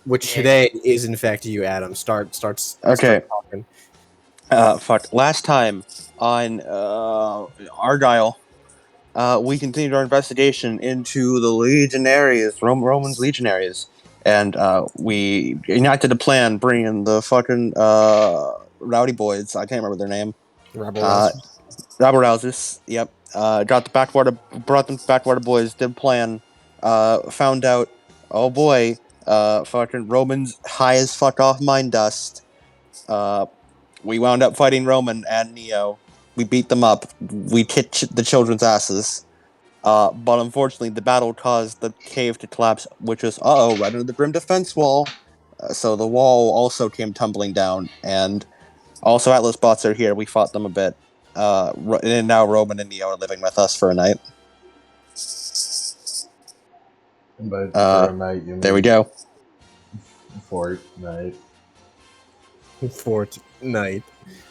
which today is in fact you, Adam. Start Okay. talking. Fuck. Last time on Argyle, we continued our investigation into the legionaries, Romans legionaries, and we enacted a plan bringing the fucking rowdy boys. I can't remember their name. Rabble rousers. Rabble rousers. Yep. Brought them to backwater boys. Did plan. Found out. Oh boy. Fucking Romans high as fuck off mine dust. We wound up fighting Roman and Neo. We beat them up. We kicked the children's asses. But unfortunately, the battle caused the cave to collapse, which was, right under the Grim defense wall. So the wall also came tumbling down. And also Atlas bots are here. We fought them a bit. And now Roman and Neo are living with us for a night. But for a night, you mean There we go. Fortnite. Fortnite.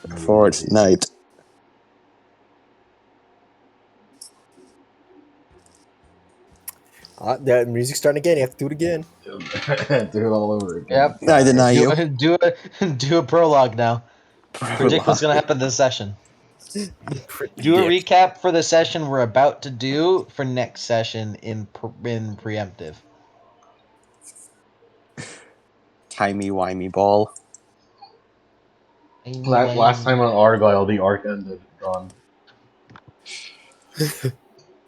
Fortnite. That music's starting again. You have to do it again. Do it all over again. Yep. I deny you. Do a prologue now. Predict what's gonna happen this session. Do a recap for the session we're about to do for next session in preemptive. Timey-wimey ball. Last time on Argyle, the arc ended. Gone.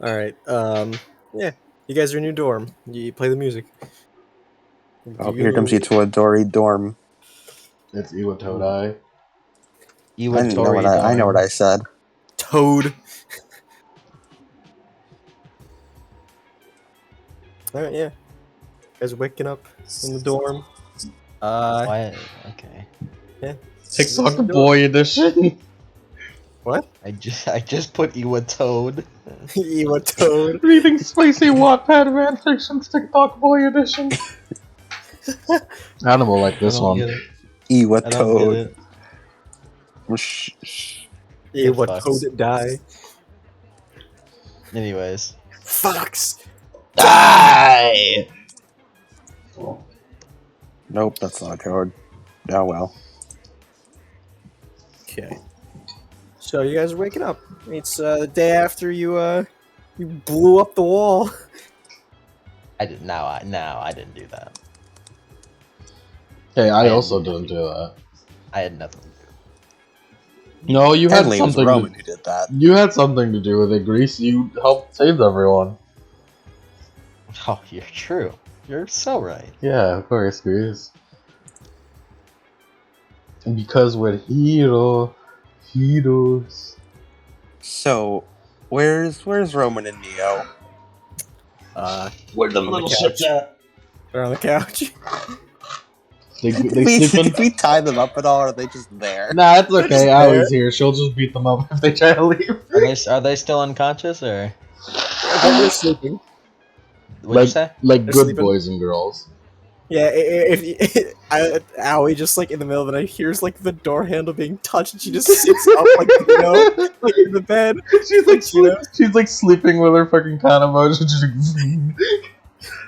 Alright, yeah. You guys are in your dorm. You play the music. Oh, here comes Iwatodori dorm. It's Iwatodai. I know what I said. Toad. Alright, yeah. You guys are waking up in the dorm. Why? Okay. Yeah. TikTok boy edition. What? I just put Iwatoad. Iwatoad. Reading spicy Wattpad fanfictions TikTok boy edition. Animal like this one. Iwatoad. Iwatoad die. Anyways. Fox! Die! Nope, that's not a code. Oh well. Okay. So you guys are waking up. It's the day after you blew up the wall. I didn't. No, I didn't do that. Hey, I also didn't do that. I had nothing to do. No, you had Henley something. Was Roman who did that. You had something to do with it, Grease. You helped save everyone. Oh, you're true. You're so right. Yeah, of course, Grease. And because we're heroes. So, where's Roman and Neo? Where the little ships at? They're on the couch. They sleeping? Did we tie them up at all, or are they just there? Nah, it's okay. Allie's here. She'll just beat them up if they try to leave. Are they still unconscious or? They're sleeping. What'd you say? Like They're good sleeping. boys and girls. Yeah, if Owie just like in the middle of the night hears like the door handle being touched, and she just sits up like like in the bed. She's like sleeping with her fucking Kanamo. She's just like,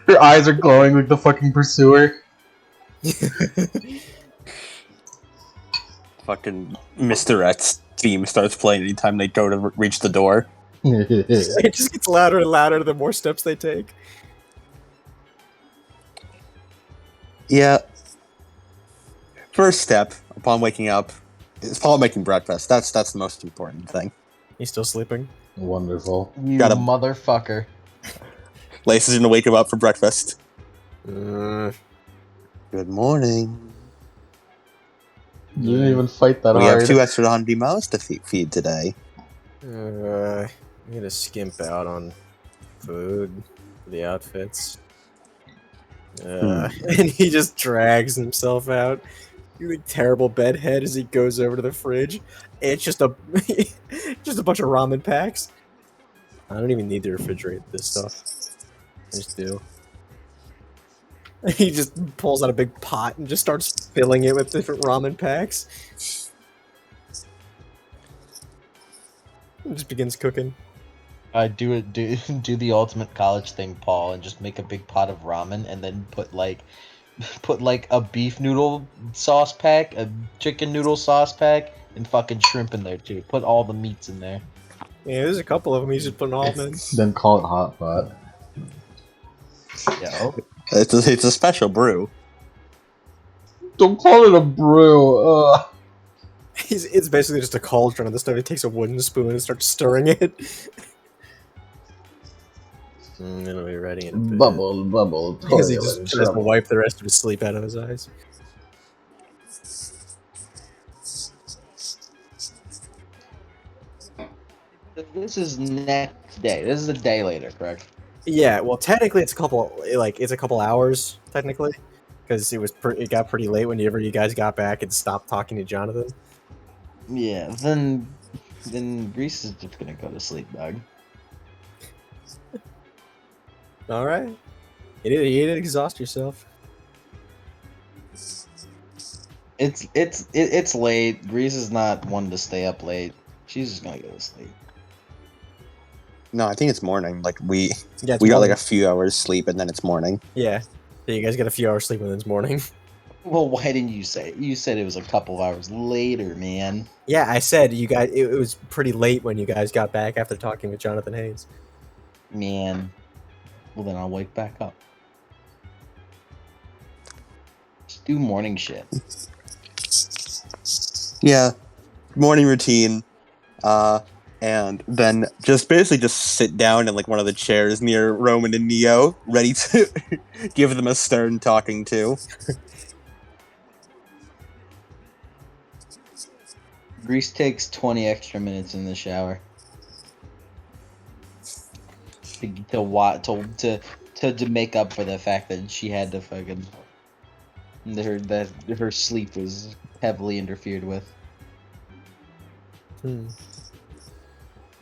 her eyes are glowing like the fucking pursuer. Fucking Mr. X theme starts playing anytime they go to reach the door. It just gets louder and louder the more steps they take. Yeah. First step upon waking up is Paul making breakfast. That's the most important thing. He's still sleeping. Wonderful. You Got him. motherfucker. Lace is gonna wake him up for breakfast. Uh, Good morning. You didn't even fight that We hard. have 2 extra hungry mouths to feed today. I'm gonna skimp out on food for the outfits. And he just drags himself out. Like terrible bedhead as he goes over to the fridge. It's just a bunch of ramen packs. I don't even need to refrigerate this stuff. I just do. He just pulls out a big pot and just starts filling it with different ramen packs. And just begins cooking. Do the ultimate college thing, Paul, and just make a big pot of ramen and then put like put like a beef noodle sauce pack, a chicken noodle sauce pack, and fucking shrimp in there too. Put all the meats in there. Yeah, there's a couple of them. You should put all of them in. Then call it hot pot. Yo. It's a special brew. Don't call it a brew. Ugh. It's basically just a cauldron of the stuff. He takes a wooden spoon and starts stirring it. It'll be ready in a bit. Bubble, bubble. Because he toil just and tries to trouble. wipe the rest of his sleep out of his eyes. This is next day. This is a day later, correct? Yeah, well, technically it's a couple hours technically, because it got pretty late whenever you guys got back and stopped talking to Jonathan. Yeah. Then Reese is just gonna go to sleep, dog. All right, you didn't exhaust yourself. It's late. Reese is not one to stay up late. She's just gonna go to sleep. No, I think it's morning. Like we Yeah, it's got like morning. a few hours sleep and then it's morning. Yeah, you guys get a few hours sleep and then it's morning. Well, why didn't you say it? You said it was a couple of hours later, man. Yeah, I said you guys. It was pretty late when you guys got back after talking with Jonathan Hayes. Man. Well, then I'll wake back up. Just do morning shit. Yeah, morning routine, and then just basically sit down in like one of the chairs near Roman and Neo, ready to give them a stern talking to. Reese takes 20 extra minutes in the shower. To make up for the fact that she had to fucking that her sleep was heavily interfered with.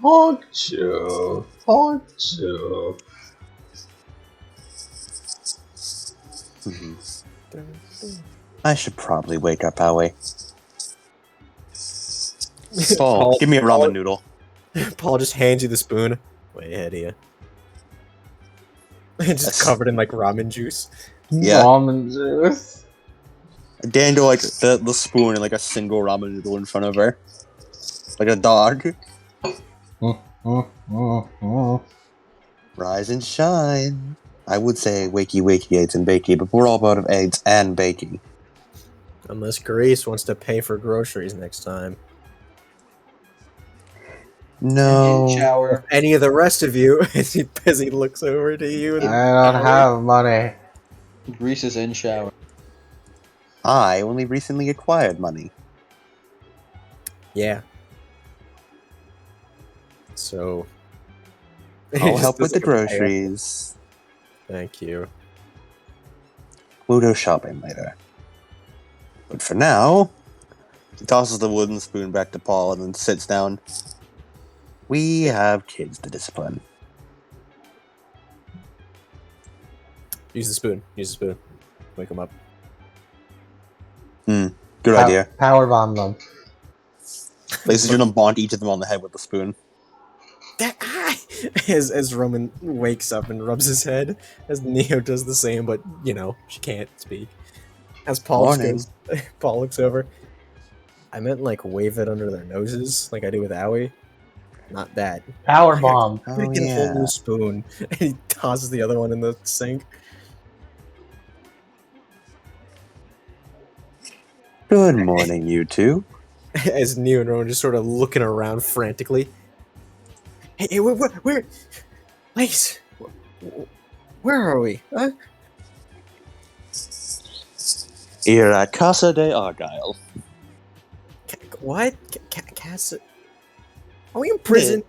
Honcho. Honcho. I should probably wake up, Howie. Paul, give me a ramen noodle. Paul just hands you the spoon. Way ahead of you. It's just covered in like ramen juice. Yeah. Ramen juice. Daniel like the spoon and like a single ramen noodle in front of her, like a dog. Rise and shine. I would say wakey wakey eggs and bakey, but we're all out of eggs and baking. Unless Grace wants to pay for groceries next time. No. Shower. Any of the rest of you, as he looks over to you. And I don't have money. Reese is in shower. I only recently acquired money. Yeah. So. I'll help with the groceries. Thank you. We'll go shopping later. But for now, he tosses the wooden spoon back to Paul and then sits down. We have kids to discipline. Use the spoon. Use the spoon. Wake him up. Good idea. Power bomb them. Laces, you're gonna bonk each of them on the head with the spoon. As Roman wakes up and rubs his head, as Neo does the same, but she can't speak. As Paul just goes, Paul looks over. I meant like wave it under their noses, like I do with Owie. Not that. Power bomb. Oh, Get a yeah. whole new spoon, and he tosses the other one in the sink. Good morning, you two. As Neo and Roman just sort of looking around frantically. Hey, where? Lace, where are we? Huh? Here at Casa de Argyle. What? Casa? Are we in prison?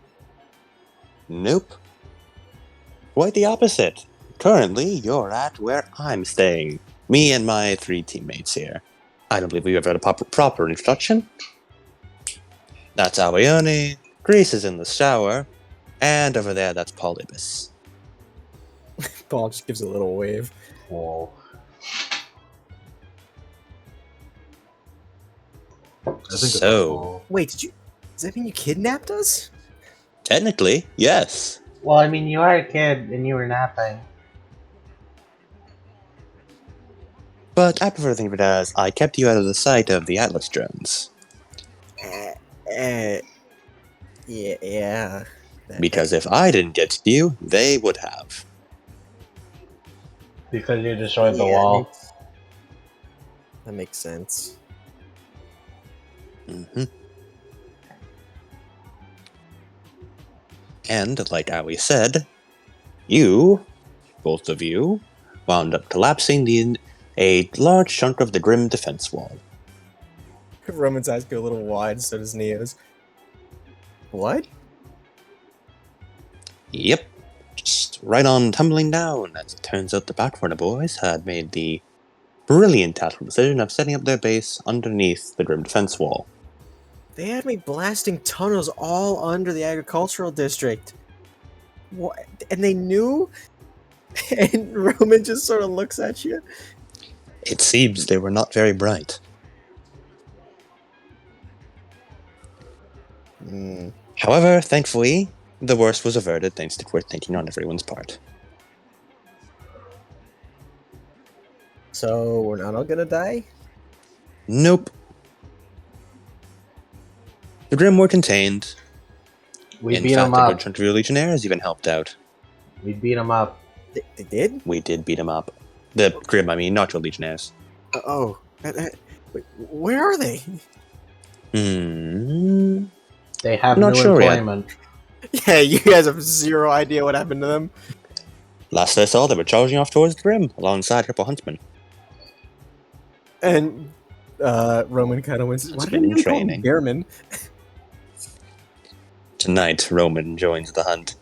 Nope. Quite the opposite. Currently, you're at where I'm staying. Me and my 3 teammates here. I don't believe we've ever had a proper introduction. That's Awione, Grace is in the shower, and over there, that's Paul Ibis. Paul just gives a little wave. Whoa. So, Wait, does that mean you kidnapped us? technically, yes. Well, I mean, you are a kid and you were napping. But I prefer to think of it as I kept you out of the sight of the Atlas drones. Yeah. Because if I didn't get to you, they would have. Because you destroyed the Yeah, wall. that makes sense. Mm-hmm. And, like Owie said, you, both of you, wound up collapsing a large chunk of the Grim defense wall. Roman's eyes go a little wide, so does Neo's. What? Yep. Just right on tumbling down. As it turns out, the Backwater boys had made the brilliant tactical decision of setting up their base underneath the Grim defense wall. They had me blasting tunnels all under the agricultural district. What? And they knew? And Roman just sort of looks at you. It seems they were not very bright. However, thankfully, the worst was averted thanks to quick thinking on everyone's part. So, we're not all gonna die? Nope. The Grim were contained. We In beat fact, them a good up. chunk of your Legionnaires even helped out. We beat them up. They did? We did beat them up. The Grim, I mean, not your Legionnaires. Wait, where are they? They have Not new sure yet. employment. Yeah, you guys have zero idea what happened to them. Last I saw, they were charging off towards the Grim, alongside Triple Huntsman. And Roman kind of wins. Why been didn't you call him training. Behrman? Tonight, Roman joins the hunt.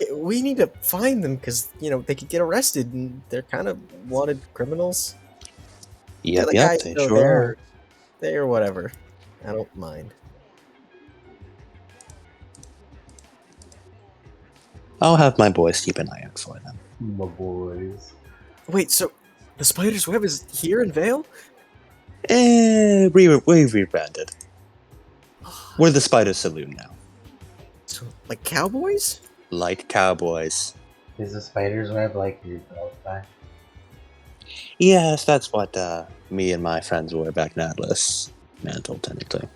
Okay, we need to find them because, they could get arrested and they're kind of wanted criminals. Yep, the guys they know sure are. they're whatever. I don't mind. I'll have my boys keep an eye out for them. My boys. Wait, so the spider's web is here in Vale? We rebranded. We're the Spider Saloon now. So, like cowboys? Like cowboys. Is the spider's web like your belt back? Yes, that's what me and my friends wore back in Atlas. Mantle, technically.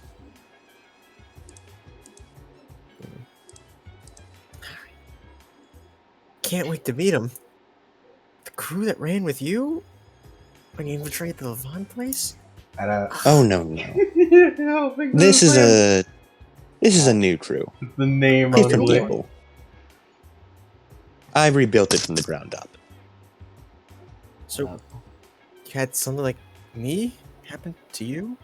Can't wait to meet them. The crew that ran with you when you infiltrated the Levant place? I don't. Oh no. I don't think This that's is a new crew. the name Different only. people. I rebuilt it from the ground up. So, you had something like me happen to you?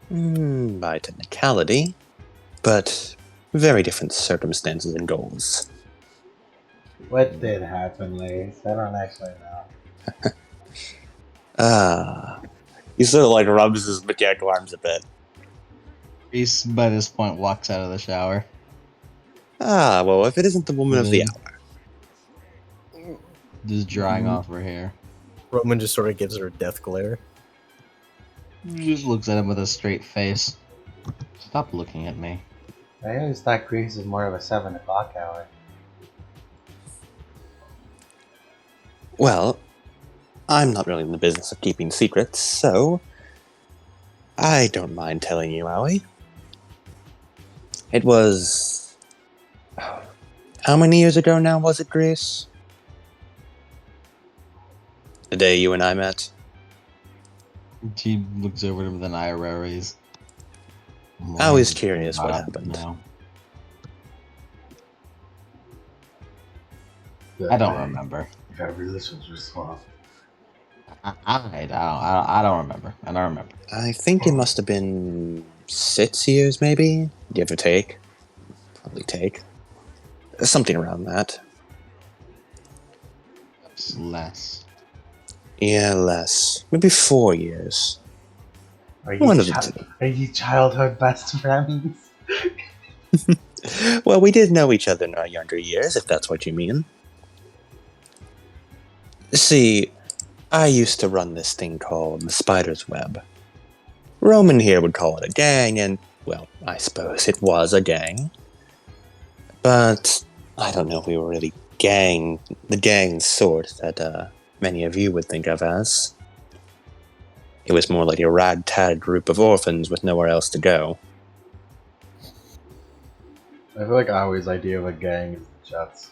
By technicality, but very different circumstances and goals. What did happen, ladies? I don't actually know. He sort of like rubs his mechanical arms a bit. Reese, by this point, walks out of the shower. Well, if it isn't the woman of the hour. Just drying off her hair. Roman just sort of gives her a death glare. Just looks at him with a straight face. Stop looking at me. I always thought Greece is more of a 7 o'clock hour. Well, I'm not really in the business of keeping secrets, so I don't mind telling you, Owie. It was... How many years ago now was it, Grace? The day you and I met? She looks over to him with an eyebrow raise. I was curious what happened. No. I don't remember. Our relations were soft. I don't remember. I don't remember. I think it must have been 6 years, maybe? Give or take. Probably take. Something around that. It's less. Yeah, less. Maybe 4 years. Are One you, of the two. are you childhood best friends? Well, we did know each other in our younger years, if that's what you mean. See, I used to run this thing called the Spider's Web. Roman here would call it a gang, and, well, I suppose it was a gang. But I don't know if we were really the gang sort that many of you would think of as. It was more like a ragtag group of orphans with nowhere else to go. I feel like Awie's idea of a gang is the Jets.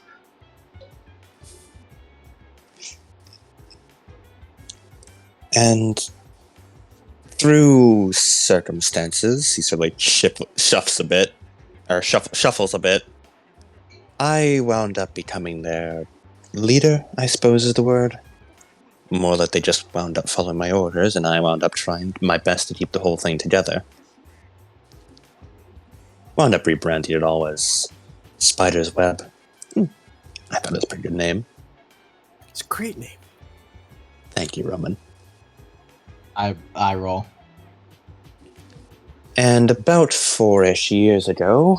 And through circumstances, he sort of like shuffles a bit. I wound up becoming their leader, I suppose is the word. More that they just wound up following my orders, and I wound up trying my best to keep the whole thing together. Wound up rebranding it all as Spider's Web. I thought it was a pretty good name. It's a great name. Thank you, Roman. I roll. And about 4-ish years ago,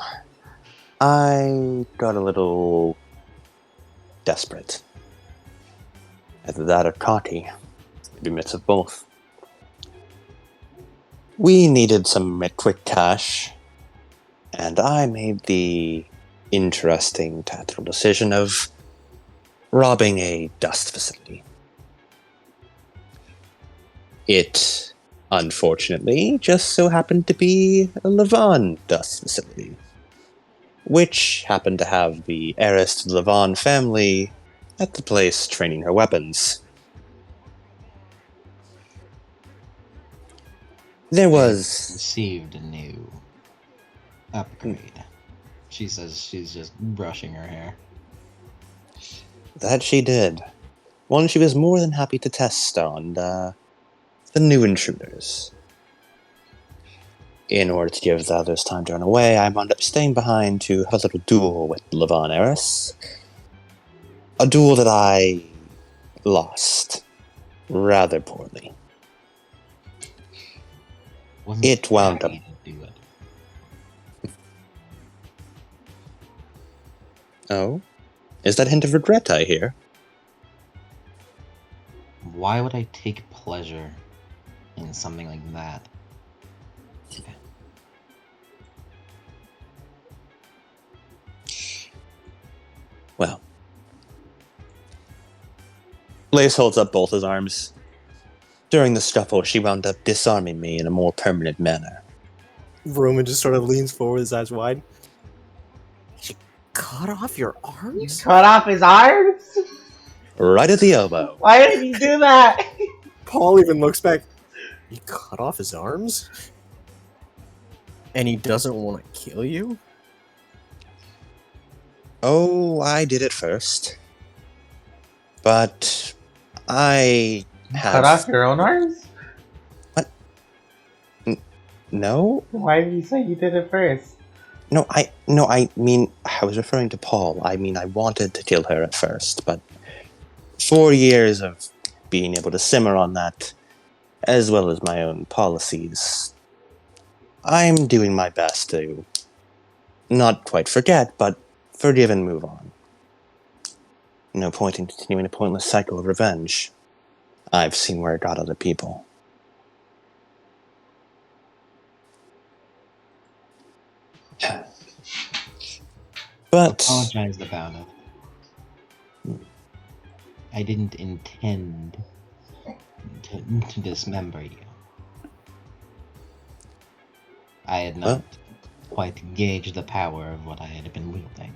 I got a little desperate. Either that or cocky. Maybe a mix of both. We needed some quick cash, and I made the interesting tactical decision of robbing a dust facility. It, unfortunately, just so happened to be a Levon dust facility, which happened to have the heiress to the Levon family at the place training her weapons. There was... Received a new upgrade. She says she's just brushing her hair. That she did. One she was more than happy to test on the new intruders. In order to give the others time to run away, I wound up staying behind to have a little duel with the Levon heiress. A duel that I lost rather poorly. Wasn't It wound up... happy to do it. Oh? Is that a hint of regret, I hear? Why would I take pleasure in something like that? Well. Blaze holds up both his arms. During the scuffle, she wound up disarming me in a more permanent manner. Roman just sort of leans forward, his eyes wide. You cut off your You arms? cut off his arms? Right at the elbow. Why did he do that? Paul even looks back. You cut off his arms? And he doesn't want to kill you? Oh, I did it first. But I have... Cut off your own arms? What? No? Why did you say you did it first? No, I mean, I was referring to Paul. I mean, I wanted to kill her at first, but 4 years of being able to simmer on that, as well as my own policies, I'm doing my best to not quite forget, but forgive and move on. No point in continuing a pointless cycle of revenge. I've seen where it got other people. But... Apologize about it. I didn't intend to dismember you. I had not quite gauged the power of what I had been wielding.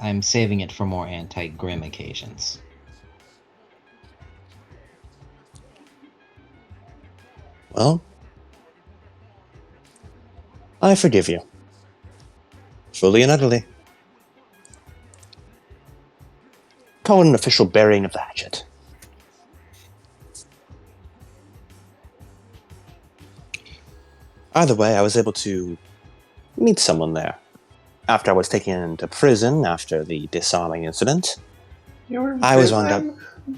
I'm saving it for more anti-grim occasions. Well, I forgive you. Fully and utterly. Call it an official burying of the hatchet. Either way, I was able to meet someone there. After I was taken into prison after the disarming incident, You were in I was wound prison? up...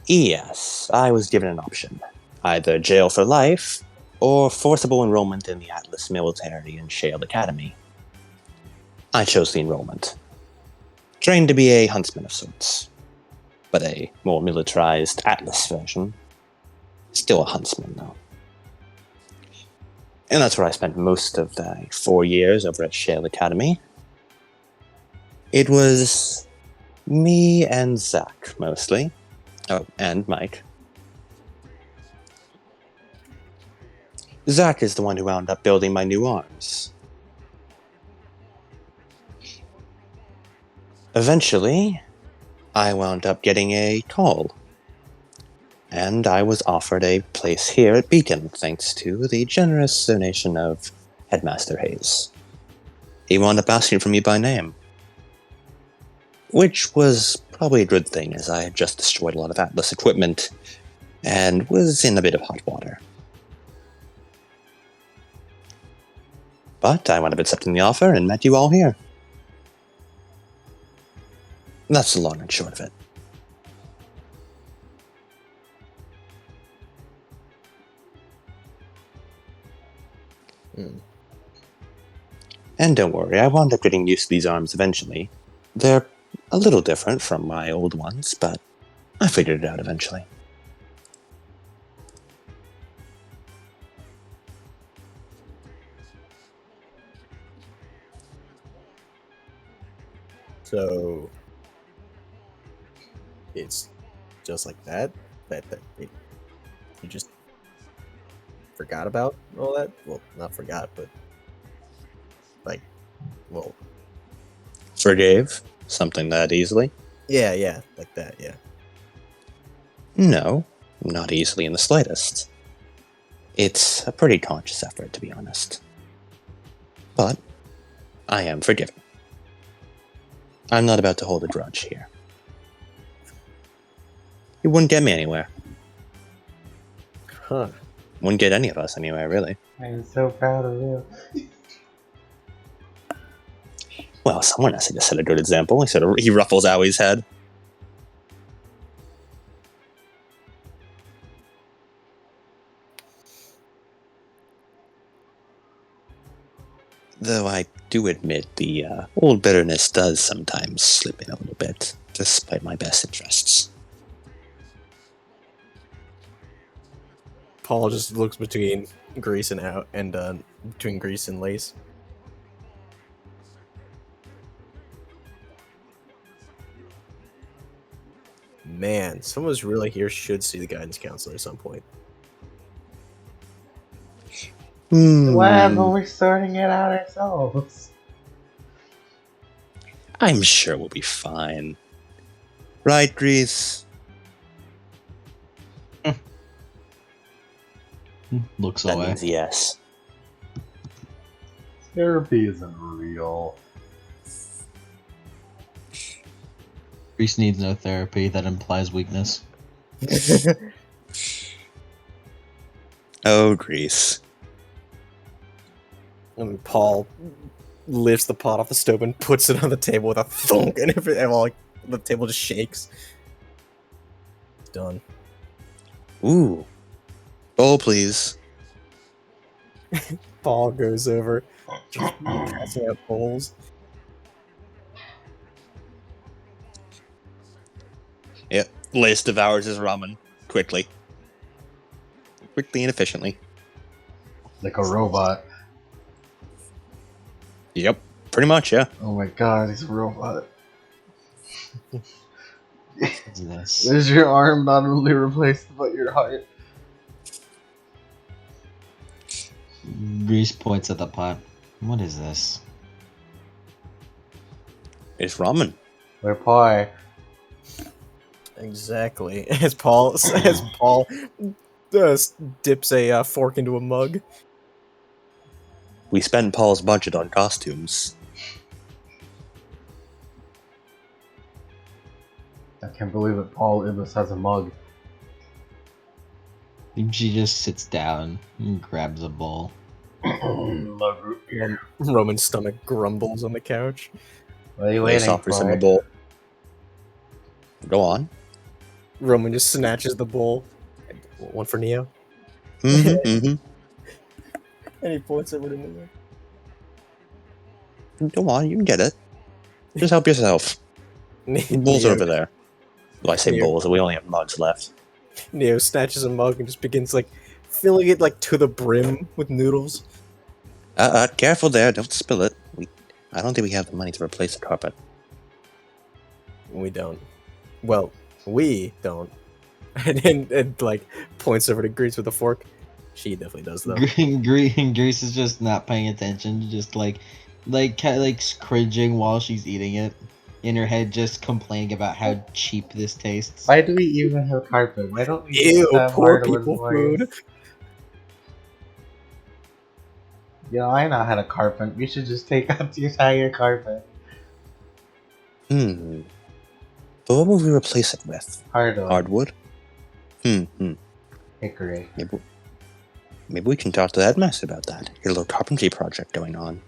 Yes, I was given an option. Either jail for life, or forcible enrollment in the Atlas military and Shale Academy. I chose the enrollment. Trained to be a huntsman of sorts, but a more militarized Atlas version. Still a huntsman, though. And that's where I spent most of the 4 years over at Shale Academy. It was me and Zach, mostly. Oh, and Mike. Zach is the one who wound up building my new arms. Eventually, I wound up getting a call. And I was offered a place here at Beacon, thanks to the generous donation of Headmaster Hayes. He wound up asking for me by name. Which was probably a good thing, as I had just destroyed a lot of Atlas equipment and was in a bit of hot water. But I wound up accepting the offer and met you all here. That's the long and short of it. And don't worry, I wound up getting used to these arms eventually. They're a little different from my old ones, but I figured it out eventually. So it's just like that. You just forgot about all that. Well, not forgot, but like, well, Forgave? Something that easily? yeah, like that. Yeah. No, not easily in the slightest. It's a pretty conscious effort, to be honest. But I am forgiven. I'm not about to hold a grudge here. It wouldn't get me anywhere. Huh. Wouldn't get any of us anywhere, really. I'm so proud of you. Well, someone has to set a good example. He ruffles Owie's head. Though I do admit the old bitterness does sometimes slip in a little bit, despite my best interests. Paul just looks between Grease and between Grease and Lace. Man, someone who's really here should see the guidance counselor at some point. Why haven't we sorting it out ourselves? I'm sure we'll be fine. Right, Grease? Looks That away. means yes. Therapy isn't real. Reese needs no therapy. That implies weakness. Oh, Grease. And Paul lifts the pot off the stove and puts it on the table with a thunk, and the table just shakes. Done. Ooh. Bowl, please. Paul goes over, just passing out bowls. Yep. Lace devours his ramen. Quickly and efficiently. Like a robot. Yep. Pretty much, yeah. Oh my god, he's a robot. What's this? There's your arm not only replaced, but your heart. Reese points at the pot. What is this? It's ramen. They're pie. Exactly. As Paul dips a fork into a mug. We spent Paul's budget on costumes. I can't believe it. Paul Ibis has a mug. She just sits down and grabs a bowl. Mug root beer. Roman's stomach grumbles on the couch. What are you Lace waiting offers him a for? bowl. Go on. Roman just snatches the bowl. One for Neo. Mm-hmm. And he points over to Neo. Go on, you can get it. Just help yourself. The bowls are over there. Well, I say Neo. bowls, we only have mugs left. Neo snatches a mug and just begins filling it to the brim with noodles. Careful there, don't spill it. I don't think we have the money to replace the carpet. We don't. Well, we don't. And like points over to Grease with a fork. She definitely does though. Grease is just not paying attention, just like cringing while she's eating it. In her head, just complaining about how cheap this tastes. Why do we even have carpet? Why don't we just Ew, have poor hardwood people floors? food. You know, I know how to carpet. We should just take out the entire carpet. But what will we replace it with? Hardwood. Hardwood? Hickory. Maybe we can talk to the headmaster about that. Get a little carpentry project going on.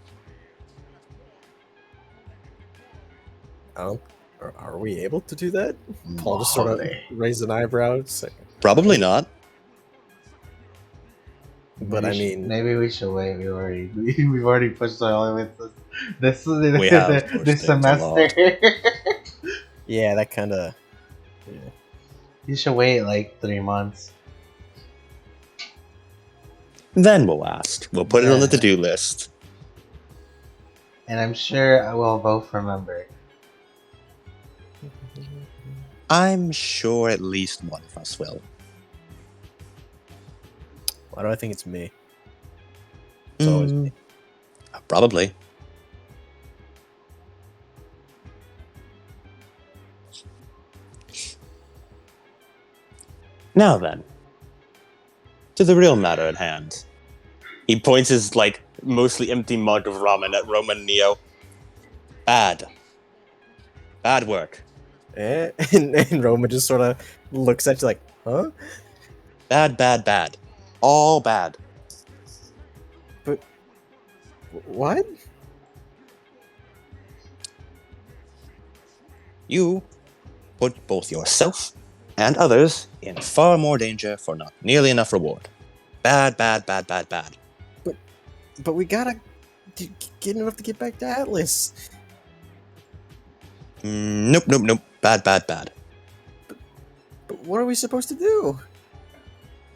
Oh, are we able to do that? Paul just sort of raised an eyebrow. It's like, Probably not. but I mean, maybe we should wait. We've already pushed our limits this We have pushed this things a lot. semester. yeah, that kind of. Yeah. You should wait like 3 months. Then we'll ask. We'll put it on the to-do list. And I'm sure we'll both remember. I'm sure at least one of us will. Why do I think it's me? It's always me. Probably. Now then, to the real matter at hand. He points his, like, mostly empty mug of ramen at Roman and Neo. Bad work. And Roma just sort of looks at you like, huh? Bad. All bad. But what? You put both yourself and others in far more danger for not nearly enough reward. Bad. But we gotta get enough to get back to Atlas. Nope. Bad. But what are we supposed to do?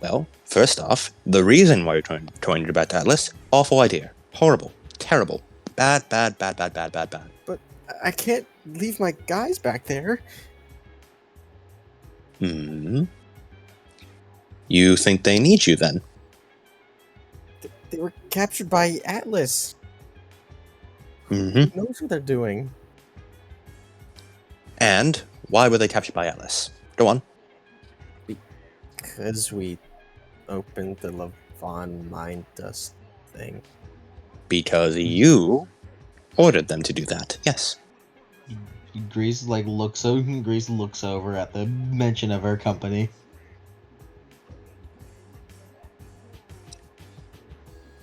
Well, first off, the reason why you're trying to get back to Atlas, awful idea. Horrible. Terrible. Bad. But I can't leave my guys back there. You think they need you then? They were captured by Atlas. Mm-hmm. Who knows what they're doing? And why were they captured by Atlas? Go on. Because we opened the Levon mine dust thing. Because you ordered them to do that, yes. Grease looks over at the mention of her company.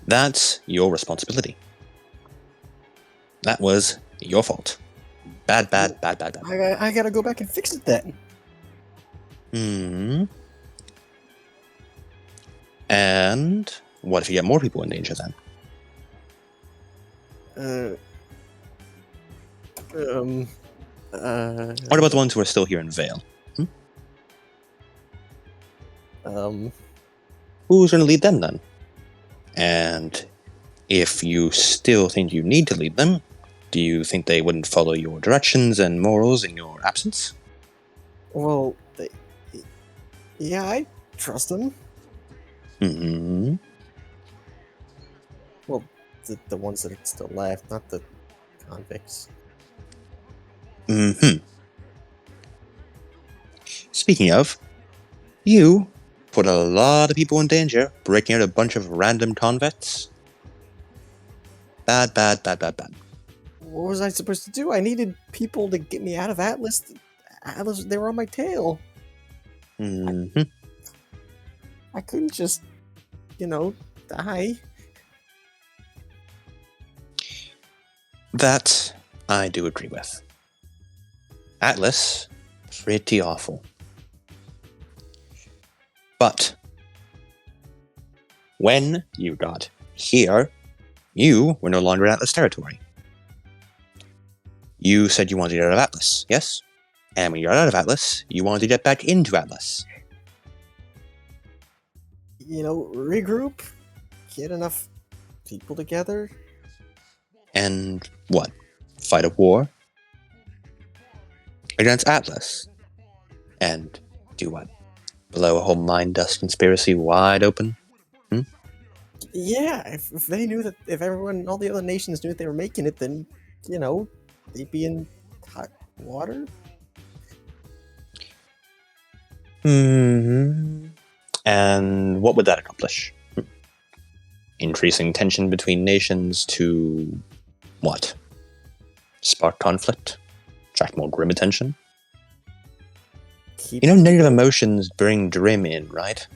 That's your responsibility. That was your fault. Bad. I gotta go back and fix it then. And what if you get more people in danger then? What about the ones who are still here in Vale? Who's going to lead them then? And if you still think you need to lead them, do you think they wouldn't follow your directions and morals in your absence? Well, yeah, I trust them. Well, the ones that are still left, not the convicts. Speaking of, you put a lot of people in danger, breaking out a bunch of random convicts. Bad. What was I supposed to do? I needed people to get me out of Atlas. Atlas, they were on my tail. I couldn't just, die. That I do agree with. Atlas, pretty awful. But when you got here, you were no longer in Atlas territory. You said you wanted to get out of Atlas, yes? And when you got out of Atlas, you wanted to get back into Atlas. Regroup, get enough people together. And what? Fight a war? against Atlas. And do what? Blow a whole mind dust conspiracy wide open? Yeah, if they knew that, if all the other nations knew that they were making it, then, they'd be in hot water. And what would that accomplish? Increasing tension between nations to what? Spark conflict? Attract more grim attention? You know, negative emotions bring Drim in, right?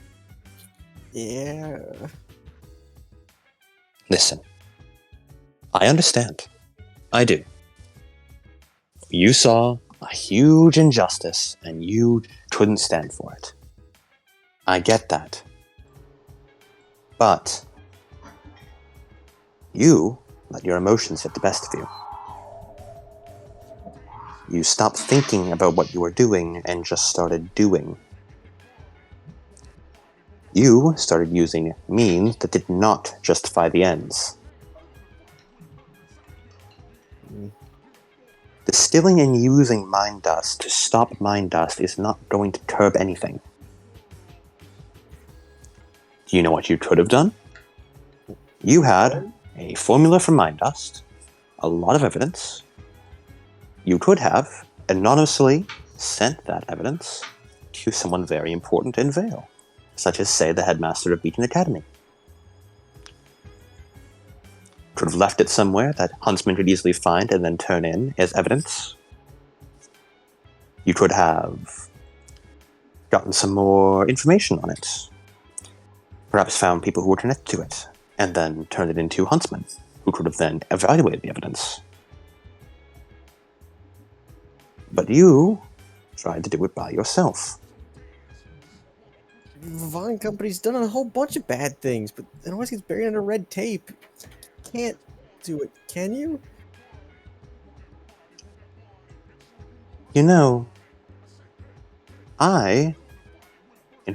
Yeah. Listen. I understand. I do. You saw a huge injustice, and you couldn't stand for it. I get that. But you let your emotions get the best of you. You stopped thinking about what you were doing and just started doing. You started using means that did not justify the ends. Distilling and using mind dust to stop mind dust is not going to curb anything. Do you know what you could have done? You had a formula for mind dust, a lot of evidence. You could have anonymously sent that evidence to someone very important in Vale, such as, say, the headmaster of Beacon Academy. Could have left it somewhere that Huntsman could easily find and then turn in as evidence. You could have gotten some more information on it. Perhaps found people who were connected to it, and then turned it into Huntsman, who could have then evaluated the evidence. But you tried to do it by yourself. The Vaughn Company's done a whole bunch of bad things, but it always gets buried under red tape. Can't do it, can you? You know, in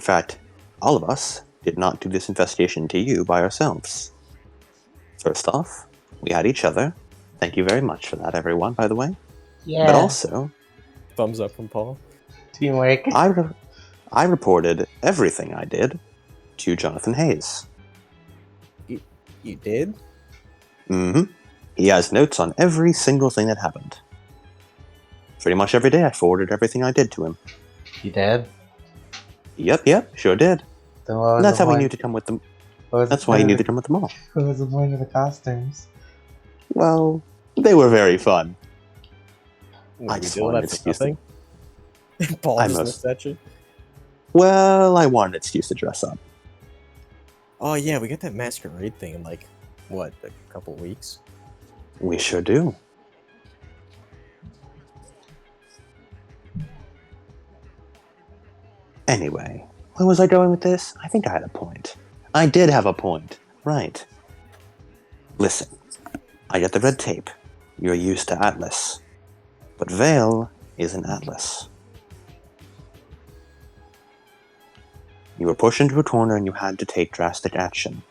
fact, all of us did not do this investigation to you by ourselves. First off, we had each other. Thank you very much for that, everyone, by the way. Yeah. But also, Thumbs up from Paul. Teamwork. I reported everything I did to Jonathan Hayes. You did? Mm-hmm. He has notes on every single thing that happened. Pretty much every day I forwarded everything I did to him. You did? Yep, sure did. Then what was And that's the how he point? knew to come with them. What was That's the why he point knew of to come with them all. What was the point of the costumes? Well, they were very fun. What, I you just did wanted that an for excuse to- nothing? Paul I just must- looked at you. Well, I wanted an excuse to dress up. Oh yeah, we got that masquerade thing in like, what, a couple weeks? We sure do. Anyway, where was I going with this? I think I had a point. I did have a point. Right. Listen, I get the red tape. You're used to Atlas. But Vale isn't Atlas. You were pushed into a corner and you had to take drastic action.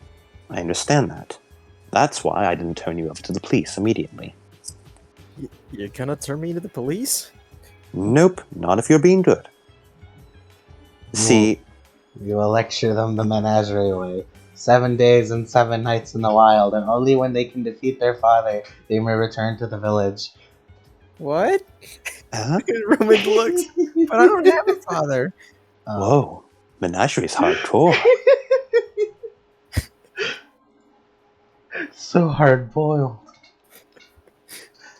I understand that. That's why I didn't turn you over to the police immediately. You're gonna turn me to the police? Nope, not if you're being good. See, You will lecture them the menagerie way. 7 days and 7 nights in the wild, and only when they can defeat their father, they may return to the village. What? huh? Roman looks, but I don't have a father. Whoa, menagerie's hardcore. So hard boiled.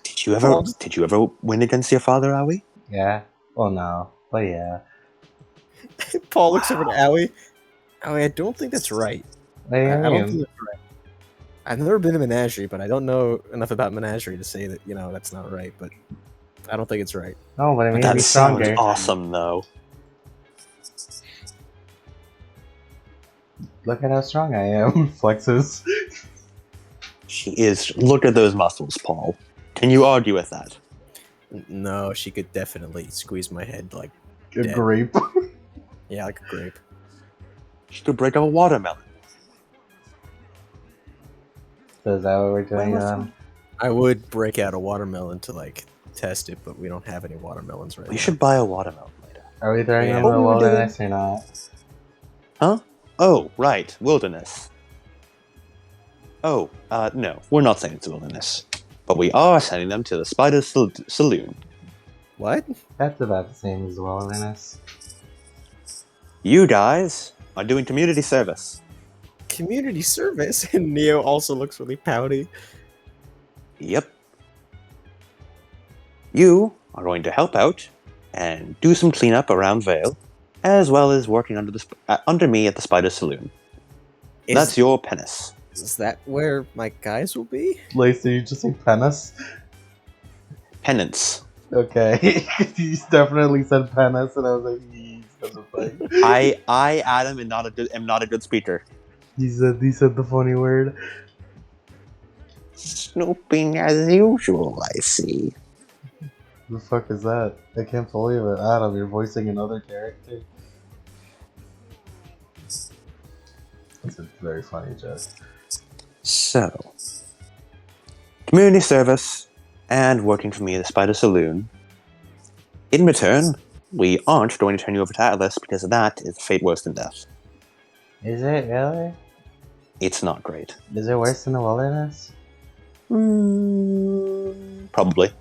Did you ever win against your father, Aoi? Yeah. Well, no. But yeah. Paul looks over to Owie. Owie, I don't think that's right. What do you I don't mean? think that's right. I've never been to Menagerie, but I don't know enough about Menagerie to say that, that's not right, but I don't think it's right. No, but I mean, That be sounds stronger. awesome, though. Look at how strong I am. Flexes. She is. Look at those muscles, Paul. Can you argue with that? No, she could definitely squeeze my head like, A Dead. grape. yeah, like a grape. She could break up a watermelon. So is that what we're doing Well, then? I would break out a watermelon to, like, test it, but we don't have any watermelons right We now. should buy a watermelon later. Are we throwing Yeah. in What the we were doing- wilderness or not? Huh? Oh, right. Wilderness. Oh, no. We're not sending to wilderness. But we are sending them to the Spider Saloon. What? That's about the same as the wilderness. You guys are doing community service. Community service? And Neo also looks really pouty. Yep. You are going to help out and do some cleanup around Vale, as well as working under me at the Spider Saloon. That's your penance. Is that where my guys will be? Lacey, you just say penis? Penance. Okay. You definitely said penis, and I was like, "Yee," that's a thing. I, Adam, am not a good speaker. He said the funny word. Snooping as usual, I see. The fuck is that? I can't believe it. Adam, you're voicing another character. That's a very funny joke. So, community service and working for me at the Spider Saloon. In return, we aren't going to turn you over to Atlas because that is a fate worse than death. Is it really? It's not great. Is it worse than the wilderness? Probably.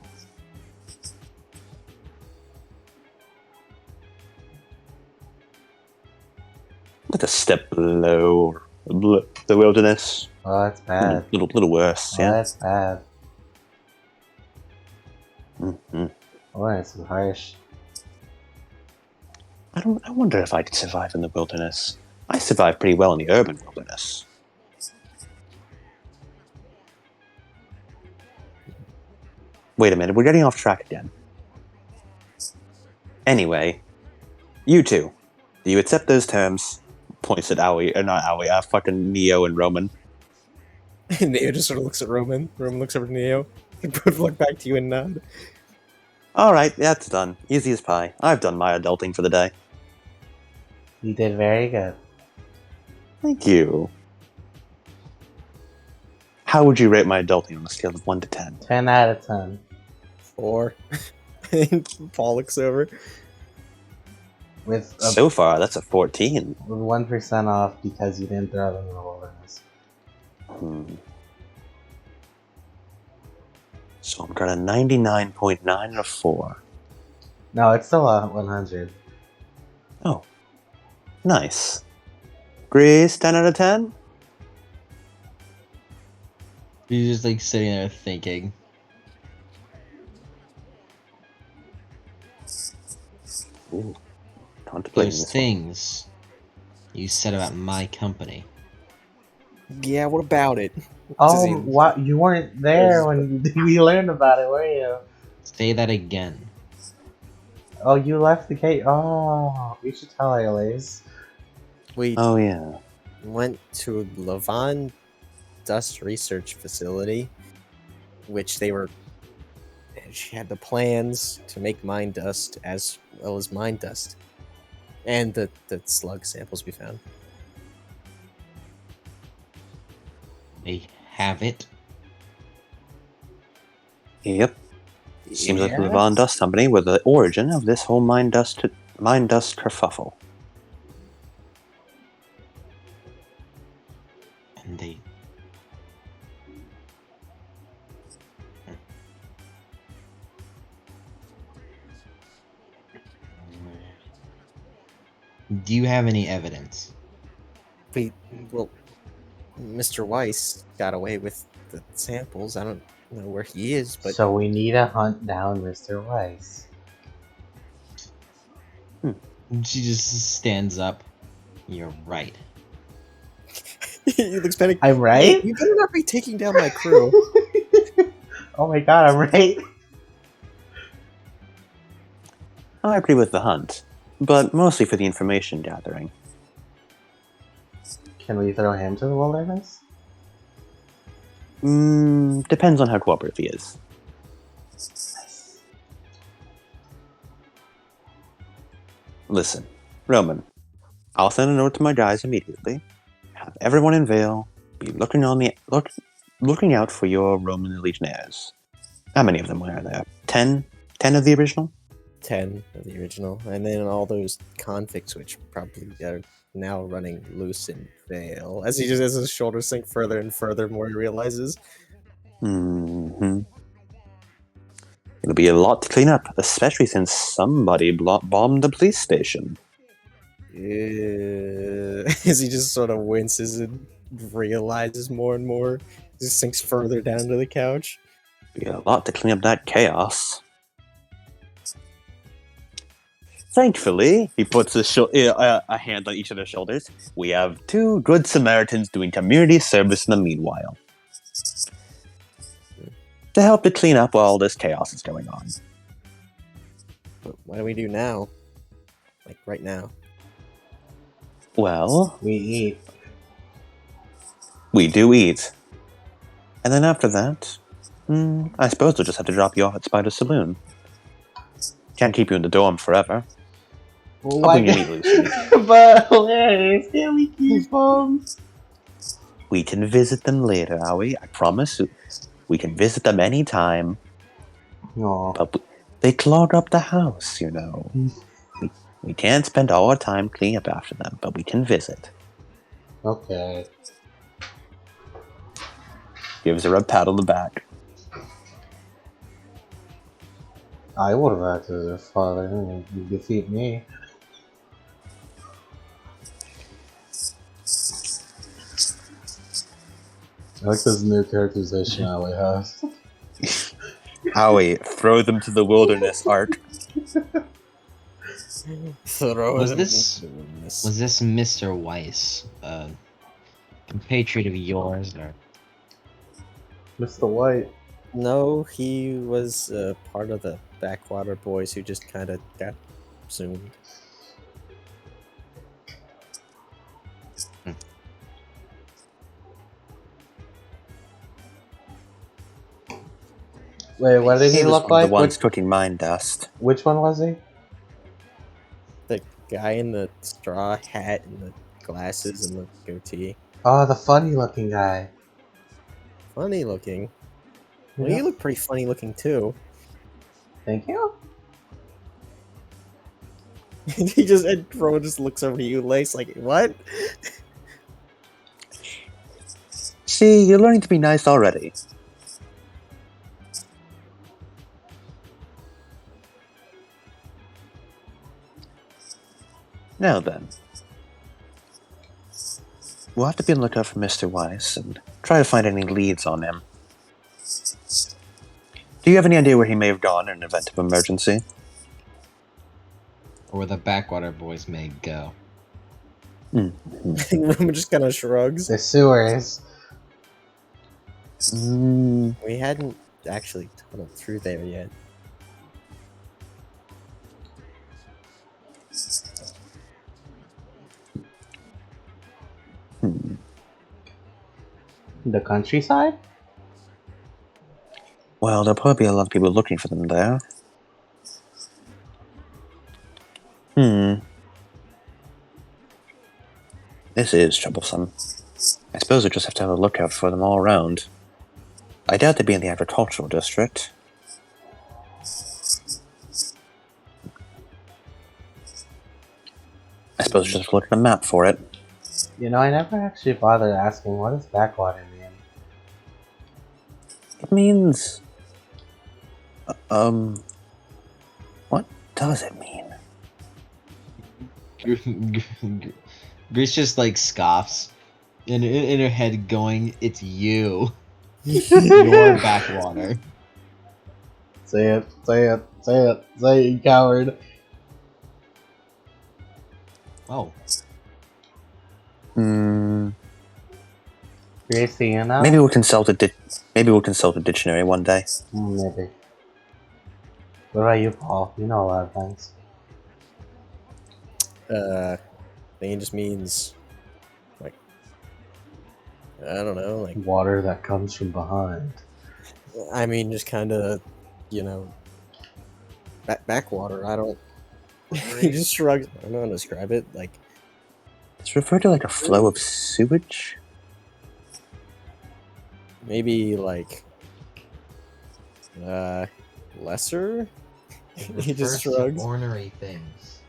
Like a step below the wilderness. Oh, that's bad. Little worse, Oh, yeah. that's bad. Mm-hmm. Wilderness is harsh. I wonder if I could survive in the wilderness. I survived pretty well in the urban wilderness. Wait a minute, we're getting off track again. Anyway, you two, do you accept those terms? Points at Aoi, or not Aoi, fucking Neo and Roman. And Neo just sort of looks at Roman. Roman looks over to Neo. They both look back to you and nod. Alright, that's done. Easy as pie. I've done my adulting for the day. You did very good. Thank you. How would you rate my adulting on a scale of 1 to 10? 10 out of 10. 4. And Paul looks over. With So far, that's a 14. with 1% off because you didn't throw them in the wilderness. So I'm got a 99.9 or 4. No, it's still a 100. Oh. Nice. Grace, 10 out of 10? He's just like sitting there thinking. Ooh. Contemplating Those this one. things you said about my company. Yeah, what about it? Oh, Does he- what? You weren't there when we learned about it, were you? Say that again. Oh, you left the cake. Oh, we should tell Ailes. We Oh, yeah. went to Levon Dust Research Facility, which she had the plans to make mine dust as well as mine dust. And the slug samples we found. They have it. Yep. Seems like the Yeah. Levon Dust Company were the origin of this whole mine dust kerfuffle. And they. Do you have any evidence? Well, Mr. Weiss got away with the samples. I don't know where he is, but So we need to hunt down Mr. Weiss. She just stands up. You're right. he looks panicked. I'm right? You better not be taking down my crew. Oh my god, I'm right? I agree with the hunt, but mostly for the information gathering. Can we throw him to the wilderness? Depends on how cooperative he is. Listen, Roman, I'll send a note to my guys immediately. Have everyone in Vale be looking out for your Roman Legionnaires. How many of them are there? 10 of the original? 10 of the original, and then all those convicts, which probably are now running loose in Vale. As he just as his shoulders sink further and further, more he realizes. Mm-hmm. It'll be a lot to clean up, especially since somebody bombed the police station. As he just sort of winces and realizes more and more, just sinks further down to the couch. Be a lot to clean up that chaos. Thankfully, he puts a hand on each of their shoulders. We have 2 good Samaritans doing community service in the meanwhile. To help to clean up while all this chaos is going on. But what do we do now? Like right now? Well, We eat. we do eat. And then after that, I suppose we'll just have to drop you off at Spider Saloon. Can't keep you in the dorm forever. I'll bring you meat, Lucy. But where can we keep them? We can visit them later, Howie. I promise. We can visit them anytime. No. But they clog up the house, you know. We can't spend all our time cleaning up after them, but we can visit. Okay. Gives her a pat on the back. I would have acted as their father. You defeat me. I like this new characterization Allie has. Howie, throw them to the wilderness, Art. Was this Mr. Weiss, a compatriot of yours, or? Mr. White. No, he was part of the Backwater Boys who just kind of got consumed. Wait, what did he was look one of like? the ones cooking mine dust. Which one was he? The guy in the straw hat and the glasses and the goatee. Oh, the funny looking guy. Funny looking. Well, Yeah. you look pretty funny looking too. Thank you. And Ro just looks over to you, Lace, like, what? See, you're learning to be nice already. Now then. We'll have to be on the lookout for Mr. Weiss and try to find any leads on him. Do you have any idea where he may have gone in an event of emergency? Or where the Backwater Boys may go. Roman just kind of shrugs. The sewers. We hadn't actually tunneled through there yet. The countryside? Well, there'll probably be a lot of people looking for them there. This is troublesome. I suppose we'll just have to have a lookout for them all around. I doubt they'd be in the agricultural district. I suppose we'll just have to look at a map for it. You know, I never actually bothered asking what does backwater mean. It means... What does it mean? Grace just like scoffs, in her head going, "It's you, your Backwater." Say it, say it, say it, say it, you coward. Oh, Gracie, you know? Maybe we'll consult a dictionary one day. Maybe. What about you, Paul? You know a lot of things. I think it just means, like, I don't know, like, Water that comes from behind. I mean, just kind of, you know, backwater. I don't. He just shrugs. I don't know how to describe it. Like, It's referred to like a flow of sewage. maybe like, lesser? The He just first shrugs. ornery things.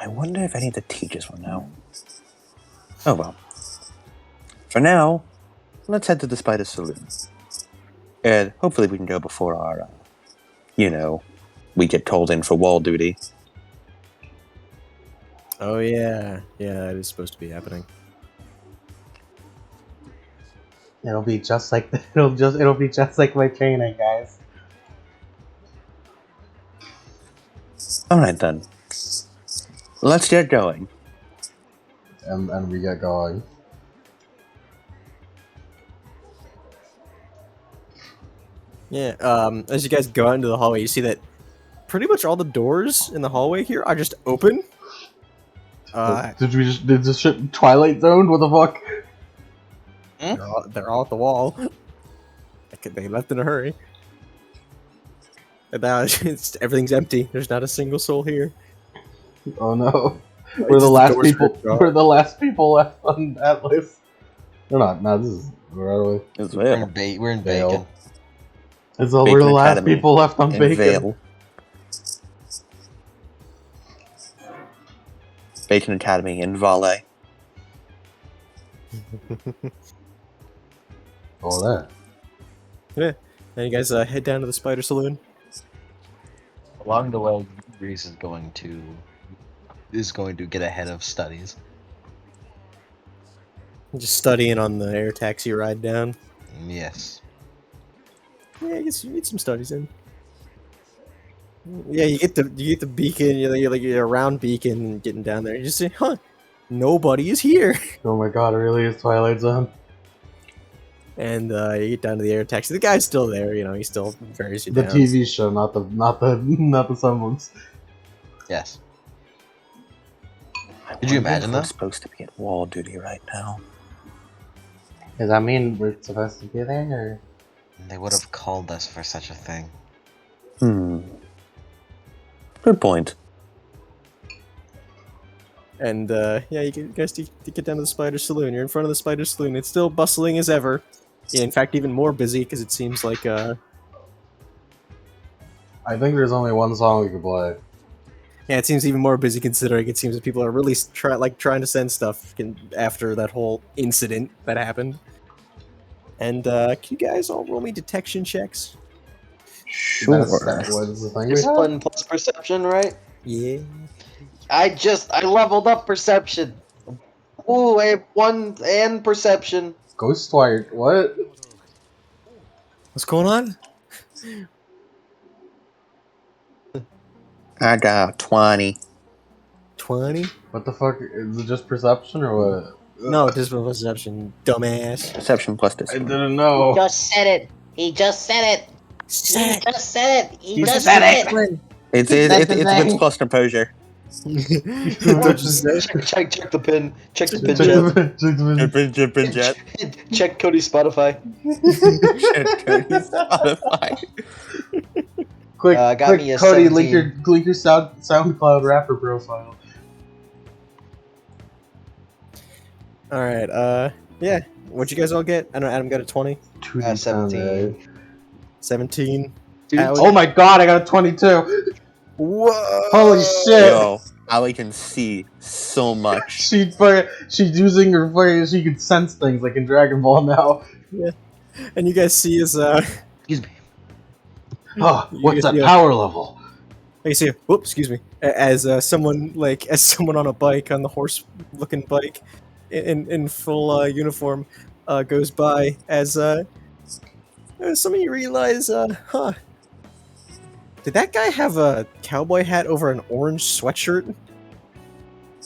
I wonder if I need to teach us one now. Oh well. For now, let's head to the Spider Saloon. And hopefully we can go before our, we get called in for wall duty. Oh yeah, that is supposed to be happening. It'll be just like it'll be just like my training, guys. Alright then. Let's get going. And we get going. Yeah. As you guys go out into the hallway, you see that pretty much all the doors in the hallway here are just open. Did this shit Twilight Zone? What the fuck? They're all at the wall. They left in a hurry. And now everything's empty. There's not a single soul here. Oh no. It's We're the just last doors people. ripped off. We're the last people left on that list. We're not. No, this is. Where are we? It's We're in, Vale. we're in Vale. bacon. It's all. Bacon We're the last Academy. people left on In Bacon. Vale. Bacon Academy in Vale. Oh, there. Yeah. Now you guys head down to the Spider Saloon. Along the way, Reese is going to get ahead of studies. Just studying on the air taxi ride down. Yes. Yeah, I guess you get some studies in. Yeah, you get the beacon. You're around beacon, getting down there. You just say, "Huh, nobody is here." Oh my god, it really is Twilight Zone. And you get down to the air taxi. The guy's still there. He still ferries you The down. TV show, not the semblance. Yes. Could you imagine We're that? supposed to be at wall duty right now. Does that mean we're supposed to be there, or? They would have called us for such a thing. Good point. And yeah, you guys get down to the Spider Saloon. You're in front of the Spider Saloon. It's still bustling as ever. Yeah, in fact, even more busy because it seems like I think there's only one song we could play. yeah, it seems even more busy considering it seems that people are really trying to send stuff after that whole incident that happened. And can you guys all roll me detection checks? Sure. What's the thing we have? Discipline plus perception, right? Yeah. I leveled up perception. Ooh, I have 1 and perception. Ghostwire. What? What's going on? I got 20. 20? What the fuck? Is it just perception or what? No, discipline perception, dumbass. Perception plus I discipline. didn't know. Just said it. He just said it. He just said it. He He just said said it. it. It's That's the what's thing. plus composure. Don't you say? Check the pin. Check the pin, Check Jet. Jip and jet. Check Cody's Spotify. Spotify. Quick, Got quick, me a Cody, 17. link your SoundCloud rapper profile. Alright, yeah. What'd you guys all get? I know Adam got a 20. 17. 17. Dude, Alex- Oh my god, I got a 22. Whoa! Holy shit. Yo, Ali can see so much. She's using her fire. She can sense things like in Dragon Ball now. And you guys see his, Excuse me. Oh, what's that Yeah. power level? you see, whoops, excuse me, as someone on a bike, on the horse-looking bike, in full uniform, goes by, as some of you realize, did that guy have a cowboy hat over an orange sweatshirt?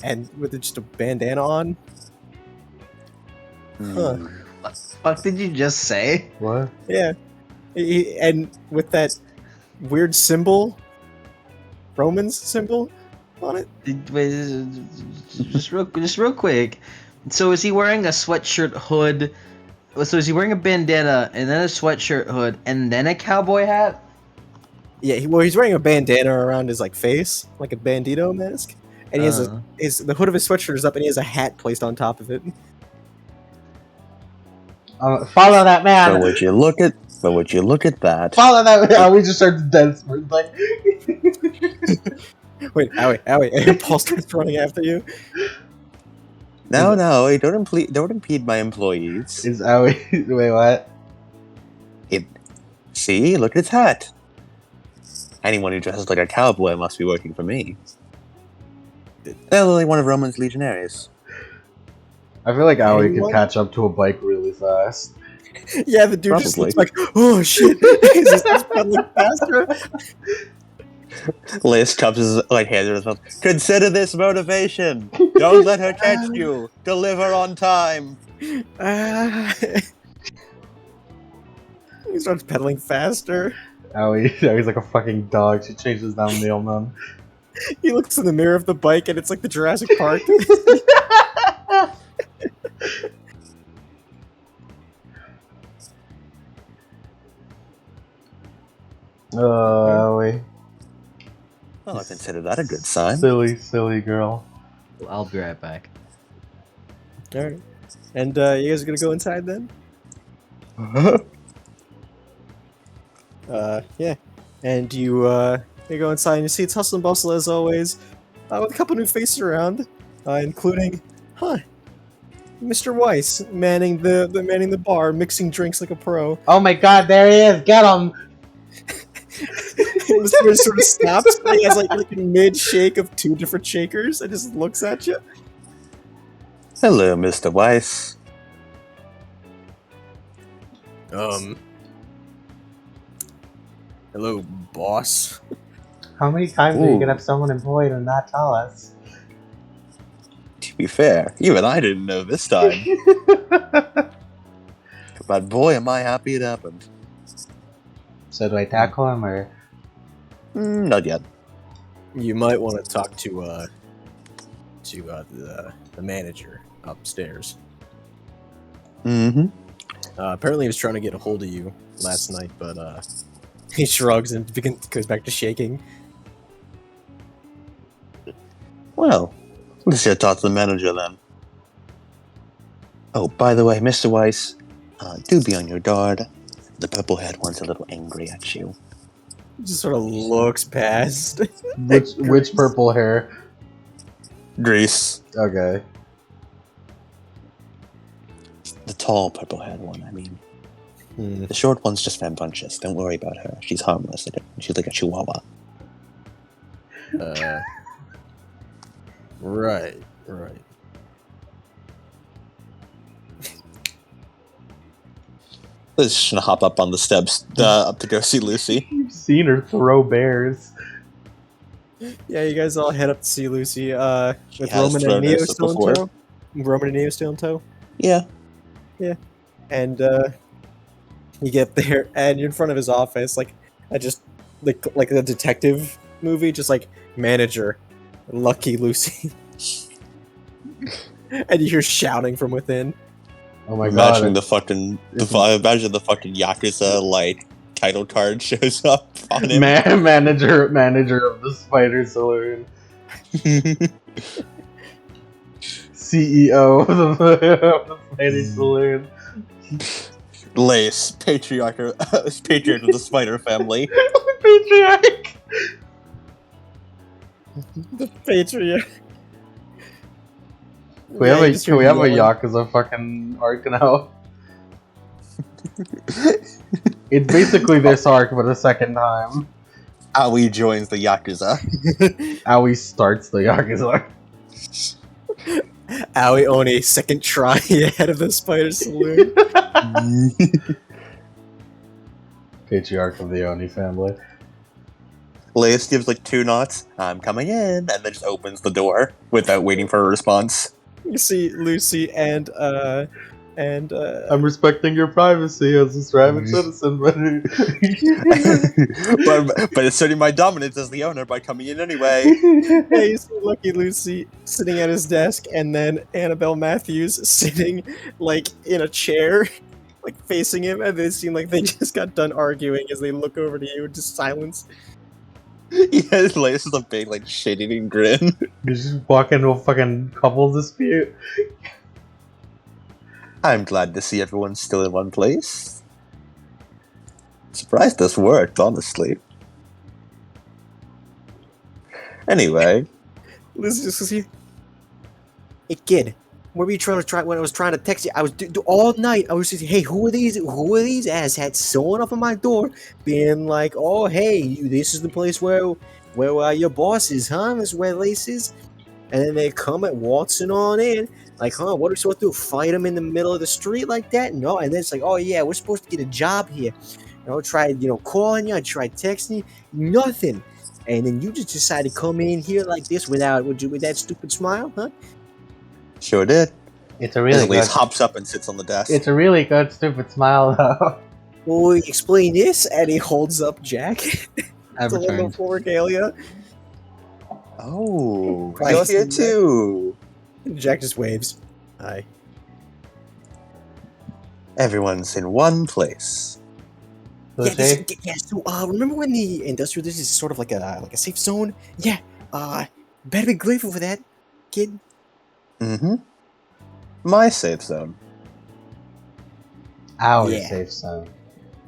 And with just a bandana on? Huh. What the fuck did you just say? What? Yeah. And with that weird symbol, Roman's symbol on it? Just real quick. So is he wearing a sweatshirt hood? So is he wearing a bandana and then a sweatshirt hood and then a cowboy hat? Yeah, he's wearing a bandana around his face, like a bandito mask, and he has the hood of his sweatshirt is up, and he has a hat placed on top of it. Follow that man. But would you look at that? Follow that man. We just started dance. We're like. Wait, Owie, Paul starts running after you. No, don't impede my employees. Is Owie? Wait, what? See, look at his hat. Anyone who dresses like a cowboy must be working for me. Only one of Roman's legionaries. I feel like Owie could Anyone? catch up to a bike really fast. Yeah, the dude just Probably. looks like, oh shit, he just starts pedaling faster. Liz cups his hands in his mouth. Consider this motivation. Don't let her catch you. Deliver on time. He starts pedaling faster. Owie's like a fucking dog. She changes down the man. He looks in the mirror of the bike and it's like the Jurassic Park. Owie. Well, I consider that a good sign. Silly girl. I'll be right back. Alright. And you guys are gonna go inside then? Yeah. And you go inside and you see it's hustle and bustle as always, with a couple new faces around, including, Mr. Weiss manning the bar, mixing drinks like a pro. Oh my god, there he is! Get him! Mr. Weiss sort of stops. He has like a mid shake of two different shakers and just looks at you. Hello, Mr. Weiss. Hello, boss. How many times are you Ooh. gonna have someone employed and not tell us? To be fair, even I didn't know this time. But boy, am I happy it happened. So do I tackle him or? Not yet. You might want to talk to the manager upstairs. Mm-hmm. Apparently he was trying to get a hold of you last night, but he shrugs and goes back to shaking. Well, let's just talk to the manager then. Oh, by the way, Mr. Weiss, do be on your guard. The purple-haired one's a little angry at you. He just sort of looks past. Which purple hair? Grease. Okay. The tall purple-haired one, I mean. Hmm. The short one's just rambunctious. Don't worry about her. She's harmless. She's like a chihuahua. Right. Let's just gonna hop up on the steps up to go see Lucy. You've seen her throw bears. Yeah, you guys all head up to see Lucy, She with has Roman thrown and Neo us still in before. tow. Roman and Neo still in tow. Yeah. And you get there and you're in front of his office, like a detective movie, just like manager, Lucky Lucy. And you hear shouting from within. Oh my Imagine god. the fucking Yakuza title card shows up on him. Manager of the Spider Saloon. CEO of the Spider Saloon. Lace, patriarch of the Spider family. Patriarch. The Patriot. Can we have a Yakuza fucking arc now? It's basically this arc, but a second time. Aoi joins the Yakuza. Aoi starts the Yakuza. Owie only second try ahead of the Spider Saloon. Patriarch of the Oni family. Lace gives like 2 knots. I'm coming in, and then just opens the door without waiting for a response. You see Lucy and I'm respecting your privacy as a private citizen, but but asserting my dominance as the owner by coming in anyway. yeah, you see Lucky Lucy sitting at his desk, and then Annabelle Matthews sitting like in a chair, like facing him, and they seem like they just got done arguing as they look over to you in just silence. Yeah, Lace is a big like shit-eating grin. you just walk into a fucking couple dispute. I'm glad to see everyone's still in one place. Surprised this worked, honestly. Anyway, Liz just here. Hey kid, what were you trying to try when I was trying to text you? I was all night. I was just, hey, who are these? Who are these asshats showing up at my door, being like, oh, hey, this is the place where your boss is, huh? This is where Lace is. And then they come at waltzing on in, like, huh? What are we supposed to do? Fight them in the middle of the street like that? No. And then it's like, oh yeah, we're supposed to get a job here. Tried calling you. I tried texting you. Nothing. And then you just decided to come in here like this with that stupid smile, huh? sure did. It's a really At least good. hops up and sits on the desk. It's a really good stupid smile though. Well, explain this, and he holds up Jack. I've to level returned. 4 regalia. Oh, Right. you're here too. Jack just waves. Hi. Everyone's in one place. Lucy? So remember when the industrial district is sort of like a safe zone? Yeah. Better be grateful for that, kid. Mm-hmm. My safe zone. Our Yeah. safe zone.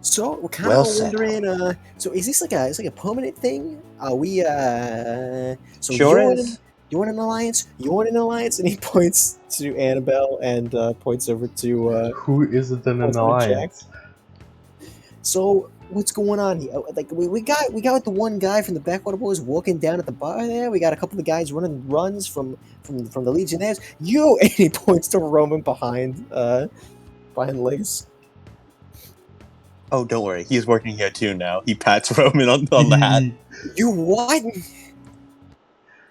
So we're kind Well of said. wondering. So is this like a permanent thing? Are we So Sure you're is. you want an alliance? You want an alliance? And he points to Annabelle and points over to Who isn't in an What's with Jack? alliance? So what's going on here? Like we got the one guy from the Backwater Boys walking down at the bar there. We got a couple of guys running runs from the Legionnaires. You and he points to Roman behind Lace. Oh, don't worry. He's working here too now. He pats Roman on the hat. You what?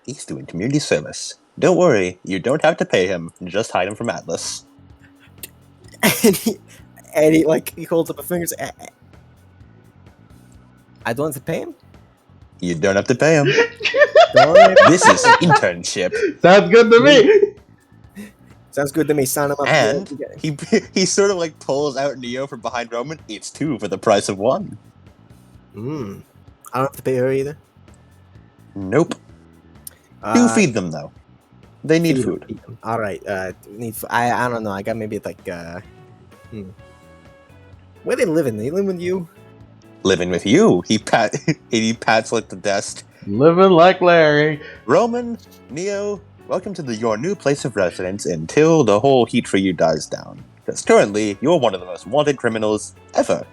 He's doing community service. Don't worry. You don't have to pay him. Just hide him from Atlas. and he like he holds up a finger. And says, I don't have to pay him. You don't have to pay him. Don't This is internship. Sounds good to me. Sounds good to me. Sign him up. And Yeah. he sort of like pulls out Neo from behind Roman. It's 2 for the price of 1. I don't have to pay her either. Nope. Do feed them though. They need food. All right. Need. I don't know. I got maybe like Where they living? They live with you? Living with you. He pats like the desk. Living like Larry. Roman, Neo, welcome to your new place of residence until the whole heat for you dies down. Because currently, you're one of the most wanted criminals ever.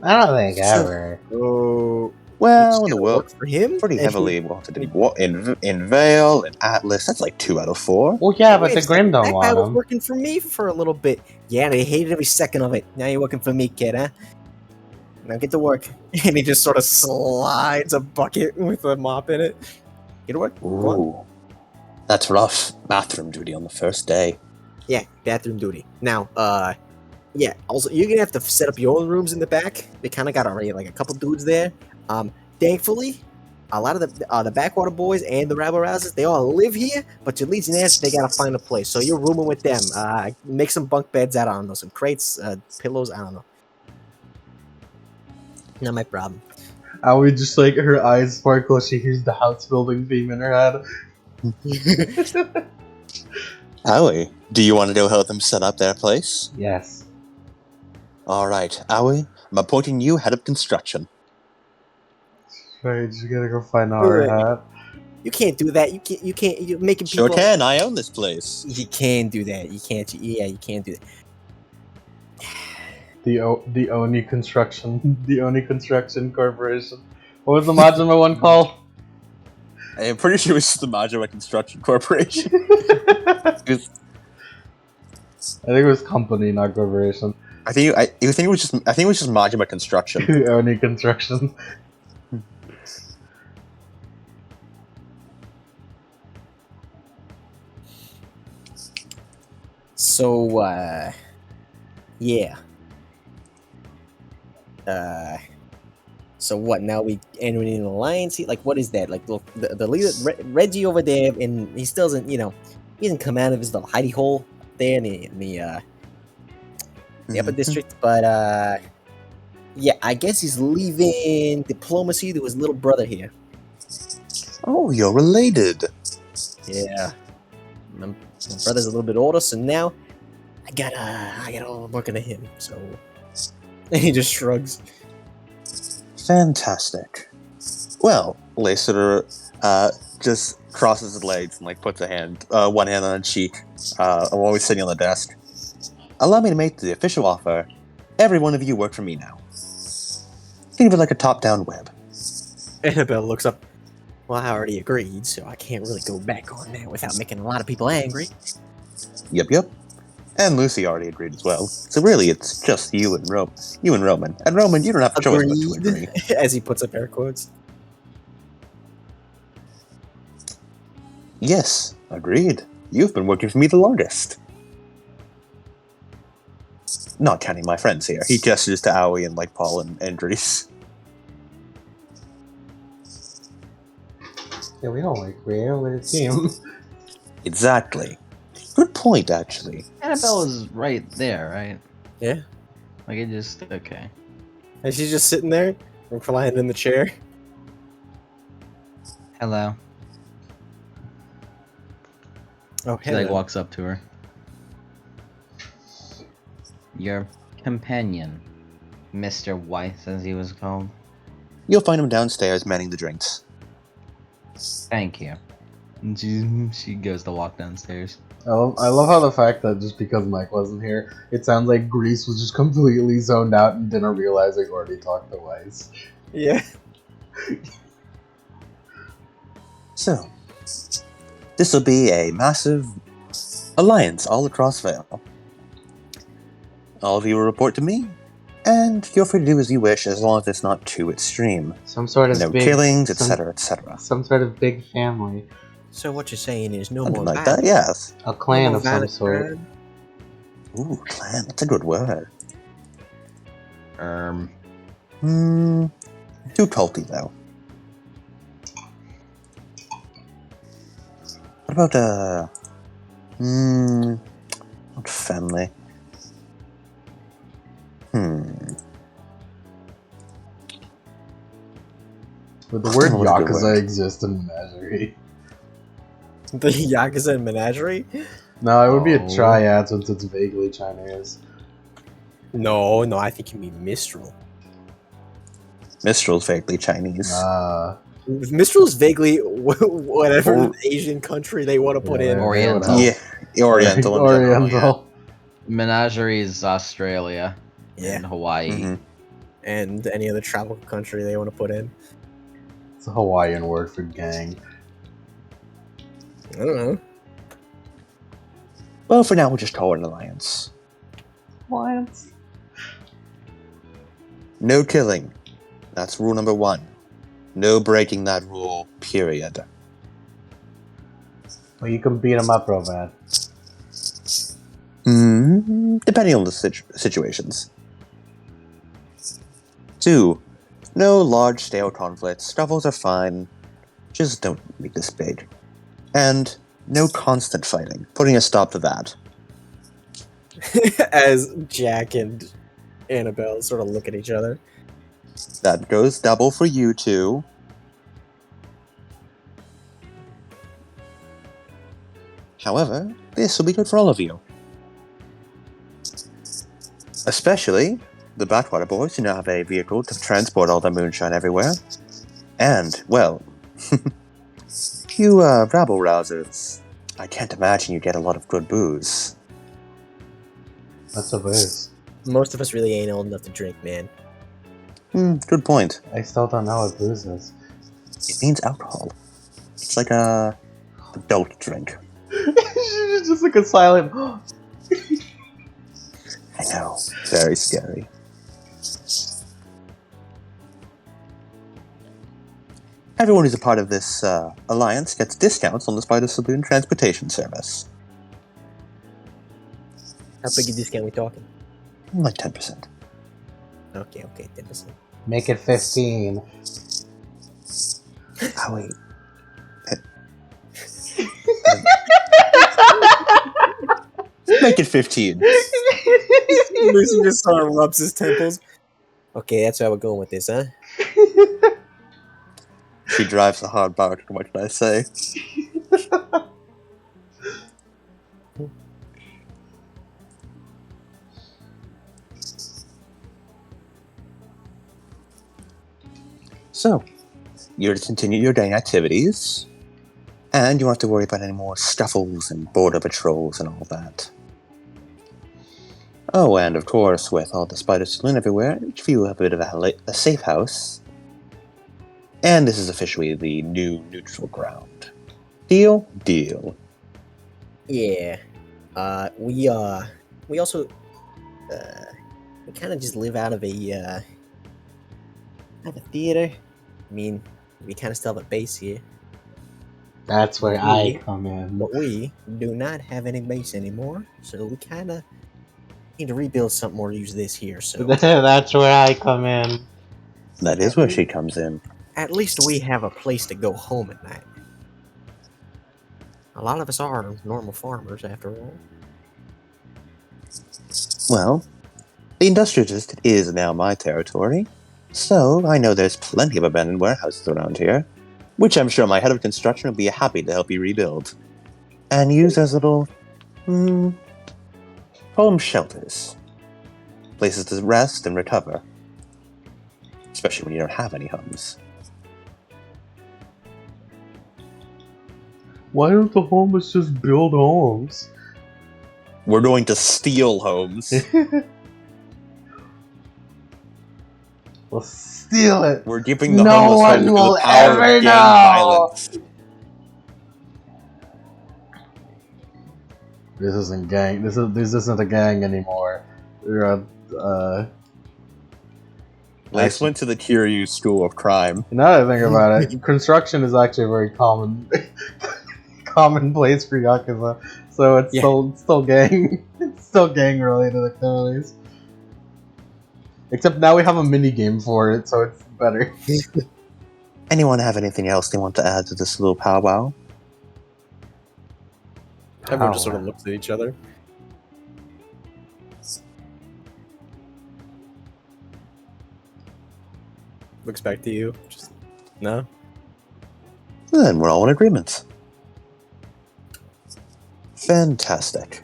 I don't think ever. Oh. Well, in the world, Work for him? pretty heavily wanted in Vale and Atlas. That's like 2 out of 4. Well, yeah, but Wait a the second, Grim don't that guy want was him. working for me for a little bit. Yeah, and I hated every second of it. Now you're working for me, kid, huh? Now get to work. And he just sort of slides a bucket with a mop in it. Get to work. Go on. Ooh, that's rough. Bathroom duty on the first day. Yeah, bathroom duty. Now, yeah. Also, you're gonna have to set up your own rooms in the back. They kind of got already like a couple dudes there. Thankfully, a lot of the Backwater Boys and the Rabble Rousers, they all live here. But your Legionnaires, they gotta find a place. So you're rooming with them. Make some bunk beds out. I don't know, some crates, pillows. I don't know. Not my problem. I would just like her eyes sparkle. She hears the house building theme in her head. Aoi, do you want to go help them set up their place? Yes. Alright, Aoi, I'm appointing you head of construction. Right, you gotta go find our hat. You can't do that. You can't. You're making people. Sure can, I own this place. You can do that. You can't. Yeah, you can't do that. The Oni Construction, the Oni Construction Corporation. What was the Majima one called? I'm pretty sure it was just the Majima Construction Corporation. I think it was company, not corporation. I think it was just Majima Construction. Oni Construction. So, yeah. So what? Now we entering an alliance? Like, what is that? Like, look, the leader, Reggie over there, and he still doesn't, he hasn't come out of his little hidey hole there in the upper district. But yeah, I guess he's leaving diplomacy to his little brother here. Oh, you're related. Yeah, my brother's a little bit older, so now I gotta work into him. So, and he just shrugs. Fantastic. Well, Lacer just crosses his legs and like puts one hand on a cheek. I'm always sitting on the desk. Allow me to make the official offer. Every one of you work for me now. Think of it like a top-down web. Annabelle looks up. Well, I already agreed, so I can't really go back on that without making a lot of people angry. Yep. And Lucy already agreed as well. So really, it's just you and Roman. And Roman, you don't have a choice but to agree. As he puts up air quotes. Yes, agreed. You've been working for me the longest. Not counting my friends here. He gestures to Aoi and like Paul and Dries. Yeah, we don't like Rio with a team. Exactly. Good point, actually. Annabelle is right there, right? Yeah. Like it just okay. And she's just sitting there, reclining in the chair. Hello. Oh, She like walks up to her. Your companion, Mr. Weiss, as he was called. You'll find him downstairs manning the drinks. Thank you. And she goes to walk downstairs. I love how the fact that just because Mike wasn't here, it sounds like Grease was just completely zoned out and didn't realize we already talked to Weiss. Yeah. So, this will be a massive alliance all across Vale. All of you will report to me, and feel free to do as you wish as long as it's not too extreme. Some sort of No big, killings, etc., etc. Some sort of big family. So what you're saying is no Something more like violence. that, yes. A clan No more of some violent sort. crime. Ooh, clan, that's a good word. Too culty, though. What about, not family. Would the word Oh, what a good Yakuza word. exist in Menagerie? The Yakuza Menagerie? No, it would be a Oh. triad since it's vaguely Chinese. No, I think you mean Mistral. Mistral's vaguely Chinese. Mistral's vaguely whatever Asian country they want to put in. Oriental. Yeah, Oriental in general, Oriental. Menagerie is Australia Yeah. and Hawaii. Mm-hmm. And any other tropical country they want to put in. It's a Hawaiian word for gang. I don't know. Well, for now, we'll just call it an alliance. What? No killing. That's rule number 1. No breaking that rule, period. Well, you can beat him up real bad. Depending on the situations. 2. No large-scale conflicts. Scuffles are fine. Just don't make this big. And no constant fighting. Putting a stop to that. As Jack and Annabelle sort of look at each other. That goes double for you two. However, this will be good for all of you. Especially the Backwater boys who now have a vehicle to transport all their moonshine everywhere. And, well, you rabble rousers. I can't imagine you get a lot of good booze. What's a booze? Most of us really ain't old enough to drink, man. Good point. I still don't know what booze is. It means alcohol. It's like a adult drink. She's just like a silent. I know. Very scary. Everyone who's a part of this alliance gets discounts on the Spider Saloon transportation service. How big a discount we talking? Like 10%. Okay, 10%. Make it 15. Oh, wait. Make it 15. Lucy just sort of rubs his temples. Okay, that's how we're going with this, huh? She drives a hard bargain, what can I say? So, you're to continue your day activities, and you won't have to worry about any more scuffles and border patrols and all that. Oh, and of course, with all the spiders still in everywhere, each of you will have a bit of a safe house. And this is officially the new neutral ground. Deal? Deal. Yeah. We also, we kind of just live out of a theater. I mean, we kind of still have a base here. That's where I come in. But we do not have any base anymore, so we kind of need to rebuild something or use this here. So That's where I come in. That is where she comes in. at least we have a place to go home at night. A lot of us are normal farmers, after all. Well, the industrial district is now my territory, so I know there's plenty of abandoned warehouses around here, which I'm sure my head of construction would be happy to help you rebuild. And use as little, call them shelters. Places to rest and recover. Especially when you don't have any homes. Why don't the homeless just build homes? We're going to steal homes. We'll steal it. We're giving the No homeless one homes will the power ever of gang know. violence. This isn't gang. This isn't a gang anymore. They're Lace went to the Kiryu School of Crime. now that I think about it, construction is actually a very commonplace for Yakuza. So it's still gang. It's still gang related activities. Except now we have a mini game for it, so it's better. Anyone have anything else they want to add to this little powwow? Everyone just sort of looks at each other. Looks back to you. Just no. Then we're all in agreement. Fantastic.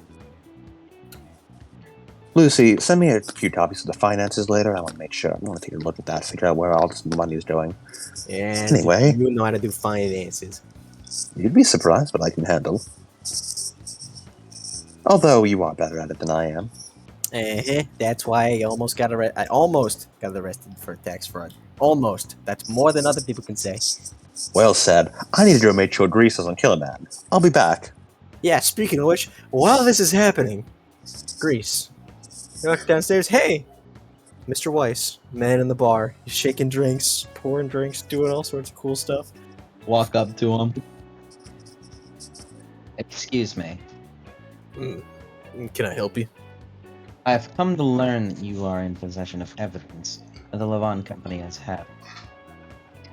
Lucy, send me a few copies of the finances later. I want to make sure. I want to take a look at that, figure out where all this money is going. Yeah. Anyway. You know how to do finances. You'd be surprised what I can handle. Although you are better at it than I am. That's why I almost got arrested. I almost got arrested for tax fraud. Almost. That's more than other people can say. Well said. I need to go make sure Grease doesn't kill a man. I'll be back. Yeah, speaking of which, while this is happening, Grease, you walk downstairs. Hey, Mr. Weiss, man in the bar. He's shaking drinks, pouring drinks, doing all sorts of cool stuff. Walk up to him. Excuse me. Can I help you? I've come to learn that you are in possession of evidence that the Levant Company has had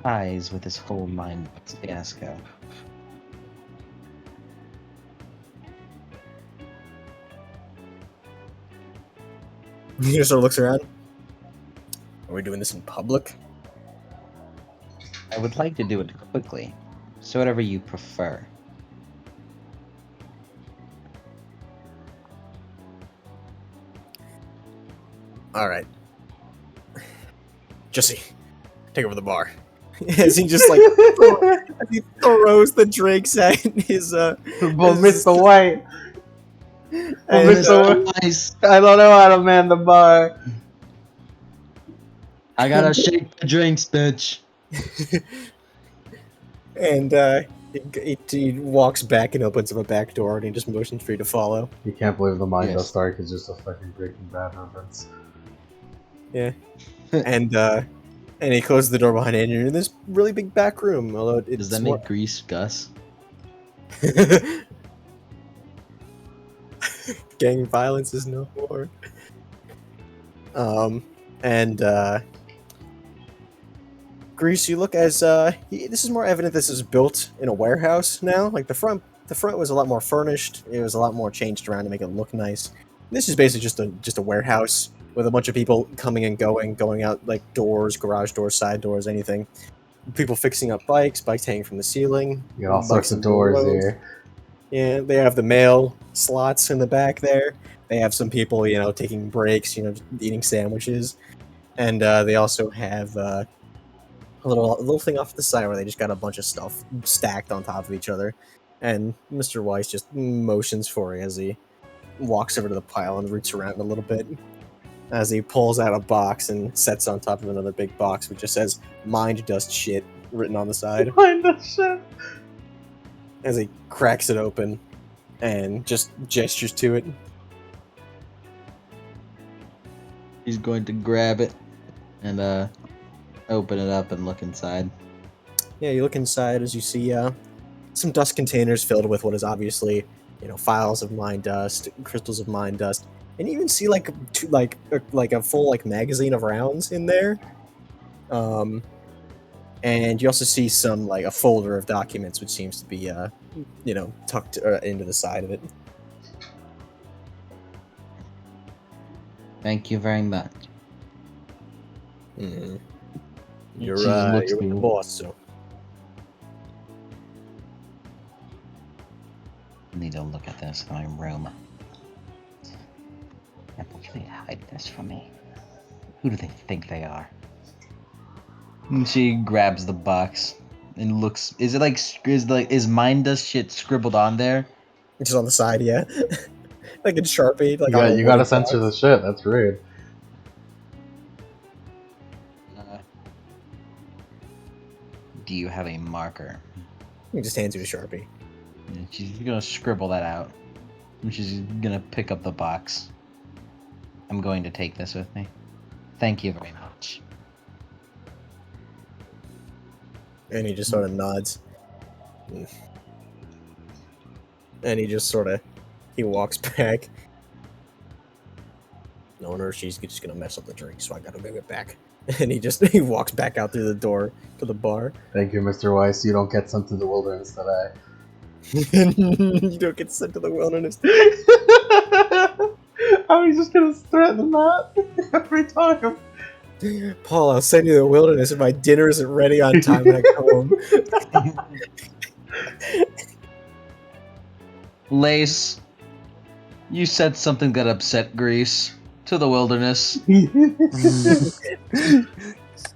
ties with this whole mine fiasco. He just sort of looks around. Are we doing this in public? I would like to do it quickly, so whatever you prefer. Alright. Jesse, take over the bar. As he just like as he throws the drinks at his Mr. White. And, Nice. I don't know how to man the bar. I gotta shake the drinks, bitch. and he walks back and opens up a back door and he just motions for you to follow. You can't believe the Mind Yes. Dust arc is just a fucking Breaking Bad reference. Yeah. And he closes the door behind you and you're in this really big back room, although it's Does that make Grease Gus? gang violence is no more. Grease, you look as this is more evident this is built in a warehouse now. Like the front was a lot more furnished. It was a lot more changed around to make it look nice. This is basically just a warehouse with a bunch of people coming and going out like doors, garage doors, side doors, anything. People fixing up bikes hanging from the ceiling. You got all bikes sorts of in the doors roads. here. Yeah, they have the mail slots in the back there. They have some people, taking breaks, just eating sandwiches. And they also have little thing off to the side where they just got a bunch of stuff stacked on top of each other, and Mr. Weiss just motions for it as he walks over to the pile and roots around a little bit. As he pulls out a box and sets on top of another big box, which just says "Mind Dust Shit" written on the side. Mind the shit. As he cracks it open and just gestures to it. He's going to grab it and open it up and look inside. Yeah, you look inside as you see some dust containers filled with what is obviously, files of mind dust, crystals of mind dust, and you even see like a full magazine of rounds in there. And you also see some a folder of documents, which seems to be tucked into the side of it. Thank you very much. Mm-hmm. She You're just looks with the through. boss, so Need to look at this in my room. Can't believe they hide this from me. Who do they think they are? And she grabs the box and looks. Is it is mind dust shit scribbled on there? just on the side, yeah, like in Sharpie, You gotta censor the shit. That's rude. Do you have a marker? He just hands you a Sharpie. And she's gonna scribble that out. And she's gonna pick up the box. I'm going to take this with me. Thank you very much. And he just sort of nods. And he just he walks back. No wonder she's just gonna mess up the drink, so I gotta go get back. And he walks back out through the door to the bar. Thank you, Mr. Weiss. You don't get sent to the wilderness today. You don't get sent to the wilderness. I was just gonna threaten that every time. Paul, I'll send you to the wilderness if my dinner isn't ready on time when I come home. Lace, you said something that upset Grease. To the wilderness. You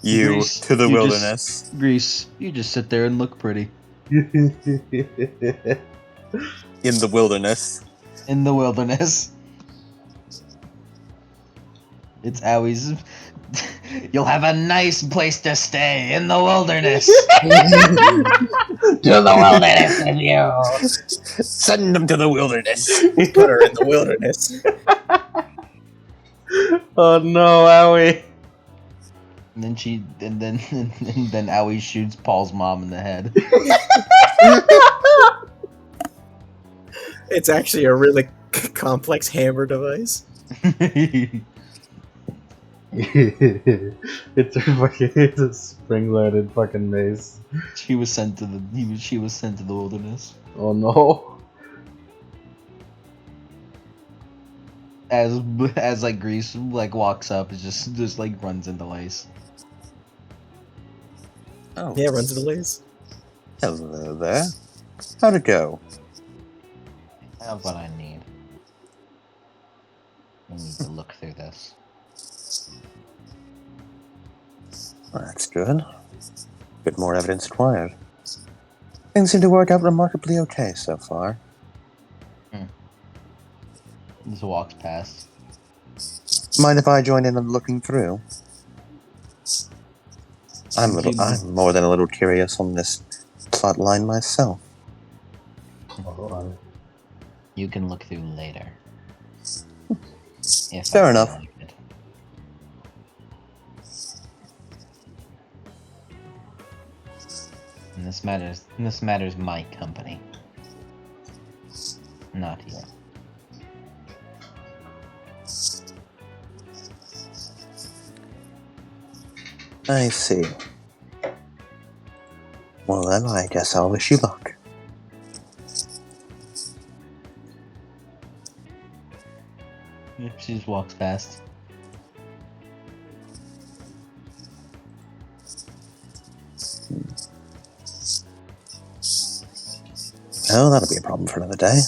Grease, to the you wilderness. Grease, you just sit there and look pretty. In the wilderness. In the wilderness. It's Owie's. You'll have a nice place to stay in the wilderness. To the wilderness with you. Send them to the wilderness. Put her in the wilderness. Oh no, Owie. And then Owie shoots Paul's mom in the head. It's actually a really complex hammer device. It's a spring-loaded fucking mace. She was sent to the wilderness. Oh no. As Grease walks up, it just runs into Lace. Oh, Yeah, runs into Lace. hello there. How'd it go? I have what I need. I need to look through this. That's good. Bit more evidence required. Things seem to work out remarkably okay so far. Just walks past. Mind if I join in on looking through? I'm more than a little curious on this plot line myself. You can look through later. If Fair I feel enough. like it. And this matters my company. Not you. I see. Well then, I guess I'll wish you luck. Yeah, she just walks past. Oh, that'll be a problem for another day.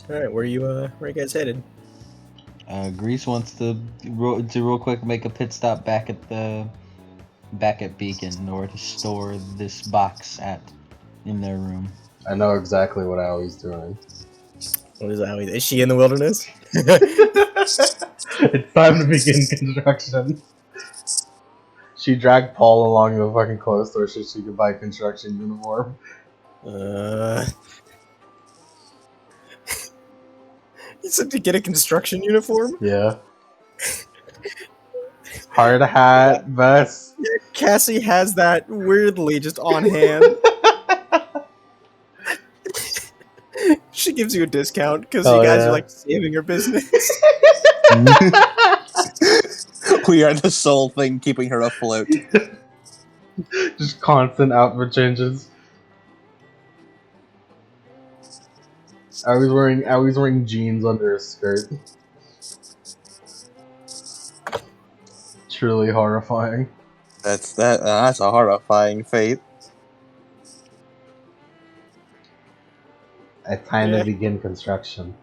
All right, where you guys headed? Grease wants to real quick make a pit stop back at Beacon in order to store this box in their room. I know exactly what Allie's doing. What is Allie? Is she in the wilderness? It's time to begin construction. She dragged Paul along the fucking clothes store so she could buy a construction uniform. You said to get a construction uniform? Yeah. Hard hat, vest. Cassie has that weirdly just on hand. She gives you a discount because you guys are like saving her business. We are the sole thing keeping her afloat. Just constant outfit changes. Allie's wearing jeans under a skirt. Truly horrifying. That's a horrifying fate. It's time to begin construction.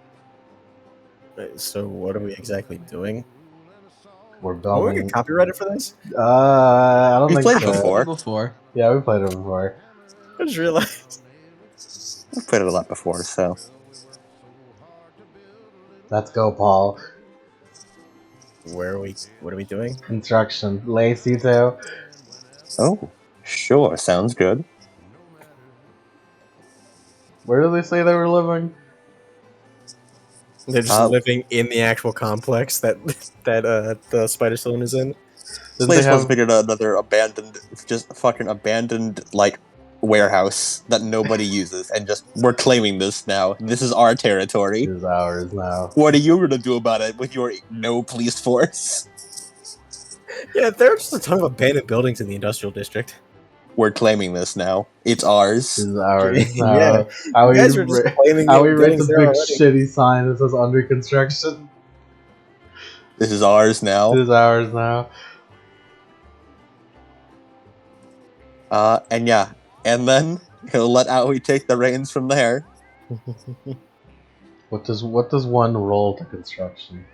So what are we exactly doing? We're Will we building. get copyrighted for this? I don't We've think played so. it before. Before. Yeah, we played it before. I just realized. We've played it a lot before, so. Let's go, Paul. What are we doing? Construction. Lacey too. Oh, sure, sounds good. Where do they say they were living? They're just living in the actual complex that the spider saloon is in. Did Place they was have... bigger than another abandoned, just fucking abandoned, like, warehouse that nobody uses, and just, we're claiming this now. This is our territory. This is ours now. What are you gonna do about it with your no police force? Yeah, there are just a ton of abandoned buildings in the industrial district. We're claiming this now. It's ours. This is ours now. Yeah, you guys are just claiming How the we write buildings this there big already. shitty sign that says under construction. This is ours now. This is ours now. And yeah, and then he'll let Aoi take the reins from there. What does one roll to construction?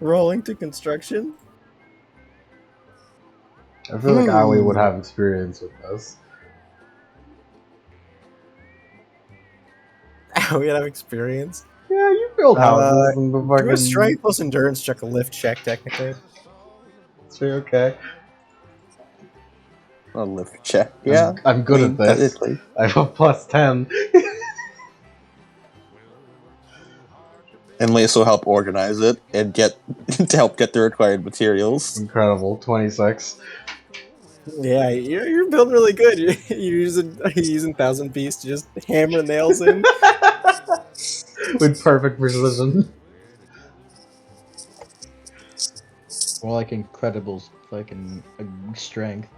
Rolling to construction. I feel like Aoi would have experience with this. We have experience. Yeah, you build houses in the Do fucking... a strength plus endurance check, a lift check, technically. Sure, okay. A lift check. Yeah, I'm good at this. technically. I have a plus 10. And Lace will help organize it and get to help get the required materials. Incredible. 26. Yeah, you're building really good. You're using 1,000 piece to just hammer nails in. With perfect precision. More like incredible fucking strength.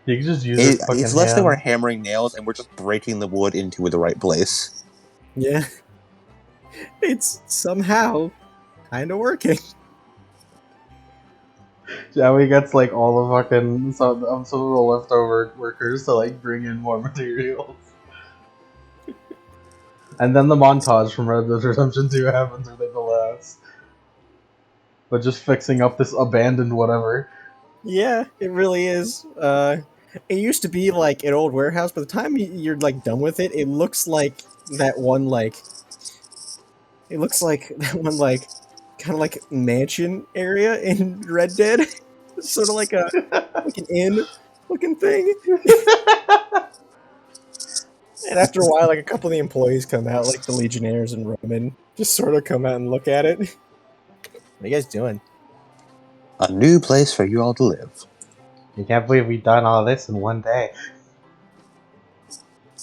You can just use it fucking It's less than hand. we're hammering nails and we're just breaking the wood into the right place. Yeah. It's somehow kind of working. Joey gets like all the fucking some of the leftover workers to like bring in more materials. And then the montage from Red Dead Redemption 2 happens where they collapse. But just fixing up this abandoned whatever. Yeah, it really is. It used to be like an old warehouse. By the time you're like done with it, it looks like that one like. It looks like that one like, kind of like mansion area in Red Dead. Sort of like like an inn looking thing. And after a while, like a couple of the employees come out, like the Legionnaires and Roman, just sort of come out and look at it. What are you guys doing? A new place for you all to live. You can't believe we've done all this in one day.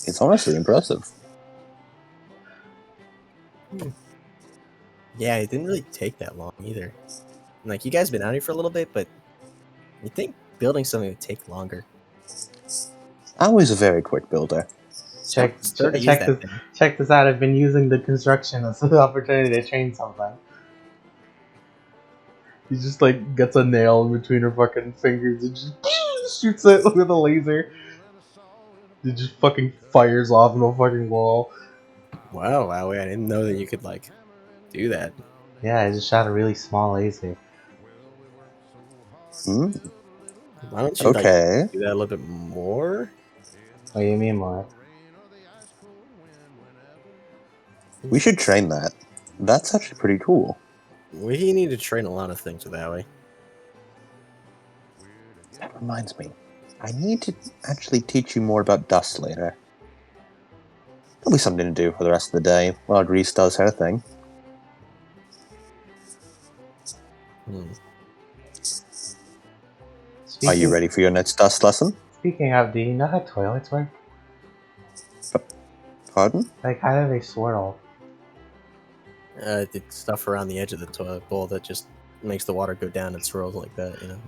It's honestly impressive. Yeah, it didn't really take that long either. Like, you guys been out here for a little bit, but you think building something would take longer. I was a very quick builder. Check this out. I've been using the construction as an opportunity to train something. He just like gets a nail in between her fucking fingers and just shoots it with a laser. It just fucking fires off into a fucking wall. Wow, Wowie, I didn't know that you could like do that. Yeah, I just shot a really small laser. Hmm. Why don't you like Okay. do that a little bit more? What do you mean more? We should train that. That's actually pretty cool. We need to train a lot of things with Wowie. That reminds me. I need to actually teach you more about dust later. That'll be something to do for the rest of the day while Grease does her thing. Hmm. Are you ready for your next dust lesson? Speaking of, do you know how toilets work? Pardon? Like, how do they swirl? The stuff around the edge of the toilet bowl that just makes the water go down and swirls like that, you know.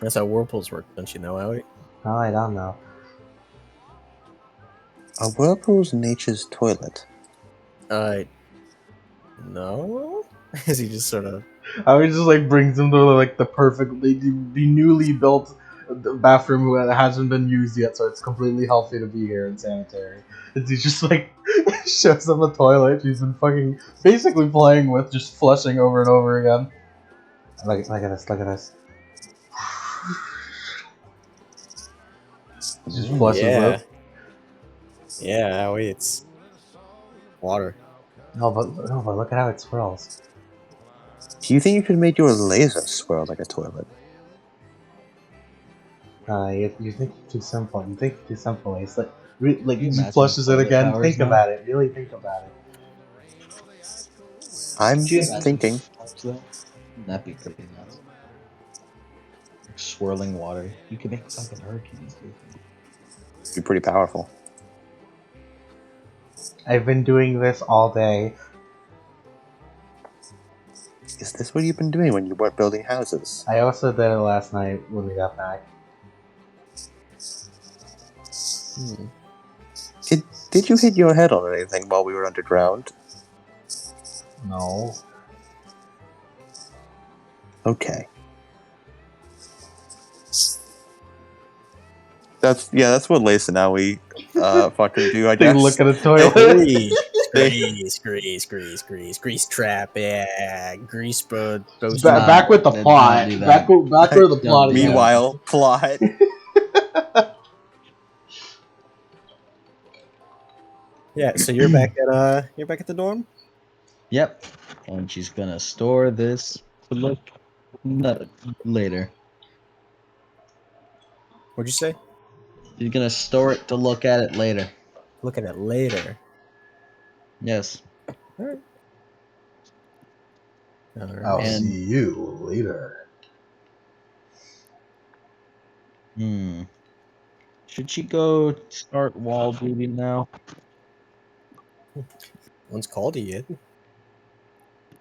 That's how whirlpools work, don't you know, Wowie? Oh, I don't know. Are whirlpools nature's toilet? No? Is he just sort of... I would just like brings him to like the perfect, the newly built bathroom that hasn't been used yet, so it's completely healthy to be here and sanitary. And he just like shows him a toilet she's been fucking basically playing with, just flushing over and over again. Look at this! Look at this! Just flushes yeah. it. Yeah, Wowie, it's water. No, but look at how it swirls. Do you think you could make your laser swirl like a toilet? You think it's too simple. You think it's too simple. It's like like Can you he imagine flushes it toilet again. powers Think now? about it. Really think about it. I'm Could you imagine thinking. powers, though? Wouldn't that be pretty nuts? Like swirling water. You could make fucking hurricanes, dude. It'd be pretty powerful. I've been doing this all day. Is this what you've been doing when you weren't building houses? I also did it last night when we got back. Hmm. Did you hit your head on anything while we were underground? No. Okay. That's what Lace and Owie fucking do, I They guess. look at a toilet. Grease trap, yeah, grease boat. Back with the Don't plot. do that. Back where the Don't plot do is. that. Meanwhile, plot. Yeah, so you're back at the dorm. Yep. And she's gonna store this to look later. What'd you say? She's gonna store it to look at it later. Look at it later. Yes. All right. I'll And- see you later. Should she go start wall duty now? One's called you yet.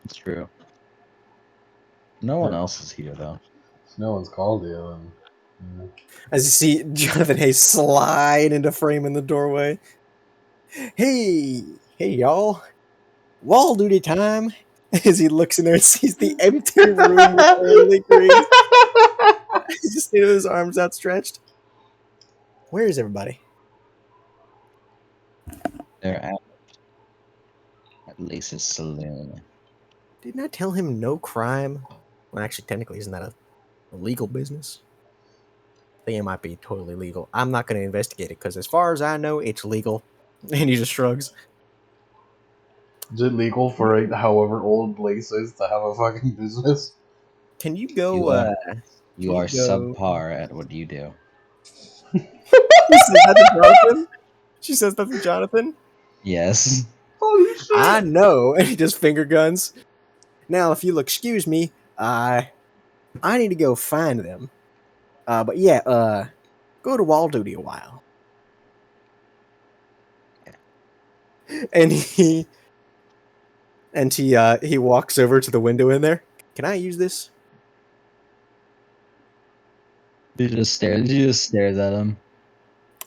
It's true. No one else is here though. No one's called you. As you see Jonathan Hayes slide into frame in the doorway. Hey, y'all. Wall duty time. As he looks in there and sees the empty room with only Grease. He's just standing with his arms outstretched. Where is everybody? They're at Lace's saloon. Didn't I tell him no crime? Well, actually, technically, isn't that a legal business? I think it might be totally legal. I'm not going to investigate it because, as far as I know, it's legal. And he just shrugs. Is it legal for however old Blaze is to have a fucking business? Can you go? You are Can you go- subpar at what you do. She says that to Jonathan. She says that to Jonathan. Yes. Holy shit! I know. And he just finger guns. Now, if you'll excuse me, I need to go find them. But yeah, go to wall duty a while. And he walks over to the window in there. Can I use this? She just stares at him.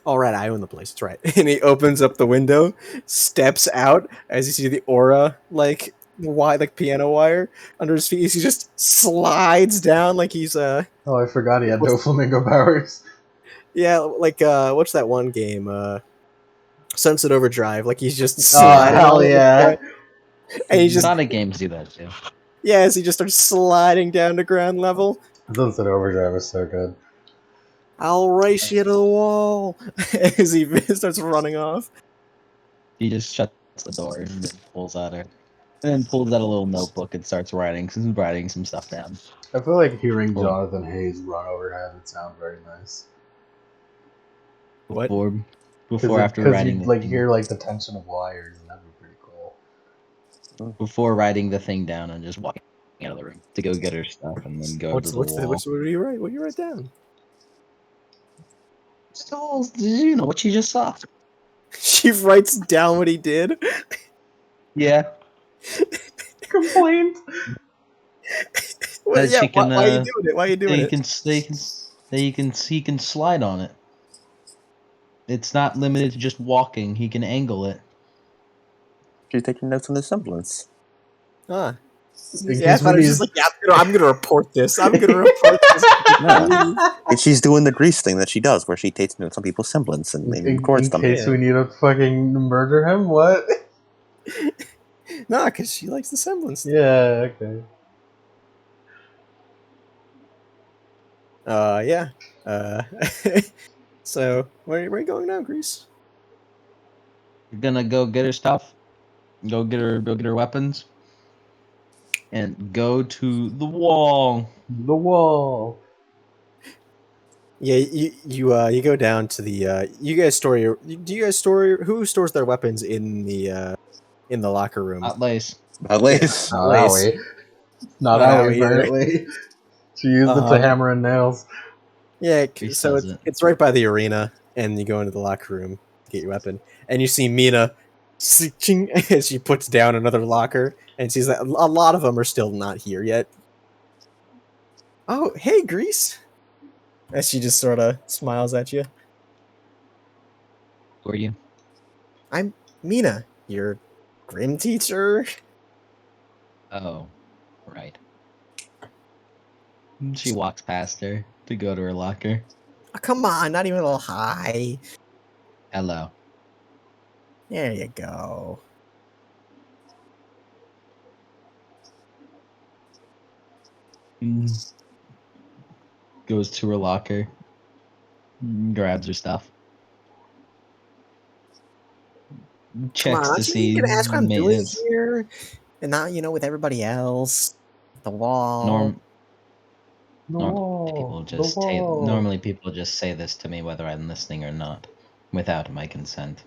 All right, I own the place. That's right. And he opens up the window, steps out as you see the aura like wide like piano wire under his feet. He just slides down like he's Oh, I forgot he had no flamingo powers. yeah, like what's that one game? Sunset Overdrive. Like he's just Oh, sliding hell on it, yeah. and he just Sonic games do that too. yeah, as he just starts sliding down to ground level. Sunset Overdrive is so good. I'll race you to the wall as he starts running off. He just shuts the door and then pulls out her, and then pulls out a little notebook and starts writing some stuff down. I feel like hearing Cool. Jonathan Hayes run overhead would sound very nice. What? Before after Because writing you'd the like thing, hear like the tension of wires, and that'd be pretty cool. before writing the thing down and just walking out of the room to go get her stuff and then go to the wall. What do you write? What do you write down? So, you know what you just saw. She writes down what he did. Yeah. Complaint. Well, That yeah, she can, why are you doing it? Why are you doing it? He can slide on it. It's not limited to just walking. He can angle it. She's taking notes on the semblance. Huh. In Yeah, I case thought we it was need- just like, yeah, I'm gonna report this. I'm gonna report this. Yeah. And she's doing the Grease thing that she does, where she takes notes on people's semblance and maybe records in them. case Yeah. we need to fucking murder him. What? Nah, because she likes the semblance. Yeah. Okay. Yeah. So where are you going now, Grease? You're gonna go get her stuff, go get her weapons, and go to the wall. The wall. Yeah, you go down to the you guys store your do you guys store who stores their weapons in the locker room? Not lace. At least. Not Lace. that way. Not Not that that way, way either. apparently. She used it to hammer in nails. Yeah, Grease so does it's, it. it's right by the arena, and you go into the locker room to get your weapon, and you see Mina ching, as she puts down another locker, and sees that a lot of them are still not here yet. Oh, hey, Grease! As she just sort of smiles at you. Who are you? I'm Mina, your grim teacher. Oh, right. She walks past her to go to her locker. Oh, come on, not even a little hi. Hello. There you go. Goes to her locker, grabs her stuff, Come checks on, to aren't you see gonna ask what I'm doing maintenance. here? And not, with everybody else. The wall. The Normally wall. people The just wall. normally people just say this to me whether I'm listening or not, without my consent.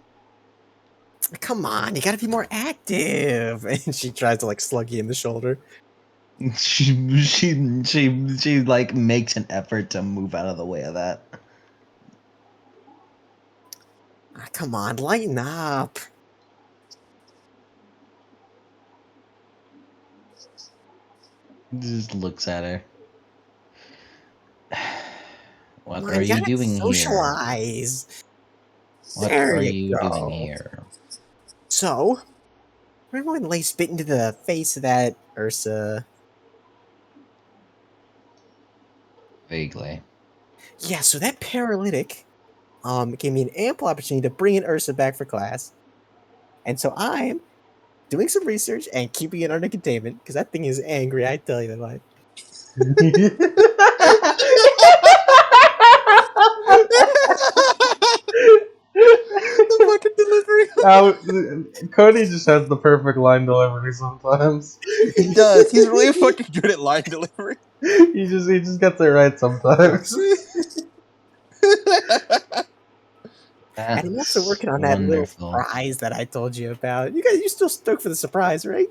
Come on, you gotta be more active. And she tries to slug you in the shoulder. She like makes an effort to move out of the way of that. Ah, come on, lighten up. Just looks at her. What Come on, are you gotta doing here? socialize. What There are you you go. doing here? So, remember when Lace bit into the face of that Ursa? Vaguely. Yeah, so that paralytic gave me an ample opportunity to bring in Ursa back for class. And so I'm doing some research and keeping it under containment, because that thing is angry, I tell you that much. The fucking delivery. Cody just has the perfect line delivery sometimes. He does. He's really fucking good at line delivery. He just gets it right sometimes. And I'm also That's working on that little wonderful. surprise that I told you about. You still stoked for the surprise, right?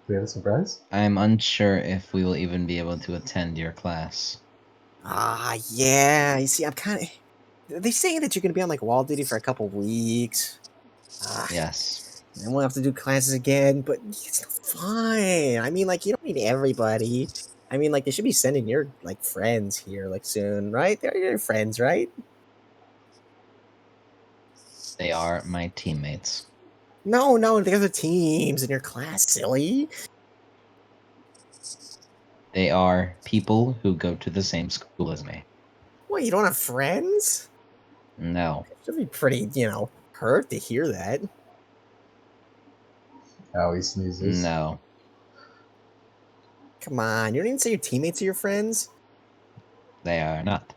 We have a surprise? I'm unsure if we will even be able to attend your class. Ah, yeah. You see, I'm kind of. They saying that you're going to be on wall duty for a couple weeks. Yes. And we'll have to do classes again, but it's fine. I mean, you don't need everybody. I mean, they should be sending your friends here soon, right? They're your friends, right? They are my teammates. No, the other teams in your class, silly. They are people who go to the same school as me. What, you don't have friends? No. Should be pretty, hurt to hear that. Owie sneezes. No. Come on, you don't even say your teammates are your friends? They are not.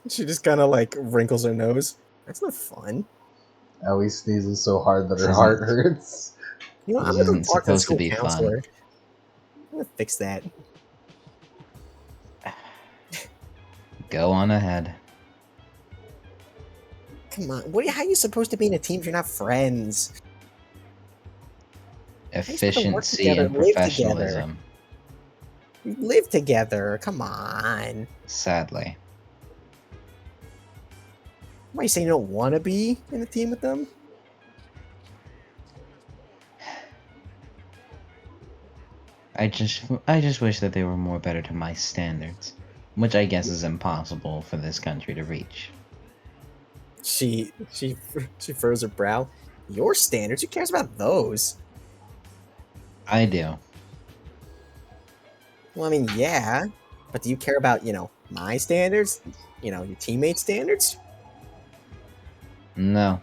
She just kind of like wrinkles her nose. That's not fun. Owie sneezes so hard that This her isn't- heart hurts. I'm This gonna go isn't talk to the supposed to school be fun. counselor. I'm gonna fix that. Go on ahead. Come on, how are you supposed to be in a team if you're not friends? Efficiency together, and live professionalism. You live together. Come on. Sadly. Why you saying you don't want to be in a team with them? I just wish that they were more better to my standards, which I guess is impossible for this country to reach. She furrows her brow. Your standards? Who cares about those? I do. Well, I mean, yeah, but do you care about my standards? Your teammates' standards? No.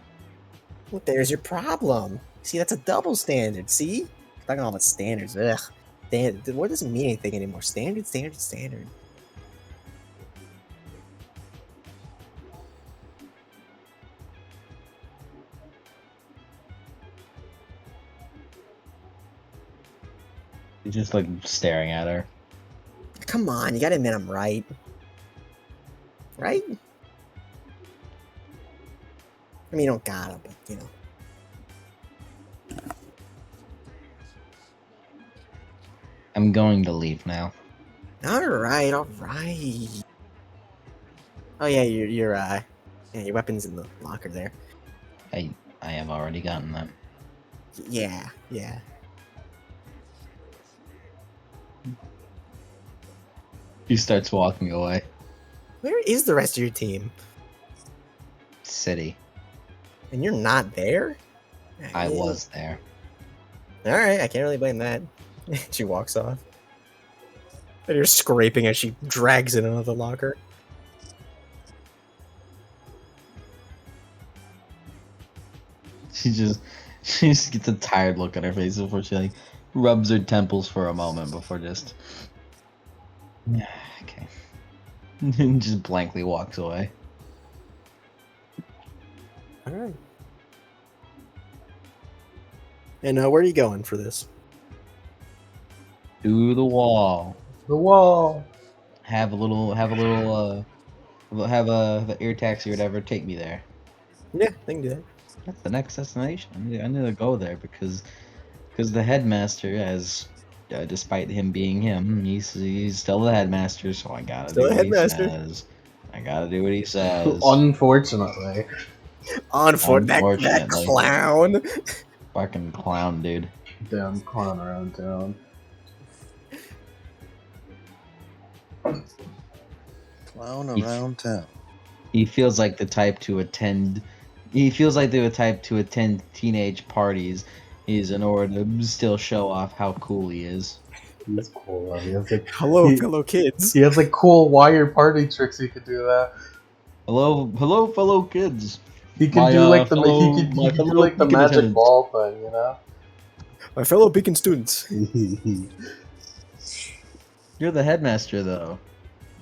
Well, there's your problem. See, that's a double standard. See, talking all about standards. Ugh. What doesn't mean anything anymore? Standard. He's just like staring at her. Come on, you gotta admit I'm right. Right? I mean, you don't gotta, but I'm going to leave now. All right. Oh yeah, your weapon's in the locker there. I have already gotten them. Yeah. He starts walking away. Where is the rest of your team? City. And you're not there? I was there. All right, I can't really blame that. She walks off. And you're scraping as she drags in another locker. She just gets a tired look on her face before she like rubs her temples for a moment before just okay. And just blankly walks away. All right. And where are you going for this? To the wall. The wall. Have the air taxi or whatever take me there. Yeah, they can do that. That's the next destination. I need to go there because the headmaster, as despite him being him, he's still the headmaster. So I gotta Still do the what headmaster. he says. I gotta do what he says. Unfortunately. That clown. Fucking clown, dude. Damn clown around town. Clown around town. He feels like the type to attend. He feels like the type to attend teenage parties. He's in order to still show off how cool he is. He's cool. He has like Hello, kids. He has like cool wire party tricks. He could do that. Hello, fellow kids. He can do like the he can do like the magic attendants. ball thing, you know. My fellow Beacon students. You're the headmaster, though.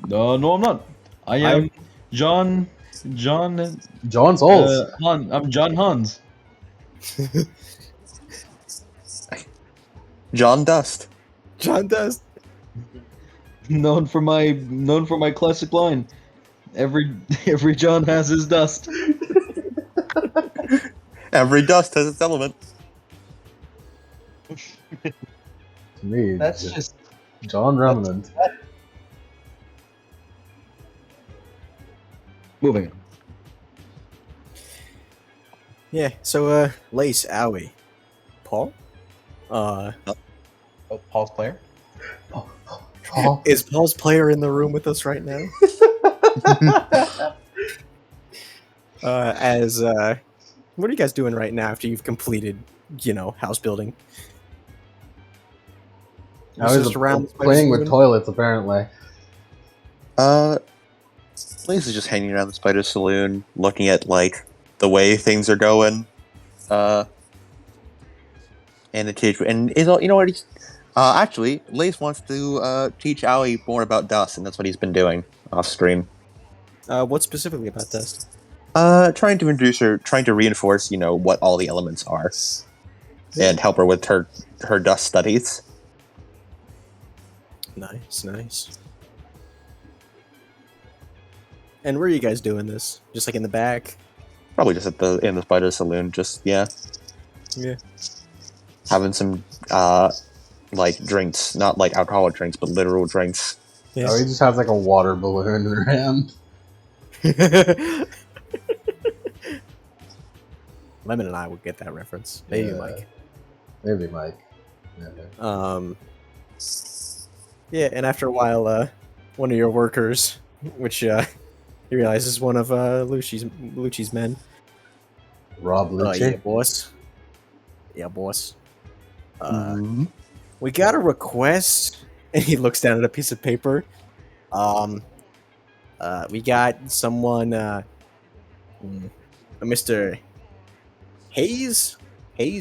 No, I'm not. I am John. John Souls. I'm John Hans. John Dust. John Dust. Known for my classic line. Every John has his dust. Every dust has its element. To me, That's just John Remnant. moving. Yeah. So, Lace, Owie, Paul. Paul's player. Paul. Is Paul's player in the room with us right now? What are you guys doing right now after you've completed, house building? I was Just around playing with saloon? toilets, apparently. Blaze is just hanging around the spider saloon, looking at like the way things are going. And the teacher, and is you know what? Actually, Lace wants to teach Aoi more about dust, and that's what he's been doing off stream. What specifically about dust? Trying to introduce her, trying to reinforce, what all the elements are, and help her with her dust studies. Nice. And where are you guys doing this? Just like in the back? Probably just in the spider saloon. Just Yeah. having some like drinks, not like alcoholic drinks, but literal drinks. Yeah. Oh, he just has like a water balloon in her hand. Lemon and I would get that reference. Maybe Mike. Maybe Mike. Yeah. Yeah, and after a while, one of your workers, which you realize is one of Lucci's men. Rob Lucci. Yeah, boss. Yeah, boss. We got a request, and he looks down at a piece of paper. We got someone, Mr. Hayes,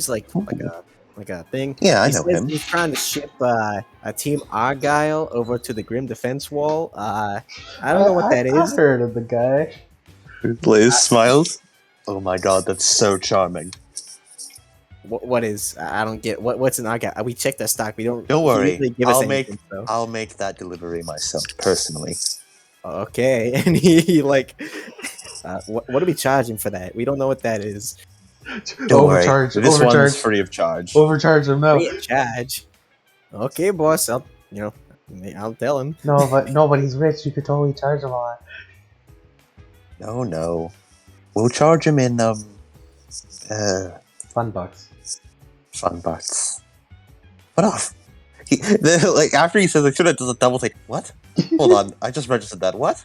like a thing. Yeah, I He know says him. He's trying to ship a Team Argyle over to the Grim Defense Wall. I don't know what that is. I've heard of the guy. Blaze smiles. Oh my god, that's so charming. What is? I don't get. What's an Argyle? We checked the stock. We don't. Don't worry, usually give us I'll anything, so. I'll make that delivery myself personally. Okay, and he like, what are we charging for that? We don't know what that is. Don't worry, Overcharge. this Overcharge. one's free of charge. Overcharge him now. Free of charge. Okay, boss. I'll tell him. No, but he's rich. You could totally charge him a lot. No, we'll charge him in Fun bucks. fun bucks. What off? Like after he says, I should have done a double take. What? Hold on, I just registered that. What?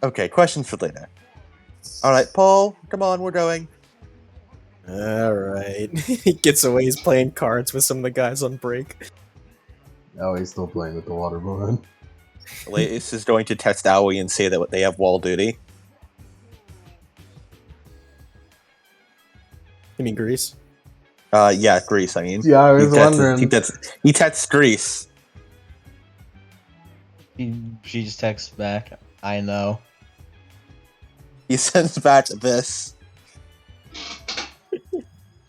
Okay, questions for later. All right, Paul, come on, we're going. All right. He gets away. He's playing cards with some of the guys on break. Oh, he's still playing with the water balloon. Lace is going to text Aoi and say that they have wall duty. You mean Greece? Yeah, Greece. I mean, Yeah, I was wondering. He texts Greece. She just texts back. I know. He sends back this.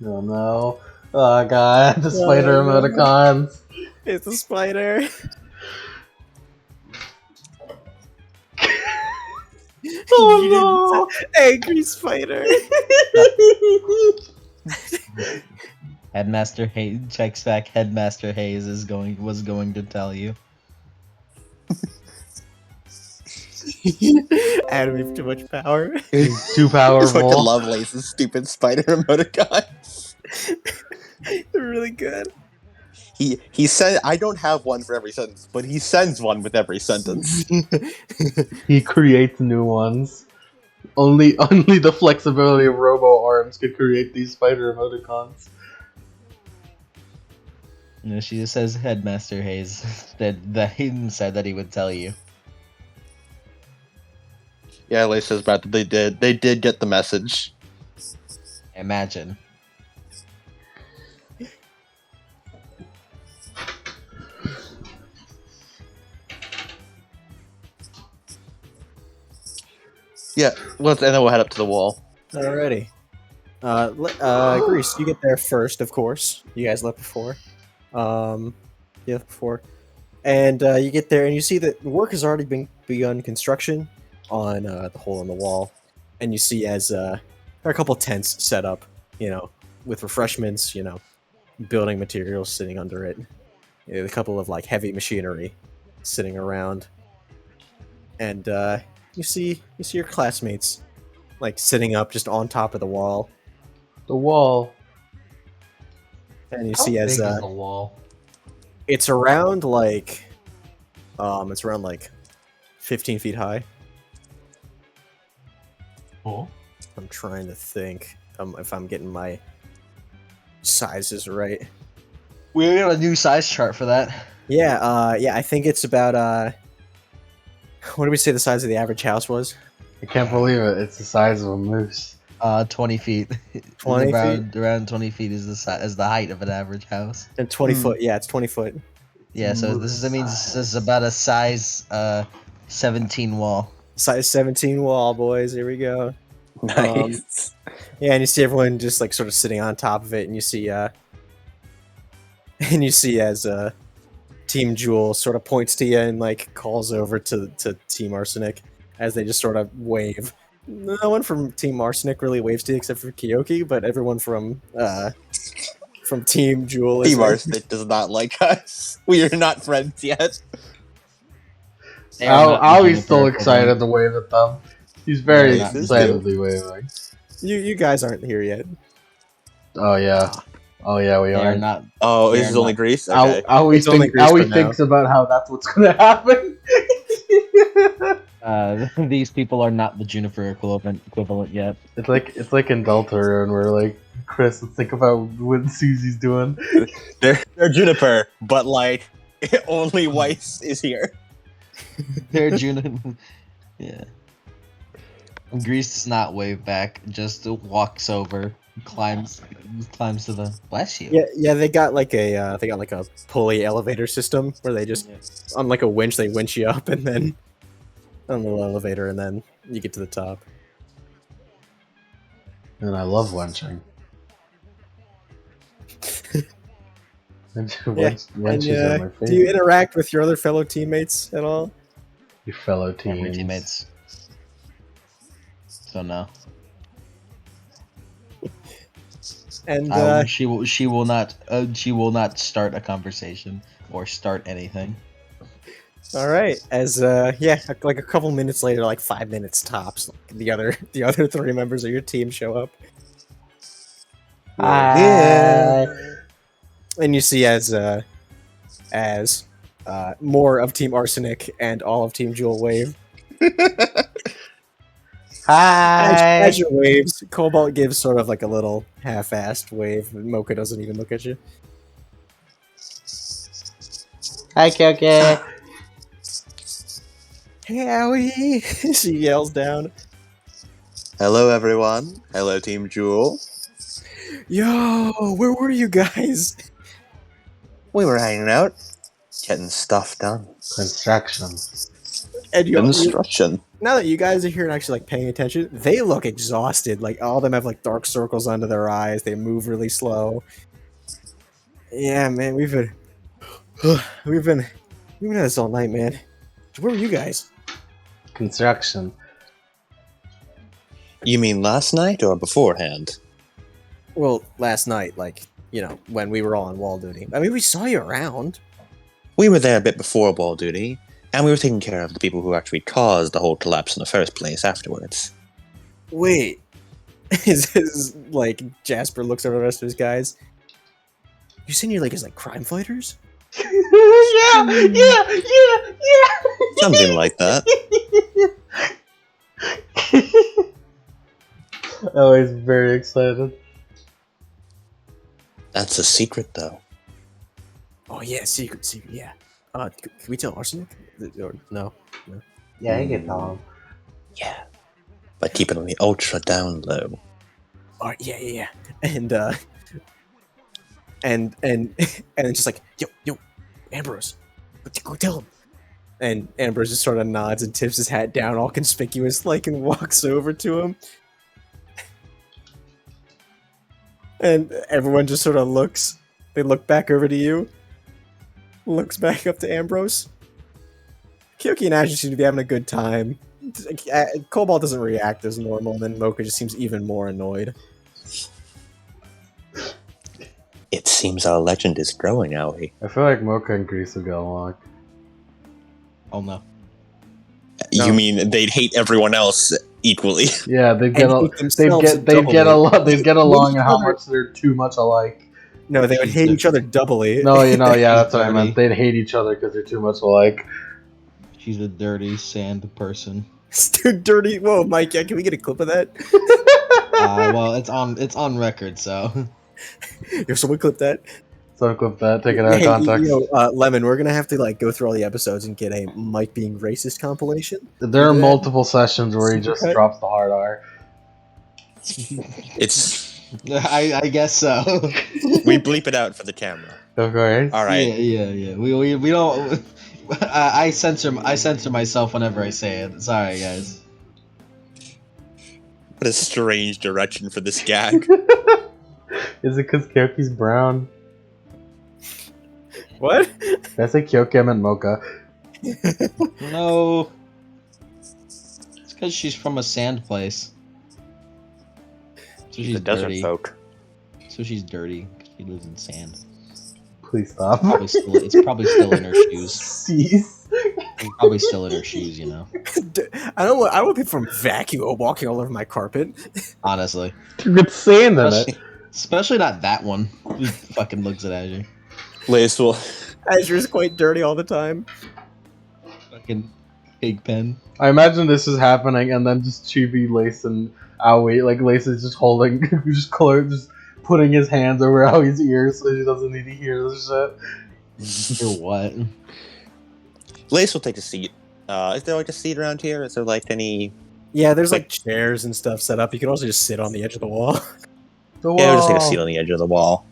Oh no. Oh god, the spider emoticons. It's a spider. Oh no! Angry spider. Headmaster Hayes checks back. Headmaster Hayes was going to tell you. Adam, you have too much power. He's too I fucking powerful. love Lace's stupid spider emoticons. They're really good. He said, I don't have one for every sentence, but he sends one with every sentence. He creates new ones. Only the flexibility of Robo Arms could create these spider emoticons. No, she just says Headmaster Hayes that he said that he would tell you. Yeah, Lace says back that they did get the message. Imagine. Yeah, and then we'll head up to the wall. Alrighty. Greece, you get there first, of course. You guys left before. Before. And you get there and you see that work has already begun construction on the hole in the wall. And you see as there are a couple tents set up, with refreshments, building materials sitting under it. A couple of like heavy machinery sitting around. And you see your classmates like sitting up just on top of the wall. The wall. And you How see big as is the wall? it's around like 15 feet high. Cool. I'm trying to think if I'm getting my sizes right. We got a new size chart for that. Yeah, I think it's about what did we say the size of the average house was? I can't believe it. It's the size of a moose. 20 feet. 20 around 20 feet is the height of an average house. And 20 foot. Yeah, it's 20 foot. Yeah, so that means this is about a size 17 wall. Size 17 wall, boys. Here we go. Nice. Yeah, and you see everyone just like sort of sitting on top of it, and you see as Team Jewel sort of points to you and like calls over to Team Arsenic as they just sort of wave. No one from Team Arsenic really waves to you except for Kyoki, but everyone from Team Jewel is Team Arsenic does not like us. We are not friends yet. They are not Ali's still Juniper excited to wave at them. He's very Yeah, excitedly waving. You guys aren't here yet. Oh yeah. Oh yeah, we They are are. not. Oh, They this are is only not- Greece? Okay. It's only Greece for now. thinks about how that's what's gonna happen. These people are not the Juniper equivalent yet. It's like in Deltarune where like Chris, let's think about what Susie's doing. They're Juniper, but like only Weiss is here. They're Juniper. Yeah. Grease does not wave back. Just walks over, climbs to the. Bless you. Yeah, they got like a pulley elevator system where they just on like a winch they winch you up and then on the elevator and then you get to the top. And I love wenching. Wenches are my favorite. Do you interact with your other fellow teammates at all? Your fellow Every teams. teammates. So no. And She will not start a conversation or start anything. all right, as like a couple minutes later, like 5 minutes tops, the other 3 members of your team show up. Yeah. And you see as more of Team Arsenic and all of Team Jewel wave. As your waves, Cobalt gives sort of like a little half-assed wave. Mocha doesn't even look at you. Hi, Kyoki. Hey, Owie! She yells down. Hello, everyone. Hello, Team Jewel. Yo, where were you guys? We were hanging out, getting stuff done. Construction. And Construction. now that you guys are here and actually like paying attention, they look exhausted. Like all of them have like dark circles under their eyes. They move really slow. Yeah, man, we've been at this all night, man. Where were you guys? Construction. You mean last night or beforehand? Well, last night, like, you know, when we were all on wall duty. I mean, we saw you around. We were there a bit before ball duty, and we were taking care of the people who actually caused the whole collapse in the first place afterwards. Wait. Is like Jasper looks over the rest of his guys. You saying you're like as like crime fighters? yeah. Something like that. Always very excited. That's a secret, though. Oh yeah, secret, yeah. Can we tell Arsenic? Or, no. Yeah, you can tell him. Yeah. But keep it on the ultra down low. Yeah. And just like, yo, Ambrose, go tell him. And Ambrose just sort of nods and tips his hat down, all conspicuous, like, and walks over to him. And everyone just sort of looks. They look back over to you. Looks back up to Ambrose. Kyoki and Ash seem to be having a good time. Cobalt doesn't react as normal, and then Mocha just seems even more annoyed. It seems our legend is growing, Aoi. I feel like Mocha and Grease would get along. Oh no. You mean they'd hate everyone else equally? Yeah, they'd get And hate they'd get along, and how much they're too much alike. No, they would hate each other doubly. No, yeah, that's what I Dirty. meant. They'd hate each other because they're too much alike. She's a dirty sand person. Dude, dirty. Whoa, Mike, yeah, can we get a clip of that? Well, it's on record, so. Yo, someone clip that. So clip that, take it out of Hey, context. Lemon, we're gonna have to like go through all the episodes and get a Mike being racist compilation. There are Do that. multiple sessions where he just Supercut? drops the hard R. It's I guess so. we bleep it out for the camera. Of course. All right. Yeah. We don't. I censor myself whenever I say it. Sorry, guys. What a strange direction for this gag. Is it because Kyoki's brown? What? Did I say Kyoki? I meant Mocha. No. It's because she's from a sand place. So she's The desert dirty. folk. So she's dirty. She lives in sand. Please stop. It's probably still in her shoes. Cease. It's probably still in her shoes, you know. I want people from Vacuo walking all over my carpet. Honestly. Good sand in it. Especially not that one. Who fucking looks at Azure. Lace will. Azure's quite dirty all the time. Fucking pig pen. I imagine this is happening, and then just Chibi, Lace, and Aoi, like Lace is just holding, just putting his hands over Aoi's ears so he doesn't need to hear this shit. Or what? Lace will take a seat. Is there like a seat around here? Is there like any? Yeah, there's like chairs and stuff set up. You can also just sit on the edge of the wall. The Yeah, we'll just take a wall. seat on the edge of the wall.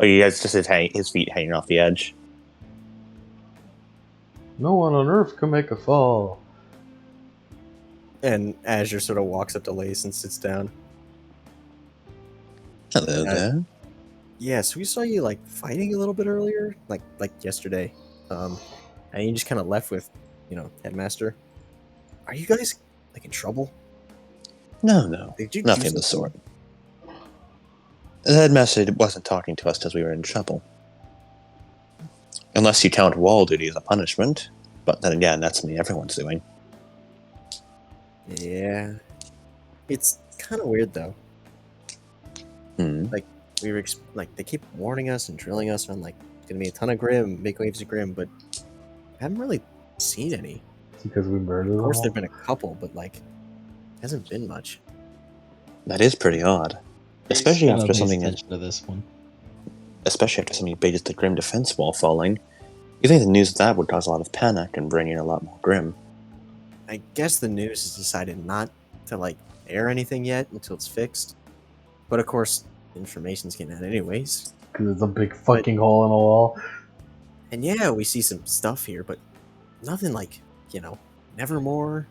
Oh, he has just his feet hanging off the edge. No one on Earth can make a fall. And Azure sort of walks up to Lace and sits down. Hello there. Yeah, so we saw you like fighting a little bit earlier, like yesterday. And you just kind of left with, Headmaster. Are you guys like in trouble? No. Did you do Nothing of the something? sort. The headmaster wasn't talking to us because we were in trouble. Unless you count wall duty as a punishment. But then again, that's something everyone's doing. Yeah, it's kind of weird though. Like they keep warning us and drilling us on like gonna be a ton of Grim, make waves of Grim, but I haven't really seen any. It's because we murdered them. Of course, all? there've been a couple, but like hasn't been much. That is pretty odd. Especially after something attention to this one. especially after something big as the Grim defense wall falling. You think the news of that would cause a lot of panic and bring in a lot more Grim. I guess the news has decided not to like air anything yet until it's fixed. But of course, information's getting out anyways. Because it's a big fucking hole in the wall. And yeah, we see some stuff here, but nothing like, Nevermore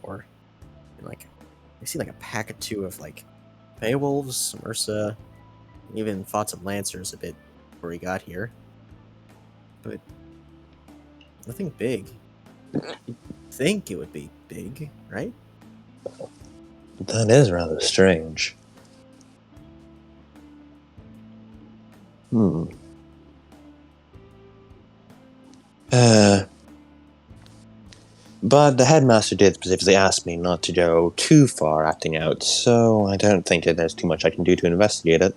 or like I see like a pack or two of like Beowulfs, some Ursa, even fought some Lancers a bit before he got here. But nothing big. Think it would be big, right? That is rather strange. But the headmaster did specifically ask me not to go too far acting out, so I don't think that there's too much I can do to investigate it.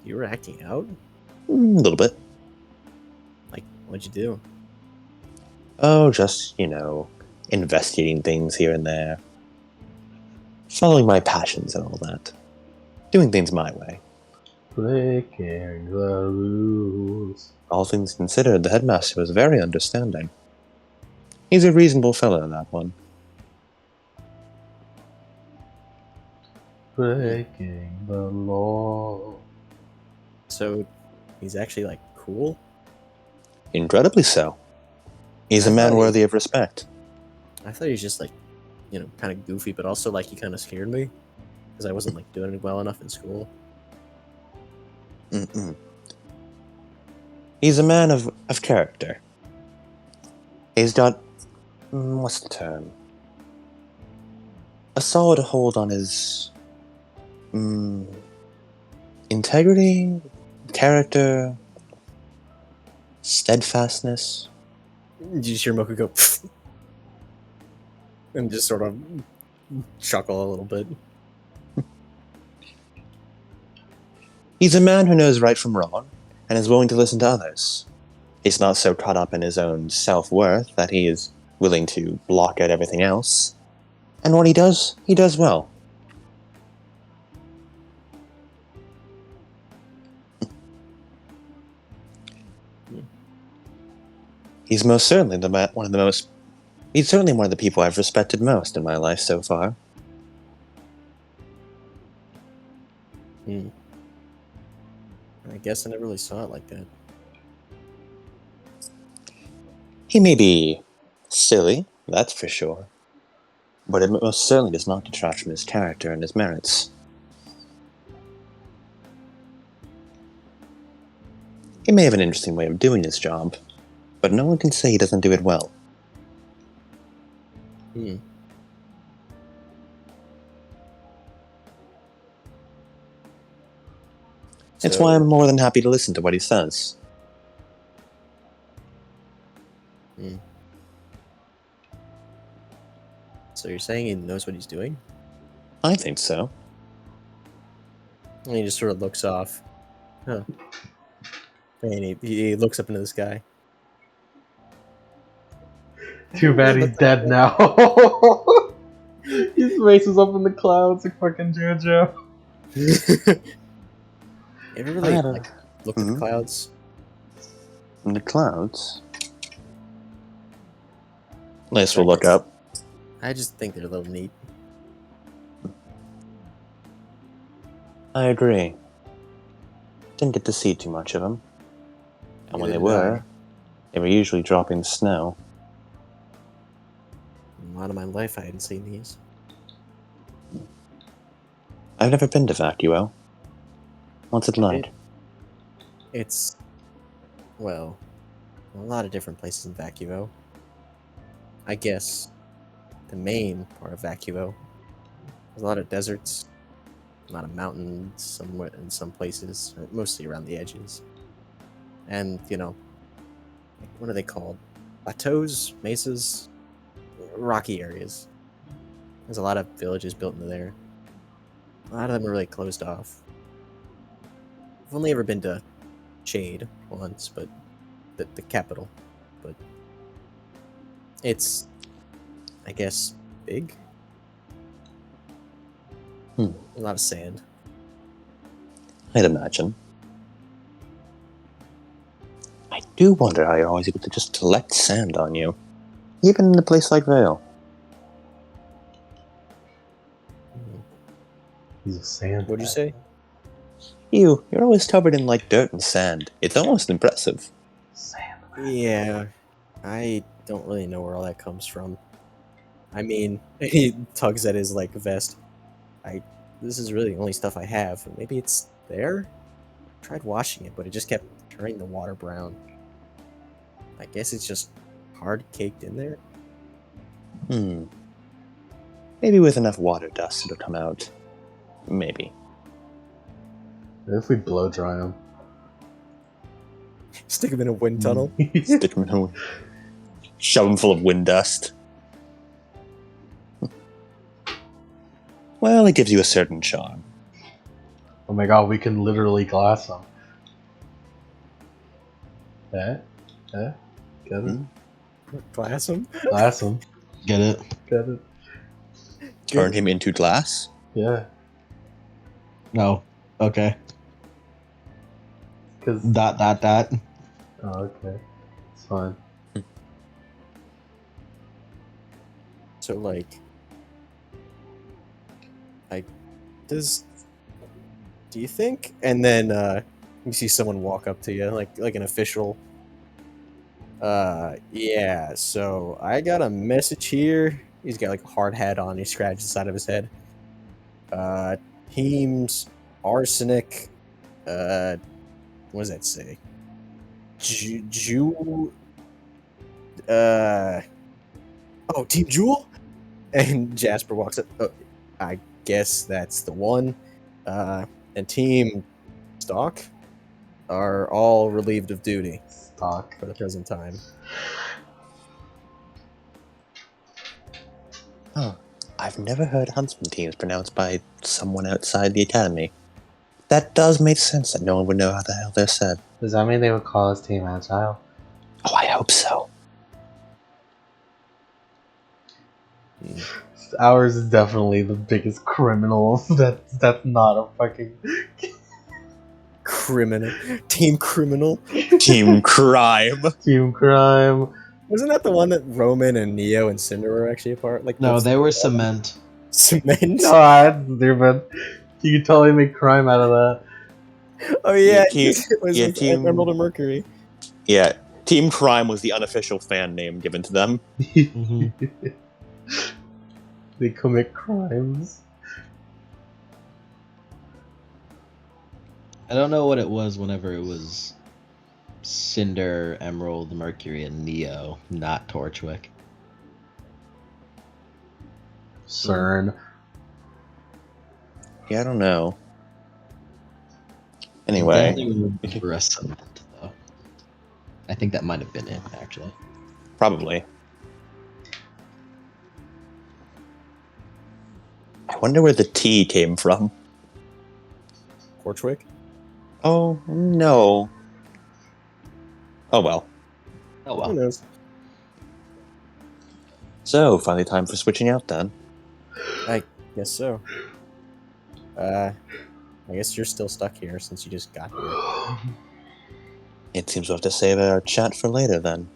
You were acting out? A little bit. Like, what'd you do? Oh, just, investigating things here and there. Following my passions and all that. Doing things my way. Breaking the rules. All things considered, the headmaster was very understanding. He's a reasonable fellow, that one. Breaking the law. So, he's actually like cool? Incredibly so. He's a man worthy of respect. I thought he was just like, kind of goofy, but also like he kind of scared me because I wasn't like doing well enough in school. He's a man of character. He's got, what's the term? A solid hold on his integrity, character, steadfastness. Did you hear Moku go and just sort of chuckle a little bit? He's a man who knows right from wrong and is willing to listen to others. He's not so caught up in his own self-worth that he is willing to block out everything else. And what he does well. He's most certainly he's certainly one of the people I've respected most in my life so far. I guess I never really saw it like that. He may be silly, that's for sure, but it most certainly does not detract from his character and his merits. He may have an interesting way of doing his job, but no one can say he doesn't do it well. It's why I'm more than happy to listen to what he says. So you're saying he knows what he's doing? I think so. And he just sort of looks off. Huh. And he looks up into the sky. Too bad he's dead now. His face is up in the clouds like fucking JoJo. Have you ever like looked at the clouds? In the clouds? Nice, we'll look up. I just think they're a little neat. I agree. Didn't get to see too much of them. And when they were usually dropping snow. A lot of my life I hadn't seen these. I've never been to Vacuo. What's it like? It's, well, a lot of different places in Vacuo. I guess the main part of Vacuo. There's a lot of deserts, a lot of mountains somewhere in some places, mostly around the edges. And, you know, what are they called? Plateaus? Mesas? Rocky areas. There's a lot of villages built into there. A lot of them are really closed off. I've only ever been to Shade once, but the capital. But it's, I guess, big. A lot of sand. I'd imagine. I do wonder how you're always able to just collect sand on you, even in a place like Vale. He's a sand. What'd you say? You're always covered in like dirt and sand. It's almost impressive. Sand. Yeah, I don't really know where all that comes from. I mean, he tugs at his like vest. This is really the only stuff I have. Maybe it's there? I tried washing it, but it just kept turning the water brown. I guess it's just hard caked in there. Maybe with enough water dust it'll come out. Maybe. What if we blow dry him? Stick him in a wind tunnel. Stick him in a... Shove him full of wind dust. Well, it gives you a certain charm. Oh my god, we can literally glass him. Get it? Glass him? Glass him. Get it? Get it? Turn him into glass? Yeah. No. Okay. Cause... Dot. Oh, okay. It's fine. So like, do you think? And then you see someone walk up to you, like an official. Yeah. So I got a message here. He's got like a hard hat on. He scratched the side of his head. Teams arsenic. What does that say? Team Jewel. And Jasper walks up. Oh, I guess that's the one. And Team Stock are all relieved of duty. Stock. For the present time. Oh, I've never heard huntsman teams pronounced by someone outside the academy. That does make sense that no one would know how the hell they're said. Does that mean they would call us Team Agile? Oh, I hope so. Ours is definitely the biggest criminal. That's not a fucking Criminal. Team Criminal. Team crime. team crime. Wasn't that the one that Roman and Neo and Cinder were actually a part? Like No, that's they were cement. Cement. No, that's stupid. You could totally make crime out of that. Oh yeah, team- it was yeah, with team- Emerald and Mercury. Yeah, Team Crime was the unofficial fan name given to them. Mhm. They commit crimes. I don't know what it was whenever it was Cinder, Emerald, Mercury, and Neo, not Torchwick. CERN. Yeah, I don't know. Anyway, Definitely remember a cement, though. I think that might have been it, actually. probably. I wonder where the T came from. Torchwick. Oh, no. Oh well. Oh Who well. knows? So, finally time for switching out then. I guess so. I guess you're still stuck here since you just got here. It seems we'll have to save our chat for later then.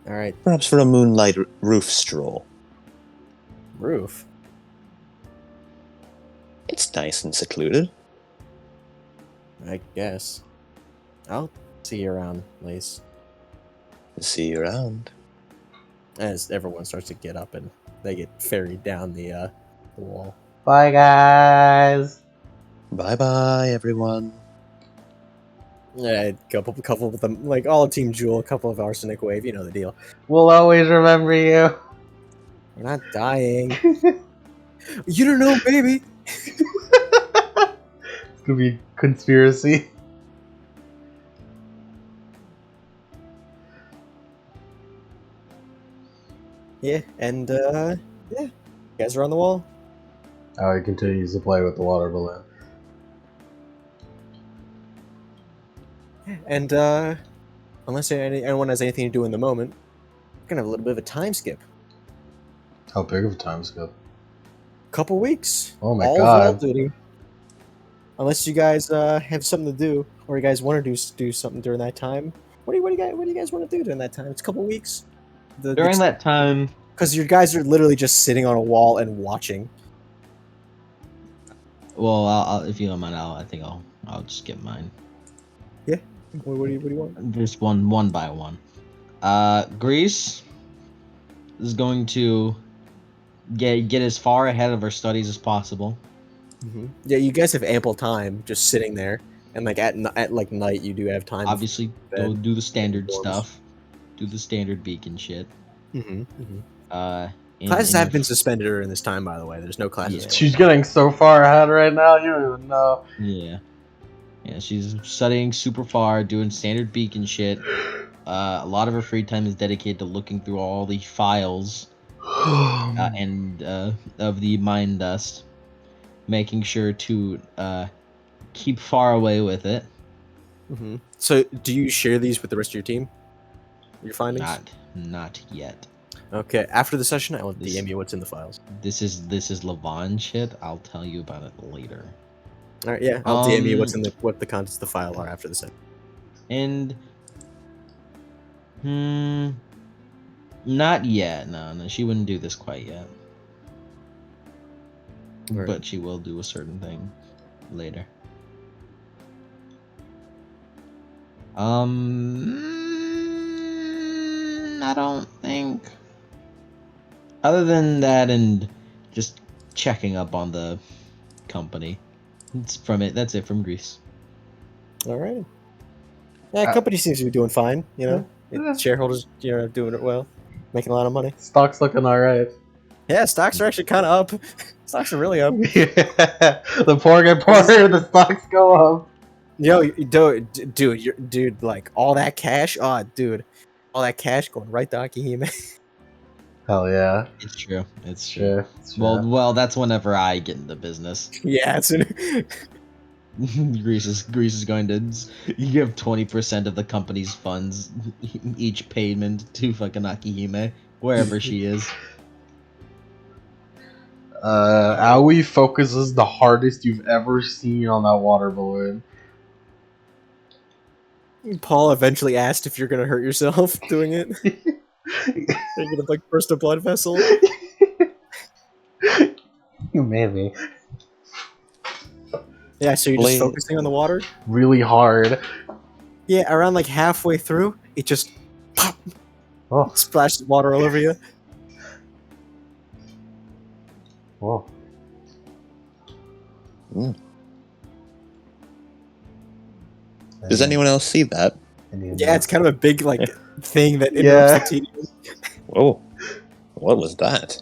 All right, Perhaps for a moonlight roof stroll. roof. It's nice and secluded. I guess. I'll see you around, Lace. See you around. As everyone starts to get up and they get ferried down the wall. Bye, guys. Bye bye, everyone. Yeah, a couple of them, like all of Team Jewel, a couple of Arsenic Wave, you know the deal. We'll always remember you. We're not dying. You don't know, baby. It's gonna be conspiracy. Yeah, and yeah, you guys are on the wall. Oh, he continues to play with the water balloon. And unless anyone has anything to do in the moment, we're gonna have a little bit of a time skip. How big of a time skip? Couple weeks. Oh my all God. Vault duty. Unless you guys have something to do, or you guys want to do something during that time. What do you guys want to do during that time? It's a couple weeks. During that time, because you guys are literally just sitting on a wall and watching. Well, I'll, if you don't mind, I think I'll just get mine. What do you want? Just one by one. Greece is going to get as far ahead of her studies as possible. Mm-hmm. Yeah, you guys have ample time just sitting there, and like at like night you do have time. Obviously, bed, go do the standard dorms. stuff, do the standard beacon shit. Mm-hmm. Mm-hmm. In- Classes in have a- been suspended during this time, by the way. There's no classes. Yeah. She's getting so far ahead right now, you don't even know. Yeah, she's studying super far, doing standard beacon shit. A lot of her free time is dedicated to looking through all the files and of the mine dust, making sure to keep far away with it. Mm-hmm. So, do you share these with the rest of your team? Your findings? Not yet. Okay. After the session, I will This- DM you what's in the files. This is Levon shit. I'll tell you about it later. All right. Yeah, I'll DM you Um, what the contents of the file are after the session. And not yet. No, she wouldn't do this quite yet. Right. But she will do a certain thing later. I don't think. Other than that, and just checking up on the company. That's it from Greece. All right. Yeah, company seems to be doing fine. You know, Yeah. shareholders, doing it well, making a lot of money. Stock's looking alright. Yeah, stocks are actually kind of up. Stocks are really up. The poor get poorer, the stocks go up. Yo, dude, like all that cash. Oh, dude, all that cash going right to Akihime. Hell yeah. It's true. It's true. Yeah. Well, that's whenever I get into business. Yeah, it's Greece is going to give 20% of the company's funds, each payment to fucking Akihime, wherever she is. Aoi focuses the hardest you've ever seen on that water balloon. Paul eventually asked if you're gonna hurt yourself doing it. Are you gonna like burst a blood vessel? Maybe. Yeah, so you're just Blade- focusing on the water? Really hard. Yeah, around like halfway through, it just pop, Oh, splashes water all over you. whoa. Does anyone else see that? Yeah, it's kind of a big like thing that Yeah. interrupts the tedium. Oh, what was that?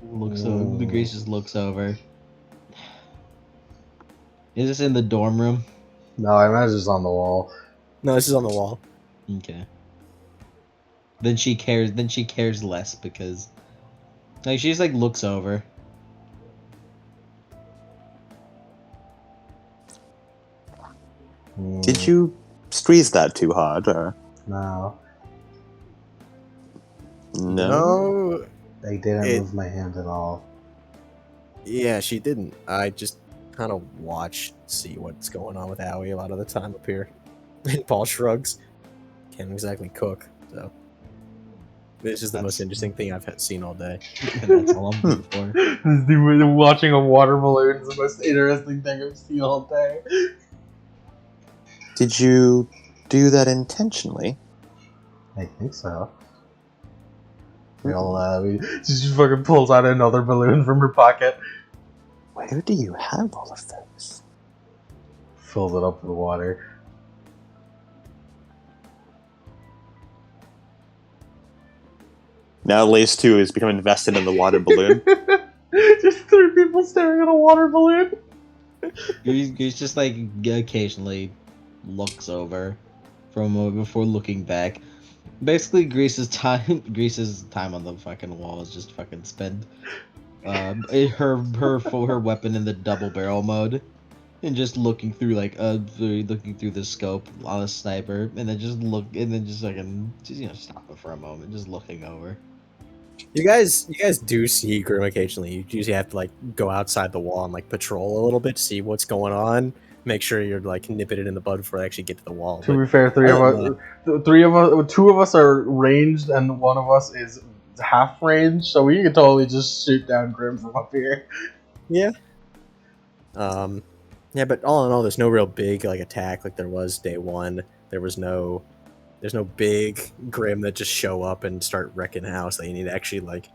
The Greece just looks over. Is this in the dorm room? No, I imagine it's on the wall. No, this is on the wall. Okay. Then she cares. Then she cares less because, like, she just like looks over. Did you squeeze that too hard, or No. No, I didn't It- move my hand at all. yeah, she didn't. I just kind of watch, see what's going on with Aoi a lot of the time up here. And Paul shrugs. Can't exactly cook, so this is the most That's- interesting thing I've seen all day. And that's all I'm good for. This dude watching a water balloon is the most interesting thing I've seen all day. did you do that intentionally? I think so. She just fucking pulls out another balloon from her pocket. Where do you have all of those? Fills it up with water. Now Lace 2 is becoming invested in the water balloon. Just three people staring at a water balloon. He's just like occasionally looks over from before looking back. Basically, Greece's time on the fucking wall is just fucking spent. Her weapon in the double barrel mode, and just looking through looking through the scope on a sniper, and then just stop it for a moment, just looking over. You guys do see Grim occasionally. You usually have to like go outside the wall and like patrol a little bit to see what's going on. Make sure you're like nipping it in the bud before they actually get to the wall. To But be fair, two of us are ranged, and one of us is half range, so we could totally just shoot down Grim from up here. yeah, but all in all, there's no real big like attack like there was day one. There's no big Grim that just show up and start wrecking the house that you need to actually like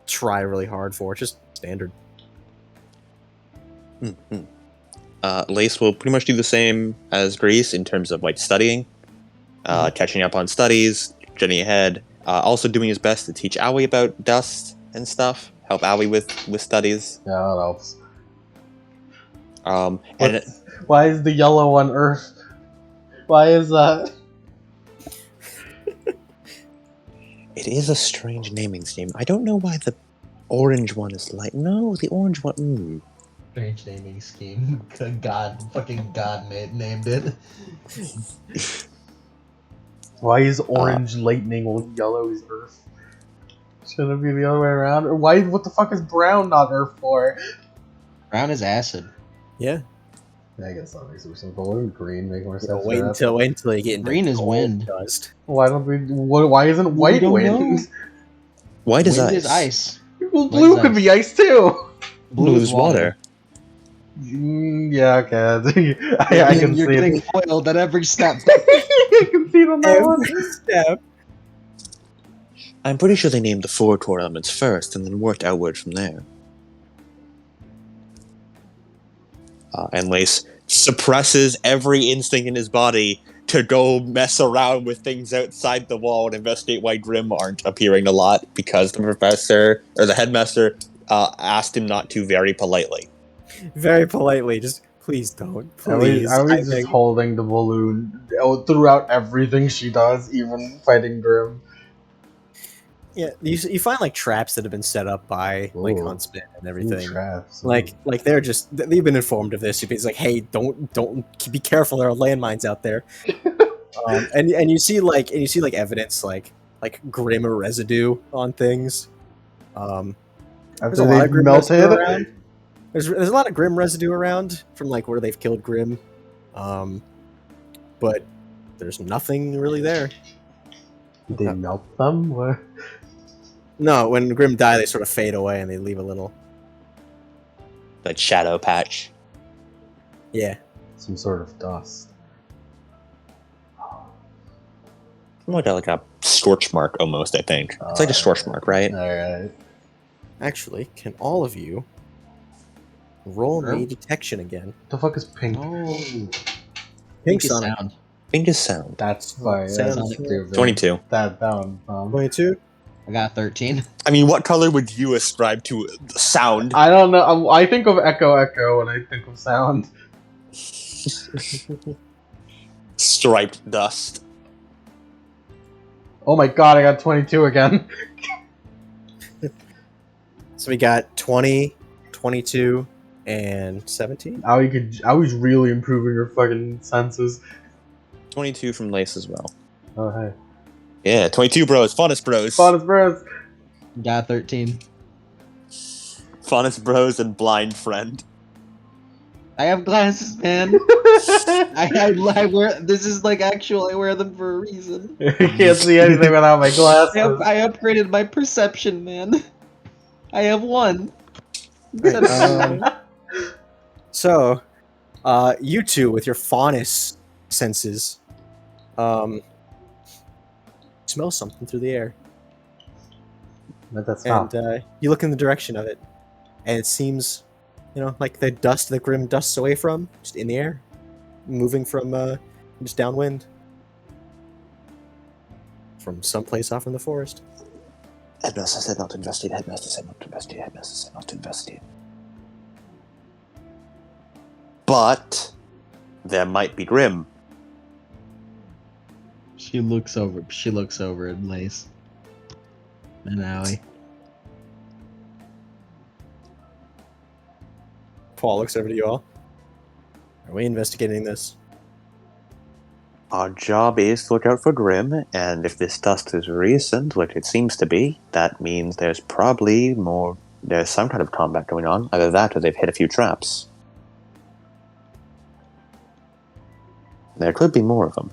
try really hard for. It's just standard. Lace will pretty much do the same as Grease in terms of like studying, catching up on studies, getting ahead. Also doing his best to teach Aoi about dust and stuff. Help Aoi with studies. Yeah, that helps. And Why is the yellow one Earth? Why is that? it is a strange naming scheme. I don't know why the orange one is like. No, the orange one. Strange naming scheme. Fucking God named it. Why is orange lightning while yellow is Earth? Shouldn't it be the other way around? Or why? What the fuck is brown not Earth for? Brown is acid. Yeah. I guess that makes more sense. But wouldn't green make more So sense? wait until you get into Green is gold wind. dust. Why don't we? Why isn't white don't wind? know. White is Wind ice. is ice. Well, blue is could ice. be ice too. Blue is water. Yeah, okay. I can You're see getting it. foiled at every step. I can see it on that one. Every step. I'm pretty sure they named the four core elements first and then worked outward from there. And Lace suppresses every instinct in his body to go mess around with things outside the wall and investigate why Grim aren't appearing a lot because the professor or the headmaster asked him not to very politely. Very politely, just please don't. Please. I was I just beg. holding the balloon throughout everything she does, even fighting Grim. Yeah, you find like traps that have been set up by like Ooh. Huntsman and everything. Traps. Like they're just they've been informed of this. It's like, hey, don't be careful. There are landmines out there. And you see like evidence like grimmer residue on things. There's a After lot they've of grim residue melted. around. There's a lot of grim residue around from like where they've killed Grim, but there's nothing really there. They melt them? What? No, when Grim die, they sort of fade away and they leave a little. Like shadow patch. Yeah. Some sort of dust. Like a scorch mark almost, I think. It's like a scorch mark, right? Alright. Actually, can all of you roll me detection again? What the fuck is pink? Oh, Pink is Sonic. sound. Pink is sound. That's fine. Sounds That's like stupid. 22. That one. 22? I got 13. I mean, what color would you ascribe to sound? I don't know. I think of echo when I think of sound. Striped dust. Oh my god, I got 22 again. So we got 20, 22, and 17. I was really improving your fucking senses. 22 from Lace as well. Oh hey. Yeah, 22 bros. Faunus bros. Faunus bros. Got 13. Faunus bros and blind friend. I have glasses, man. I wear. This is like actual. I wear them for a reason. I can't see anything without my glasses. I upgraded my perception, man. I have one. So, you two with your faunus senses, smell something through the air, But that's not. and you look in the direction of it, and it seems, like the dust that Grim dusts away from, just in the air, moving from just downwind, from someplace off in the forest. Headmaster said not to investigate. Headmaster said not to investigate. Headmaster said not to investigate. But there might be Grim. She looks over at Lace. And Allie. Paul looks over to you all. Are we investigating this? Our job is to look out for Grim, and if this dust is recent, which it seems to be, that means there's some kind of combat going on. Either that or they've hit a few traps. There could be more of them.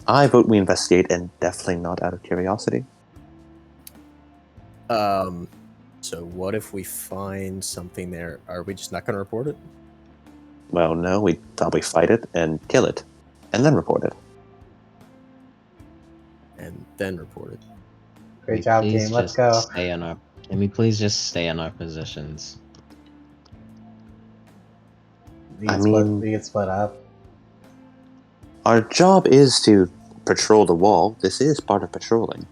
I vote we investigate, and definitely not out of curiosity. So what if we find something there? Are we just not going to report it? Well, no, we'd probably fight it and kill it, and then report it. And then report it. Great job, Please team. Let's just go. Can we please just stay in our positions? We I get mean- split up. Our job is to patrol the wall. This is part of patrolling.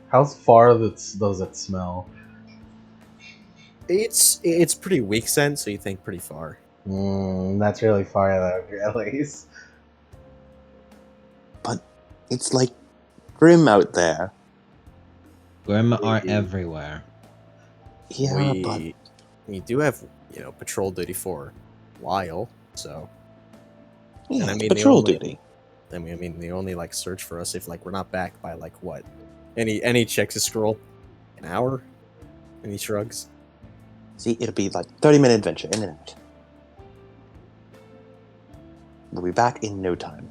How far does it smell? It's pretty weak scent, so you think pretty far. That's really far though, at least. It's like Grim out there. Grim are everywhere. Yeah, but we do have patrol duty for a while, so yeah, and I it's mean, patrol duty. they only like search for us if like we're not back by like what? Any checks a scroll, an hour, and he shrugs. See, it'll be like 30-minute adventure, in and out. We'll be back in no time.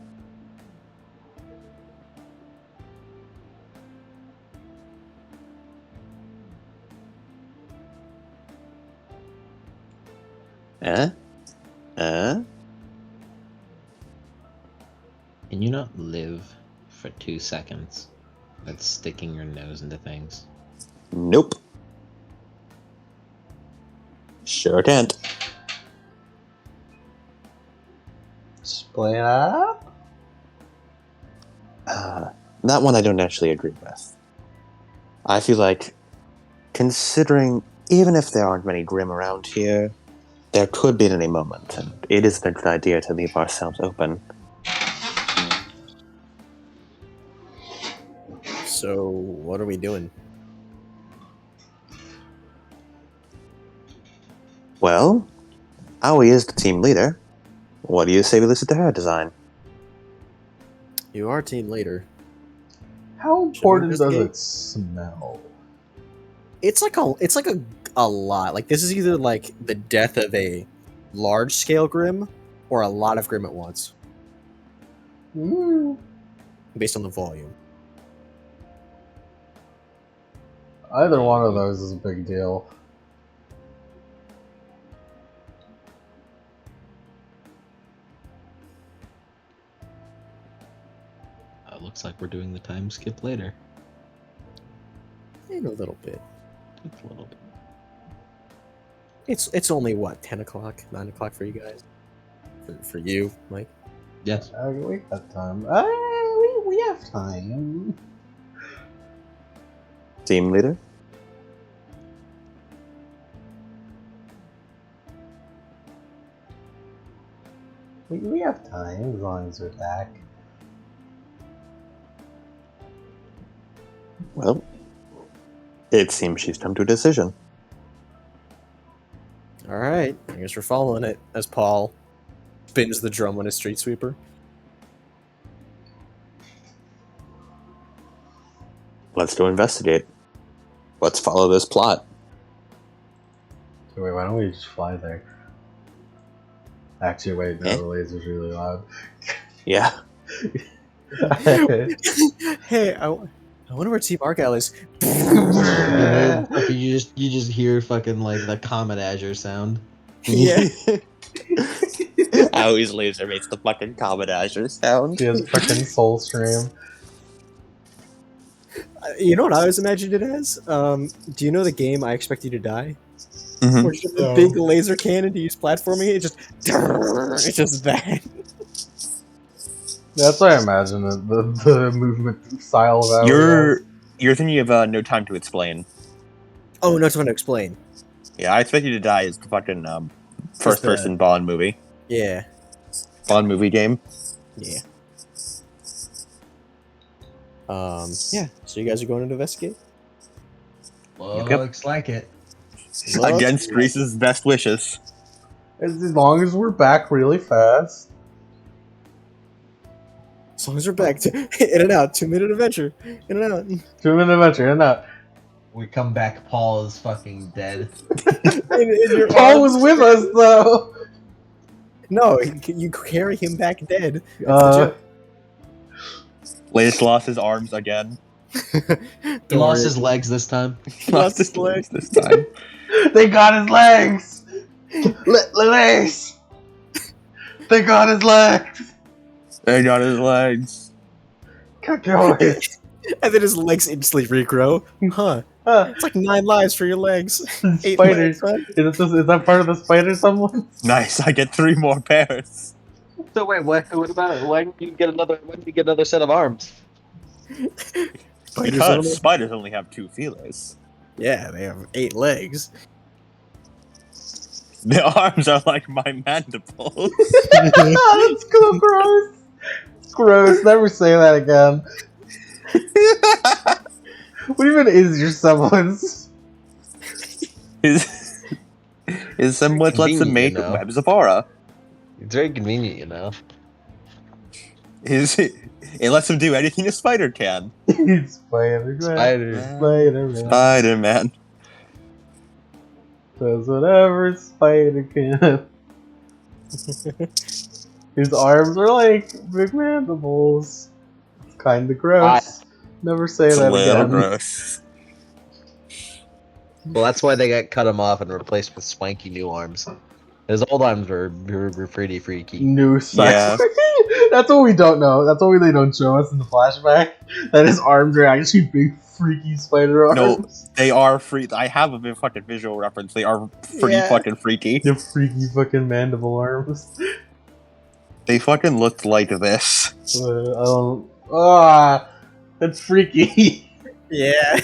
Can you not live for 2 seconds? That's sticking your nose into things. Nope. Sure can't. Split up? That one I don't actually agree with. I feel like, considering even if there aren't many Grim around here, there could be at any moment, and it isn't a good idea to leave ourselves open. So, what are we doing? Well, Aoi is the team leader. What do you say we listen to her design? You are team leader. How Should we important does investigate? it smell? It's like a lot. Like this is either like the death of a large scale Grim or a lot of Grim at once, Mm, based on the volume. either one of those is a big deal. Looks like we're doing the time skip later. In a little bit. Just a little bit. It's only what 10 o'clock, 9 o'clock for you guys. For you, Mike. Yes. We have time. We have time. Team leader? We have time as long as we're back. Well, it seems she's come to a decision. All right, I guess we're following it as Paul spins the drum on his street sweeper. Let's go investigate. Let's follow this plot. So wait, why don't we just fly there? Actually, wait, no, Eh? the laser's really loud. Yeah. Hey, I wonder where Team ARGYLE is. You just hear fucking like the Comet Azure sound. Yeah. Aoi's laser makes the fucking Comet Azure sound. She has freaking soul stream. You know what I always imagined it as? Do you know the game I Expect You to Die? Mhm. Where you have the big laser cannon to use platforming, it's just that. That's what I imagine the movement style of ours. You're thinking of No Time to Explain. Oh, no time to explain. Yeah, I Expect You to Die is the fucking first-person Bond movie. Yeah. Bond movie game. Yeah. Yeah. So you guys are going to investigate? Looks like it. Against Greece's best wishes. As long as we're back really fast. As long as we're back to in and out, 2-minute adventure. In and out. 2-minute adventure, and that. We come back, Paul is fucking dead. In your Paul arms. was with us though. No, you carry him back dead. That's the joke. Latest lost his arms again. He lost his legs this time. He lost his legs this time. They got his legs. Legs. They got his legs. They got his legs. Got yours. And then his legs instantly regrow. Huh. It's like 9 lives for your legs. 8 Spiders. legs, huh? Is that part of the spider someone? Nice, I get 3 more pairs. So wait, what about it? Why didn't you get another set of arms? Because spiders only have 2 feelers. Yeah, they have 8 legs. The arms are like my mandibles. That's cool, gross. Gross. Never say that again. What even is your semblance? His semblance lets him Convenient, make you know. webs of aura. It's very convenient, you know. It lets him do anything a spider can. Spider-Man. Spider. Spider-Man. Spider-Man. Does whatever spider can. His arms are like big mandibles. It's kinda gross. Never say It's a that little again. gross. Well, that's why they got cut him off and replaced with swanky new arms. His old arms were pretty freaky. New sex. Yeah. That's what we don't know. That's what they don't show us in the flashback. That his arms are actually big, freaky spider arms. No, they are free. I have a fucking visual reference. They are pretty Yeah. fucking freaky. The freaky fucking mandible arms. They fucking looked like this. That's freaky. Yeah.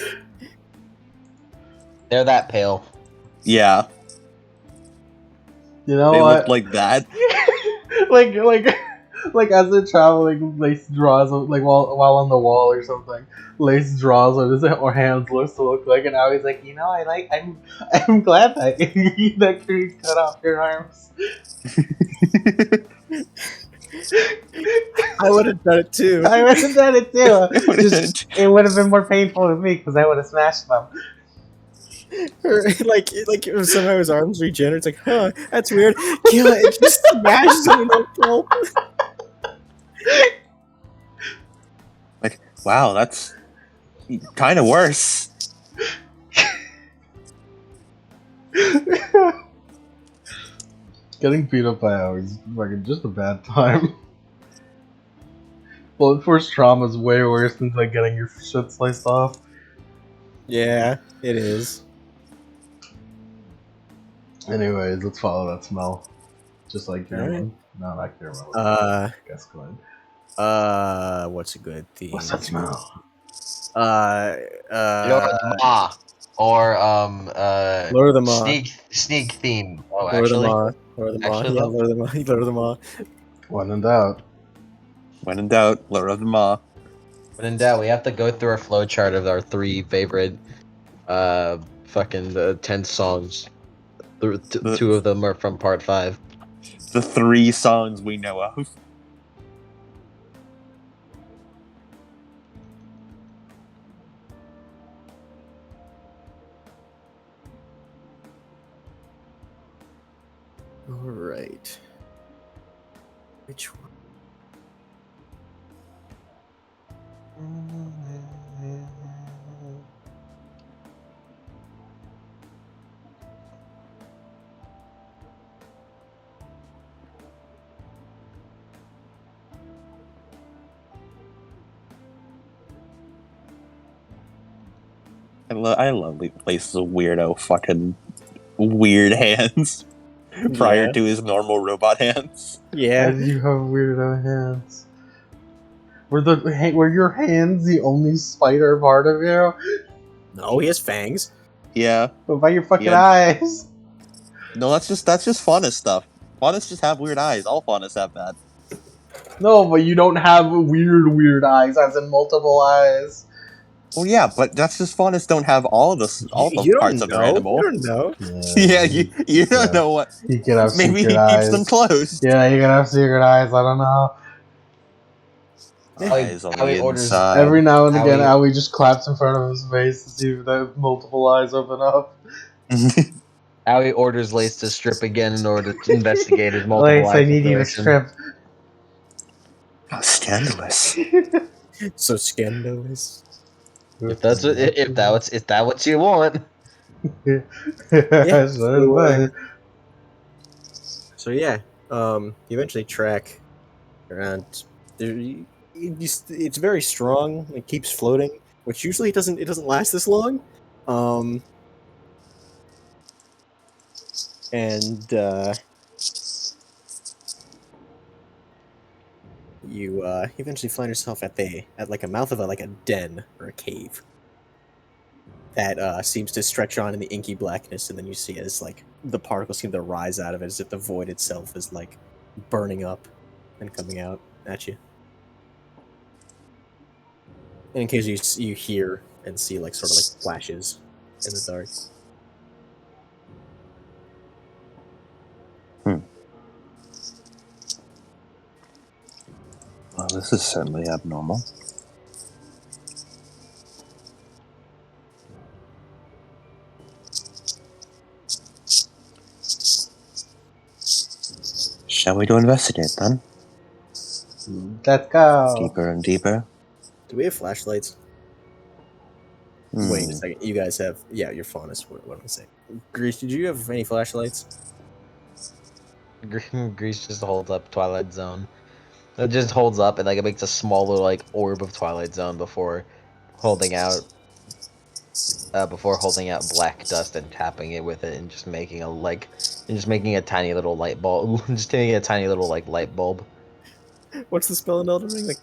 They're that pale. Yeah, You know they what? looked like that. like like as they're traveling, Lace draws like while on the wall or something. Lace draws what his hands looks to look like, and now he's like, I'm glad that that Creed cut off your arms. I would have done it too. I would have done it too. I would've done Just, it would have been more painful to me because I would have smashed them. Or, like if somehow his arms regenerate, it's like, huh, that's weird. Kill it, it just smashes him with a pulp. Like, wow, that's kind of worse. Getting beat up by Aoi is fucking just a bad time. Bullet Force trauma is way worse than like getting your shit sliced off. Yeah, it is. Anyways, let's follow that smell. Just like your Alright. one. No, not your one. Guess good. What's a good theme? What's that smell? Ma or Lure the Maw. sneak theme. Oh, Lure the actually, Maw. Lure the Maw. Actually, Yeah, though? Lure the Maw. Lure the Maw. When in doubt. When in doubt, Lure of the Maw. when in doubt, we have to go through our flowchart of our 3 favorite, fucking 10 songs. Two of them are from part 5. The 3 songs we know of. Alright. Which one? I love Lace's weirdo fucking weird hands prior Yeah. to his normal robot hands. Yeah. Why do you have weirdo hands? Were your hands the only spider part of you? No, he has fangs. Yeah. What about your fucking Yeah. eyes? No, that's just Faunus stuff. Faunus just have weird eyes. All Faunus have that. No, but you don't have weird eyes, as in multiple eyes. Well, yeah, but that's just Faunus don't have all the You parts don't of an know. animal. You don't know. Yeah, you don't know what. He could have Maybe he secret keeps eyes. them closed. Yeah, you could have secret eyes. I don't know. Eyes on How he the orders- inside. Every now and again, Aoi- Aoi just claps in front of his face to see if the multiple eyes open up. Aoi orders Lace to strip again in order to investigate his multiple Lace, eye I need you to situation. strip. How scandalous. So scandalous. If that's what you want. Yeah, So, so yeah, you eventually track around. It's very strong. It keeps floating, which usually it doesn't last this long. And you eventually find yourself at like a mouth of a den or a cave that seems to stretch on in the inky blackness, and then you see as like the particles seem to rise out of it, as if the void itself is like burning up and coming out at you. And in case you hear and see like sort of like flashes in the dark. Well, this is certainly abnormal. Shall we go investigate then? Let's go. Deeper and deeper. Do we have flashlights? Hmm. Wait a second. You guys have your faunus. What am I saying? Grease, did you have any flashlights? Grease just holds up Twilight Zone. It just holds up and like it makes a small little like orb of Twilight Zone before holding out black dust and tapping it with it and just making a tiny little light bulb. Just making a tiny little like light bulb. What's the spell in Elden Ring? Like,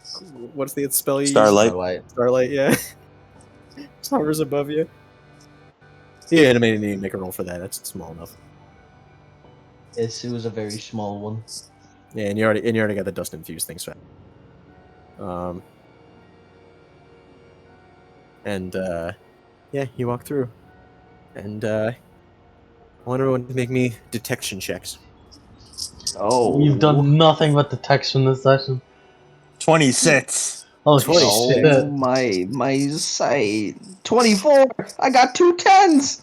what's the spell you Starlight. Starlight. use? Starlight, yeah. Just hovers above you. Yeah, I didn't need to make a roll for that. That's small enough. It was a very small one. Yeah, and you already got the dust infused things. Yeah, you walk through, and I want everyone to make me detection checks. We've Oh. done nothing but detection this session. 26. Holy 26. shit. Oh my sight. 24. I got 2 10s.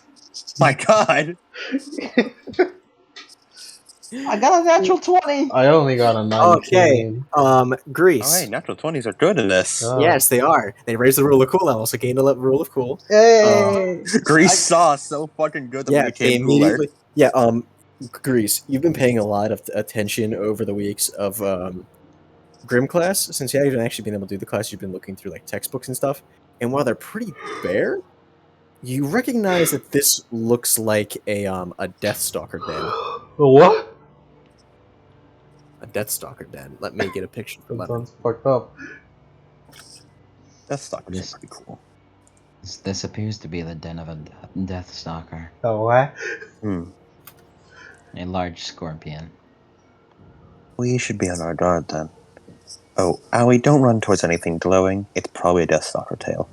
My God. I got a natural 20. I only got a 19. Okay, Greece. All right, natural 20s are good in this. Yes, they are. They raised the rule of cool and also gained a rule of cool. Hey! Grease sauce so fucking good that we Yeah, they became cooler. immediately. Yeah, Greece, you've been paying a lot of attention over the weeks of Grim class, since you haven't actually been able to do the class. You've been looking through like textbooks and stuff, and while they're pretty bare, you recognize that this looks like a Deathstalker den. What? A Deathstalker den. Let me get a picture for That Lemon. sounds fucked up. That stock This- is pretty cool. This appears to be the den of a death stalker. Oh, what? Hmm. A large scorpion. We should be on our guard then. Oh, Owie, don't run towards anything glowing. It's probably a Deathstalker tail.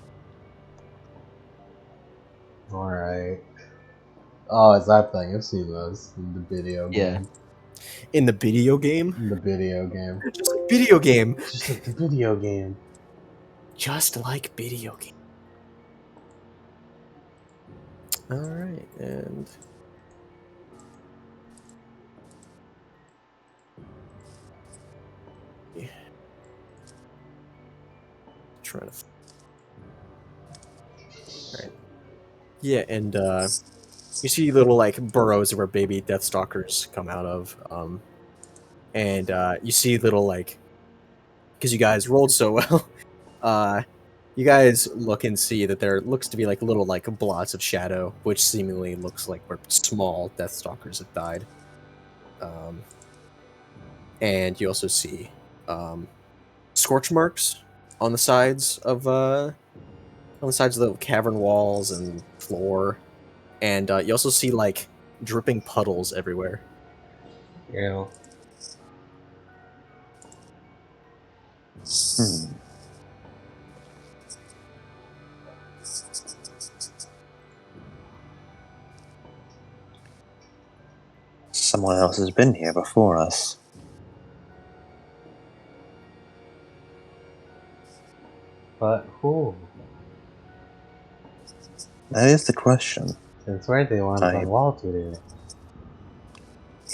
Alright. Oh, it's that thing. I've seen those in the video Yeah. game. In the video game? In the video game. Just like video game. Just like the video game. Just like video game. Alright, and... Yeah. Trying to... Alright. Yeah, and, you see little, like, burrows where baby Deathstalkers come out of, and, you see little, like... Because you guys rolled so well, you guys look and see that there looks to be, like, little, like, blots of shadow, which seemingly looks like where small Deathstalkers have died. And you also see, scorch marks on the sides of the cavern walls and floor, and you also see like dripping puddles everywhere. Yeah. Hmm. Someone else has been here before us. But who? That is the question. Since where they want on wall today?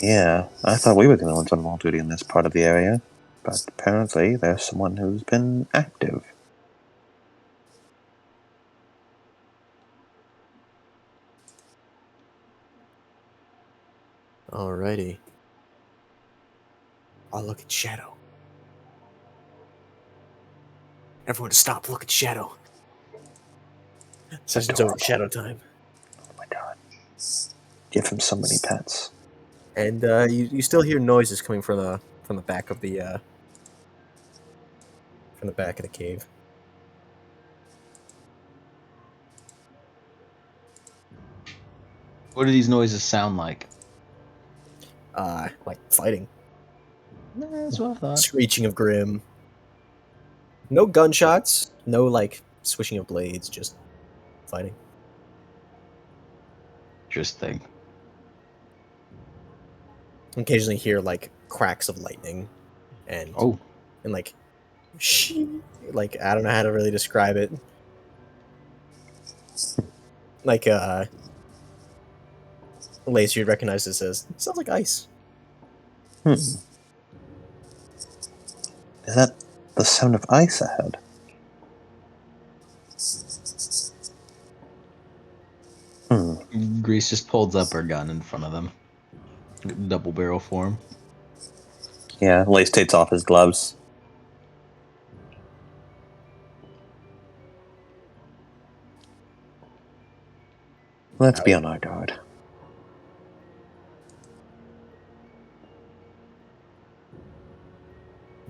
Yeah, I thought we were the only ones on wall duty in this part of the area, but apparently there's someone who's been active. Alrighty. I'll look at Shadow. Everyone stop, look at Shadow. Session's over, Shadow time. Oh my God. Give him so many pets. And you still hear noises coming from the back of the cave. What do these noises sound like? Like fighting. That's what I thought. Screeching of Grim. No gunshots, no like swishing of blades, just fighting. Interesting. Occasionally hear like cracks of lightning and like like I don't know how to really describe it. Like Lace, you'd recognize this as sounds like ice. Is that the sound of ice ahead? Grease just pulls up her gun in front of them. Double barrel form. Yeah, Lace takes off his gloves. Let's be on our guard.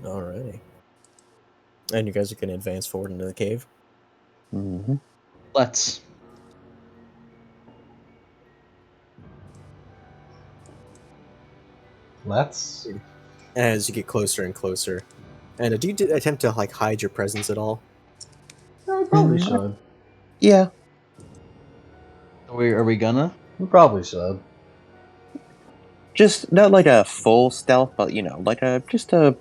Alrighty. And you guys are gonna advance forward into the cave? Mm-hmm. Let's. Let's. as you get closer and closer. And do you attempt to like hide your presence at all? No, we probably should. Yeah. Are we gonna? We probably should. Just not like a full stealth, but like just a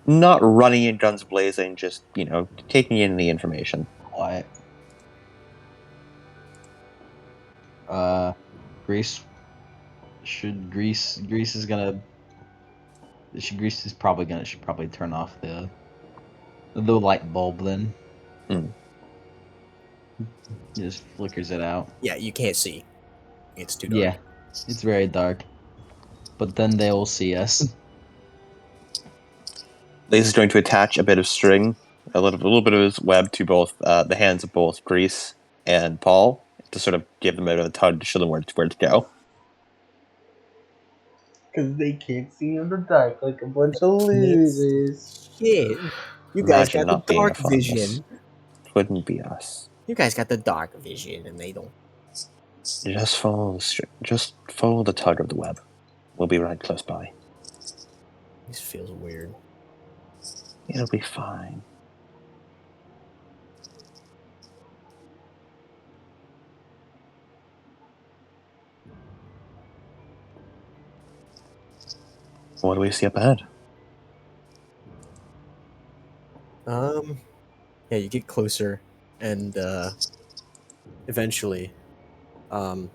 not running in guns blazing, just taking in the information. Quiet. Grease. Grease is gonna. Grease is probably gonna. Should probably turn off the light bulb then. Just flickers it out. Yeah, you can't see. It's too dark. Yeah, it's very dark. But then they will see us. Lace is going to attach a bit of string, a little bit of his web to both the hands of both Grease and Paul to sort of give them a bit of a tug to show them where to go. Because they can't see in the dark like a bunch of losers. Shit. You guys Imagine got not the being dark a fungus. vision. Wouldn't be us. You guys got the dark vision, and they don't. Just follow the tug of the web. We'll be right close by. This feels weird. It'll be fine. What do we see up ahead? Yeah, you get closer, and eventually, you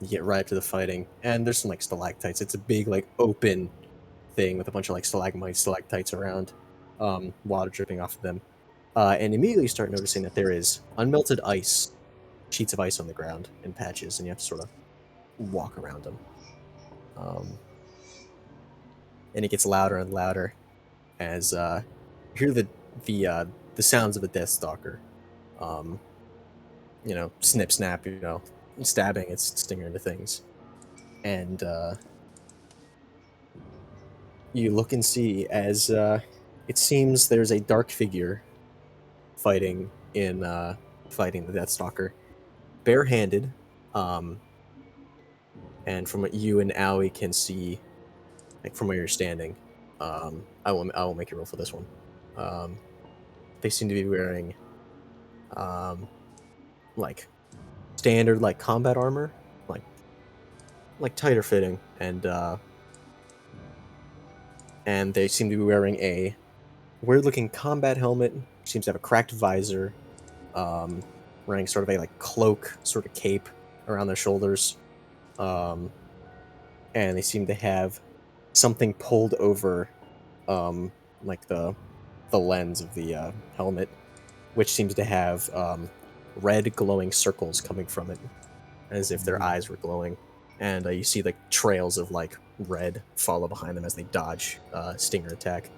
get right up to the fighting, and there's some like stalactites. It's a big like open thing with a bunch of like stalagmites, stalactites around, water dripping off of them, and immediately you start noticing that there is unmelted ice, sheets of ice on the ground in patches, and you have to sort of walk around them. And it gets louder and louder as you hear the sounds of a Deathstalker. Snip, snap, stabbing its stinger into things. And you look and see as it seems there's a dark figure fighting the Deathstalker, barehanded. And from what you and Aoi can see, like from where you're standing, I will make you roll for this one. They seem to be wearing like standard like combat armor, like tighter fitting, and they seem to be wearing a weird looking combat helmet. Seems to have a cracked visor, wearing sort of a like cloak, sort of cape around their shoulders, and they seem to have something pulled over like the lens of the helmet, which seems to have red glowing circles coming from it, as if their eyes were glowing. And you see like trails of like red follow behind them as they dodge stinger attack.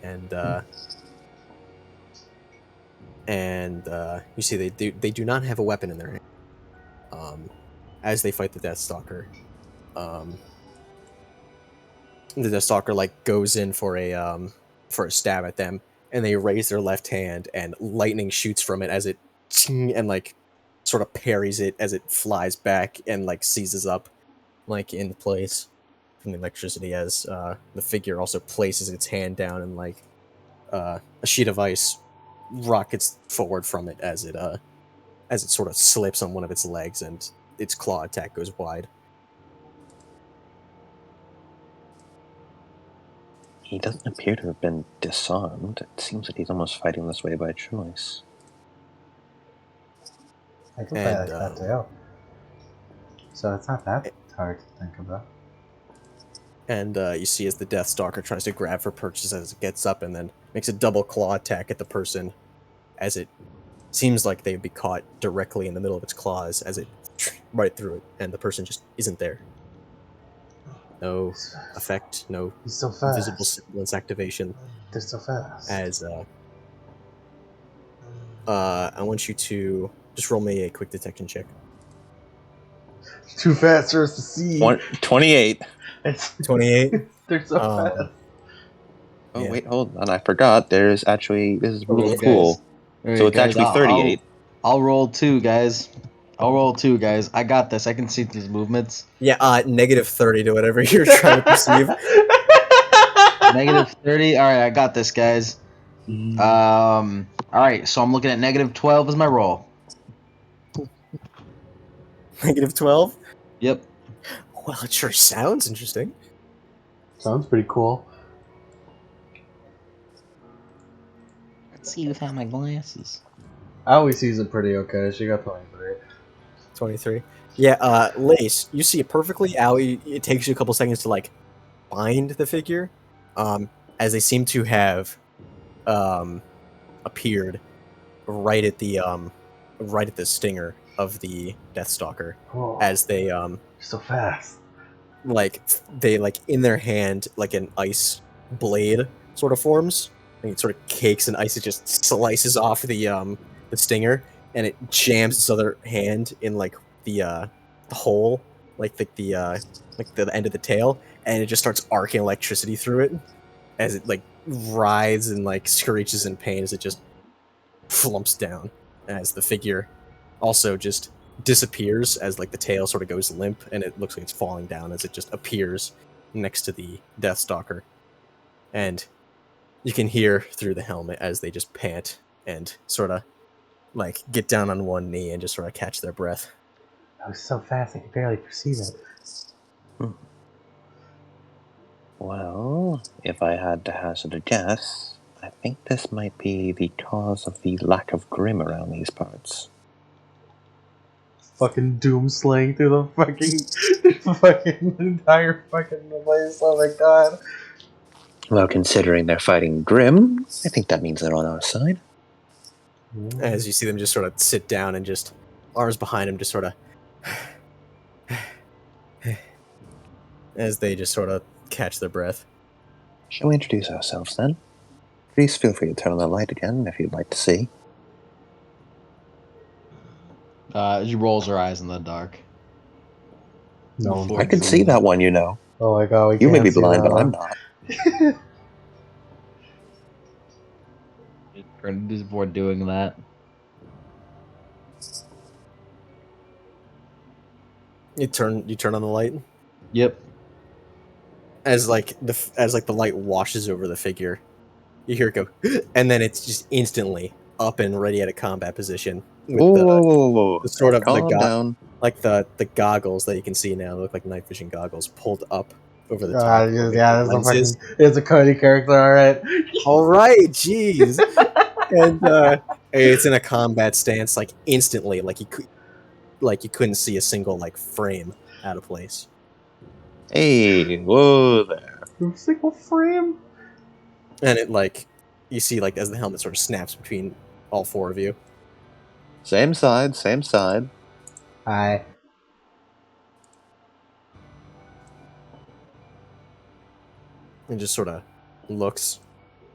And you see they do not have a weapon in their hand as they fight the Deathstalker. The Deathstalker like goes in for a stab at them, and they raise their left hand, and lightning shoots from it as it and like sort of parries it as it flies back and like seizes up like in place from the electricity, as the figure also places its hand down, and like a sheet of ice rockets forward from it as it sort of slips on one of its legs, and its claw attack goes wide. He doesn't appear to have been disarmed. It seems like he's almost fighting this way by choice. I can play like that too. So it's not that hard to think about. And you see as the Deathstalker tries to grab for purchase as it gets up, and then makes a double claw attack at the person, as it seems like they'd be caught directly in the middle of its claws as it right through it, and the person just isn't there. No effect, no He's so fast. visible semblance activation. They're so fast. As I want you to just roll me a quick detection check. Too fast for us to see. 28. It's 28. They're so fast. Oh, Yeah. wait, hold on. I forgot. This is really Alright, cool. guys. Alright, So it's guys, actually I'll- 38. I'll roll 2, guys. I got this. I can see these movements. Yeah, -30 to whatever you're trying to perceive. Negative 30. All right, I got this, guys. All right, so I'm looking at negative 12 as my roll. Negative 12? Yep. Well, it sure sounds interesting. Sounds pretty cool. Let's see without my glasses. Aoi sees it pretty okay. She got 23. 23. Yeah, Lace, you see it perfectly. Owie, it takes you a couple seconds to like find the figure, as they seem to have appeared right at the stinger of the Deathstalker, Oh, as they so fast. like in their hand like an ice blade sort of forms, and it sort of cakes and ice. It just slices off the stinger, and it jams its other hand in like the hole, like the end of the tail, and it just starts arcing electricity through it as it like writhes and like screeches in pain as it just flumps down, as the figure also just disappears as like the tail sort of goes limp, and it looks like it's falling down as it just appears next to the Deathstalker. And you can hear through the helmet as they just pant and sort of like get down on one knee and just sort of catch their breath. That was so fast I could barely perceive it. Well, if I had to hazard a guess, I think this might be the cause of the lack of grim around these parts. Fucking doom slaying through the fucking entire fucking place. Oh my god. Well, considering they're fighting grim, I think that means they're on our side. As you see them just sort of sit down and just arms behind them, just sort of as they just sort of catch their breath. Shall we introduce ourselves then? Please feel free to turn on the light again if you'd like to see. She rolls her eyes in the dark. No one I can see that one, you know. Oh my god, we You may can't be see blind, that but I'm one. not. Before doing that. You turn on the light. Yep. As the light washes over the figure, you hear it go, and then it's just instantly up and ready at a combat position with Whoa. the sort of Calm down. like the goggles that you can see now look like night vision goggles pulled up over the top. God, yeah, lenses. it's a Cody character, alright. All right, jeez, and it's in a combat stance, like instantly, like you couldn't see a single like frame out of place. Hey, whoa there. Single frame? And it like you see like as the helmet sort of snaps between all four of you. Same side, same side. Hi. And just sort of looks,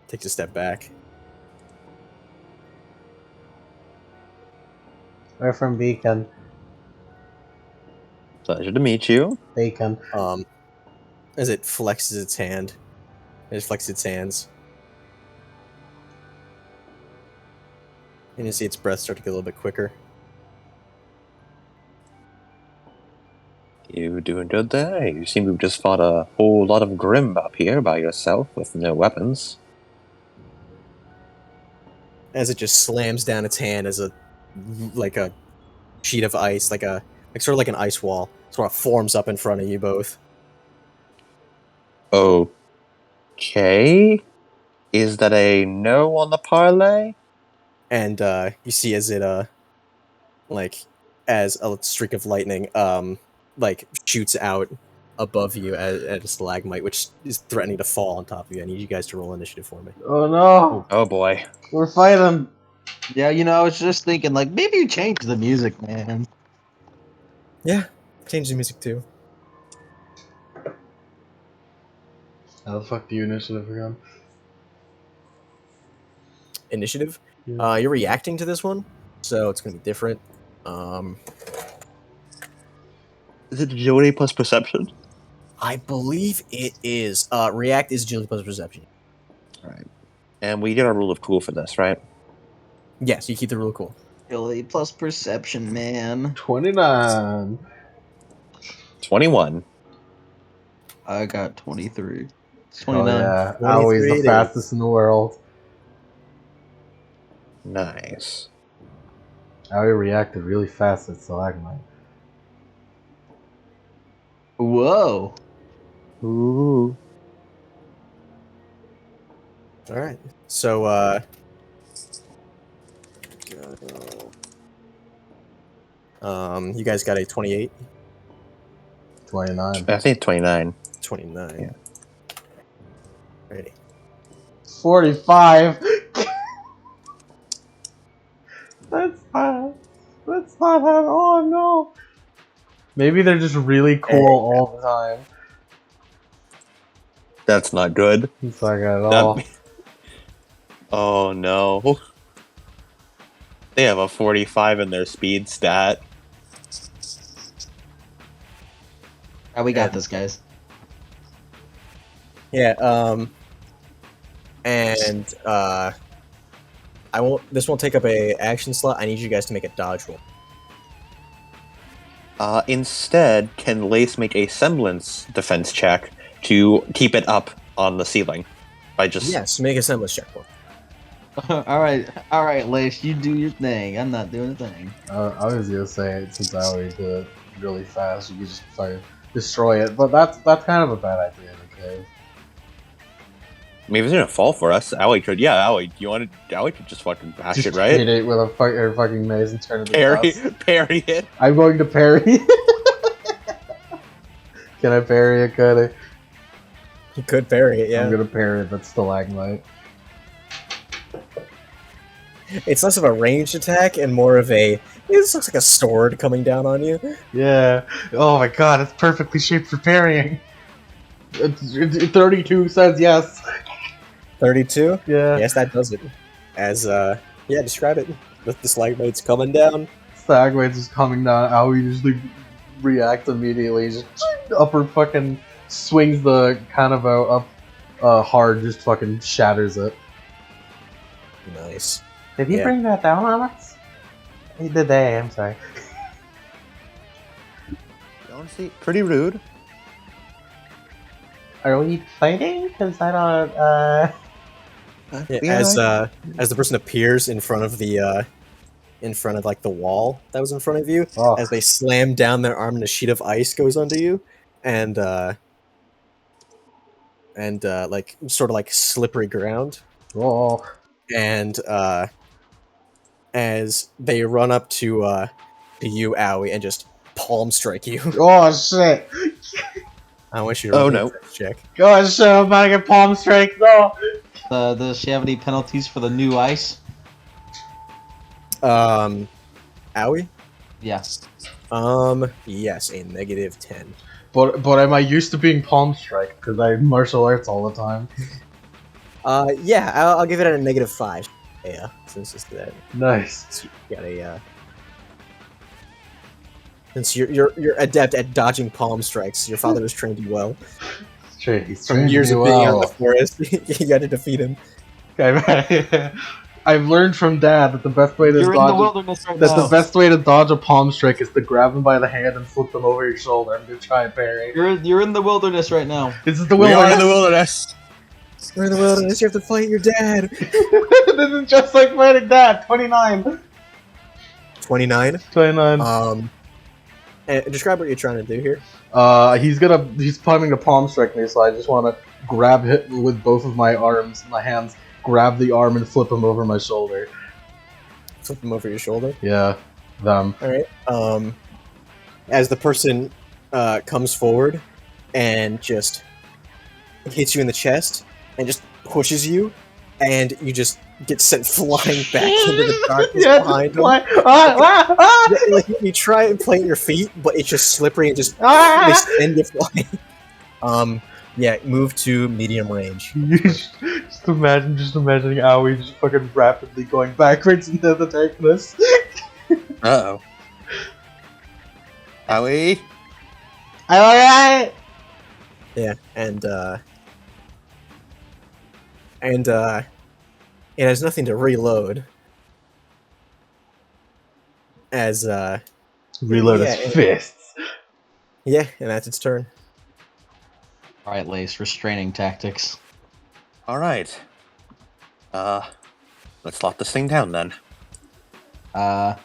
takes a step back. We're from Beacon. Pleasure to meet you. Bacon. As it flexes its hand, hands, and you see its breath start to get a little bit quicker. You doing good there? You seem to have just fought a whole lot of grim up here by yourself with no weapons. As it just slams down its hand as a sheet of ice, like sort of like an ice wall, sort of forms up in front of you both. Okay. Is that a no on the parlay? And you see as it as a streak of lightning shoots out above you at a stalagmite, which is threatening to fall on top of you. I need you guys to roll initiative for me. Oh no! Oh boy. We're fighting! Yeah, I was just thinking, like, maybe you change the music, man. Yeah, change the music too. How the fuck do you initiative again? Initiative. Yeah. You're reacting to this one, so it's gonna be different. Is it agility plus perception? I believe it is. React is agility plus perception. Alright. And we get our rule of cool for this, right? Yes, you keep the rule cool. Ability plus perception, man. 29. 21. I got 23. It's Oh 29. yeah, Aoi's the 23 it fastest is. in the world. Nice. Aoi reacted really fast at Stalagmite. Whoa. Ooh. All right. So, you guys got a 28, 29. I think 29. 29. Yeah. Ready. 45. That's not. That's not how. Oh no. Maybe they're just really cool all the time. That's not good. It's not good at That- all. Oh no. They have a 45 in their speed stat. We got And- this, guys. Yeah. And I won't. This won't take up a action slot. I need you guys to make a dodge roll. Instead, can Lace make a semblance defense check to keep it up on the ceiling? By just Yes, make a semblance check. Roll. all right, Lace, you do your thing. I'm not doing a thing. I was gonna say since Aoi did it really fast, you could just fucking destroy it. But that's kind of a bad idea because maybe it's gonna fall for us. Aoi could, yeah. Aoi could just fucking bash just it, right? hit it with a fucking maze and turn it to Parry, dust. parry it. I'm going to parry. Can I parry it, Cody? You could parry it. Yeah. I'm gonna parry it, but stalagmite. It's less of a ranged attack and more of a. This looks like a sword coming down on you. Yeah. Oh my god, it's perfectly shaped for parrying. 32 says yes. 32. Yeah. Yes, that does it. As yeah, describe it. With the stalagmites coming down. Stalagmite's just coming down. Aoi usually reacts immediately. Just upper fucking swings the kind of up hard, just fucking shatters it. Nice. Did he Yeah. bring that down on us? He did that, I'm sorry. Honestly, pretty rude. Are we fighting? Because I don't, Yeah, as the person appears in front of the like the wall that was in front of you, Oh. as they slam down their arm and a sheet of ice goes onto you, and like sort of like slippery ground, Oh. and as they run up to you, Aoi, and just palm strike you. Oh shit! I want you to roll Oh, a no. reflex check. Oh shit, I'm about to get palm strike, no! Does she have any penalties for the new ice? Aoi? Yeah. Yes, a -10. But am I used to being palm strike? Because I martial arts all the time. Yeah, I'll give it a -5. Yeah, since it's that. Nice. You got a since you're adept at dodging palm strikes. Your father has trained you well Straight, he's from trained years me of being out in well. the forest. You had to defeat him. I've learned from Dad that the best way to You're in the dodge wilderness right that now. the best way to dodge a palm strike is to grab him by the hand and flip him over your shoulder. I'm gonna try and parry. You're in the wilderness right now. This is the We are in wilderness. the wilderness. We're in the wilderness. You have to fight your dad. This is just like fighting Dad. 29. 29. 29. And describe what you're trying to do here. He's planning to palm strike me, so I just want to grab him with both of my hands, grab the arm and flip him over my shoulder. Flip him over your shoulder. Yeah, them. All right. As the person comes forward and just hits you in the chest and just pushes you, and you just get sent flying back into the darkness behind him. Like, you try and plant your feet, but it's just slippery and just they send you flying. Yeah, move to medium range. just imagining Aoi just fucking rapidly going backwards into the darkness. Uh-oh. Aoi? I'm alright. Yeah, and it has nothing to reload. As Reload Yeah, his fists. yeah, and that's its turn. All right, Lace. Restraining tactics. All right. Let's lock this thing down then. Let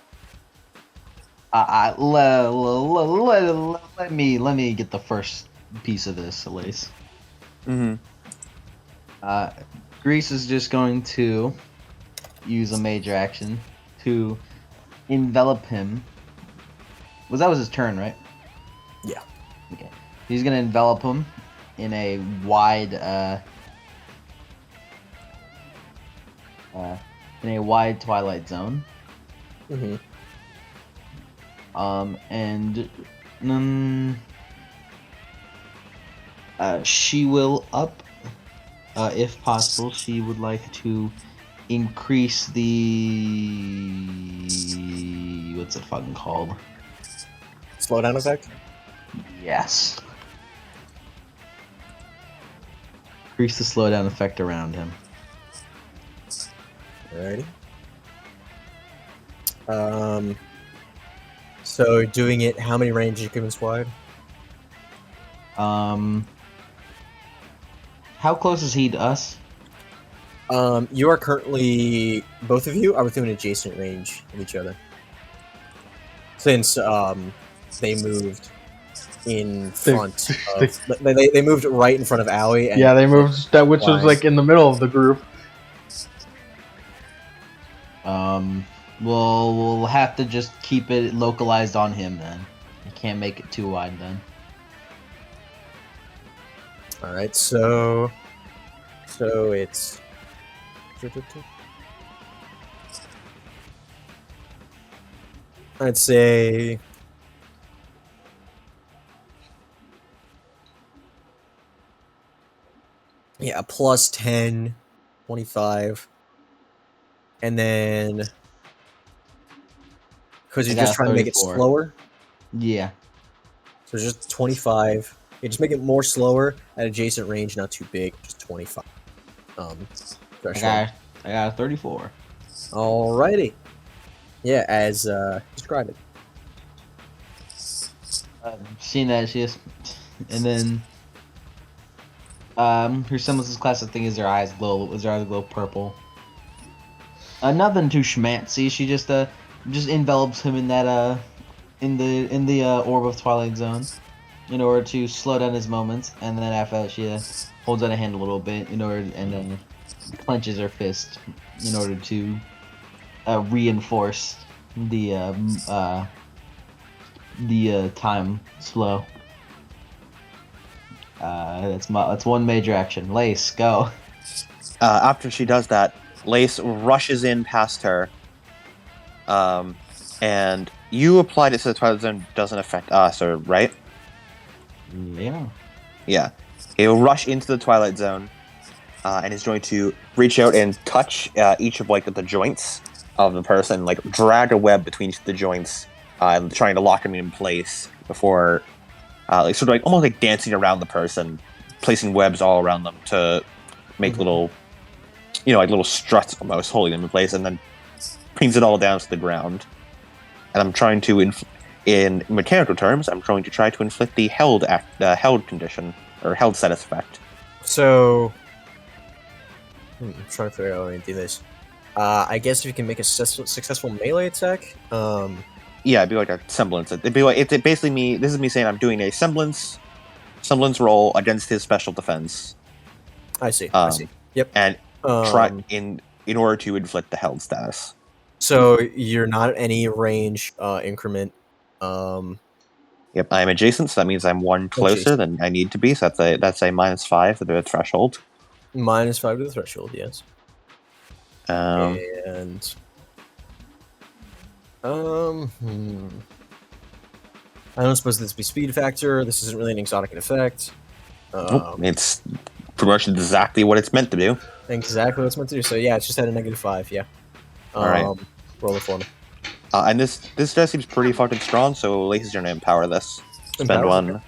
me get the first piece of this, Lace. Mm-hmm. Grease is just going to use a major action to envelop him. That was his turn, right? Yeah. Okay. He's gonna envelop him in a wide twilight zone. Mm-hmm. And she will up, if possible. She would like to increase the what's it fucking called? Slowdown effect? Yes. Increase the slowdown effect around him. Alrighty. So doing it, how many ranges increments wide? How close is he to us? You are currently, both of you are within an adjacent range of each other. Since, they moved in front of, they moved right in front of Owie. And Yeah, they moved that, which was like in the middle of the group. We'll have to just keep it localized on him then. You can't make it too wide then. Alright, so it's... I'd say... Yeah, plus 10, 25. And then... Because you're I got just trying to make it 34. slower. Yeah. So just 25. Yeah, just make it more slower at adjacent range, not too big. Just 25. Threshold. I got a 34. Alrighty. Yeah, as describe it. Seeing that she is, and then her semblance's classic thing is her eyes glow purple. Nothing too schmancy. She just envelops him in that in the orb of Twilight Zone in order to slow down his moments, and then after that she holds out a hand a little bit and then clenches her fist in order to reinforce the time slow. That's one major action. Lace, go. After she does that, Lace rushes in past her. And you applied it so the Twilight Zone doesn't affect us, or right? Yeah. Yeah. He'll rush into the Twilight Zone, and is going to reach out and touch each of like the joints of the person, like drag a web between the joints, trying to lock him in place before, like sort of like almost like dancing around the person, placing webs all around them to make little, like little struts almost, holding them in place, and then brings it all down to the ground. And I'm trying to, in mechanical terms, I'm trying to try to inflict the held condition, or held status effect. So, I'm trying to figure out how to do this. I guess if you can make a successful melee attack, Yeah, it'd be like a semblance. It'd be like it's basically me. This is me saying I'm doing a semblance roll against his special defense. I see. I see. Yep. And try in order to inflict the held status. So you're not at any range increment. Yep, I'm adjacent, so that means I'm one closer than I need to be. So that's a -5 for the threshold. -5 to the threshold, yes. And I don't suppose this be speed factor. This isn't really an exotic effect. Nope, it's pretty much exactly what it's meant to do. Exactly what it's meant to do. So yeah, it's just at a -5. Yeah. All right. Roll it for me. And this just seems pretty fucking strong. So Lace is gonna empower this. Spend Empower?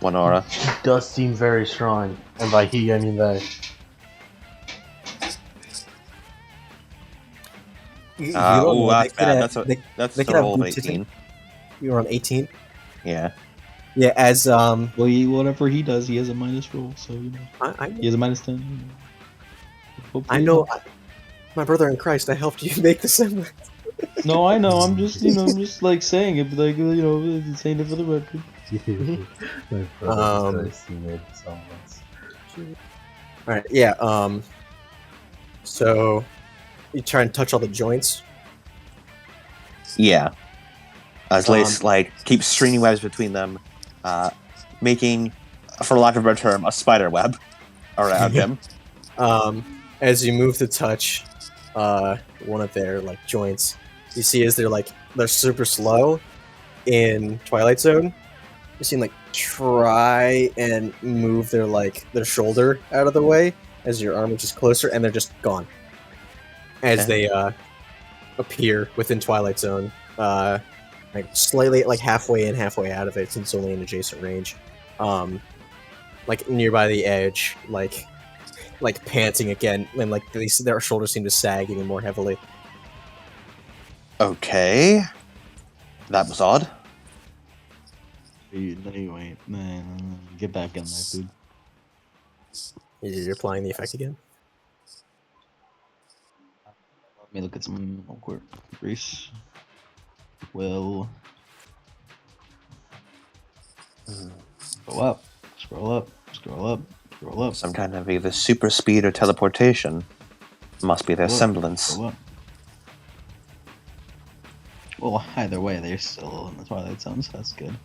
one aura. It does seem very strong, and by he I mean they. That's bad. That's a roll of 18. You were on 18. Yeah. Yeah, as Well, whatever he does, he has a minus roll, so you know he has a minus 10. You know. Hopefully, I know, my brother in Christ, I helped you make the semblance. No, I know. I'm just, I'm just like saying it, like saying it for the record. My brother Um, Christ, he made the semblance. All right, yeah. So you try and touch all the joints. Yeah. As Lace Um, keeps stringing webs between them, making, for lack of a better term, a spider web around him. As you move to touch, one of their joints, you see as they're super slow in Twilight Zone. You see them try and move their shoulder out of the way as your arm reaches closer, and they're just gone as Okay. they appear within Twilight Zone. Slightly halfway in, halfway out of it, since it's only an adjacent range. Nearby the edge, panting again, and their shoulders seem to sag even more heavily. Okay. That was odd. Anyway, man, get back in there, dude. You're applying the effect again. Let me look at some real quick. Reese will go up, scroll up, scroll up, scroll up. Some kind of either super speed or teleportation. Must be their semblance. Scroll up. Well, either way, they're still in the Twilight Zone, so that's good.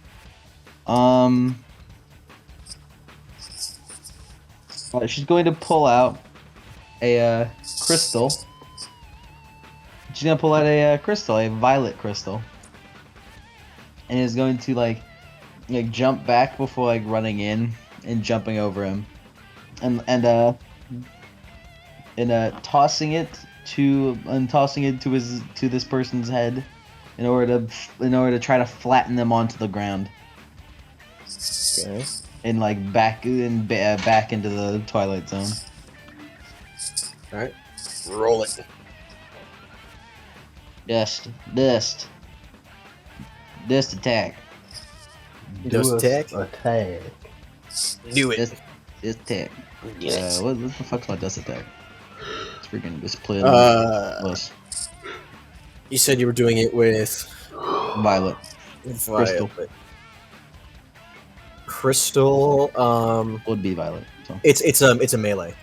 She's going to pull out a crystal. She's gonna pull out a crystal, a violet crystal, and is going to jump back before running in and jumping over him, and tossing it to this person's head in order to try to flatten them onto the ground. Okay. And back into the Twilight Zone. All right. Roll it. Dust attack. Dust attack. Attack. Do it. Dust attack. Yes. What the fuck's my dust attack? It's freaking display. You said you were doing it with Violet. Crystal. Crystal. Would be Violet. So. It's a melee.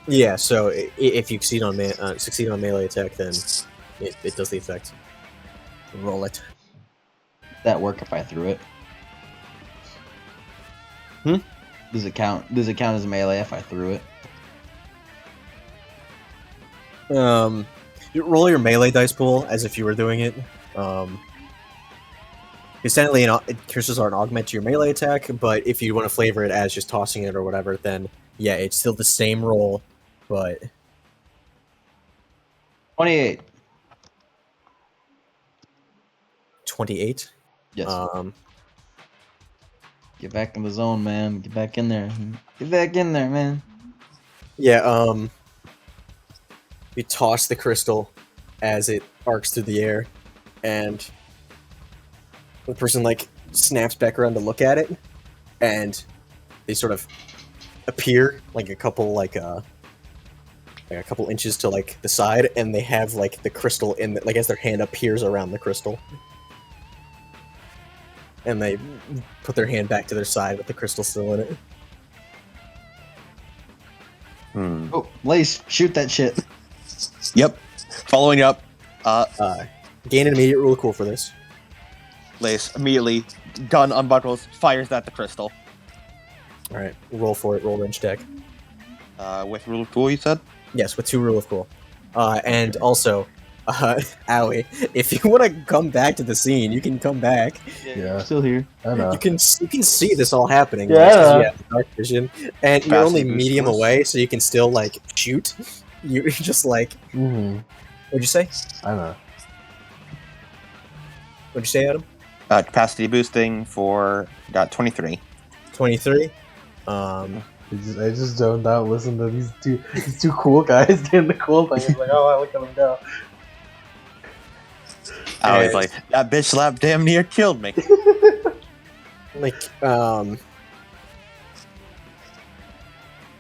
Yeah. So if you succeed on melee attack, then it does the effect. Roll it. That work if I threw it? Does it count as melee if I threw it? You roll your melee dice pool as if you were doing it. Because technically, crystals are an augment to your melee attack, but if you want to flavor it as just tossing it or whatever, then yeah, it's still the same roll, but 28. 28. Yes. Get back in the zone, man. Get back in there. Get back in there, man. Yeah. You toss the crystal as it arcs through the air, and the person snaps back around to look at it, and they sort of appear a couple inches to the side, and they have the crystal in as their hand appears around the crystal, and they put their hand back to their side with the crystal still in it. Oh, Lace, shoot that shit. Yep. Following up, Gain an immediate rule of cool for this. Lace immediately, gun unbuckles, fires at the crystal. Alright, roll for it, roll range deck. With rule of cool, you said? Yes, with 2 rule of cool. And also, Owie, if you want to come back to the scene, you can come back. Yeah. I'm still here. I know. You can see this all happening. Yeah, I know. You have dark vision, and you're only Capacity boost medium force. away, so you can still shoot. You're just Mm-hmm. what'd you say? I know. What'd you say, Adam? Capacity boosting got 23. 23. I just zoned out. Listen to these two cool guys doing the cool thing. It's oh, look at them go. I was like, that bitch slap damn near killed me.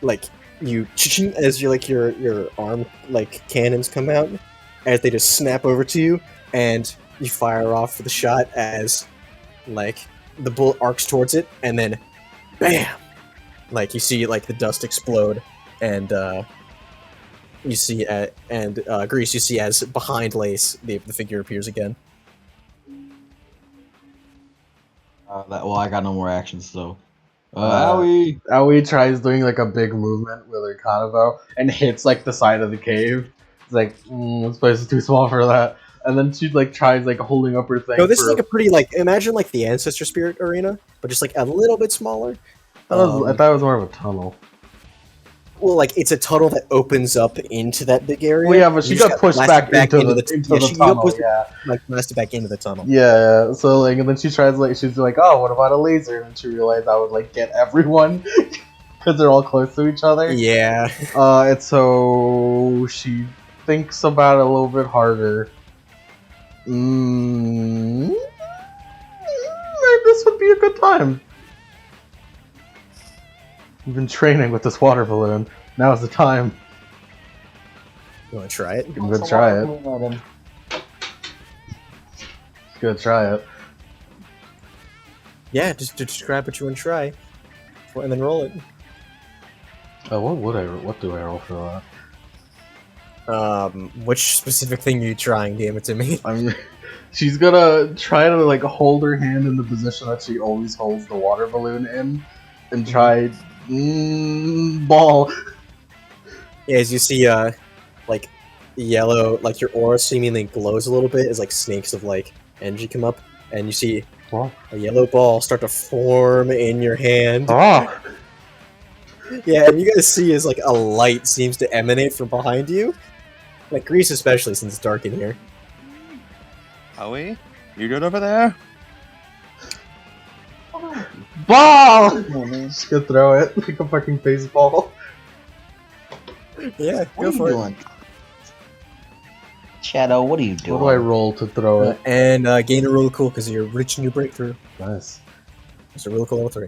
Like you as your arm like cannons come out as they just snap over to you, and you fire off the shot as like the bullet arcs towards it, and then bam, like you see like the dust explode, and you see Grease, you see as behind Lace the figure appears again. I got no more actions, so. Owie! Aoi tries doing like a big movement with her Kanabo and hits like the side of the cave. It's like, this place is too small for that. And then she like tries like holding up her thing. No, this is like a pretty like imagine like the Ancestor Spirit arena, but just like a little bit smaller. I thought it was more of a tunnel. Well, like it's a tunnel that opens up into that big area. Well, yeah, but she got pushed back into the tunnel. Like blasted back into the tunnel. Yeah, so like, and then she tries like she's like, oh, what about a laser? And she realized that would like get everyone because they're all close to each other. Yeah. And so she thinks about it a little bit harder. This would be a good time. We've been training with this water balloon. Now's the time. You want to try it? I'm gonna try it. Gonna try it. Yeah, just describe what you want to try, and then roll it. What do I roll for that? Which specific thing are you trying? Damn it to me. I mean, she's gonna try to like hold her hand in the position that she always holds the water balloon in, and try ball. Yeah, as you see, like yellow, like your aura seemingly glows a little bit as like snakes of like energy come up, and you see a yellow ball start to form in your hand. Yeah, and you guys see as like a light seems to emanate from behind you, like Grease especially since it's dark in here. Howie, you good over there? Ball! Just gonna throw it like a fucking baseball. Yeah, go for it. Shadow, what are you doing? What do I roll to throw it? And gain a roll cool because you're reaching your breakthrough. Nice. It's a roll cool level 3.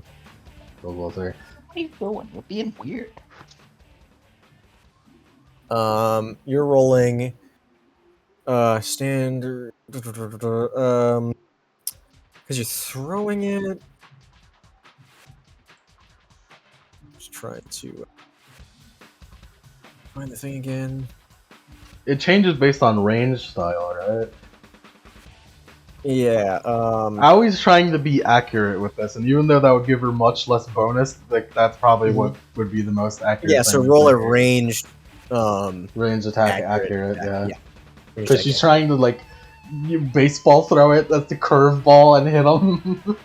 Roll level 3. What are you doing? You're being weird. You're rolling standard because you're throwing it. Just trying to find the thing again. It changes based on range style, right? Yeah, Aoi's trying to be accurate with this, and even though that would give her much less bonus, like that's probably what would be the most accurate. Yeah, so roll a ranged range attack accurate, yeah. Because she's trying to like baseball throw it, that's the curveball, and hit him.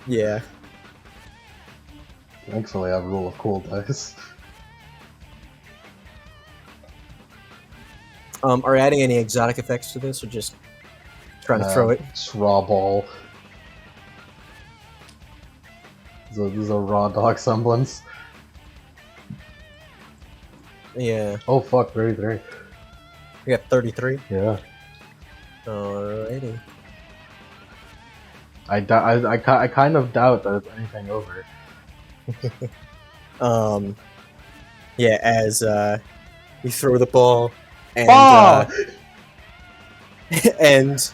Yeah. Thankfully I have a roll of cool dice. Are you adding any exotic effects to this, or just trying to throw it? Just raw ball. This is a raw dog semblance. Yeah. Oh fuck, 33. We got 33. Yeah. Alrighty. I kind of doubt that it's anything over. Yeah, as you throw the ball and and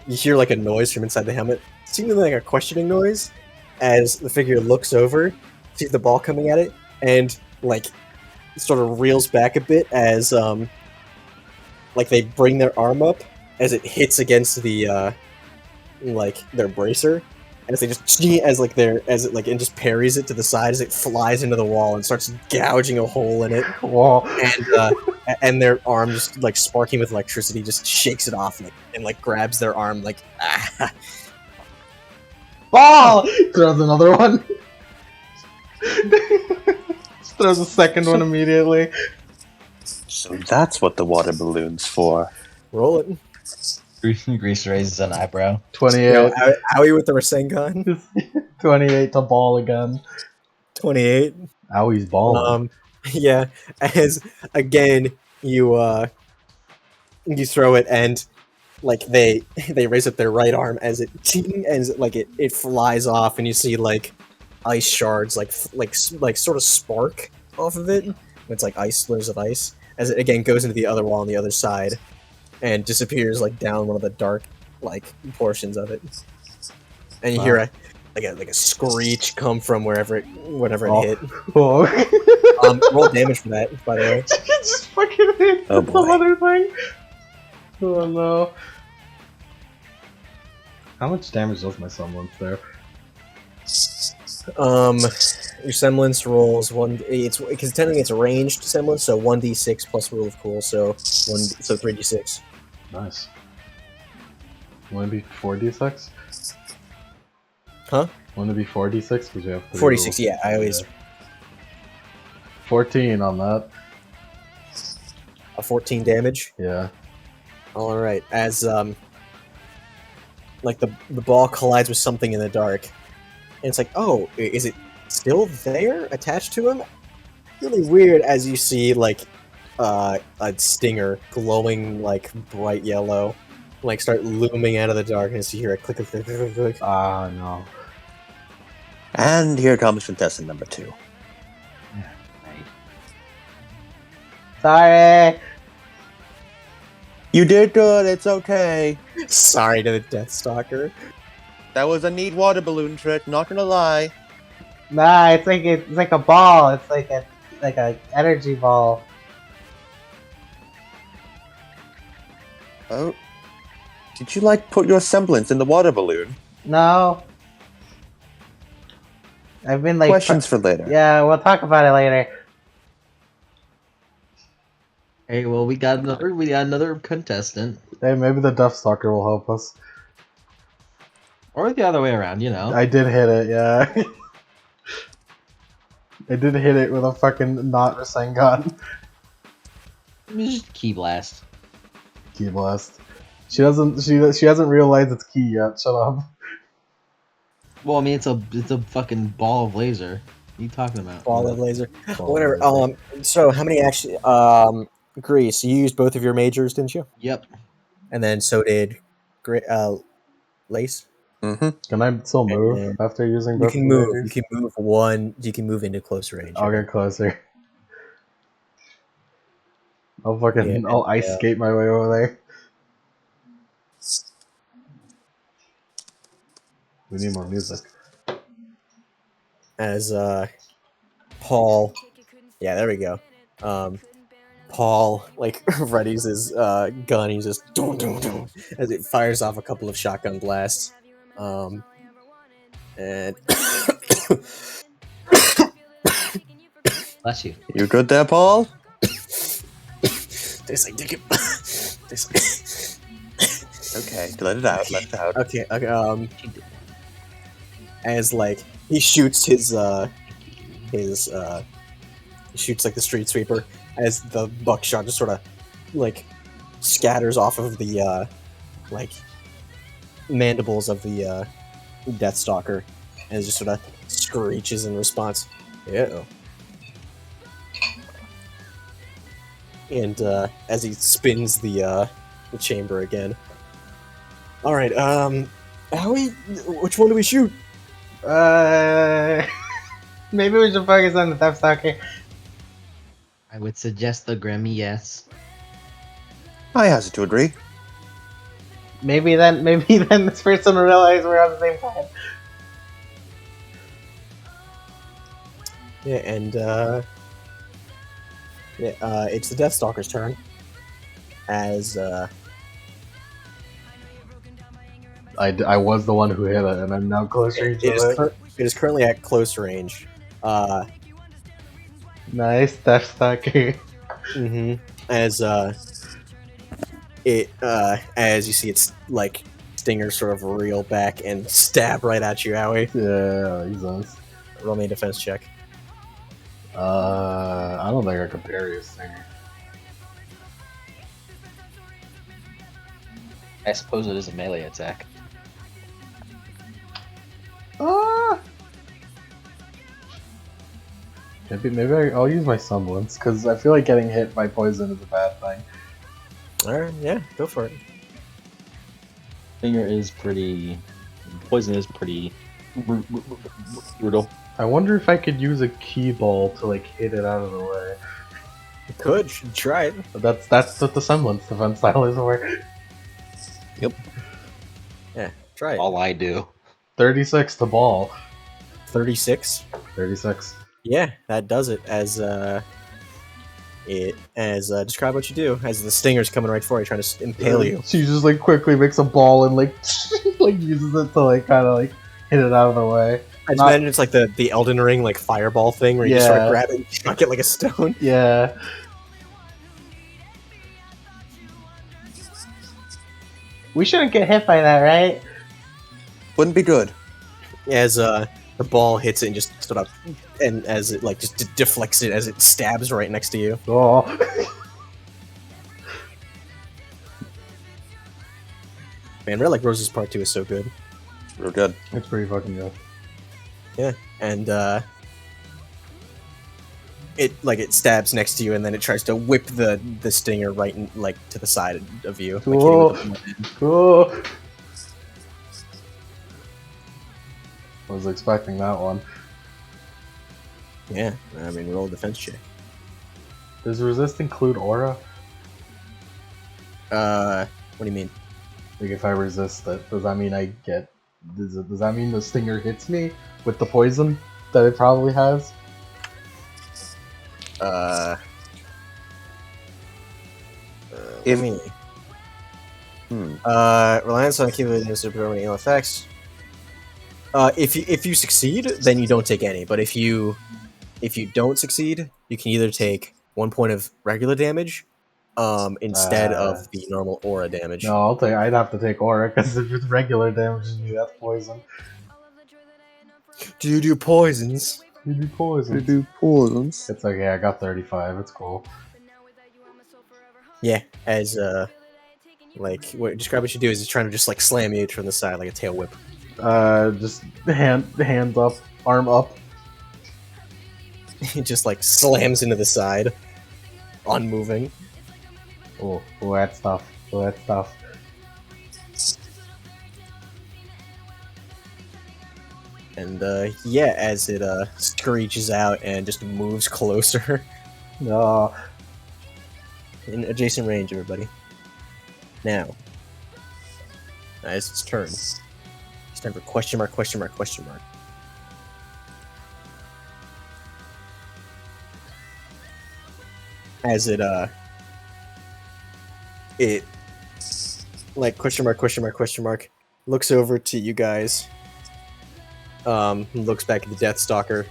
you hear like a noise from inside the helmet, seemingly like a questioning noise, as the figure looks over, sees the ball coming at it, and like sort of reels back a bit as like they bring their arm up as it hits against the like their bracer, as they just and just parries it to the side as it flies into the wall and starts gouging a hole in it. Wall. And their arm just like sparking with electricity just shakes it off and grabs their arm like ball. Throws another one. Throws a second one immediately. So that's what the water balloon's for. Roll it. Grease raises an eyebrow. 28. Yo, Owie with the Rasengan. 28 to ball again. 28. Owie's balling. Yeah, as again you throw it and like they raise up their right arm as it flies off, and you see like ice shards like sort of spark off of it. It's like ice slurs of ice as it again goes into the other wall on the other side and disappears like down one of the dark like portions of it. And you hear a screech come from whatever it hit. Oh. Roll damage for that, by the way. It just fucking hit Oh, some boy. other thing. Oh no. How much damage does my semblance there? Your semblance rolls it's because technically it's a ranged semblance, so 1d6 plus rule of cool, so 3d6. Nice. Wouldn't it be 4d6? Huh? Wouldn't it be 4d6? Because you have 46, yeah, I always 14 on that. a 14 damage. Yeah. All right, as like the ball collides with something in the dark, and it's like, oh, is it still there, attached to him? Really weird. As you see, like a stinger glowing like bright yellow, like start looming out of the darkness. You hear a click, click, click, click, click. Ah, no. And here comes contestant number 2. Right. Sorry! You did good, it's okay. Sorry to the Deathstalker. That was a neat water balloon trick, not gonna lie. Nah, it's like a ball. It's like a energy ball. Oh. Did you like put your semblance in the water balloon? No. I've been like Questions for later. Yeah, we'll talk about it later. Hey, well, we got another contestant, Hey, maybe the Deathstalker will help us. or the other way around. You know. I did hit it, yeah. I did hit it with a fucking not Rasengan. Just key blast. Key blast. She hasn't realized it's key yet. Shut up. Well, I mean, it's a fucking ball of laser. What are you talking about? Ball of laser. Ball Whatever. of laser. So how many actually? Grease. You used both of your majors, didn't you? Yep. And then so did, Lace. Mm-hmm. Can I still move And after using You both can of move. the You can move one. You can move into close range. I'll get closer. I'll ice skate my way over there. We need more music. As Paul. Yeah, there we go. Paul like readies his gun. He's just doom, doom, doom, as it fires off a couple of shotgun blasts. And Bless you. You good there, Paul? there's like there's Okay, let it out, let it out. okay. As like he shoots his he shoots like the street sweeper as the buckshot just sort of like scatters off of the like mandibles of the Deathstalker and just sort of screeches in response. Ew. And as he spins the chamber again. All right, which one do we shoot? Maybe we should focus on the Deathstalker. I would suggest the Grammy, yes. I hazard to agree. Maybe then this person will realize we're on the same side. Yeah, and it's the Deathstalker's turn. As I was the one who hit it, and I'm now close range. it is currently at close range. Nice Deathstalker. As as you see its like stinger sort of reel back and stab right at you, Owie. Yeah, he's nice. Roll me a defense check. I don't think I can parry his stinger. I suppose it is a melee attack. Maybe I'll use my semblance because I feel like getting hit by poison is a bad thing. All right, yeah, go for it. Stinger is pretty. Poison is pretty brutal. I wonder if I could use a key ball to like hit it out of the way. You could. Should try it. But that's what the semblance defense style is for. Yeah, try it. All I do. 36 to ball. 36. 36. Yeah, that does it. Describe what you do as the stinger's coming right for you, trying to impale you. She just like quickly makes a ball and like like uses it to like kind of like hit it out of the way. I just imagine it's like the Elden Ring like fireball thing where you just sort of grab it and chuck it like a stone. Yeah. We shouldn't get hit by that, right? Wouldn't be good. As the ball hits it and just sort of, and as it like just deflects it as it stabs right next to you. Oh. Man, Red Like Roses Part 2 is so good. Real good. It's pretty fucking good. Yeah, and it stabs next to you, and then it tries to whip the stinger right like to the side of you. Like, hitting Cool. with the- Cool. I was expecting that one. Yeah, I mean, roll a defense check. Does resist include aura? What do you mean? Like if I resist it, does that mean I get? Does that mean the stinger hits me with the poison that it probably has? If- let me- Hmm. Reliance on accumulating superhuman ill effects. If you succeed, then you don't take any. But if you don't succeed, you can either take 1 point of regular damage, instead of the normal aura damage. No, I'd have to take aura because if it's regular damage, that's poison. Do you do poisons? You do poison. We do poisons. It's okay. I got 35. It's cool. Yeah, as describe what you do is it's trying to just like slam you from the side like a tail whip. Just hands up, arm up. It just like slams into the side, unmoving. Oh, that stuff. Oh, that stuff. And yeah, as it screeches out and just moves closer No. in adjacent range, everybody. Now, it's its turn. It's time for question mark, question mark, question mark. As it like question mark, question mark, question mark, looks over to you guys. Looks back at the Deathstalker,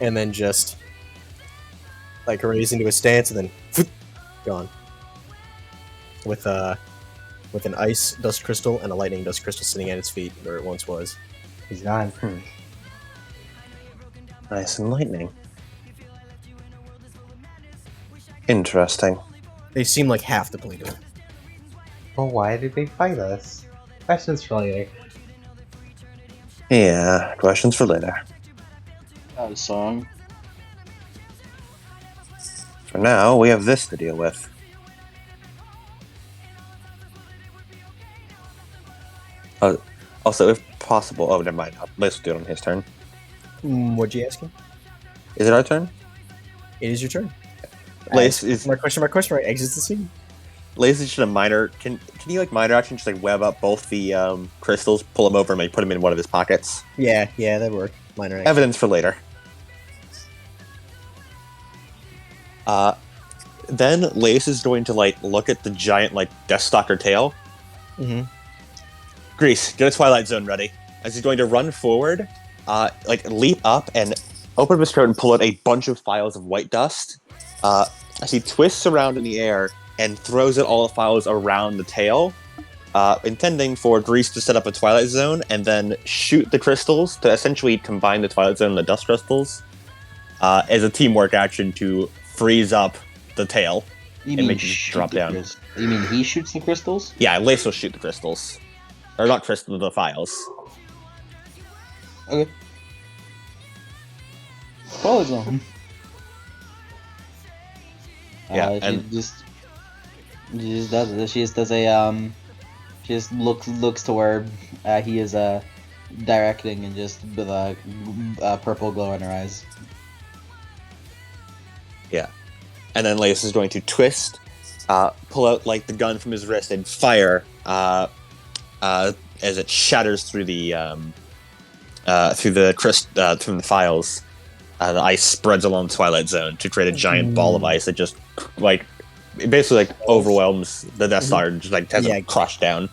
and then just like raised into a stance, and then gone. With an ice dust crystal and a lightning dust crystal sitting at its feet where it once was. He's gone. Nice and lightning. Interesting. They seem like half depleted. Well, why did they fight us? Questions for later. Yeah, questions for later. Not a song. For now, we have this to deal with. Also, if possible... Oh, never mind. Let's do it on his turn. What'd you ask him? Is it our turn? It is your turn. Lace is... My question mark, exits the scene. Lace is just a minor... Can you, like, minor action just, like, web up both the crystals, pull them over, and maybe put them in one of his pockets? Yeah, that worked. Minor action. Evidence for later. Then Lace is going to, like, look at the giant, like, Deathstalker tail. Mm-hmm. Grease, get a Twilight Zone ready. As he's going to run forward, like, leap up and open up his throat and pull out a bunch of files of white dust. As he twists around in the air and throws out all the files around the tail, intending for Grease to set up a Twilight Zone and then shoot the crystals to essentially combine the Twilight Zone and the dust crystals as a teamwork action to freeze up the tail and make it drop down. You mean he shoots the crystals? Yeah, Lace will shoot the crystals. Or not crystals, the files. Okay. Twilight Zone. Yeah, she just does it. She just looks to where he is directing, and just with a purple glow in her eyes. Yeah. And then Lace is going to twist, pull out like the gun from his wrist and fire as it shatters through the from the files. The ice spreads along the Twilight Zone to create a giant ball of ice that just like it basically like overwhelms the Death Star and just like has Yeah. it crushed down.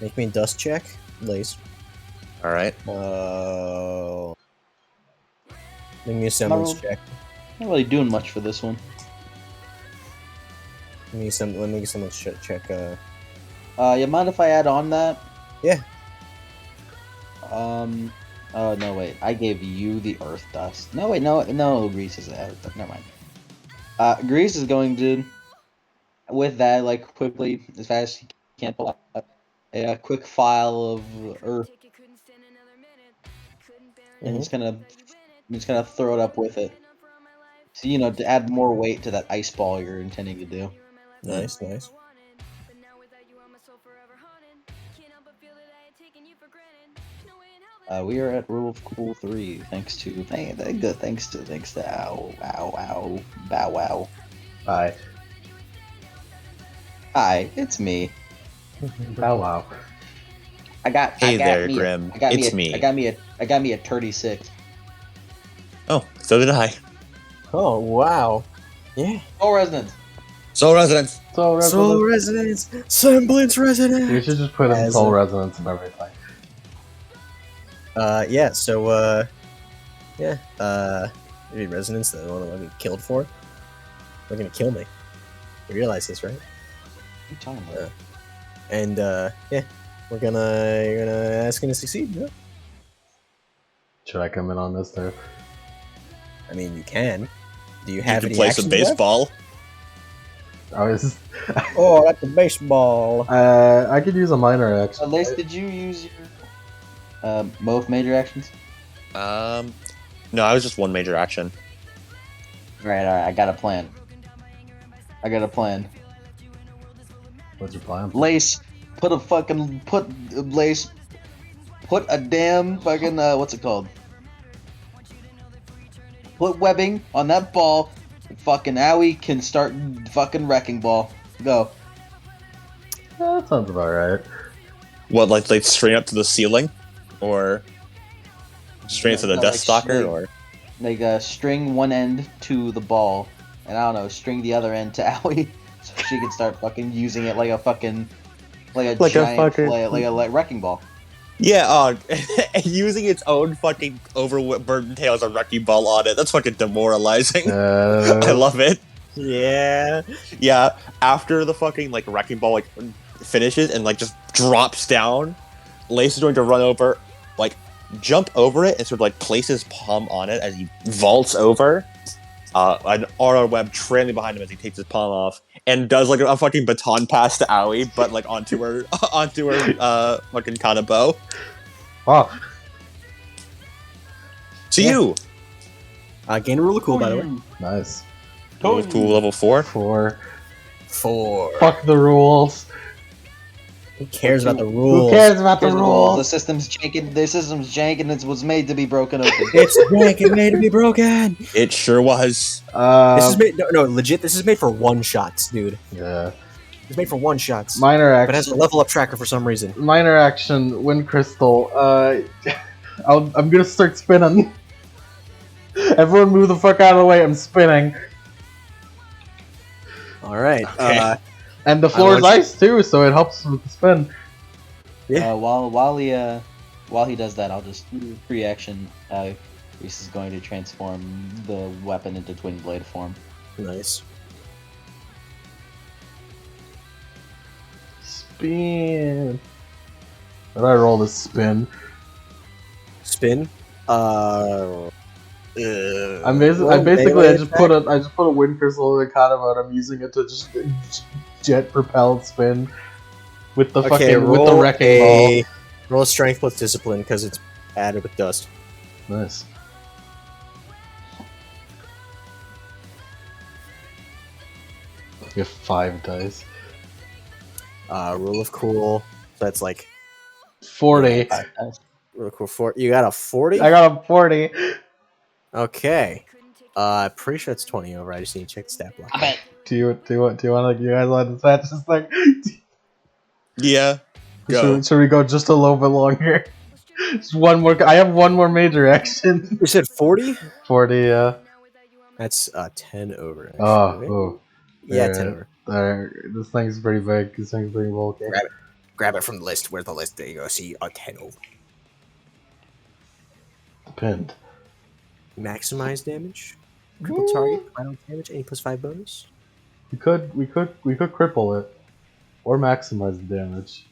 Make me a dust check, Lace. All right. Make me a semblance Not check. Not really doing much for this one. Let me get semblance check. You mind if I add on that? Yeah. Oh no, wait. I gave you the earth dust. No, wait, no. Grease is the earth dust. Never mind. Grease is going to, with that, like quickly, as fast as he can, pull out a quick file of earth, and just kind of throw it up with it. So to add more weight to that ice ball you're intending to do. Nice. We are at rule of cool 3, thanks to ow bow wow. Bye. Hi, it's me. Bow wow. Hey there, Grim. It's me. I got me a 36. Oh, so did I. Oh wow. Yeah. Oh, resonance. Soul Resonance. Soul resonance. Semblance resonance. You should just put in As soul a- resonance and everything. Yeah. So maybe resonance. The one that I get killed for. They're gonna kill me. You realize this, right? What are you talking about? And yeah, you're gonna ask him to succeed. Yeah? Should I come in on this too? I mean, you can. Do you You have can any play some actions left? baseball. I was. Oh, that's a baseball. I could use a minor action. Lace, did you use your both major actions? No, I was just one major action. Alright, I got a plan. What's your plan? Lace, put a damn fucking what's it called? Put webbing on that ball. Fucking Owie can start fucking wrecking ball. Go. Yeah, that sounds about right. What, like straight up to the ceiling, or straight to the No, Death like Stalker, string- or Like string one end to the ball, and I don't know, string the other end to Owie, so she can start fucking using it like a fucking Like a giant fucking- like a wrecking ball. yeah, using its own fucking overburdened tail as a wrecking ball on it. That's fucking demoralizing. I love it. Yeah. Yeah, after the fucking like wrecking ball like finishes and like just drops down, Lace is going to run over, like jump over it and sort of like place his palm on it as he vaults over. An aura web trailing behind him as he takes his palm off and does like a fucking baton pass to Owie, but like onto her fucking Kanabo. Oh, To Yeah. you. Gain a rule of cool, by the way. nice. Cool level 4. 4. 4. Fuck the rules. Who cares about the Who rules? cares about the The rules? system's janking. The system's janking. It was made to be broken open. It's jank made to be broken. It sure was. This is made no, legit. This is made for one shots, dude. Yeah. It's made for one shots. Minor But it action. has a level up tracker for some reason. Minor action. Wind crystal. I'm gonna start spinning. Everyone, move the fuck out of the way. I'm spinning, All right. Okay. and the floor is want you- ice too, so it helps with the spin. Yeah. While he does that, I'll just free action. Reese is going to transform the weapon into twin blade form. Nice. Spin. How do I roll this spin? Spin. I Roll basically melee I just put a wind crystal in the kind of and I'm using it to just jet propelled spin with the fucking with the wrecking ball. Roll a strength plus discipline because it's added with dust. Nice. You have 5 dice. Rule of cool. So that's like 40. rule of cool 4. You got a 40? I got a 40. Okay. Pretty sure it's 20 over. I just need to check the stat block. I bet. Do you want you guys want to match this thing? Yeah. Go. Should we go just a little bit longer? Just one more. I have one more major action. You said 40? 40. Yeah. That's 10 over. Actually. Oh. Yeah, Alright. 10 over. This thing's pretty big. This thing's pretty bulky. Grab it from the list. Where's the list? There you go. See, 10 over. Pinned. Maximize damage. Cripple target. Final damage. Any +5 bonus. We could cripple it, or maximize the damage.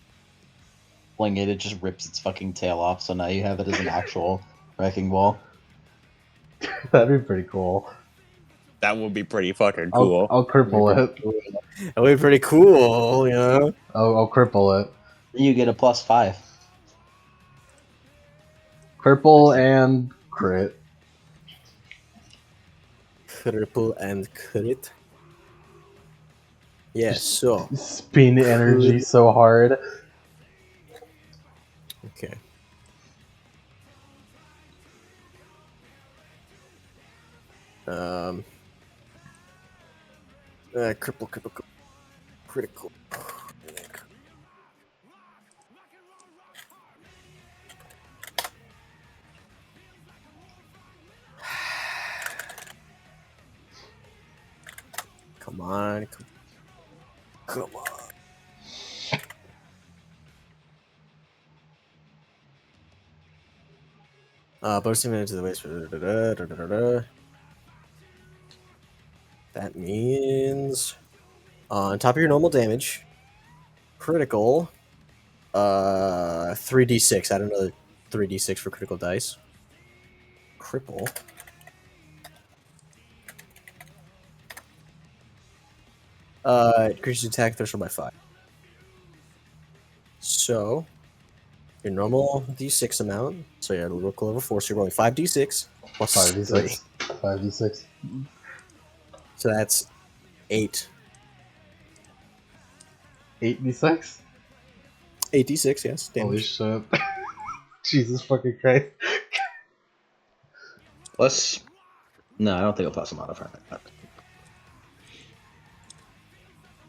Fling it just rips its fucking tail off, so now you have it as an actual wrecking ball. That'd be pretty cool. That would be pretty fucking cool. I'll cripple it. That would be pretty cool, you know? I'll cripple it. You get a +5. Cripple and crit. Cripple and crit. Yeah, so. Spin energy so hard. Okay. Cripple, critical. Come on. Come on. Boosting into the waist. That means on top of your normal damage, critical, 3d6. Add another 3d6 for critical dice. Cripple. Increases attack threshold by 5. So, your normal d6 amount. So you're at a local level 4, so you're rolling 5d6 plus 5d6. 3. 5d6. So that's 8. 8d6? 8d6, yes. Damage. Holy shit. Jesus fucking Christ. Plus. No, I don't think it'll plus a modifier.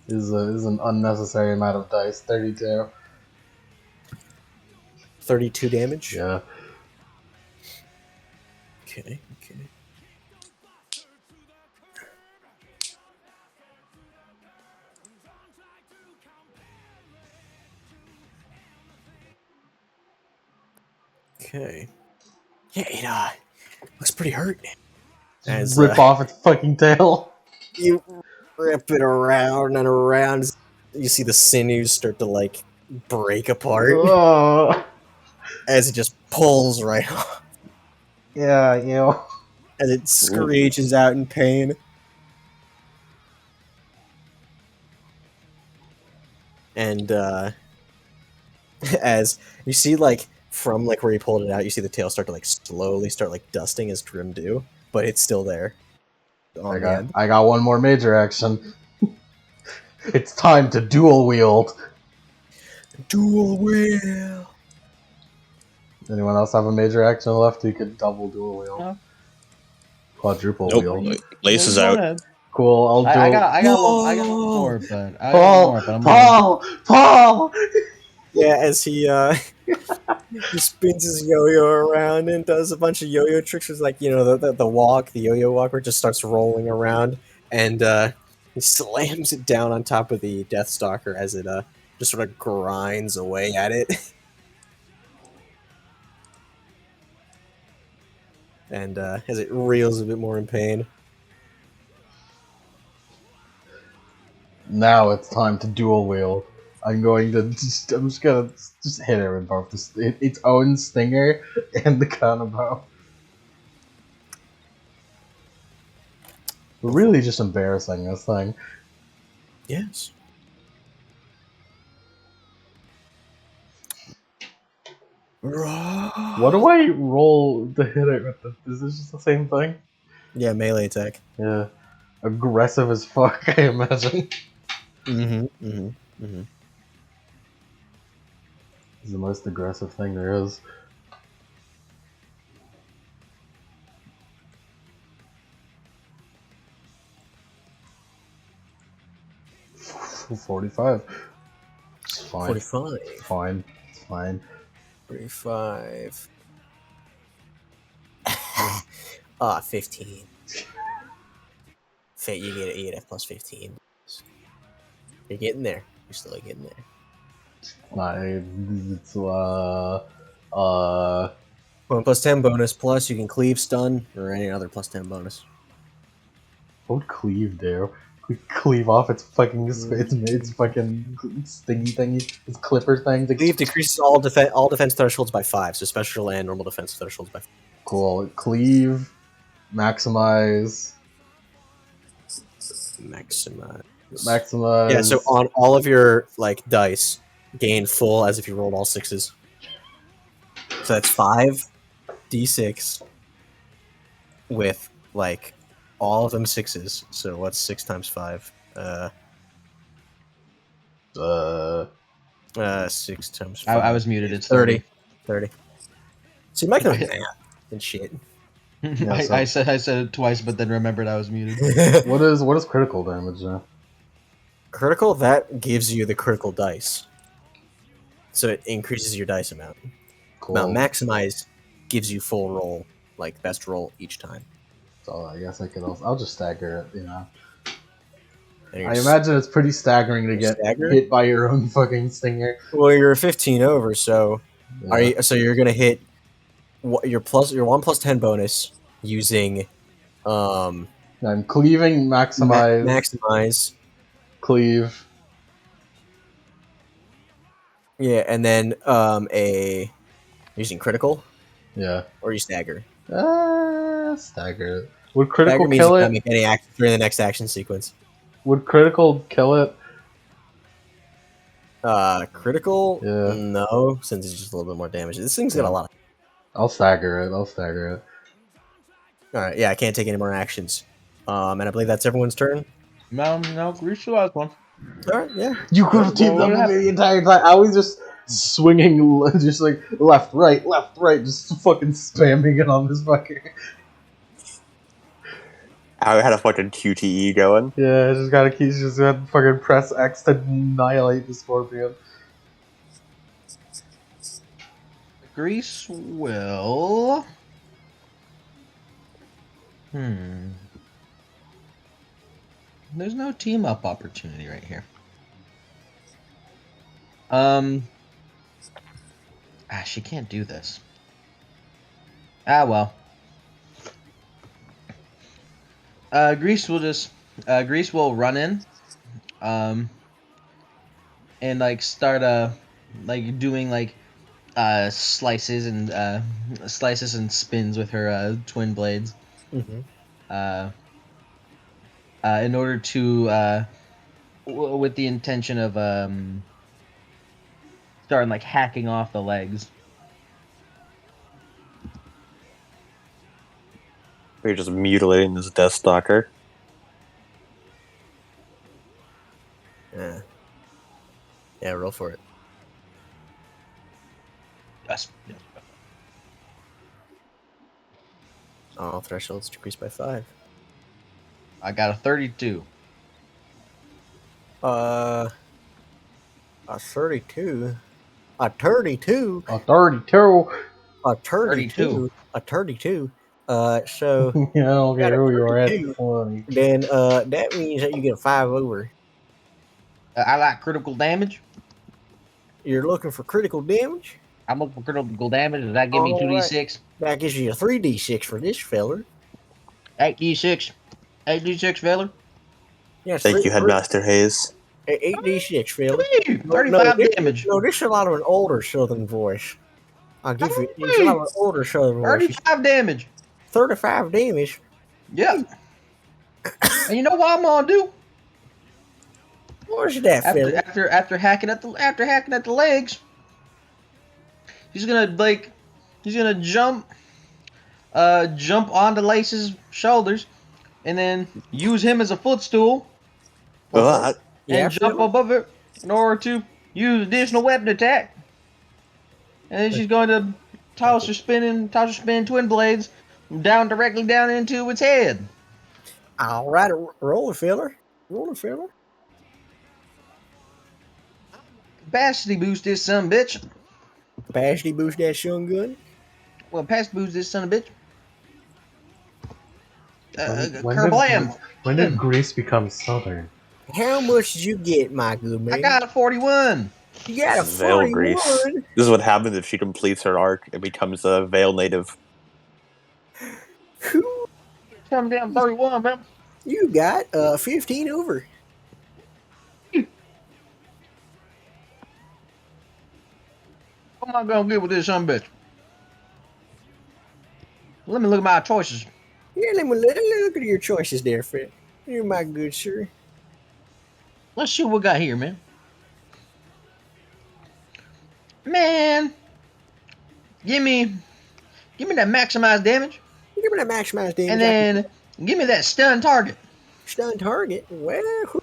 Is an unnecessary amount of dice. 32. 32 damage? Yeah. Okay. Okay. Yeah, it looks pretty hurt. As Rip off its fucking tail. you rip it around and around, you see the sinews start to like break apart Oh. as it just pulls right off. Yeah, you. As it screeches out in pain. And as you see, like from like where you pulled it out, you see the tail start to like slowly start like dusting as Grim do, but it's still there. I got one more major action. It's time to dual wield. Dual wield. Anyone else have a major action left? You could double dual wield. No. Quadruple Nope. wield. Lace is out. Cool. I'll do. I got one more, but Paul. Yeah, as he he spins his yo-yo around and does a bunch of yo-yo tricks. It's like, you know, the walk, the yo-yo walk, where it just starts rolling around, and he slams it down on top of the Deathstalker as it just sort of grinds away at it. And as it reels a bit more in pain. Now it's time to dual wield. I'm just gonna hit it with both its own stinger and the counterbow. We're really just embarrassing this thing. Yes. What do I roll to hit it with? Is this just the same thing? Yeah, melee attack. Yeah. Aggressive as fuck, I imagine. It's the most aggressive thing there is. $45. It's fine. 45. It's fine. It's fine. 45. 15. You get a plus 15. You're getting there. You're still getting there. It's 1 plus 10 bonus, plus you can cleave, stun, or any other plus 10 bonus. what would cleave do? Cleave off its fucking its fucking stingy thingy, its clipper thing. Cleave decreases all defense thresholds by 5, so special and normal defense thresholds by 5. Cool. Cleave, maximize. Yeah, so on all of your like dice, gain full as if you rolled all 6s. So that's 5d6 with like all of them 6s. So what's 6 times 5? 6 times 5. I was muted. It's 30. 30. So you might know math and shit. Yeah, I so- said it twice, but then remembered I was muted. What is critical damage now? Critical, that gives you the critical dice. So it increases your dice amount. Cool. Now maximize gives you full roll, like best roll each time. So I guess I could also. I'll just stagger it. You know. And I you're imagine it's pretty staggering to get Stagger? hit by your own fucking stinger. Well, you're 15 over, so Yeah. so you're gonna hit your 1 plus 10 bonus using I'm cleaving, maximize, maximize. cleave. Yeah, and then using critical Yeah. or you stagger. Stagger it. Would critical Stagger means kill you it? can't make any action during the next action sequence. Would critical kill it? Critical? Yeah. No, since it's just a little bit more damage. This thing's got a lot. I'll stagger it. I'll stagger it. Alright, yeah, I can't take any more actions. And I believe that's everyone's turn. No, Grease still has one. Alright, yeah. You could have teamed up with me the entire time. I was just swinging, just like left, right, just fucking spamming it on this fucker. I had a fucking QTE going. Yeah, I just gotta fucking press X to annihilate the scorpion. Grease will. There's no team up opportunity right here. She can't do this. Well. Grease will run in, and like start doing like slices and spins with her twin blades. Mm-hmm. In order to with the intention of starting like hacking off the legs. We're just mutilating this Death Stalker. Yeah, roll for it. Yes. All thresholds decreased by 5. I got a 32. A 32. A 32. A 32. A 32. A 32. So Yeah, I don't got care a who you're at. 32. Funny. Then that means that you get a 5 over. I like critical damage. You're looking for critical damage? I'm looking for critical damage. Does that give me 2d6? That gives you a 3d6 for this feller. 8d6. 8d6, feller. Yeah, Thank you, Headmaster Hayes. 8d6, feller. 35 damage. No, this is a lot of an older southern voice. I'll give you it's a lot of an older southern voice. 35 damage. 35 damage. Yep. And you know what I'm gonna do? What's that, feller? After hacking at the legs, he's gonna jump onto Lace's shoulders, and then use him as a footstool, But and jump above it in order to use additional weapon attack. and then she's going to toss her spinning twin blades directly down into its head. All right, roller filler. Roller filler. Capacity boost this son of a bitch. Capacity boost that shun gun. Well, capacity boost this son of a bitch. When Kerblam! did Greece become southern? How much did you get, my good man? I got a 41. You got a This is Veil 41. Grease. This is what happens if she completes her arc and becomes a Veil native. Come down 31, man. You got 15 over. What am I gonna get with this son of a bitch? Let me look at my choices. Yeah, let me look at your choices there, Fred. You're my good sir. Let's see what we got here, man. Man, give me that maximized damage, Give me that maximized damage. and then give me that stun target. Stun target. Well,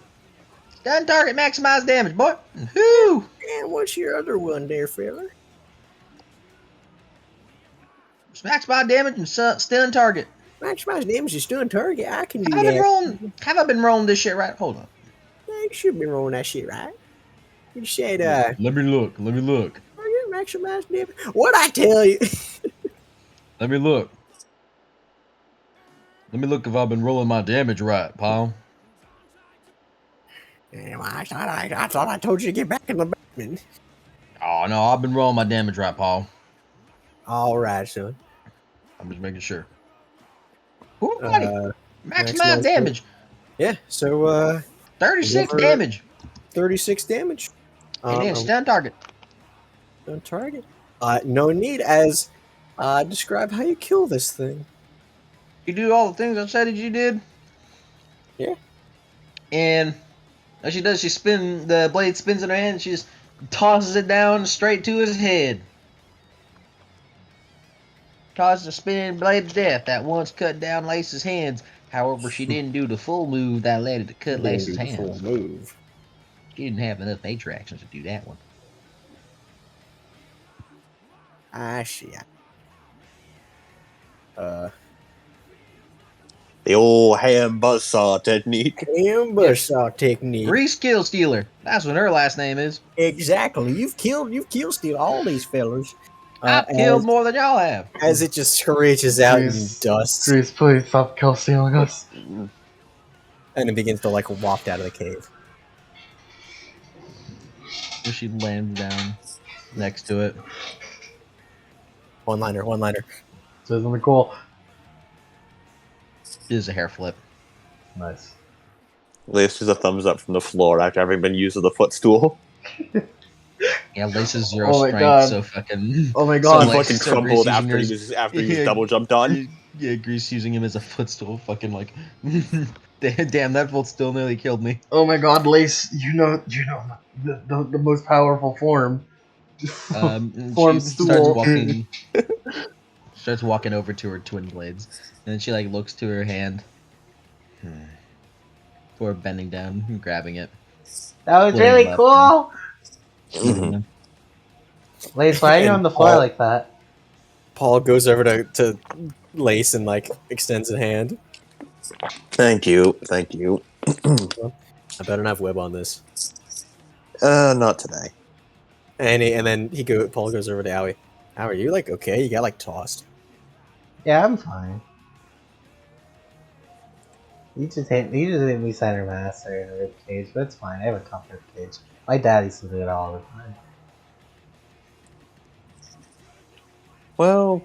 Stun target, maximized damage, boy. Whoo! and what's your other one there, fella? Maximized damage and stun target. Maximized damage is stun target. I can do Have I that. been rolling this shit right? Hold on. Yeah, you should be rolling that shit, right? You said, Let me look. oh, yeah, maximized damage. What'd I tell you? Let me look. Let me look if I've been rolling my damage right, pal. Damn, I thought I told you to get back in the basement. Oh no, I've been rolling my damage right, Paul. All right, son. I'm just making sure. Ooh, buddy. Maximized maximized damage. Yeah, so 36 over- damage. 36 damage. And then stun target. Stun target. No need. As describe how you kill this thing. You do all the things I said that you did. Yeah. And as she does, the blade spins in her hand, and she just tosses it down straight to his head. Tosses the spinning blade of death that once cut down Lace's hands. However, she didn't do the full move that led it to cut Lace's hands. Move. She didn't have enough nature actions to do that one. I see. The old hand buzzsaw technique. Ambush saw technique. Grease Kill Stealer. That's what her last name is. Exactly. You've killed steal all these fellas. I've killed more than y'all have. As it just screeches out in Greece, dust Greece, please stop kill stealing us. and it begins to like waft out of the cave. Where she lands down next to it. One liner. So isn't it cool? It is a hair flip. Nice. Lace is a thumbs up from the floor after having been used as a footstool. Yeah, Lace's zero Oh my strength, God. so fucking. Oh my He god. Lace- fucking so crumbled Grease after using he was double jumped on. Yeah, Grease using him as a footstool, fucking like. Damn, that footstool nearly killed me. Oh my god, Lace, you know the most powerful form. And Form she stool. starts walking over to her twin blades, and then she like looks to her hand. Before bending down and grabbing it. That was Blade really left. cool. Mhm. Lace, why are you And on the floor Paul- like that? Paul goes over to Lace and like extends a hand. Thank you. I better not have web on this. Not today. And then Paul goes over to Owie. How are you? Like okay? You got like tossed. Yeah, I'm fine. You just hit me center mass or in a rib cage, but it's fine. I have a comfort cage. My dad used to do it all the time. Well,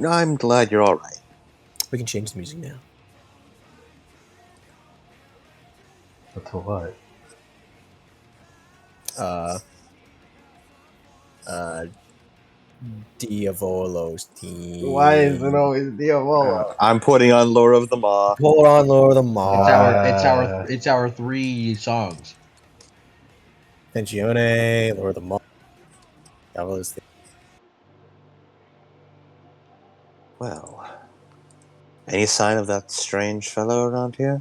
I'm glad you're all right. We can change the music now. But to what? Diavolo's team. Why is it always Diavolo? I'm putting on Lore of the Maw. Hold on, Lord of the Maw. It's our 3 songs. Tensione, Lord of the Maw. Diavolo's team. Well, any sign of that strange fellow around here?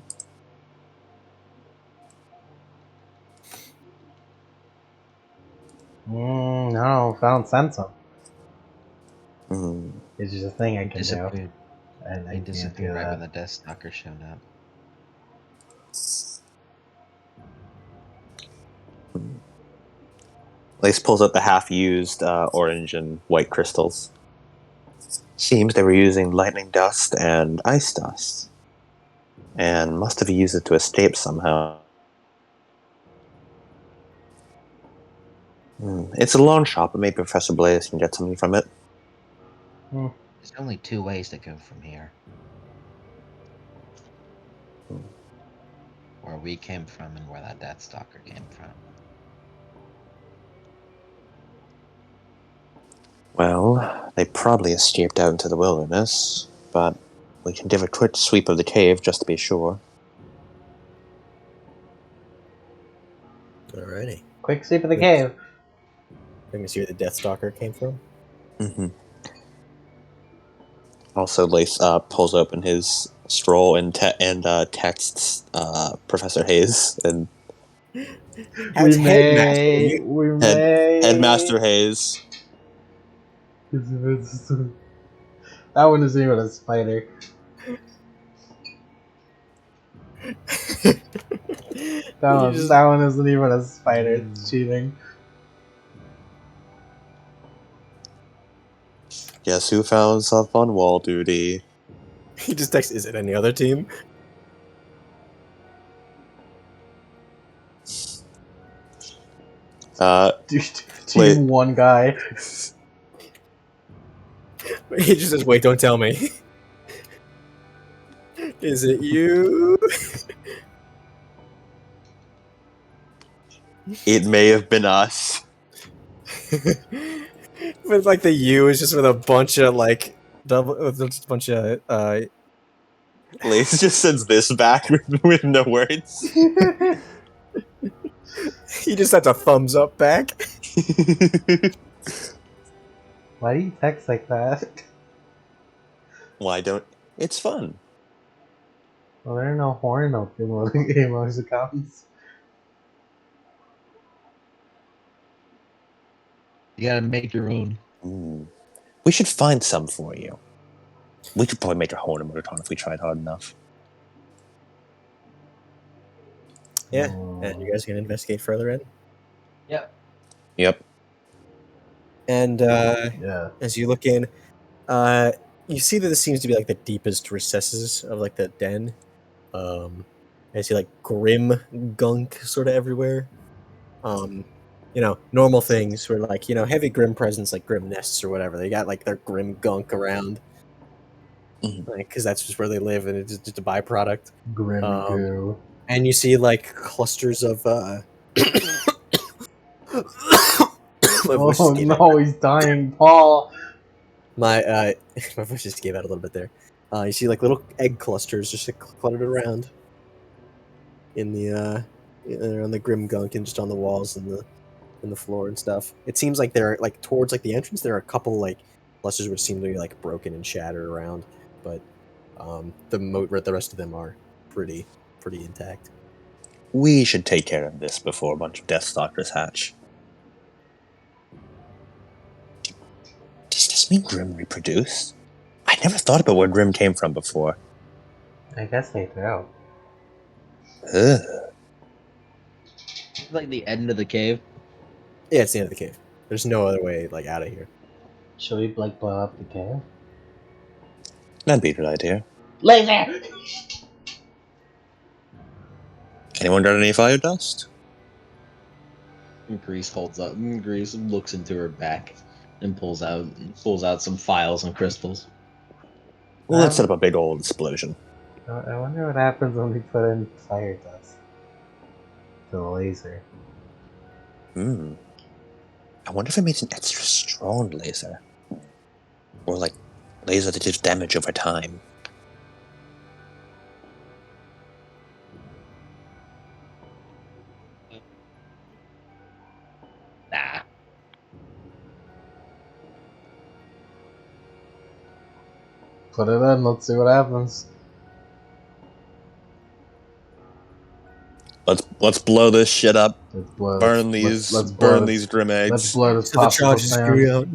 No, I don't sense him. It's just a thing I can do, Disappeared. and I He can't do disappeared right when that. the Death Stalker showed up. Lace pulls out the half-used orange and white crystals. Seems they were using lightning dust and ice dust, and must have used it to escape somehow. It's a loan shop, but maybe Professor Blaze can get something from it. There's only 2 ways to go from here. Where we came from and where that Death Stalker came from. Well, they probably escaped out into the wilderness, but we can give a quick sweep of the cave just to be sure. Alrighty. Quick sweep of the cave. Let me see where the Death Stalker came from. Mm-hmm. Also, Lace pulls open his scroll and texts Professor Hayes and How's Headmaster? We may. Headmaster Hayes. That one isn't even a spider. That one isn't even a spider. It's cheating. Guess who found himself on wall duty? He just texts, is it any other team? Team one guy. He just says, wait, don't tell me. Is it you? It may have been us. But like the U is just with a bunch of like with just a bunch of Lace just sends this back with no words. he just had a thumbs up back. Why do you text like that? Why don't? It's fun. Well, there are no horn emoji accounts. You gotta make your own. We should find some for you. We could probably make our own emoticon if we tried hard enough. Yeah, and you guys can investigate further in. Yep. And Yeah. as you look in, you see that this seems to be like the deepest recesses of like the den. I see like grim gunk sort of everywhere. You know, normal things where like, you know, heavy grim presence like grim nests or whatever. They got like their grim gunk around. Like, because that's just where they live and it's just a byproduct. Grim goo. And you see like clusters of Oh no, he's dying, Paul. My voice just gave out a little bit there. You see like little egg clusters just like, cluttered around in the on the grim gunk and just on the walls and the floor and stuff. It seems like they're like towards like the entrance. There are a couple like clusters which seem to be like broken and shattered around, but the rest of them are pretty intact. We should take care of this before a bunch of Death Stalkers hatch. Does this mean Grim reproduced? I never thought about where Grim came from before. I guess they do. Ugh. It's like the end of the cave. Yeah, it's the end of the cave. There's no other way like out of here. Should we like blow up the cave? That'd be a good idea. Laser! Anyone got any fire dust? Grease holds up. Grease looks into her back and pulls out some files and crystals. Well, let's set up a big old explosion. I wonder what happens when we put in fire dust to the laser. I wonder if it makes an extra strong laser. Or like laser that does damage over time. Nah. Put it in, let's see what happens. Let's blow this shit up. Let's blow Burn these grim eggs. Let's blow this So the possible charges Sam. screw out.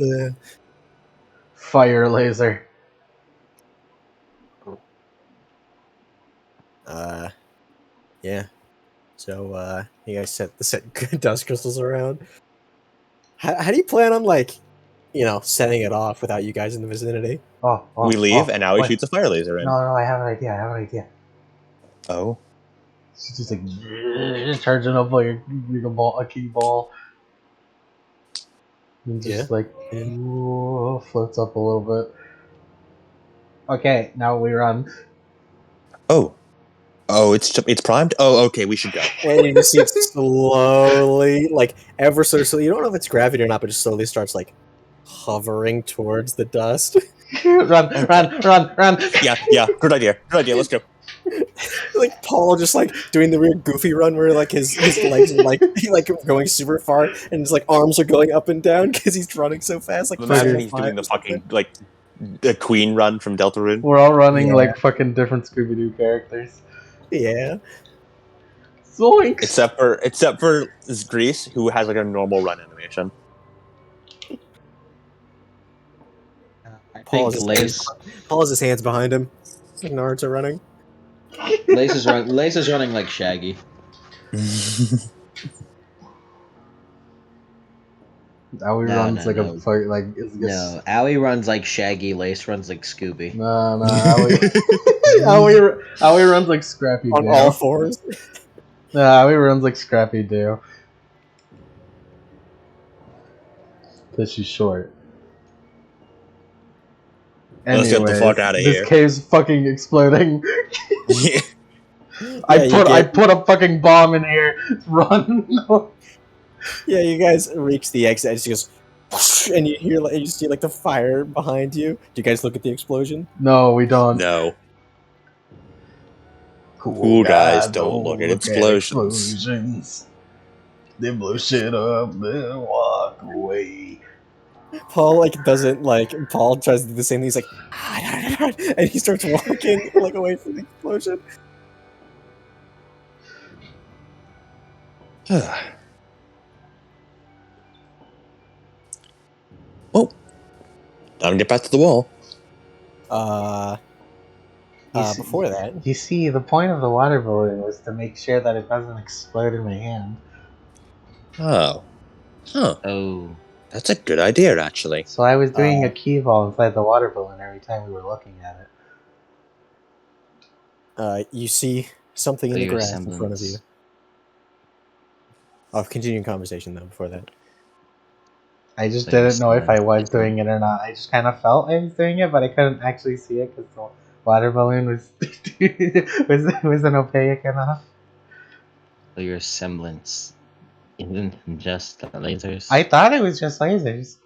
fire laser. Yeah. So, you guys set dust crystals around. How do you plan on, like, setting it off without you guys in the vicinity? Oh, We leave, and now he wait. shoots a fire laser in. No, I have an idea. Oh. She's just like charging up like a key ball. And just floats up a little bit. Okay, now we run. Oh. Oh, it's primed? Oh, okay, we should go. And you just see it slowly, like, ever so slowly. You don't know if it's gravity or not, but it just slowly starts, like, hovering towards the dust. Run. Yeah, good idea. Let's go. Like, Paul just, like, doing the weird goofy run where, like, his legs are, like, going super far, and his, like, arms are going up and down because he's running so fast. Like, Imagine he's doing the fucking, like, the Queen run from Deltarune. We're all running like fucking different Scooby-Doo characters. Yeah. Zoinks! Except for Grease, who has, like, a normal run animation. I Paul think has his hands behind him. Like Naruto running. Lace is running like Shaggy. Aoi runs like a fuck like it's No, Aoi runs like Shaggy. Lace runs like Scooby. No, Aoi runs like Scrappy Doo. On all fours. No, Aoi runs like Scrappy Doo. Cause she's short. Let's get the fuck out of here. This cave's fucking exploding. Yeah. I put a fucking bomb in here. Run. Yeah, you guys reach the exit. It just goes, and you see like the fire behind you. Do you guys look at the explosion? No, we don't. No. Cool guys don't look at explosions. They blow shit up, then walk away. Paul Paul tries to do the same thing. He's like, and he starts walking like away from the explosion. Oh, time to get back to the wall. Before that, You see, the point of the water balloon was to make sure that it doesn't explode in my hand. Oh, huh. Oh, That's a good idea, actually. So I was doing a key ball inside the water balloon every time we were looking at it. you see something in the Your grass in front of you. semblance. Oh, continuing conversation though. Before that, I just Like didn't know if I was semblance. doing it or not. I just kind of felt I was doing it, but I couldn't actually see it because the water balloon was wasn't opaque enough. So your semblance isn't just the lasers. I thought it was just lasers.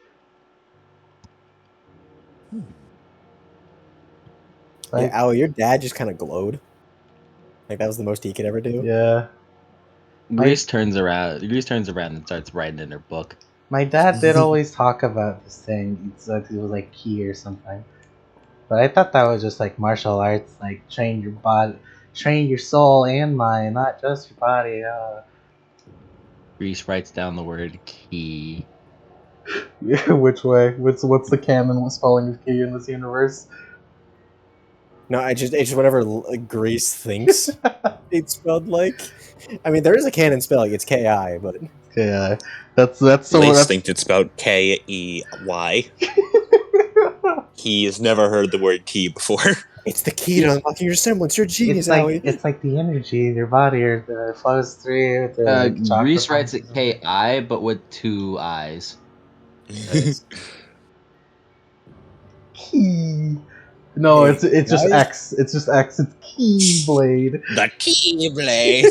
Like, yeah, Al, your dad just kind of glowed. Like that was the most he could ever do. Yeah. Grace turns around. And starts writing in her book. my dad did always talk about this thing. It's like it was like key or something. But I thought that was just like martial arts, like train your body, train your soul and mind, not just your body. Grace writes down the word key. Yeah, which way? What's the canon spelling of key in this universe? No, it's just whatever Grease thinks it's spelled like. I mean, there is a canon spelling. It's Ki, but Yeah, that's so. Lace That's, thinks it's spelled Key. He has never heard the word key before. it's the key to unlocking your semblance. You're a genius, Allie. It's like the energy in your body or flows through. Grease writes it Ki, but with 2 I's. key. No, Hey, it's just guys? X. It's just X. It's Keyblade. The Keyblade.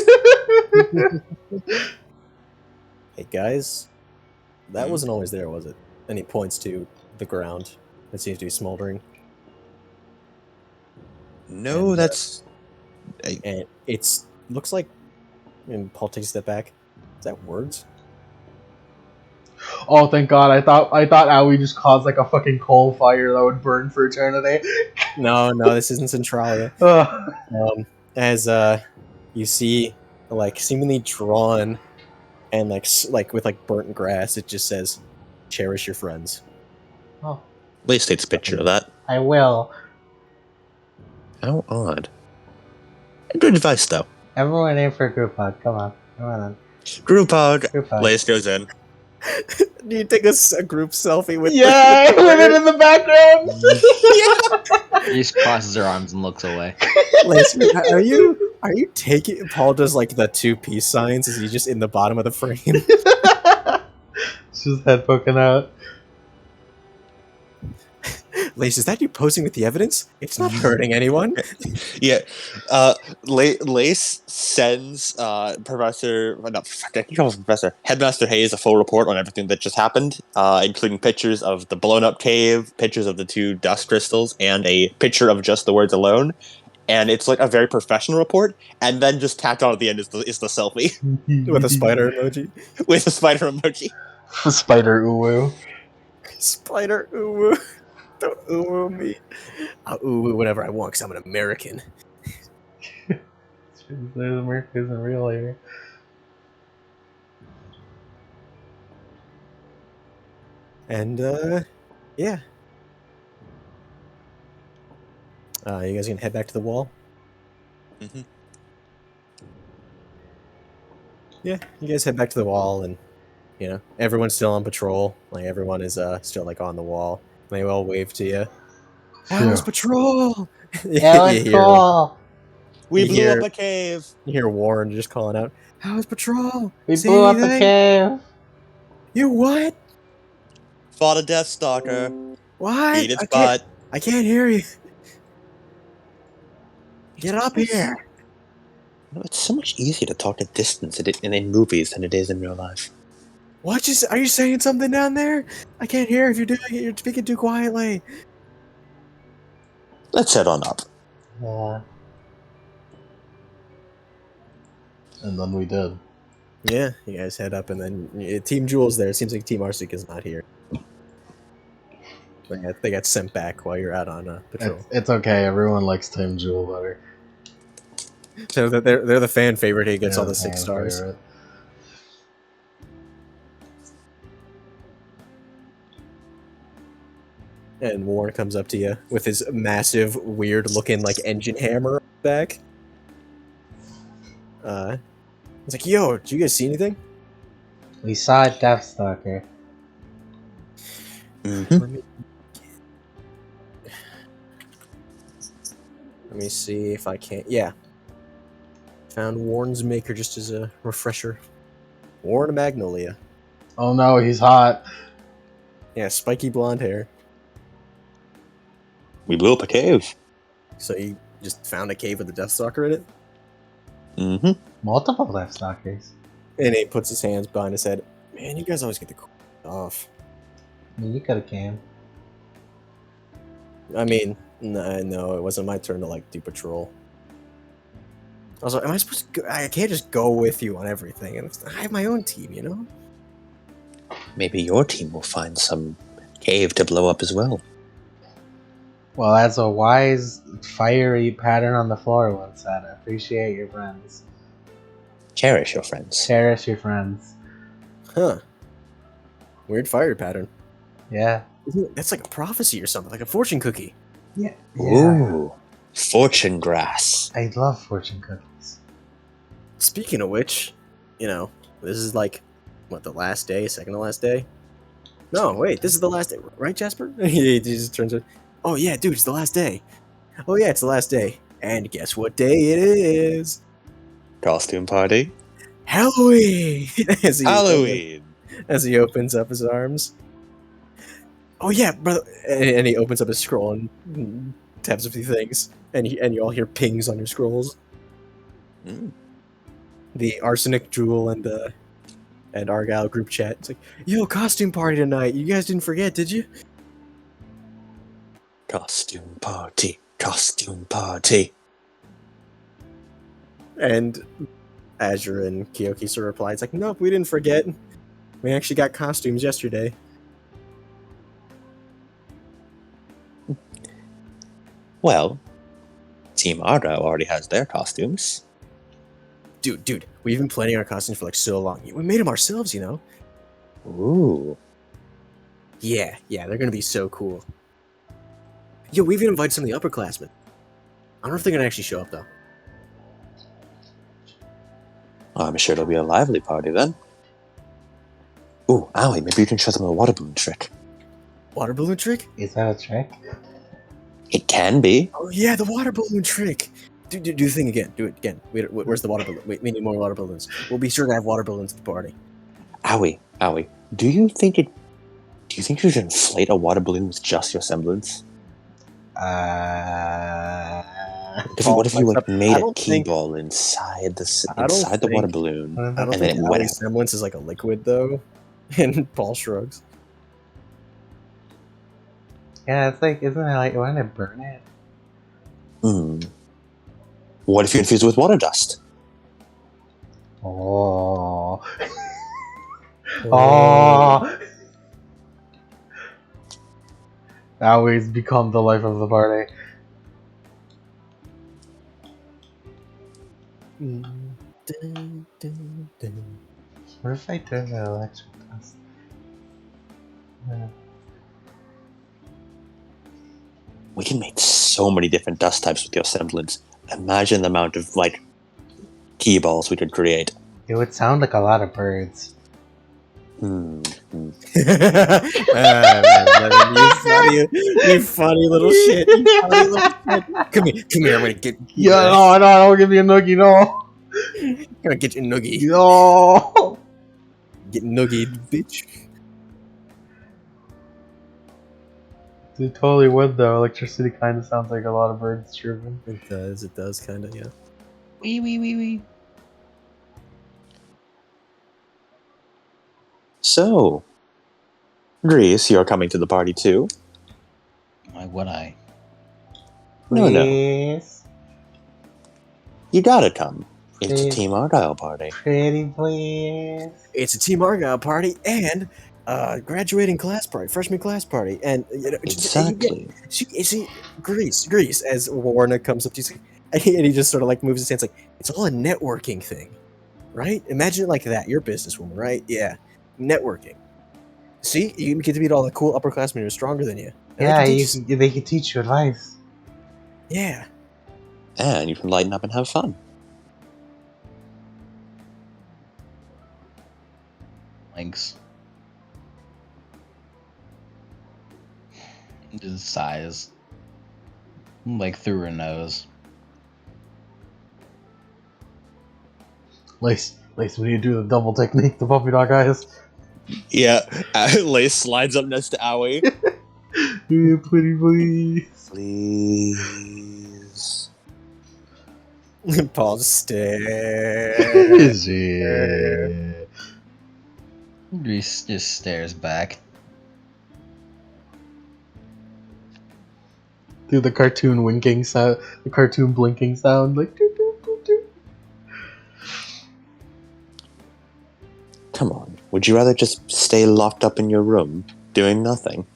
Hey guys, that Hmm? wasn't always there, was it? And he points to the ground. It seems to be smoldering, No, And, that's. and it's looks like. And Paul takes a step back. Is that words? Oh, thank God! I thought Aoi just caused like a fucking coal fire that would burn for eternity. No, this isn't Centralia. Ugh. As you see, like seemingly drawn, and like with like burnt grass, it just says, "Cherish your friends." Oh, Lace takes a picture of that. I will. How odd. Good advice, though. Everyone aim for group hug. Come on. Come on. Group hug. Group hug. Lace goes in. Do you take a group selfie with Yeah, with it in the background. He just crosses her arms and looks away. Lace, are you taking Paul does like the 2 peace signs? Is he just in the bottom of the frame? It's just head poking out. Lace, is that you posing with the evidence? It's not hurting anyone. Yeah. Lace sends Headmaster Hayes a full report on everything that just happened, including pictures of the blown up cave, pictures of the 2 dust crystals, and a picture of just the words alone. And it's like a very professional report, and then just tacked on at the end is the selfie With a spider emoji. with a spider emoji. Spider uwu. Spider uwu. Don't uwu me. I'll uwu whatever I want because I'm an American. America isn't real here. And yeah. You guys gonna head back to the wall? Mm-hmm. Yeah, you guys head back to the wall, and you know everyone's still on patrol. Like everyone is still like on the wall. They all wave to you. How's patrol? Yeah, You it's hear- cool. We You blew hear- up a cave. You hear Warren just calling out, "How's patrol? We See blew up a anything? cave. You what? Fought a Death Stalker. What? Beat its I butt. can't hear you. Get up here." No, it's so much easier to talk at distance in movies than it is in real life. What? Are you saying something down there? I can't hear if you're doing it. You're speaking too quietly. Let's head on up. Yeah. And then we did. Yeah, you guys head up, and then Team Jewel's there. It seems like Team Arsik is not here. They got sent back while you're out on patrol. It's okay. Everyone likes Tim Jewel better. So they're the fan favorite. He gets Yeah, all the 6 stars. favorite. And Warren comes up to you with his massive, weird-looking like engine hammer back. It's like, yo, did you guys see anything? We saw a Deathstalker. Mm-hmm. Let me see if I can. Yeah. Found Warren's maker just as a refresher. Warren Magnolia. Oh no, he's hot. Yeah, spiky blonde hair. We blew up a cave. So you just found a cave with a Deathstalker in it? Mm-hmm. Multiple Deathstalkers. And he puts his hands behind his head. Man, you guys always get the cool off. I mean, you could have came. I mean, no, it wasn't my turn to like do patrol. Also, am I supposed to go? I can't just go with you on everything. And I have my own team, you know? Maybe your team will find some cave to blow up as well. Well, that's a wise, fiery pattern on the floor once said. Appreciate your friends. Cherish your friends. Cherish your friends. Huh. Weird fire pattern. Yeah. That's like a prophecy or something, like a fortune cookie. Yeah. Ooh. Fortune grass. I love fortune cookies. Speaking of which, you know, this is like, what, the last day? Second to last day? No, wait, this is the last day, right, Jasper? He just turns it. Oh, yeah, dude, it's the last day. Oh, yeah, it's the last day. And guess what day it is? Costume party. Halloween! Halloween. As he opens up his arms. Oh, yeah, brother. And he opens up his scroll and taps a few things. And you all hear pings on your scrolls. Mm. The Arsenic Jewel and Argyle group chat. It's like, yo, costume party tonight. You guys didn't forget, did you? Costume party. Costume party. And Azure and Kiyokisa replied, it's like, nope, we didn't forget. We actually got costumes yesterday. Well, Team Argo already has their costumes. Dude, we've been planning our costumes for like so long. We made them ourselves, you know? Ooh. Yeah, they're gonna be so cool. Yo, we even invited some of the upperclassmen. I don't know if they're gonna actually show up though. I'm sure it'll be a lively party then. Ooh, Owie, maybe you can show them a water balloon trick. Water balloon trick? Is that a trick? It can be. Oh yeah, the water balloon trick. Do the thing again. Do it again. Where's the water balloon? Wait, we need more water balloons. We'll be sure to have water balloons at the party. Owie, do you think you should inflate a water balloon with just your semblance? What if you like made a key ball inside the water balloon, I don't and then think it went Allie's out? semblance is like a liquid though. And Paul shrugs. Yeah, it's like, isn't it like, wouldn't it burn it? What if you infuse it with water dust? Oh. Oh. Now he's become the life of the party. What if I did the electric dust? Yeah. We can make so many different dust types with your semblance. Imagine the amount of like key balls we could create. It would sound like a lot of birds. You funny little shit. You funny little shit. Come here. I'm gonna get. Yeah, no, don't give me a noogie, no. I'm gonna get you noogie. No. Get noogied, bitch. It totally would though. Electricity kind of sounds like a lot of birds chirping. It does, kind of, yeah. Wee. So, Grease, you're coming to the party too? Why would I? No. Please. You gotta come. It's a Please. Team Argyle party. Pretty please. It's a Team Argyle party and graduating class party, freshman class party, and you know, Exactly. See, Grease, as Warner comes up to you, and he just sort of like moves his hands, like it's all a networking thing, right? Imagine it like that. You're a businesswoman, right? Yeah, networking. See, you get to meet all the cool upperclassmen who are stronger than you. And Yeah, they they can teach you advice. yeah. And you can lighten up and have fun. Thanks. Just sighs. Like through her nose. Lace, when you do the double technique, the puppy dog eyes. Yeah, Lace slides up next to Owie. Yeah, pretty please. Please. Paul stares. Yeah. Grease just stares back. Do the cartoon winking sound, the cartoon blinking sound, like doo, doo, doo, doo. Come on. Would you rather just stay locked up in your room, doing nothing?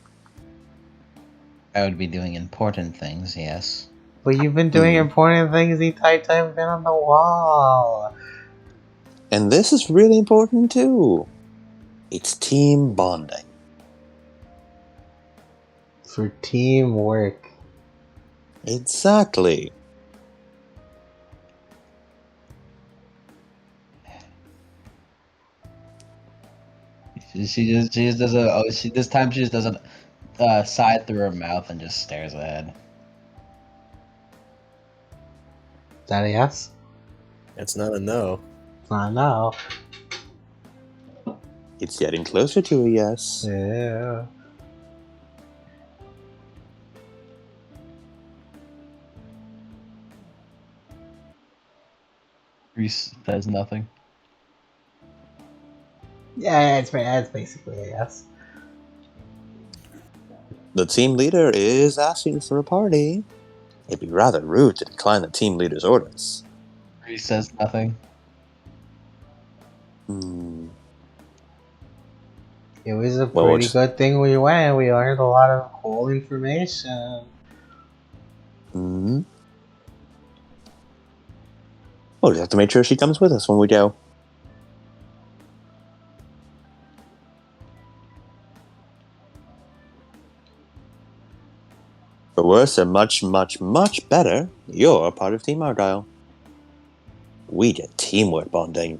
I would be doing important things, yes. But you've been doing important things the entire time you've been on the wall. And this is really important too. It's team bonding. For teamwork. Exactly. She just doesn't. Oh, this time she just doesn't sigh through her mouth and just stares ahead. Is that a yes? That's not a no. It's not a no. It's getting closer to a yes. Yeah. Reese says nothing. Yeah, it's basically a yes. The team leader is asking for a party. It'd be rather rude to decline the team leader's orders. Reese says nothing. It was a pretty good thing we went. We learned a lot of cool information. We'll just have to make sure she comes with us when we go. For worse or much, much, much better, you're a part of Team Argyle. We get teamwork bonding.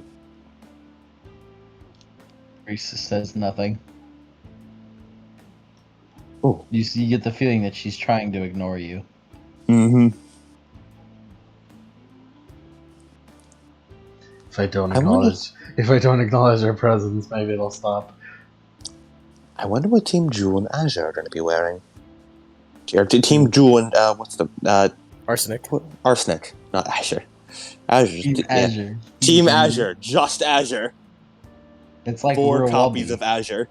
Risa says nothing. Oh. You get the feeling that she's trying to ignore you. Mm-hmm. If I don't acknowledge her presence, maybe it'll stop. I wonder what Team Jewel and Azure are going to be wearing. Or Team Jewel and what's the Arsenic. Arsenic, not Azure. Azure. Team Azure. Team Azure, just Azure. It's like 4 we're copies Wubby. of Azure.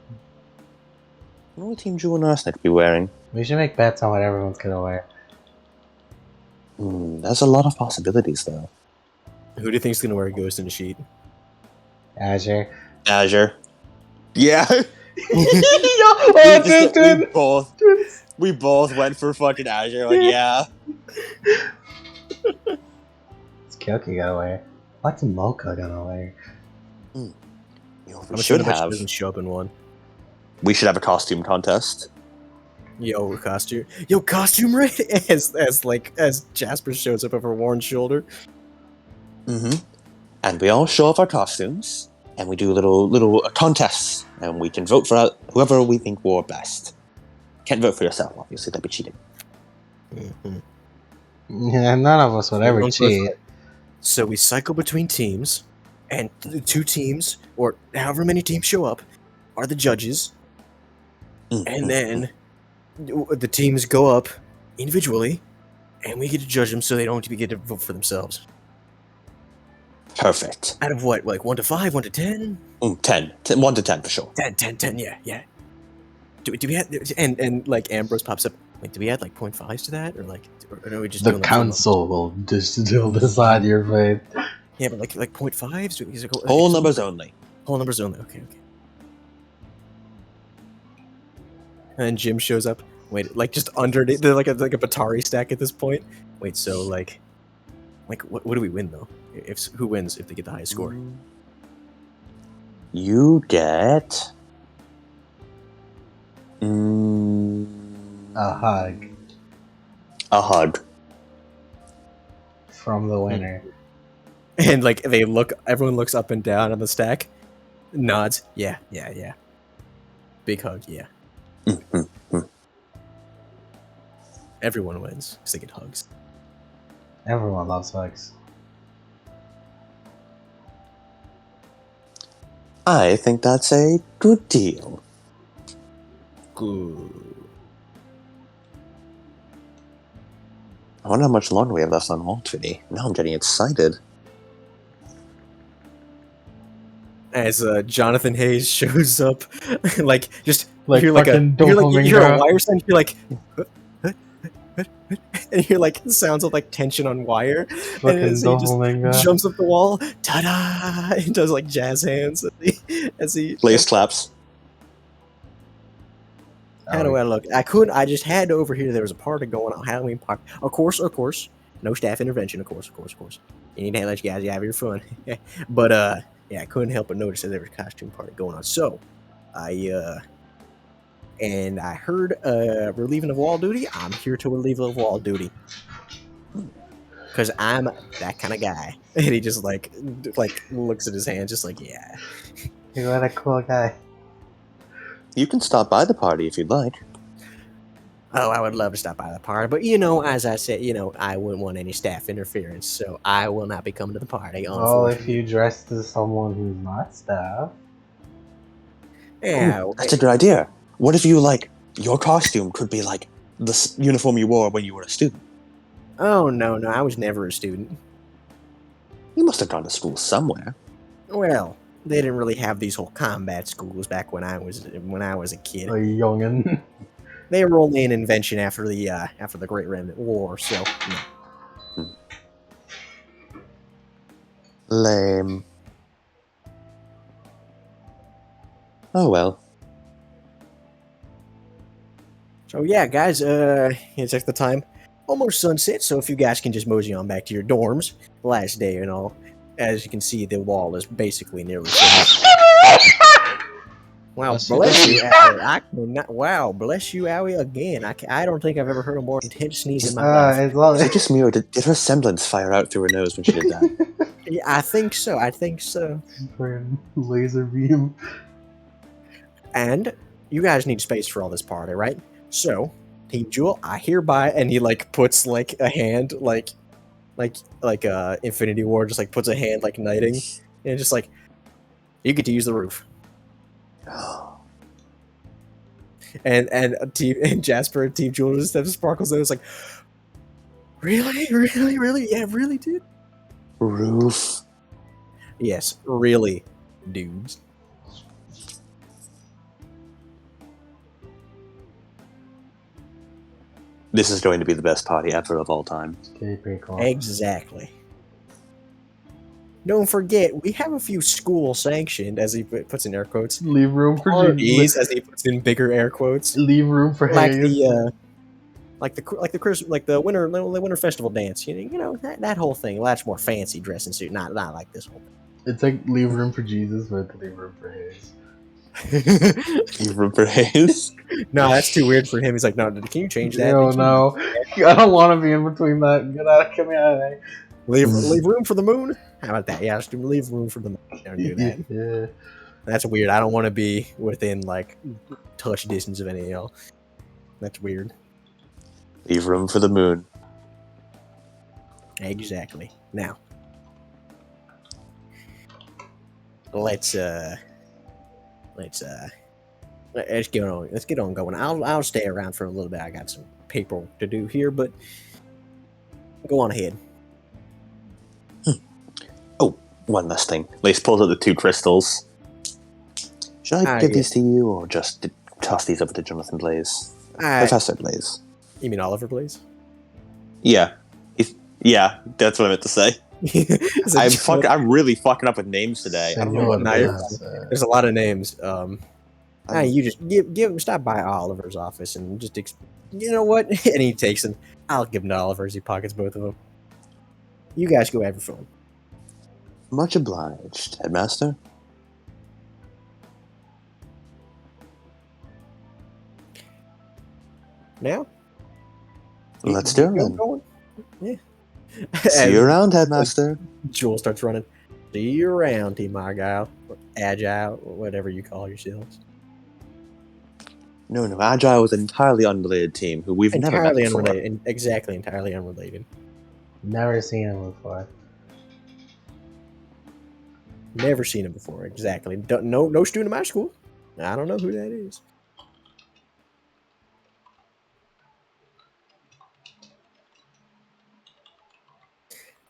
I wonder what Team Jewel and Arsenic be wearing. We should make bets on what everyone's gonna wear. There's a lot of possibilities, though. Who do you think's gonna wear a ghost in a sheet? Azure. Azure. Yeah. We both went for fucking Azure. Like, yeah. What's Kyoki gonna wear? What's Mocha gonna wear? You know, I'm sure she doesn't show up in one. We should have a costume contest. Yo, costume right? As Jasper shows up over Warren's shoulder. Mm-hmm. And we all show off our costumes, and we do little contests, and we can vote for whoever we think wore best. Can't vote for yourself, obviously. That'd be cheating. Mm-hmm. Yeah, none of us would ever cheat. So we cycle between teams, and the 2 teams, or however many teams show up, are the judges. And then the teams go up individually, and we get to judge them so they don't get to vote for themselves. Perfect. Out of what, like 1 to 5, 1 to 10? 10. 1 to 10 for sure. 10, yeah. Do we have, and like Ambrose pops up, like, do we add like 0.5s to that? Or like, or are we just The doing council will decide your fate. Yeah, but like 0.5s? Whole numbers only. Whole numbers only, okay. And then Jim shows up. Wait, like just underneath, they're like a Batari stack at this point. Wait, so like what do we win though? Who wins if they get the highest score? You get A hug a hug from the winner. And like everyone looks up and down on the stack, nods. Yeah. Big hug. Yeah. Everyone wins because they get hugs. Everyone loves hugs. I think that's a good deal. Good. I wonder how much longer we have left on Walt City. Now I'm getting excited. As Jonathan Hayes shows up, like just Like you're like a fucking you're a Doflamingo. wire sound. You're like, and you're like sounds of like tension on wire. Fucking And as he just Doflamingo. jumps up the wall, ta-da! And does like jazz hands as he Lace claps. How do I look? I just had to overhear there was a party going on, Halloween party. Of course. No staff intervention, of course. You need to let you guys have your fun. But yeah, I couldn't help but notice that there was a costume party going on. So I heard relieving of wall duty. I'm here to relieve of wall duty. Cause I'm that kind of guy. And he just like looks at his hand, just like, yeah. You're what a cool guy. You can stop by the party if you'd like. Oh, I would love to stop by the party, but you know, as I said, you know, I wouldn't want any staff interference, so I will not be coming to the party. Well, if you dressed as someone who's not staff. Yeah, That's a good idea. What if you, your costume could be like the uniform you wore when you were a student? Oh no, I was never a student. You must have gone to school somewhere. Well, they didn't really have these whole combat schools back when I was a kid. A youngin. They were only an invention after the Great Remnant War, so no. Lame. Oh well. So yeah, guys, it's like the time almost sunset. So if you guys can just mosey on back to your dorms, last day and all. As you can see, the wall is basically nearly finished. Wow, Bless you. bless you, Owie. I cannot. Wow, bless you, Owie, again. I don't think I've ever heard a more intense sneeze in my life. It's all. Is it just me, or did her semblance fire out through her nose when she did that? Yeah, I think so. I think so. Friggin' laser beam. And you guys need space for all this party, right? So, Team Jewel, I hereby, and he like puts like a hand, like Infinity War, just like puts a hand like knighting, and just like you get to use the roof. And Jasper and Team Jewel just have sparkles, and it's like, really, yeah, really, dude. Roof. Yes, really, dudes. This is going to be the best party ever of all time. Okay, pretty cool. Exactly. Don't forget, we have a few school sanctioned, as he puts in air quotes, Leave room for parties, as he puts in bigger air quotes, Leave room for like Hayes. the winter festival dance. You know that whole thing. Well, that's more fancy dressing suit, not like this whole thing. It's like leave room for Jesus, but leave room for Hayes. You remember Hayes? No, that's too weird for him. He's like, no, can you change that? Oh no, I don't want to be in between that. Get me out of there. Leave room for the moon. How about that? Yeah, just leave room for the moon. Don't do that. Yeah. That's weird. I don't want to be within like touch distance of any of y'all. That's weird. Leave room for the moon. Exactly. Now, let's get on. Let's get on going. I'll stay around for a little bit. I got some paperwork to do here, but go on ahead. Oh, one last thing. Lace pulls out the 2 crystals. Should I give these to you, or just toss these over to Jonathan Blaze? Professor Blaze. You mean Oliver Blaze? Yeah. Yeah, that's what I meant to say. I'm really fucking up with names today. I don't know what there's a lot of names. You just give stop by Oliver's office and just you know what? And he takes them. I'll give them to Oliver as he pockets both of them. You guys go have your fun. Much obliged, Headmaster. Now? Let's do it then. Yeah. See you around, Headmaster. Jewel starts running. See you around, Team Argyle. Or Agile, or whatever you call yourselves. No, Agile was an entirely unrelated team who we've never met before. Unrelated. Exactly, entirely unrelated. Never seen him before. Never seen him before, exactly. No student of my school. I don't know who that is.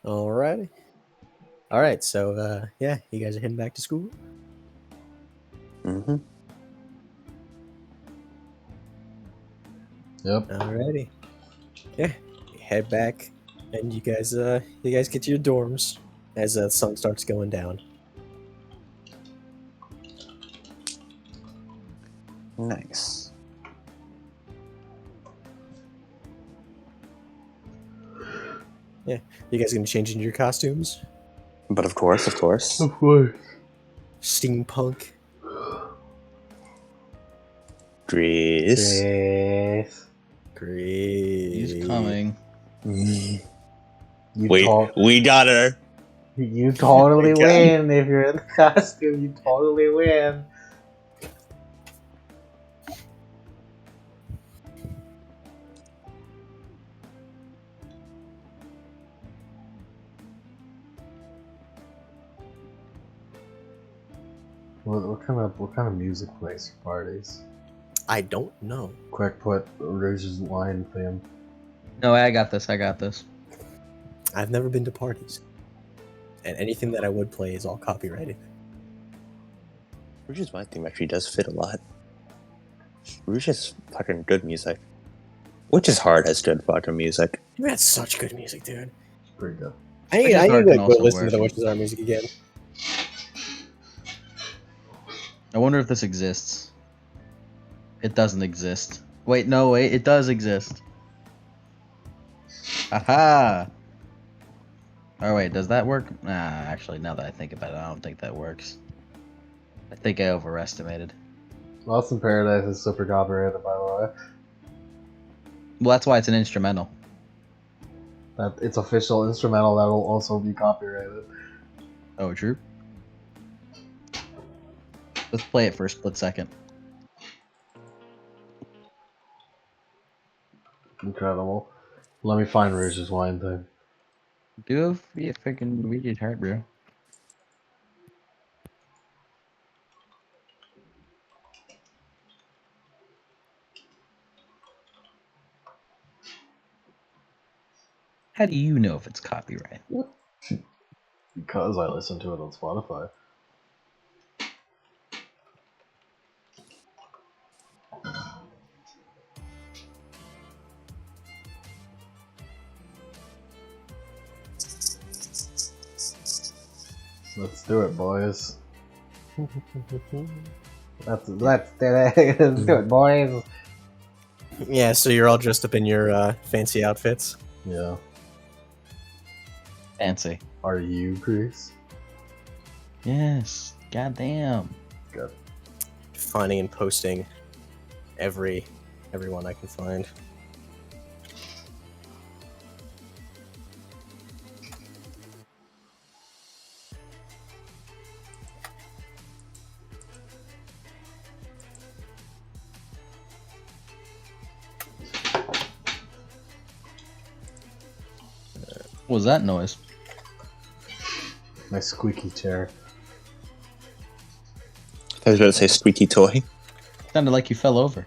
Alrighty. Alright, so, yeah, you guys are heading back to school? Mm-hmm. Yep. Alrighty. Yeah, you head back, and you guys get to your dorms as the sun starts going down. Nice. Yeah, you guys gonna change into your costumes? But of course. Of course. Steampunk. Grease. Great. He's coming. Wait, we got her. You totally win if you're in the costume. You totally win. What kind of music plays for parties? I don't know. Quick, put Rouge's line theme. No, I got this. I've never been to parties, and anything that I would play is all copyrighted. Rouge's my theme actually does fit a lot. Rouge has fucking good music. Witch's Heart has good fucking music. You had such good music, dude. It's pretty good. I need Witch's Heart to can go also listen to work. the Witch's Heart music again. I wonder if this exists. It doesn't exist. Wait, no, wait, it does exist. Aha! Oh wait, does that work? Nah, actually, now that I think about it, I don't think that works. I think I overestimated. Lost in Paradise is super copyrighted, by the way. Well, that's why it's an instrumental. That it's official instrumental that will also be copyrighted. Oh, true. Let's play it for a split second. Incredible. Let me find Rouge's wine thing. Do a freaking read your heart, bro. How do you know if it's copyright? Because I listen to it on Spotify. Let's do it, boys. Let's do it, boys. Yeah, so you're all dressed up in your fancy outfits. Yeah. Fancy. Are you, Chris? Yes. Goddamn. Good. Finding and posting everyone I can find. What was that noise? My squeaky chair. I was going to say squeaky toy. Sounded like you fell over.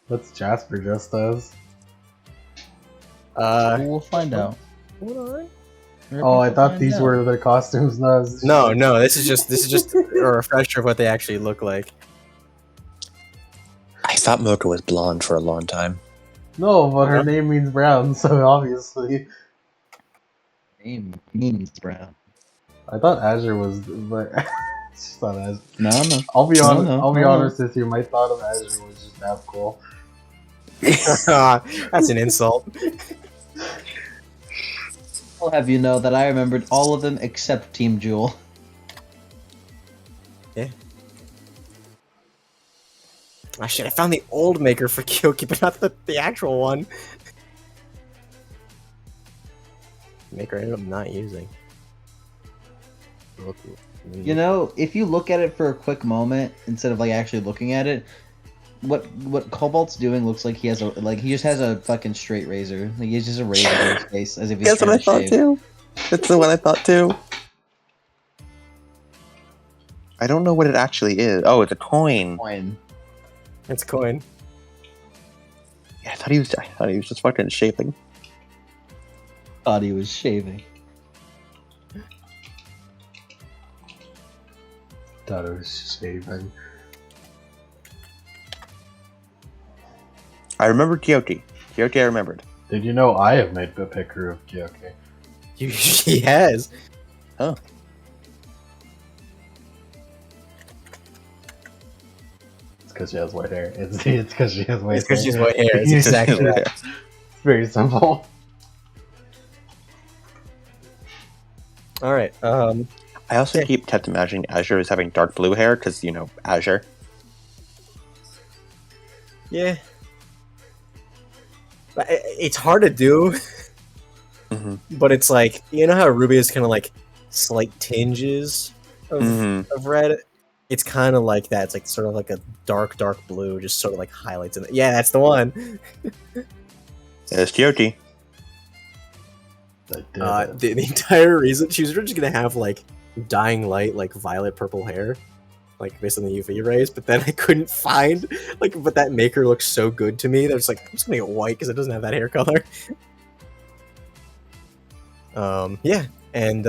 What's Jasper just as? We'll find out. Hold on. Oh, I thought these were their costumes. No, this is just a refresher of what they actually look like. I thought Mocha was blonde for a long time. No, but her name means brown, so obviously. Name means brown. I thought Azure was, but it's not Azure. No. I'll be honest. no, I'll be no. honest with you. My thought of Azure was just that cool. That's an insult. I'll have you know that I remembered all of them except Team Jewel. Yeah. I should have found the old maker for Kyoki, but not the actual one. Maker I ended up not using. You know, if you look at it for a quick moment instead of like actually looking at it, what Cobalt's doing looks like he has he just has a fucking straight razor. Like he has just a razor in his face as if he's That's what I trying to thought shave. too. That's the one I thought too. I don't know what it actually is. Oh, it's a coin. Coin. It's a coin. Yeah, I thought he was just fucking shaping. Thought he was shaving. Thought it was shaving. I remember Kyoki. Kyoki, I remembered. Did you know I have made a picture of Kyoki? He has. Oh. It's because she has white hair. It's because she has white It's because hair. she's white hair. It's exactly that. It's very simple. All right. I also kept imagining Azure as having dark blue hair because, you know, Azure. Yeah. But it's hard to do, but it's like, you know how Ruby is kind of like slight tinges of red? It's kind of like that. It's like sort of like a dark blue, just sort of like highlights in it. Yeah, that's the one. It's Kyoki. The entire reason she was originally gonna have like dying light, like violet purple hair, like based on the UV rays, but then I couldn't find but that maker looks so good to me that it's like I'm just gonna get white because it doesn't have that hair color. Yeah, and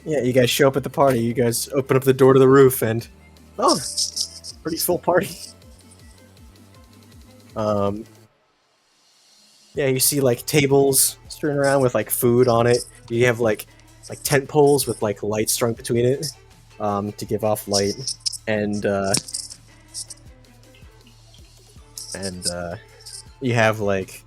yeah, you guys show up at the party. You guys open up the door to the roof, and pretty full party. Yeah, you see like tables strewn around with like food on it. You have like tent poles with like light strung between it to give off light, and you have like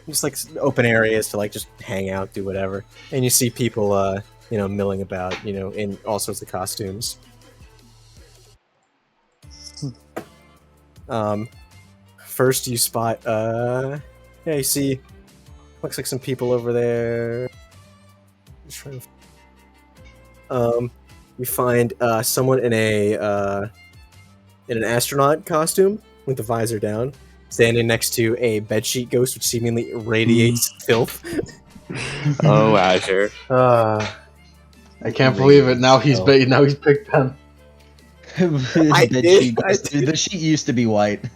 just like open areas to like just hang out, do whatever. And you see people milling about, in all sorts of costumes. First you spot, you see, looks like some people over there. You find someone in an astronaut costume with the visor down, standing next to a bedsheet ghost which seemingly radiates filth. Oh, Azure. I can't believe it. Now he's Big Ben. The sheet used to be white.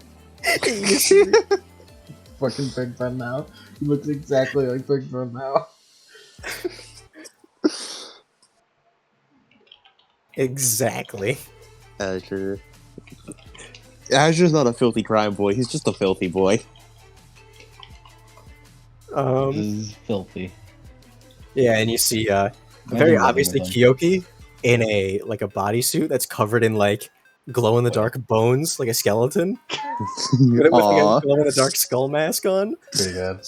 Fucking Big Ben now. He looks exactly like Big Ben now. Exactly. Azure. Azure's not a filthy crime boy. He's just a filthy boy. This is filthy. Yeah, and you see Imagine very living obviously with him. Kyoki in a bodysuit that's covered in glow in the dark bones, like a skeleton. With Aww. a glow in the dark skull mask on. Pretty good.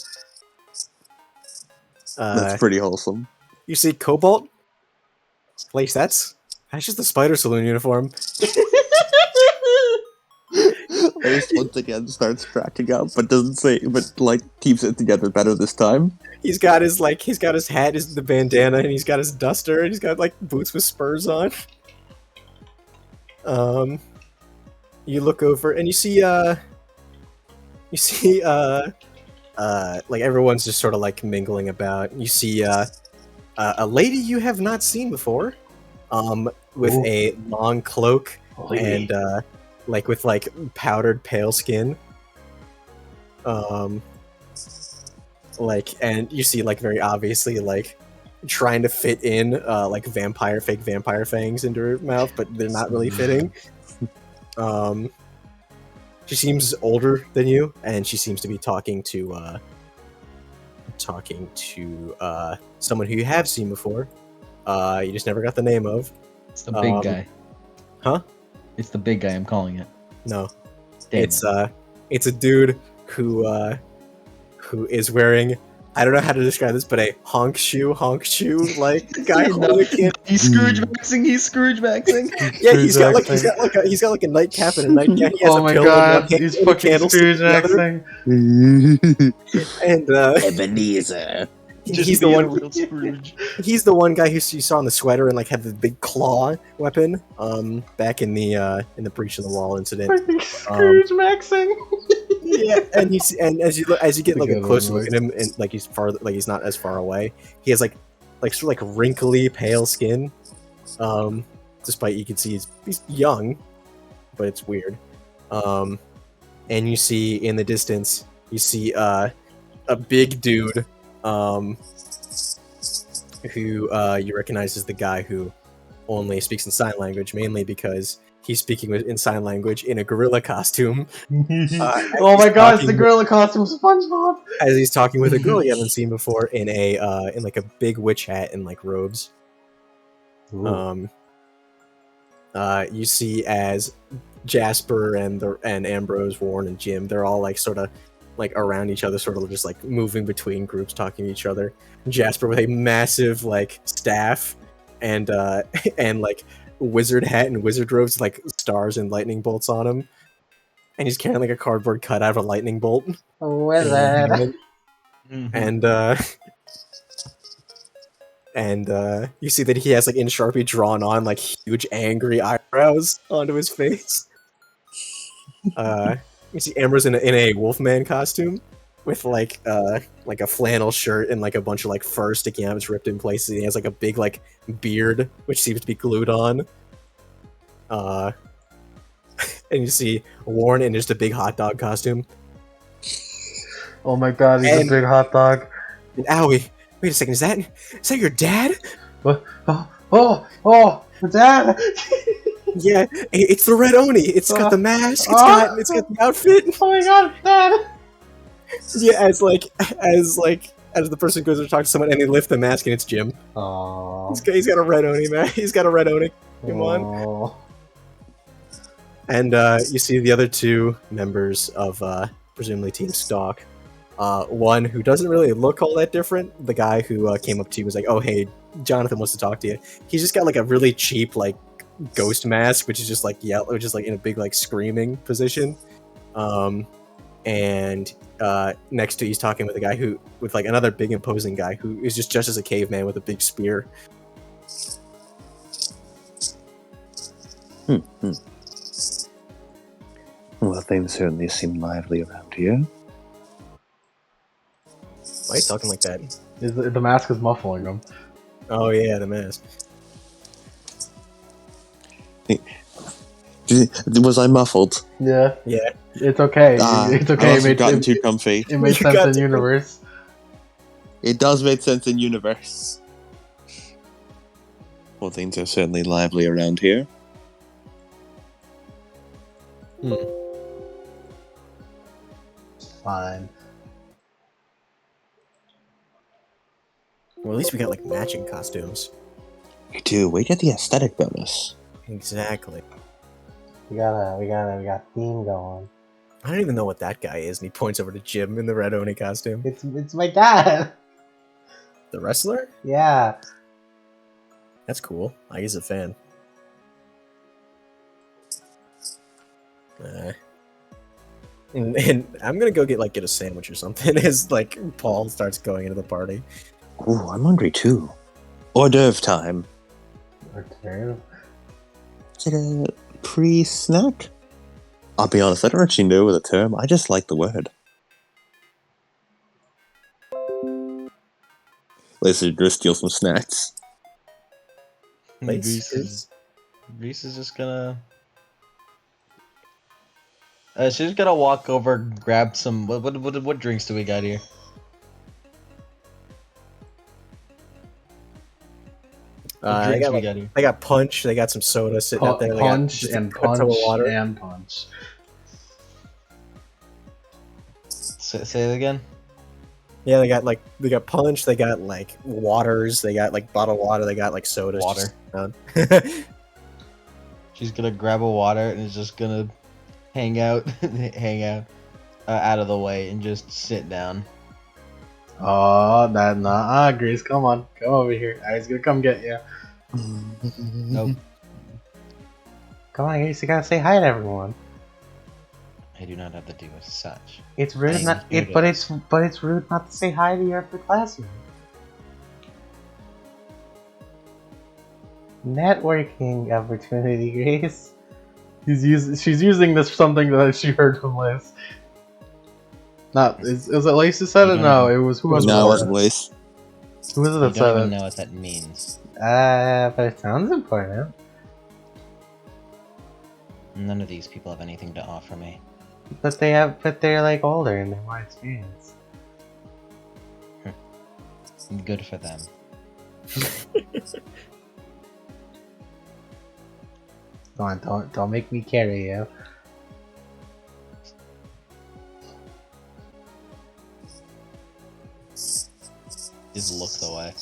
That's pretty wholesome. You see Cobalt. Place that's just the Spider Saloon uniform. Ace once again starts cracking up, but doesn't say, but keeps it together better this time. He's got his hat, the bandana, and he's got his duster, and he's got boots with spurs on. You look over and you see everyone's just sort of mingling about. You see a lady you have not seen before, with Ooh. a long cloak Lady. and with powdered pale skin. And you see very obviously trying to fit in fake vampire fangs into her mouth, but they're not really fitting. She seems older than you, and she seems to be talking to someone who you have seen before. You just never got the name of. It's the big guy. Huh? It's the big guy. I'm calling it. No. Damn It's a dude who is wearing, I don't know how to describe this, but a honk shoe guy holding a kid. He's Scrooge maxing. Yeah, he's got a nightcap and a nightgown. He has Oh a my pillow in god, one hand he's and a fucking candlestick Scrooge in the other. acting. And Ebenezer. he's the one. Real Scrooge. He's the one guy who you saw in the sweater and had the big claw weapon. Back in the breach in the wall incident. Fucking Scrooge maxing. Yeah, and as you get Pretty a good closer one, look at him, and he's not as far away. He has sort of wrinkly pale skin. Despite you can see he's young, but it's weird. And you see in the distance, you see a big dude, who you recognize as the guy who only speaks in sign language, mainly because he's speaking in sign language in a gorilla costume. Oh my god, it's the gorilla costume of SpongeBob! As he's talking with a girl you haven't seen before in a big witch hat and robes. Ooh. You see as Jasper and Ambrose, Warren, and Jim, they're all sort of around each other, sort of just moving between groups, talking to each other. Jasper with a massive staff and wizard hat and wizard robes, stars and lightning bolts on him, and he's carrying a cardboard cutout of a lightning bolt. Wizard. And you see that he has in Sharpie drawn on huge angry eyebrows onto his face. You see Amber's in a Wolfman costume with a flannel shirt and a bunch of fur sticking out of his ripped in places. He has a big beard which seems to be glued on. And you see Warren in just a big hot dog costume. Oh my god, he's a big hot dog. And Owie, wait a second, is that your dad? What? Oh, Dad! Yeah, it's the red Oni. It's got the mask. It's got the outfit. Oh my god, Dad! Yeah, as the person goes to talk to someone and they lift the mask and it's Jim. Aww. He's got a red Oni, man. He's got a red Oni. Come on. And you see the other two members of presumably Team Stalk. One who doesn't really look all that different. The guy who came up to you was like, "Oh, hey, Jonathan wants to talk to you." He's just got like a really cheap like ghost mask, which is just like yellow, just like in a big like screaming position. And next to he's talking with a guy who with like another big imposing guy who is just as a caveman with a big spear. Well, things certainly seem lively around here. Why are you talking like that? The mask is muffling him. Oh yeah, the mask. Was I muffled? Yeah. Yeah. It's okay. It's okay. I must have gotten too comfy. It made You sense got in too universe. It does make sense in universe. Well, things are certainly lively around here. Fine. Well, at least we got like matching costumes. We do. We get the aesthetic bonus. Exactly. We got theme going. I don't even know what that guy is, and he points over to Jim in the red Oni costume. It's my dad. The wrestler? Yeah. That's cool. I guess a fan. And I'm gonna go get a sandwich or something as like Paul starts going into the party. Ooh, I'm hungry too. Hors d'oeuvre time. Okay. Is it a pre-snack? I'll be honest, I don't actually know the term. I just like the word. Let's just steal some snacks. Place Reese is just gonna. She's just gonna walk over, grab some. What drinks do we got here? What They drinks got, we like, got here? they got punch. They got some soda sitting out there. They got Punch just a and ton of punch water. and punch. Say it again. Yeah, they got punch. They got like waters. They got like bottled water. They got like sodas. Water. Just She's gonna grab a water and is just gonna hang out, out of the way and just sit down. Oh, Grace, come on, come over here. I was gonna come get you. Nope. Come on, Grace, you gotta say hi to everyone. I do not have to do as such. It's rude I'm not here it, to- but it's rude not to say hi to your upper classroom. Networking opportunity, Grace. She's using this for something that she heard from Liz. Was it Lace who said You it? don't No, know. it was who was No, it it? wasn't Lace. Who was it You that don't said even it? know what that means. But it sounds important. None of these people have anything to offer me. But they're like older and they're more experienced. Good for them. Come on, don't make me carry you. Just looks away.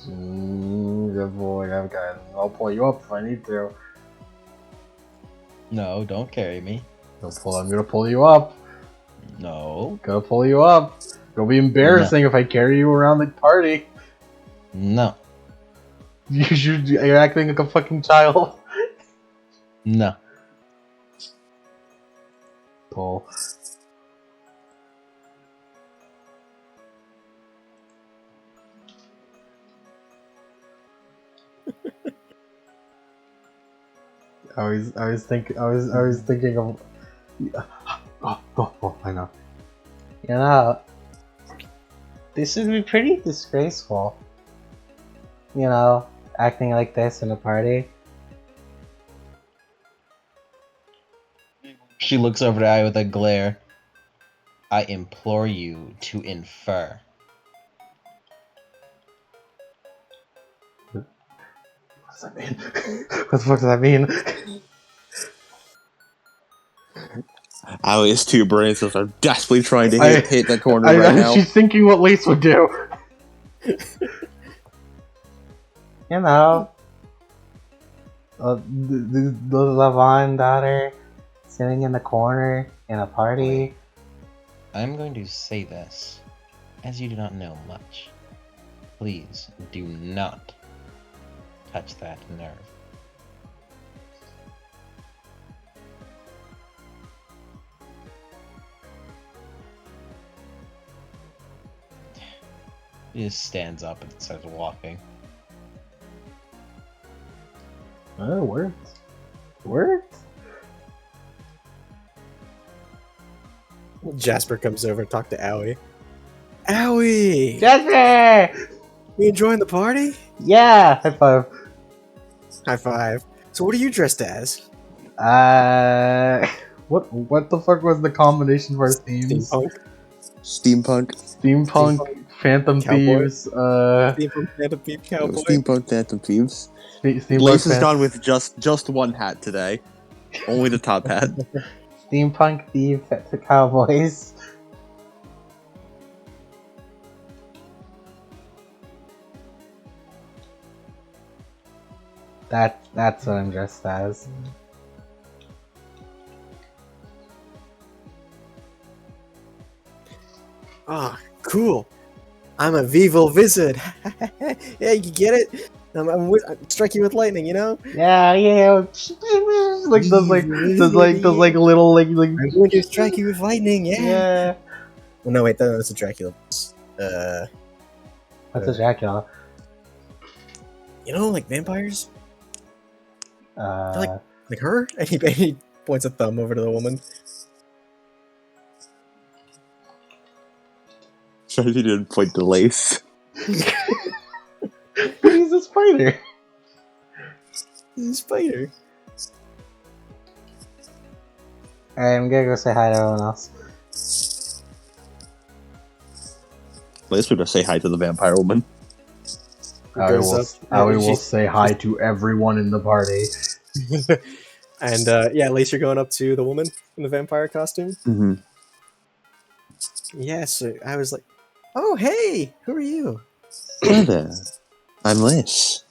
Good boy, that guy. I'll pull you up if I need to. No, don't carry me. I'm gonna pull you up. No. Gonna pull you up. It'll be embarrassing if I carry you around the party. No. You're acting like a fucking child. No. Pull. I was thinking of. Oh, I know. You know, this would be pretty disgraceful. You know, acting like this in a party. She looks over to I with a glare. I implore you to infer. What does that mean? What the fuck does that mean? Ali is two brains, so I'm desperately trying to hit that corner right now. She's thinking what Lace would do. You know, the Levon daughter sitting in the corner in a party, I'm going to say this, as you do not know much. Please do not touch that nerve. He just stands up and starts walking. Oh, it worked. It worked. Jasper comes over to talk to Owie. Owie! Jasper! You enjoying the party? Yeah, high five. High five. So what are you dressed as? What the fuck was the combination for themes? Steampunk? Steampunk. Steampunk, Phantom Cowboy? Thieves, Steampunk Phantom Thief Cowboy? Steampunk Phantom Thieves. Steampunk, Lace has gone with just one hat today. Only the top hat. Steampunk Thief to Cowboys. That's what I'm dressed as. Ah, cool. I'm a Vivo Wizard. Yeah, you get it? I'm strike you with lightning, you know? Yeah. Like those like little like I'm going to strike you with lightning, yeah. yeah. Well, no, wait, that's a Dracula. That's a Dracula. You know, like vampires? Uh, Like her? And he points a thumb over to the woman. Sorry, he didn't point to Lace. he's a spider. He's a spider. Alright, I'm gonna go say hi to everyone else. Lace would just say hi to the vampire woman. I Goes will, up, I and will say hi to everyone in the party. And yeah, Lace, you're going up to the woman in the vampire costume. Mm-hmm. Yeah, so I was like, oh, hey, who are you? Hi there. I'm Lace.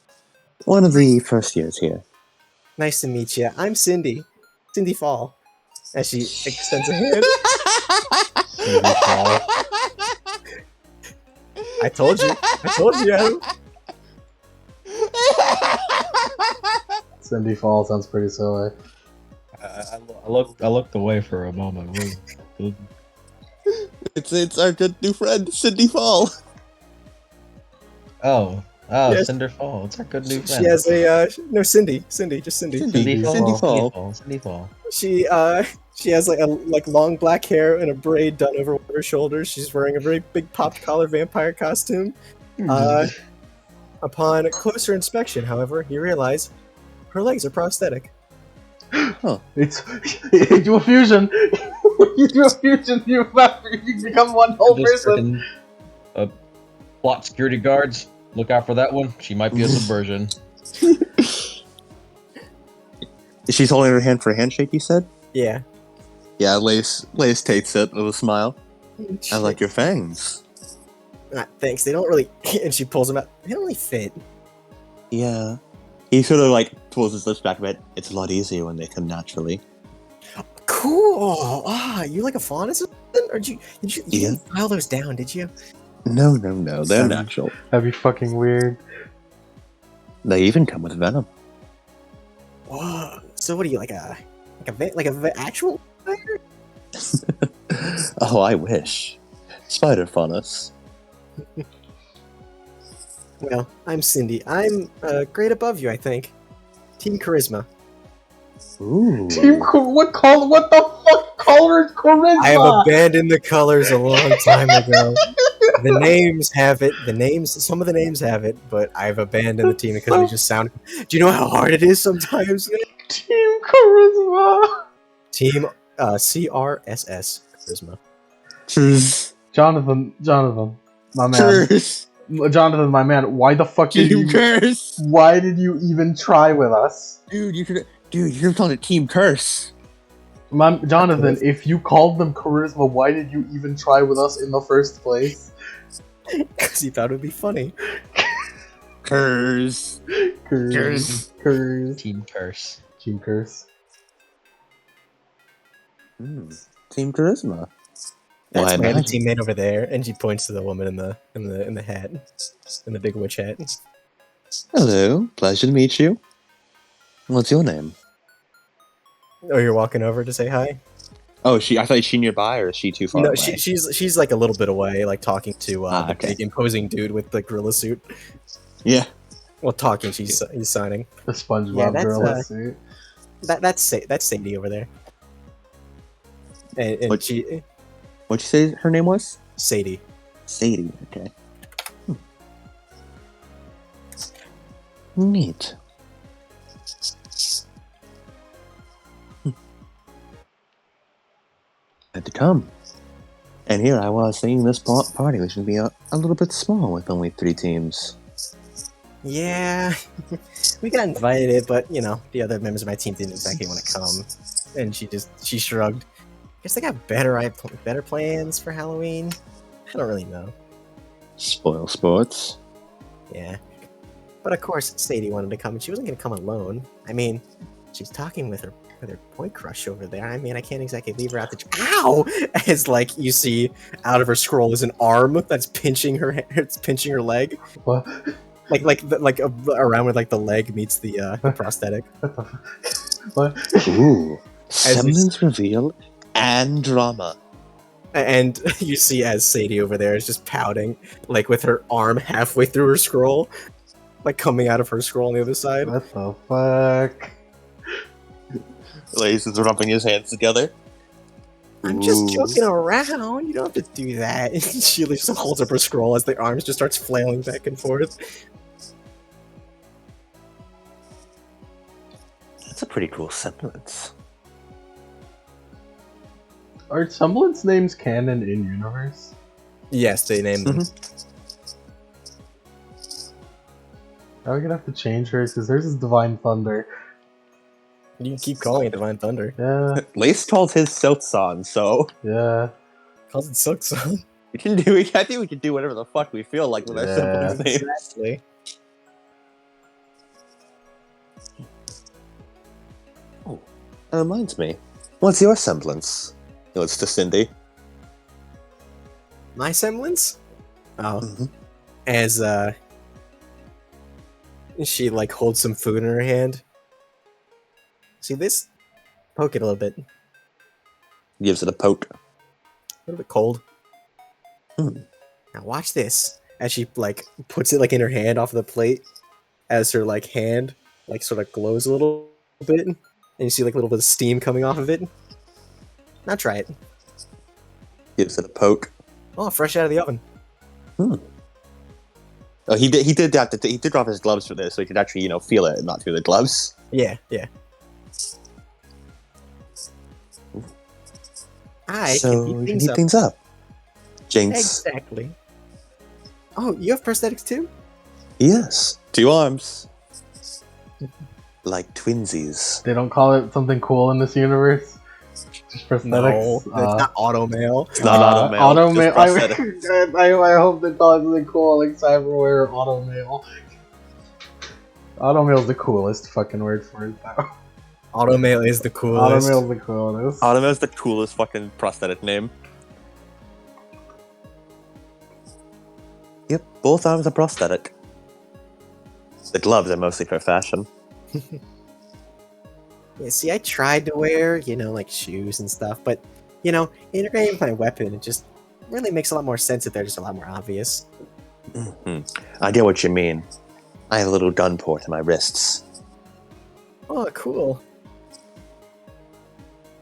One of the first years here. Nice to meet you. I'm Cindy. Cindy Fall. As she extends a hand. Cindy Fall. I told you. Adam. Cindy Fall sounds pretty silly. I looked away for a moment. It's our good new friend, Cindy Fall. Oh, Yes. Cinder Fall. It's our good new friend. She has a no Cindy, just Cindy. Cindy Fall. Cindy Fall. She has like long black hair and a braid done over her shoulders. She's wearing a very big popped collar vampire costume. Upon closer inspection, however, you realize her legs are prosthetic. It's you do a fusion. You do a fusion. You become one whole Just person. frickin', plot security guards. Look out for that one. She might be a subversion. She's holding her hand for a handshake, you said? Yeah. Yeah, Lace takes it with a smile. I like your fangs. Ah, thanks. They don't really. And she pulls them out. They don't really fit. Yeah. He sort of like pulls his lips back a bit. It's a lot easier when they come naturally. Cool. Ah, you like a fawn or something? Or did you Yeah. didn't file those down? Did you? No, they're natural. That'd be fucking weird. They even come with venom. Whoa. So what are you like a actual spider? Oh, I wish. Spider funnus. Well, I'm Cindy. I'm grade above you, I think. Team Charisma. Ooh. What the fuck color is charisma? I have abandoned the colors a long time ago. The names have it. Some of the names have it, but I've abandoned the team because they just sound. Do you know how hard it is sometimes? Team Charisma. Team CRSS Charisma. Cheers. Jonathan, my man. Cheers. Jonathan, my man. Why the fuck did Team you? Curse. Why did you even try with us? Dude, you're calling it Team Curse. Jonathan, if you called them charisma, why did you even try with us in the first place? Because he thought it would be funny. Curse. Curse. Team Curse. Team Curse. Team Charisma. Well, That's I my other imagine. teammate over there, and she points to the woman in the hat, in the big witch hat. Hello, pleasure to meet you. What's your name? Oh, you're walking over to say hi? Oh, I thought she nearby, or is she too far No, away? she's like a little bit away, like talking to the okay. big imposing dude with the gorilla suit. Yeah. Well, talking, he's signing. The SpongeBob Yeah, that's, gorilla suit. That's Sadie over there. And What- she What'd you say her name was? Sadie. Sadie. Okay. Neat. Had to come. And here I was thinking this party was going to be a little bit small with only 3 teams. Yeah, we got invited, but you know the other members of my team didn't exactly want to come, and she shrugged. Guess they got better plans for Halloween. I don't really know. Spoil sports. Yeah, but of course Sadie wanted to come, and she wasn't gonna come alone. I mean, she's talking with her boy crush over there. I mean, I can't exactly leave her out the. Ow! As like you see out of her scroll is an arm that's pinching her. It's pinching her leg. What? Around where like the leg meets the prosthetic. What the fuck? What? Ooh. Semblance reveal and drama. And you see as Sadie over there is just pouting, like with her arm halfway through her scroll, like coming out of her scroll on the other side. What the fuck? Lace is rubbing his hands together. I'm just Ooh. joking around. You don't have to do that. She just holds up her scroll as the arms just starts flailing back and forth. That's a pretty cool semblance. Are semblance names canon in universe? Yes, they named them. Are we gonna have to change hers? Because hers is Divine Thunder. You can keep calling it Divine Thunder. Yeah, Lace calls his Silkson, so yeah. Calls it Silk Sun. we can do. I think we can do whatever the fuck we feel like with our Yeah. semblance names. Exactly. That reminds me. What's your semblance? No, it's to Cindy. My semblance? Oh. Mhm. As she like holds some food in her hand. See this? Poke it a little bit. A Gives it a poke. little bit cold. Hmm. Now watch this. As she like puts it like in her hand off the plate, as her like hand like sort of glows a little bit, and you see like a little bit of steam coming off of it. Now try it. Gives it a poke. Oh, fresh out of the oven. Oh, he did. He did that. He did drop his gloves for this, so he could actually, feel it and not through the gloves. Yeah, yeah. I so can we heat can heat things up. Jinx. Exactly. Oh, you have prosthetics too? Yes. 2 arms. Like twinsies. They don't call it something cool in this universe. Just No, prosthetics. that's not auto mail. It's not automail. Automail. Just prosthetic. I hope they call it something cool like cyberware or automail. Automail's the coolest fucking word for it though. Auto mail is the coolest. Automail's the coolest. Automail's the coolest fucking prosthetic name. Yep, both arms are prosthetic. The gloves are mostly for fashion. Yeah, see, I tried to wear, like shoes and stuff, but, integrating with my weapon, it just really makes a lot more sense if they're just a lot more obvious. I get what you mean. I have a little gun port in my wrists. Oh, cool.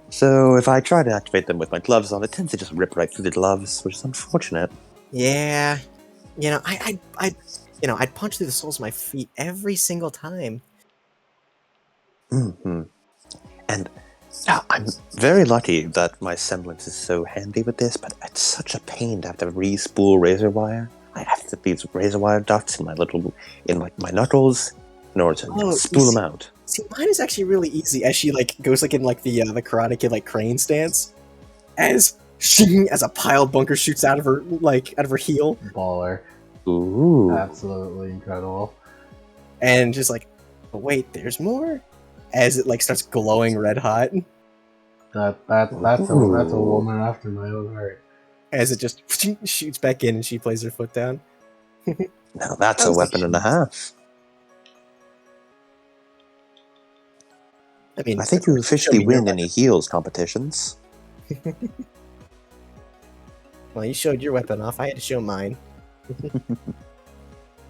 So if I try to activate them with my gloves on, it tends to just rip right through the gloves, which is unfortunate. Yeah. I'd punch through the soles of my feet every single time. And yeah, I'm very lucky that my semblance is so handy with this, but it's such a pain to have to re-spool razor wire. I have to these razor wire ducts in my knuckles in order to spool them out. See, mine is actually really easy as she goes in the Karate Kid crane stance, as a pile of bunker shoots out of her heel, Baller. Ooh. Absolutely incredible. and just but wait, there's more, as it starts glowing red hot. That's a woman after my own heart. as it just shoots back in and she plays her foot down. Now that's I a was like, weapon and a half. I mean, I think you show officially me your win any heals competitions. Well, you showed your weapon off. I had to show mine.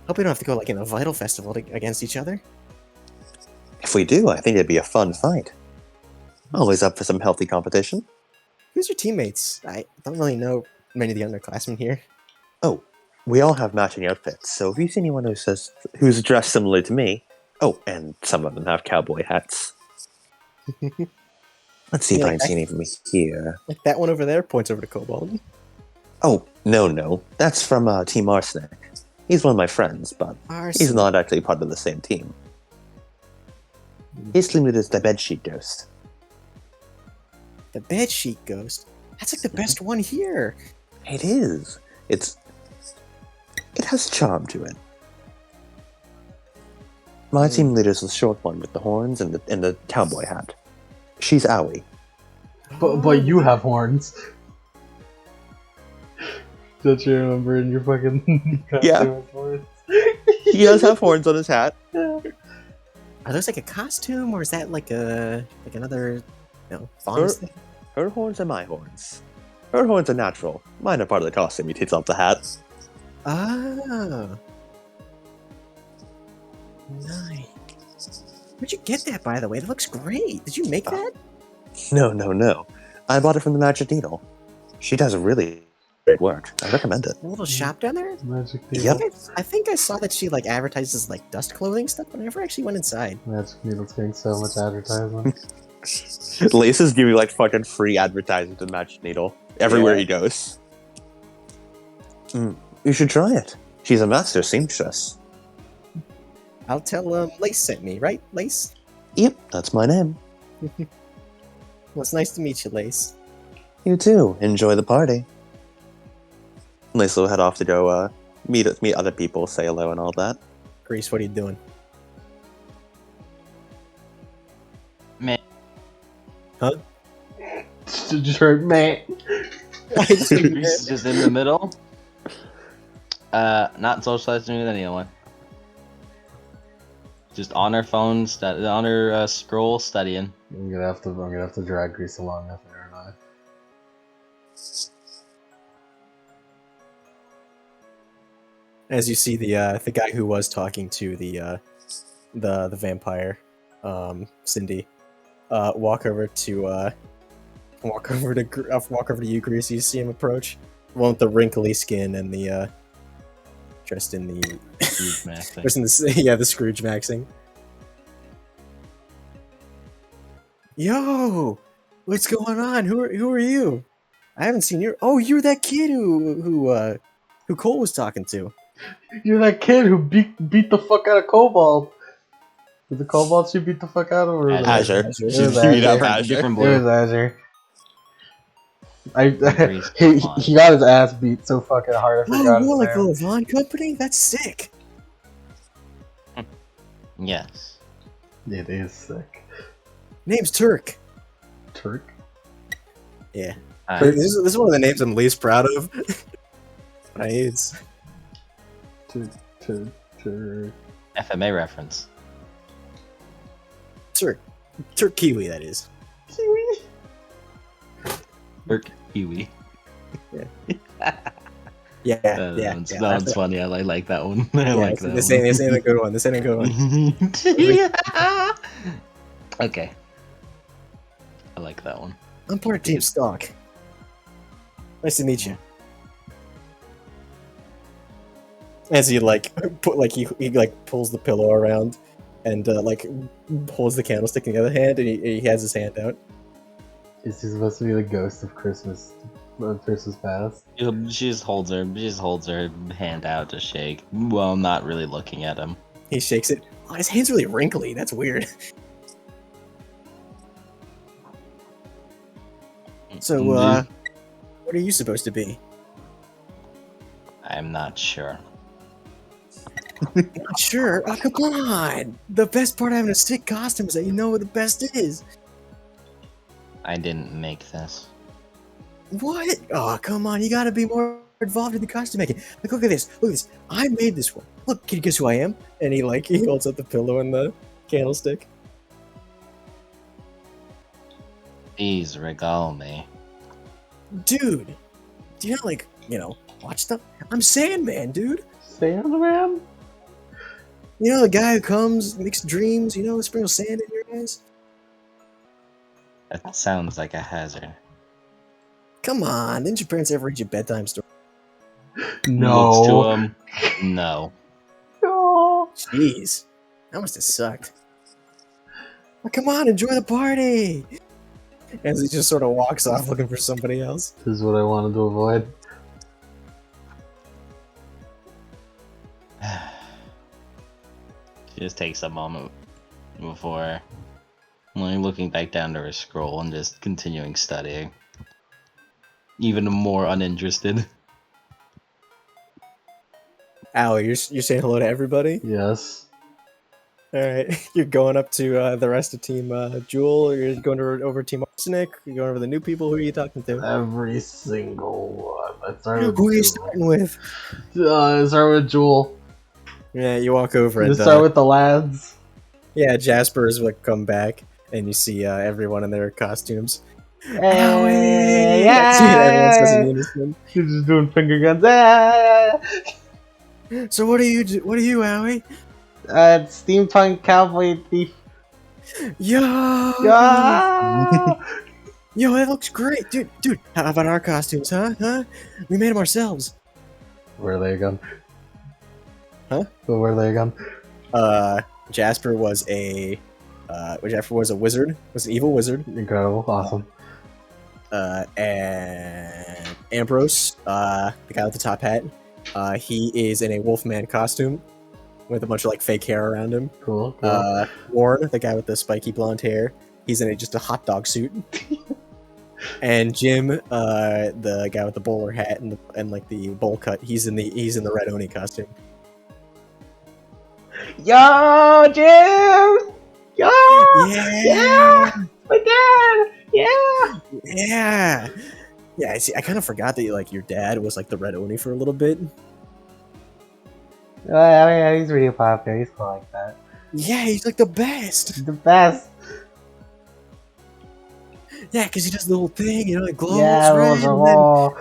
Hope we don't have to go like in a vital festival against each other. If we do, I think it'd be a fun fight. Always up for some healthy competition. Who's your teammates? I don't really know many of the underclassmen here. Oh, we all have matching outfits, so if you see anyone who's dressed similarly to me, oh, and some of them have cowboy hats. Let's see if I can see any from here. Like that one over there points over to Cobalt. Oh, no. That's from Team Arsenic. He's one of my friends, but he's not actually part of the same team. He's listed as the bedsheet ghost. The bedsheet ghost? That's like the best one here. It is. It has charm to it. My team leader is the short one with the horns and the cowboy hat. She's Owie. But you have horns. Don't you remember in your fucking Yeah. with horns? He does have horns on his hat. Are those like a costume, or is that like another, faunus thing? Her horns are my horns. Her horns are natural. Mine are part of the costume. He takes off the hat. Oh. Nice. Where'd you get that, by the way? That looks great. Did you make that? No. I bought it from the Magic Needle. She does really great work. I recommend it. A little shop down there? Magic Yep. Needle. I think I saw that she like advertises like dust clothing stuff, but I never actually went inside. Magic Needle's getting so much advertising. Lace is giving like fucking free advertising to the Magic Needle everywhere he goes. You should try it. She's a master seamstress. I'll tell Lace sent me, right, Lace? Yep, that's my name. Well, it's nice to meet you, Lace. You too. Enjoy the party. Lace will head off to go meet other people, say hello and all that. Grease, what are you doing? Man, Huh? Just heard, man. Grease is just in the middle. Not socializing with anyone. Just on her phone, on her scroll, studying. I'm gonna have to drag Grease along with her, aren't I? As you see the guy who was talking to the vampire, Cindy, walk over to you, Grease. You see him approach. The one with the wrinkly skin and the dressed in the Scrooge maxing. dressed in the Scrooge maxing. Yo, what's going on? Who are you? I haven't seen you. Oh, you're that kid who Cole was talking to. You're that kid who beat the fuck out of Cobalt. Did the Cobalt she beat the fuck out of, or was it Azure. It She was beat up Azure. Azure. Different It was blue. Azure. Grease, he, come on. he got his ass beat so fucking hard. I Oh, forgot you're his like the name. Levon Company? That's sick. Yes. It is sick. Name's Turk. Turk. Yeah. Alright. This is one of the names I'm least proud of. But it's Turk. FMA reference. Turk Kiwi, that is. Kiwi. Turk Kiwi. Yeah, That one's funny. I like that one. I like that this one. ain't a good one. This ain't a good one. Okay. I like that one. I'm part of Team Stalk. Nice to meet you. As he he pulls the pillow around and holds the candlestick in the other hand, and he has his hand out. Is he supposed to be the ghost of Christmas past? She just holds her hand out to shake. Well, not really looking at him. He shakes it. Oh, his hand's really wrinkly. That's weird. So, what are you supposed to be? I'm not sure. Not sure. Oh, come on. The best part of having a sick costume is that you know what the best is. I didn't make this. What? Oh, come on! You gotta be more involved in the costume making. Like, look at this! Look at this! I made this one. Look, can you guess who I am? And he holds up the pillow and the candlestick. Please regale me. Dude, do you not watch stuff? I'm Sandman, dude. Sandman? You know the guy who comes, makes dreams. Sprinkles sand in your eyes. That sounds like a hazard. Come on! Didn't your parents ever read you bedtime story? Looks to No. him. No. No. Jeez, that must have sucked. Well, come on, enjoy the party. As he just sort of walks off looking for somebody else. This is what I wanted to avoid. She just takes a moment before looking back down to her scroll and just continuing studying. Even more uninterested. Owie, you're saying hello to everybody? Yes. Alright, you're going up to the rest of Team Jewel, or you're going over Team Arsenic, you're going over the new people, who are you talking to? Every single one. Let's start Who with are you Jewel. starting with? Start with Jewel. Yeah, you walk over and Let's start with the lads. yeah, Jasper is come back, and you see everyone in their costumes. Hey, That's it, everyone says in yeah. unison. She's just doing finger guns. Ah! So what are you, Owie? Steampunk cowboy thief. Yo! Yeah. Yo, that looks great! Dude, how about our costumes, huh? We made them ourselves. Where are they again? Huh? Where are they again? Jasper was a wizard, was an evil wizard. Incredible. Awesome. And Ambrose, the guy with the top hat, he is in a Wolfman costume with a bunch of fake hair around him. Cool. Warren, the guy with the spiky blonde hair, he's in just a hot dog suit. And Jim, the guy with the bowler hat and the bowl cut, he's in the Red Oni costume. Yo, Jim! Yo! Yeah! My dad! Yeah! Yeah, see, I kind of forgot that your dad was the Red Oni for a little bit. Yeah, he's really popular. He's cool like that. Yeah, he's the best. The best. Yeah, because he does the little thing, it glows, Yeah, right? rolls the And then, wall.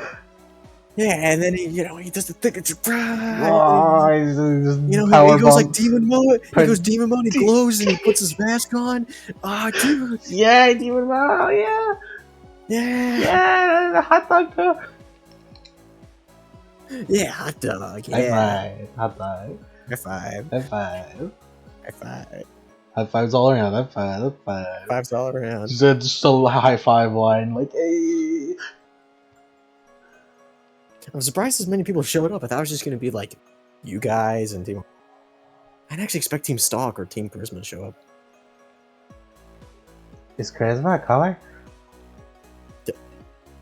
yeah, and then he does the thing, it's right. Oh, he's just He power goes bomb. demon mode. He Put- goes demon mode. He glows and he puts his mask on. Ah, dude. Yeah, demon mode. Yeah, Yeah. the hot dog too. Yeah, hot dog. High Yeah. five. High five. High five. High five. High five. High fives all around. High five. High five. Five's all around. Just a high five line. Hey. I'm surprised as many people showed up. I thought it was just gonna be you guys and Team. I didn't actually expect Team Stalk or Team Charisma to show up. Is charisma a color?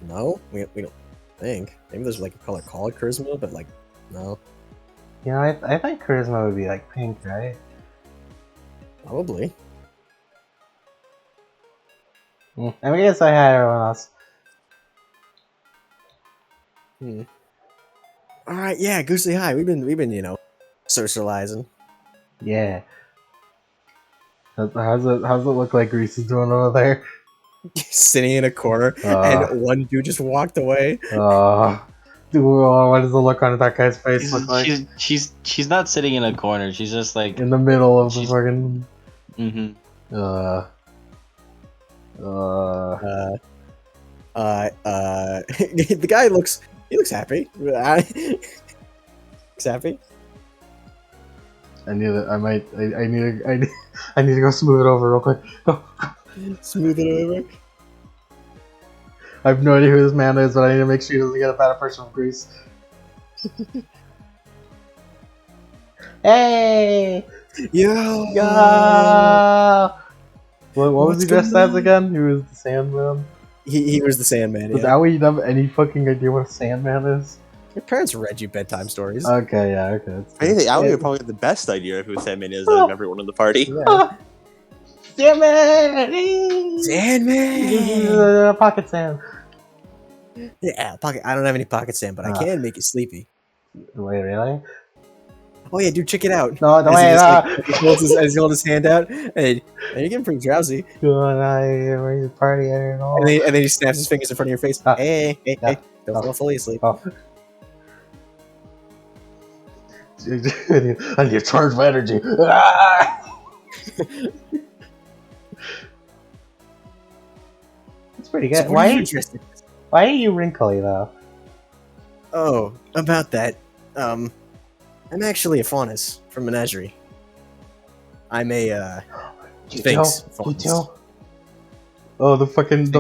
No, we don't think. Maybe there's a color called Charisma, but no, You know, I think charisma would be pink, right? probably. I guess I had everyone else. All right, yeah, Goosey High. We've been socializing. Yeah. How's it look like Grease is doing over there? Sitting in a corner, and one dude just walked away. Dude, what does the look on that guy's face look like? She's not sitting in a corner. She's just In the middle of the She's- fucking. Mm-hmm. The guy looks happy. Looks happy. I need it. I need to go smooth it over real quick. Go. Smooth it over. I have no idea who this man is, but I need to make sure he doesn't get a bad impression of Grease. Hey! Yo! Yo! What was What's he dressed going as on? again? He was the Sandman. He was the Sandman. Does Yeah. Owie have any fucking idea what a Sandman is? Your parents read you bedtime stories. Okay, yeah, okay. That's I think Allie Yeah. would probably have the best idea of who Sandman is out of everyone in the party. Yeah. Damn it! Sandman! Pocket sand. Yeah, pocket. I don't have any pocket sand, but I can make you sleepy. Wait, really? Oh yeah, dude, check it out. No, no, As he wait, just, no. like, as he holds his hand out, and you're getting pretty drowsy. Going out here, where's the party at and all? And then he snaps his fingers in front of your face. Ah. Hey, Yeah. don't Oh. fall fully asleep. Oh. I need to charge my energy. Ah! That's pretty So good. what are you interested in? Why are you wrinkly though? Oh, about that. I'm actually a faunus from Menagerie. I'm a Sphinx You faunus. too? Oh, the fucking The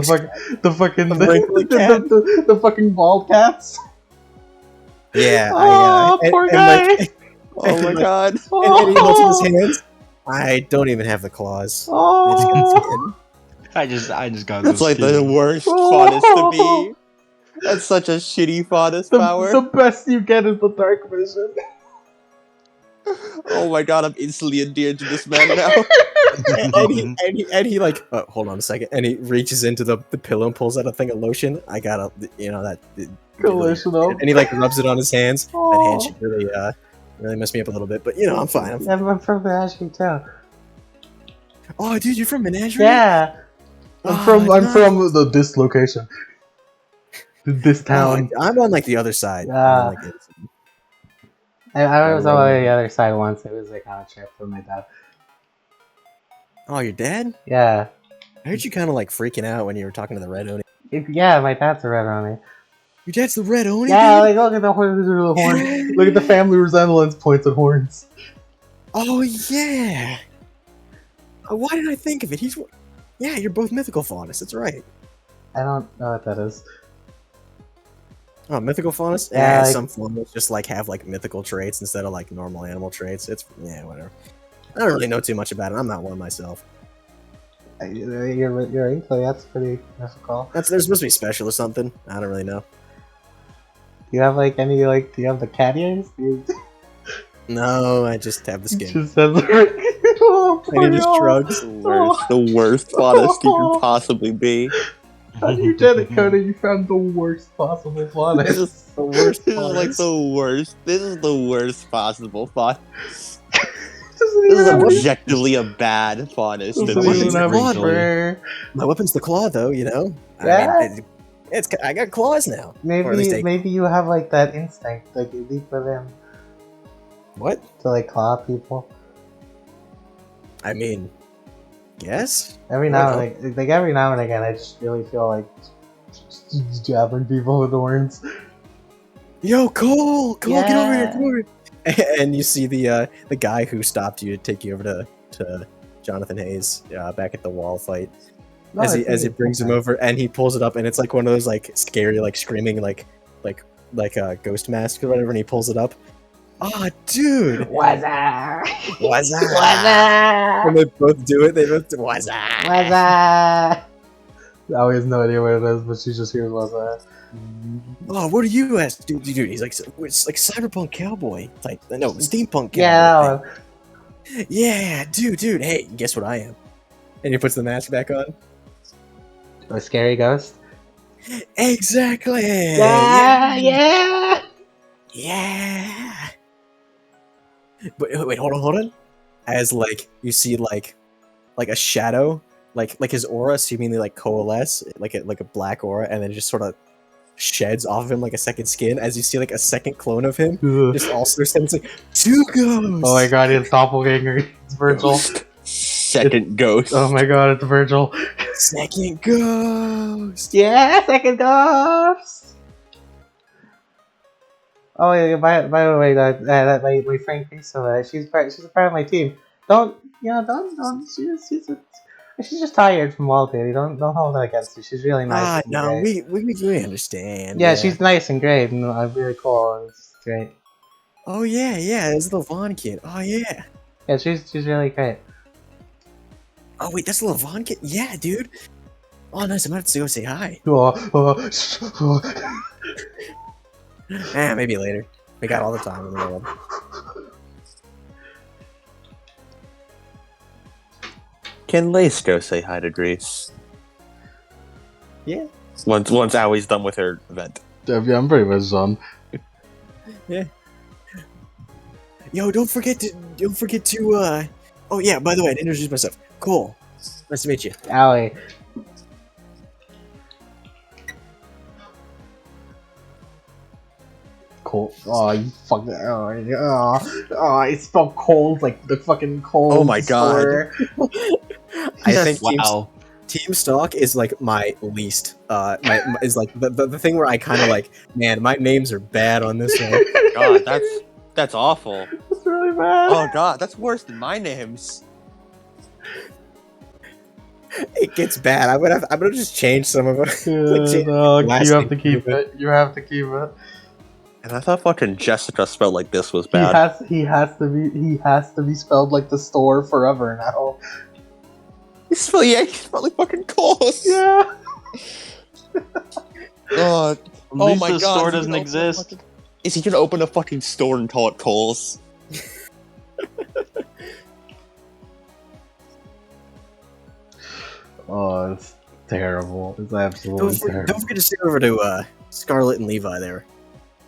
wrinkly cat. the fucking bald cats. Yeah, Oh, poor guy. Oh my god. And he holds up his hands. I don't even have the claws. I just got the Oh, skin. I just got That's those like the skin. worst faunus to be. That's such a shitty faunus power. the best you get is the dark vision. Oh my god, I'm instantly endeared to this man now. and he like, hold on a second, and he reaches into the pillow and pulls out a thing of lotion. I got a, that Conditional. and he like rubs it on his hands. That Oh. handshake really messed me up a little bit, but I'm fine. I'm fine. Yeah, I'm from Menagerie too. Oh, dude, you're from Menagerie? Yeah, I'm nice. from this location, this town. I'm on like the other side. Ah. I'm on, like, the other side. I was on the other side once. It was like on a trip with my dad. Oh, your dad? Yeah, I heard you kind of like freaking out when you were talking to the red Oni. yeah. My dad's a red Oni. Your dad's the red Oni? Yeah, dude? like look at the horn. Look at the family resemblance. Points at horns. Oh yeah. Why didn't I think of it? Yeah, you're both mythical faunus. That's right. I don't know what that is. Oh, mythical faunus? Yeah, Yeah, like- some faunus just like have like mythical traits instead of like normal animal traits. It's whatever. I don't really know too much about it. I'm not one myself. You're inkly. That's pretty difficult. They're supposed to be special or something. I don't really know. Do you have like any like? Do you have the cat ears? No, I just have the skin. Just says oh, And he just poor shrugs. The worst faunus you could possibly be. You did it, Coda. You found the worst possible This faunus. is The worst This is like faunus. the worst. This is the worst possible faunus. Doesn't This is even have a- objectively a bad faunus to doesn't weapons even be. are have a wrinkly. fur. My weapon's the claw, though. Yeah. I mean, I got claws now. Or at least Maybe you have like that instinct, like deep within, what? to like claw people. I mean, yes. Every now and every now and again, I just really feel like jabbing people with horns. Yo, Cole, get over here, Yeah. come over here. And you see the guy who stopped you to take you over to Jonathan Hayes back at the wall fight. No, as it's he brings him over, and he pulls it up, and it's like one of those like scary, like screaming, like a ghost mask or whatever, and he pulls it up. Oh, dude! What's up? What's up? What's up? And they both do it. They both do, what's up? What's up? I always no idea what it is, but she just hears what's up. Oh, what are you as dude? He's like, it's like cyberpunk cowboy type. No, steampunk cowboy. Yeah, that thing. Yeah, dude. Hey, guess what I am? And he puts the mask back on. a scary ghost. Exactly. Yeah. Yeah. But wait, hold on. As like you see like a shadow, like his aura seemingly like coalesce, like a black aura, and then just sort of sheds off of him like a second skin. As you see like a second clone of him, just also stands like two ghosts. Oh my god, it's doppelganger. It's Virgil. Second ghost. Oh my god, it's Virgil. Second ghost. Yeah, second ghost. Oh yeah. By the way, that my friend Crystal, she's a part of my team. Don't. She's just tired from wallpaper. Don't hold that against her. She's really nice. and No, great. we understand. Yeah, she's nice and great and really cool. And it's great. Oh yeah, this little Vaughn kid. Oh yeah. Yeah, she's really great. Oh wait, that's the little Vaughn kid. Yeah, dude. Oh nice. I'm gonna have to go say hi. Maybe later. We got all the time in the world. Can Lace go say hi to Greece? Yeah. Once Awie's done with her event. Yeah, I'm pretty much done. Yo, don't forget to. Oh yeah, by the way, I didn't introduce myself. Cole, nice to meet you. Allie. Cold. Oh, you fucking. It spelled cold like the fucking cold. Oh my God. store. I think Wow. Team Stalk is like my least. Is like the thing where I kind of like, man, my names are bad on this one. God, that's awful. It's really bad. Oh God, that's worse than my names. It gets bad. I'm gonna just change some of them. Yeah, no, last you have name to keep stupid. it. You have to keep it. And I thought fucking Jessica spelled like this was bad. He has to be spelled like the store forever now. He spelled like fucking Coles. Yeah. Oh, At oh least my the God, store is he doesn't gonna open a exist. fucking- Is he gonna open a fucking store and call it Coles? Oh, it's terrible. It's absolutely terrible. Don't forget to stay over to Scarlet and Levi there.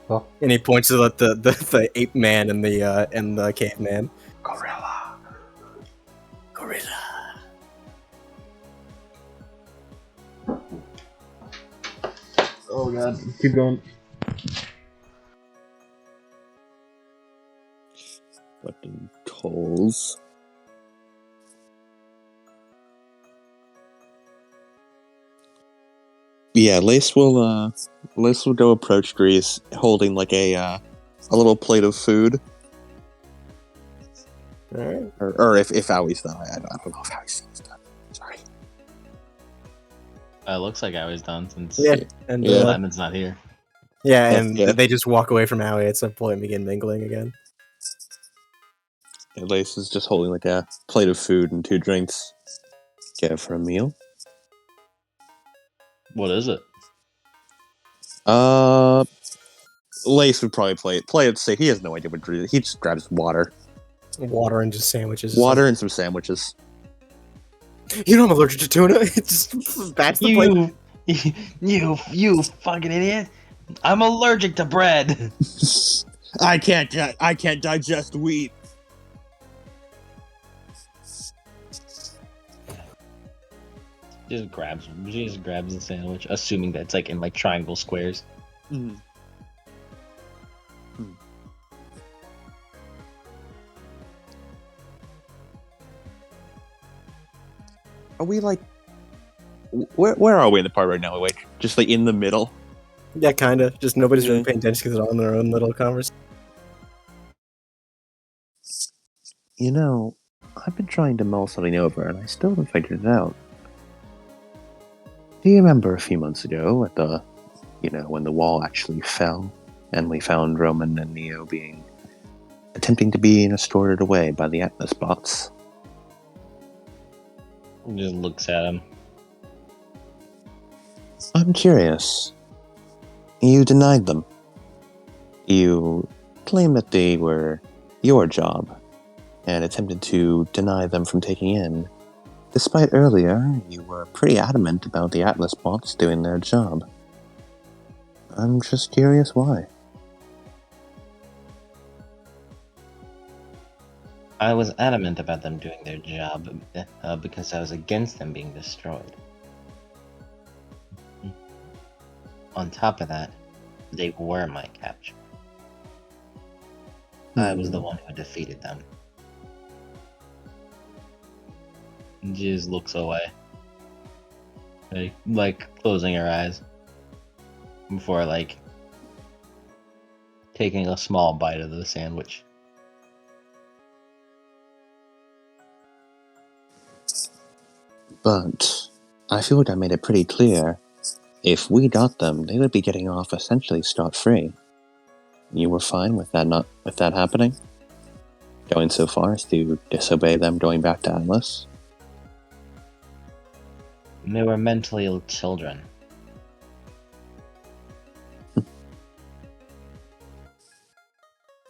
Oh. And he points to the ape man and the caveman. Gorilla. Gorilla. Oh God, keep going. Fucking Coles. Yeah, Lace will go approach Grease holding like a little plate of food. Alright. Or if Awie's done, I don't know if Awie's done. Sorry. It looks like I was done since Yeah. And Yeah. Lemon's not here. and Yeah. they just walk away from Howie at some point and begin mingling again. And Lace is just holding like a plate of food and 2 drinks. Get it for a meal. What is it? Lace would probably play it safe. He has no idea what to do. He just grabs water. Water and just sandwiches. Water and some sandwiches. You know I'm allergic to tuna. It just bats the plate. You fucking idiot! I'm allergic to bread. I can't digest wheat. She just grabs the sandwich, assuming that it's like in like triangle squares. Mm. Are we like? Where are we in the part right now? Like just like in the middle. Yeah, kind of. Just nobody's really Yeah. paying attention because they're all in their own little conversation. You know, I've been trying to mull something over, and I still haven't figured it out. Do you remember a few months ago at the, when the wall actually fell, and we found Roman and Neo attempting to be escorted away by the Atlas bots? Just looks at him. I'm curious. You denied them. You claimed that they were your job, and attempted to deny them from taking in, despite earlier you were pretty adamant about the Atlas bots doing their job. I'm just curious why. I was adamant about them doing their job because I was against them being destroyed. On top of that, they were my capture. I was the one who defeated them. And she just looks away, like closing her eyes before like taking a small bite of the sandwich. But I feel like I made it pretty clear. If we got them, they would be getting off essentially scot-free. You were fine with that happening? Going so far as to disobey them going back to Atlas? They were mentally ill children.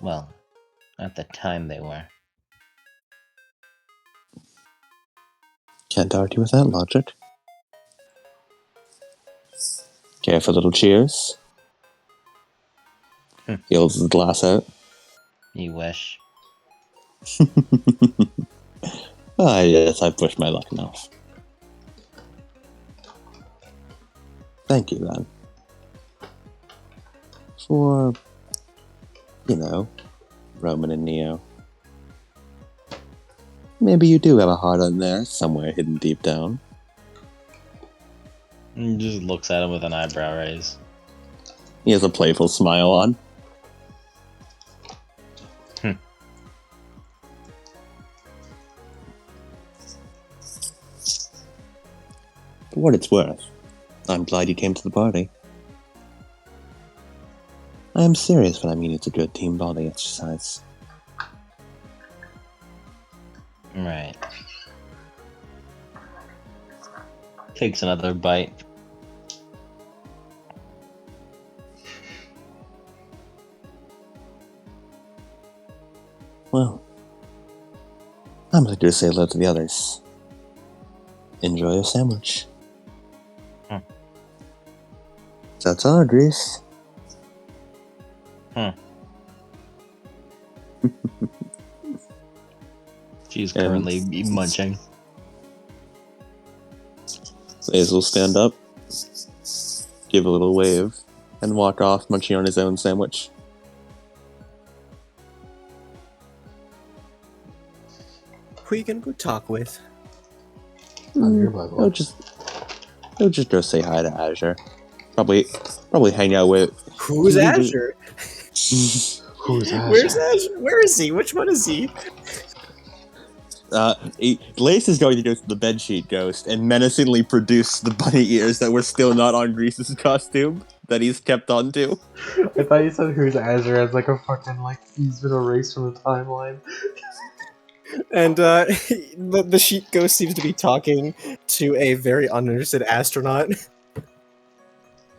Well, at the time they were. Can't argue with that logic. Care for a little cheers? He holds his glass out. You wish. Ah, yes, I've pushed my luck enough. Thank you, then. For, Roman and Neo. Maybe you do have a heart on there, somewhere hidden deep down. He just looks at him with an eyebrow raise. He has a playful smile on. For what it's worth, I'm glad you came to the party. I am serious when I mean it's a good team bonding exercise. Right. Takes another bite. Well, I'm going to go say hello to the others. Enjoy your sandwich. That's all, Grease. She's currently munching. Ace will stand up, give a little wave, and walk off munching on his own sandwich. Who you gonna go talk with? I'll just go say hi to Azure. Probably hang out with. Who's Azure? Who's Azure? Where's Azure? Where is he? Which one is he? Lace is going to go to the bedsheet ghost and menacingly produce the bunny ears that were still not on Grease's costume that he's kept onto. I thought you said who's Azure as like a fucking he's been erased from the timeline. And the sheet ghost seems to be talking to a very uninterested astronaut.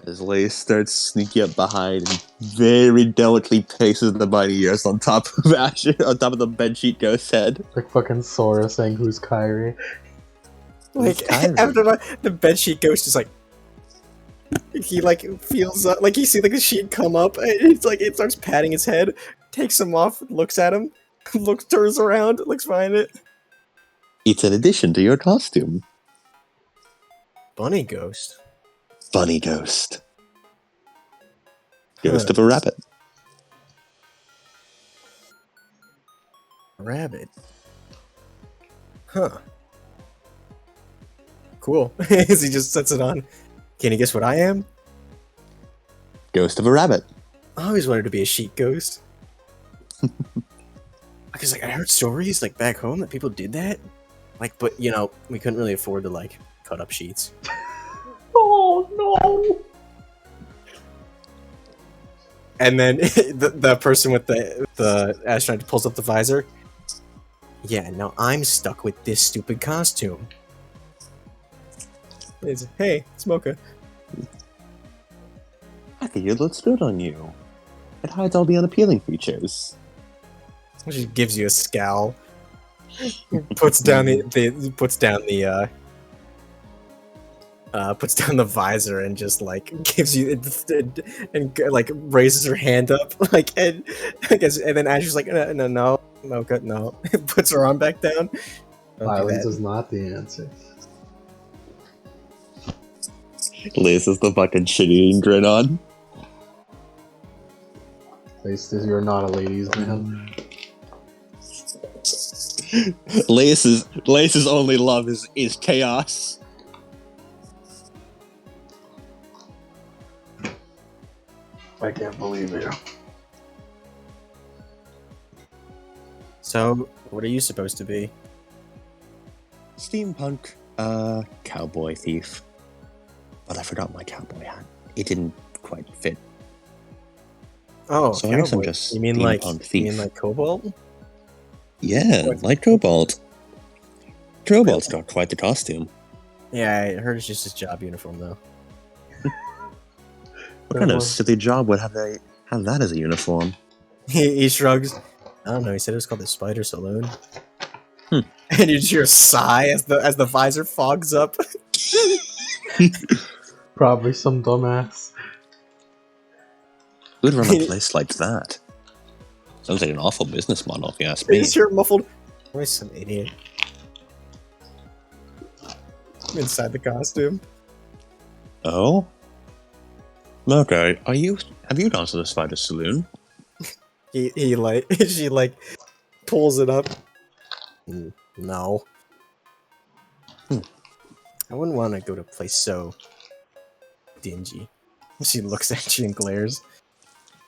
As Lace starts sneaking up behind and very delicately places the bunny ears on top of Azure, on top of the bedsheet ghost's head. Like fucking Sora saying who's Kyrie. Like after the bedsheet ghost is like, he feels like he see the sheet come up, and it's like it starts patting his head, takes him off, looks at him, turns around, looks behind it. It's an addition to your costume. Bunny ghost. Bunny ghost. Ghost of a rabbit. Rabbit. Huh. Cool. As he just sets it on. Can you guess what I am? Ghost of a rabbit. I always wanted to be a sheet ghost. Because I heard stories back home that people did that. But we couldn't really afford to cut up sheets. Oh no! And then the person with the astronaut pulls up the visor. Yeah, now I'm stuck with this stupid costume. It's, hey, it's Mocha. I think it looks good on you. It hides all the unappealing features. She gives you a scowl. Puts down the visor and just gives you and raises her hand up and then Asher's like no Mocha no puts her arm back down. Violence is not the answer. Liz is the fucking shit-eating grin on. Lace, you're not a ladies' man. Lace's only love is chaos. I can't believe you. So, what are you supposed to be? Steampunk, cowboy thief. But I forgot my cowboy hat. It didn't quite fit. Oh, So I guess I'm just you mean steampunk thief. You mean like Cobalt? Yeah, like Cobalt. Cobalt's got quite the costume. Yeah, I heard it's just his job uniform though. What kind of silly job would have that as a uniform? He shrugs. I don't know. He said it was called the Spider Saloon. Hmm. And you just hear a sigh as the visor fogs up. Probably some dumbass. Who'd run a place like that? Sounds like an awful business model, if you ask I me. just hear a muffled voice, some idiot. I'm inside the costume. Oh? Mocha, have you gone to the Spider Saloon? He like she like pulls it up. No. I wouldn't want to go to a place so dingy. She looks at you and glares.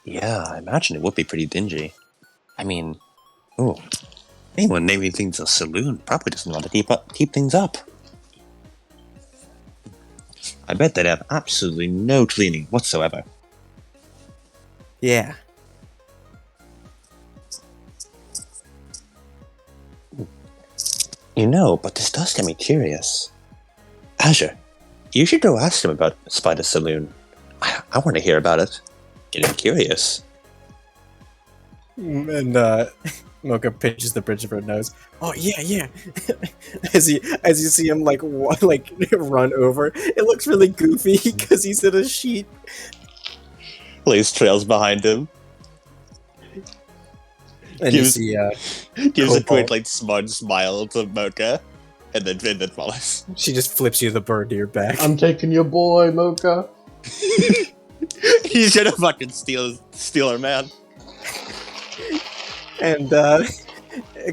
Yeah, I imagine it would be pretty dingy. I mean, anyone naming things a saloon probably doesn't want to keep things up. I bet they'd have absolutely no cleaning whatsoever. Yeah. You know, but this does get me curious. Azure, you should go ask him about Spider Saloon. I want to hear about it. Getting curious. And Mocha pinches the bridge of her nose. Oh yeah. as you see him like run over, it looks really goofy because he's in a sheet. Lace trails behind him. And you see Gives a Cobalt. quick, like, smudge smile to Mocha, and then follows. She just flips you the bird to your back. I'm taking your boy, Mocha. He's gonna fucking steal her man. And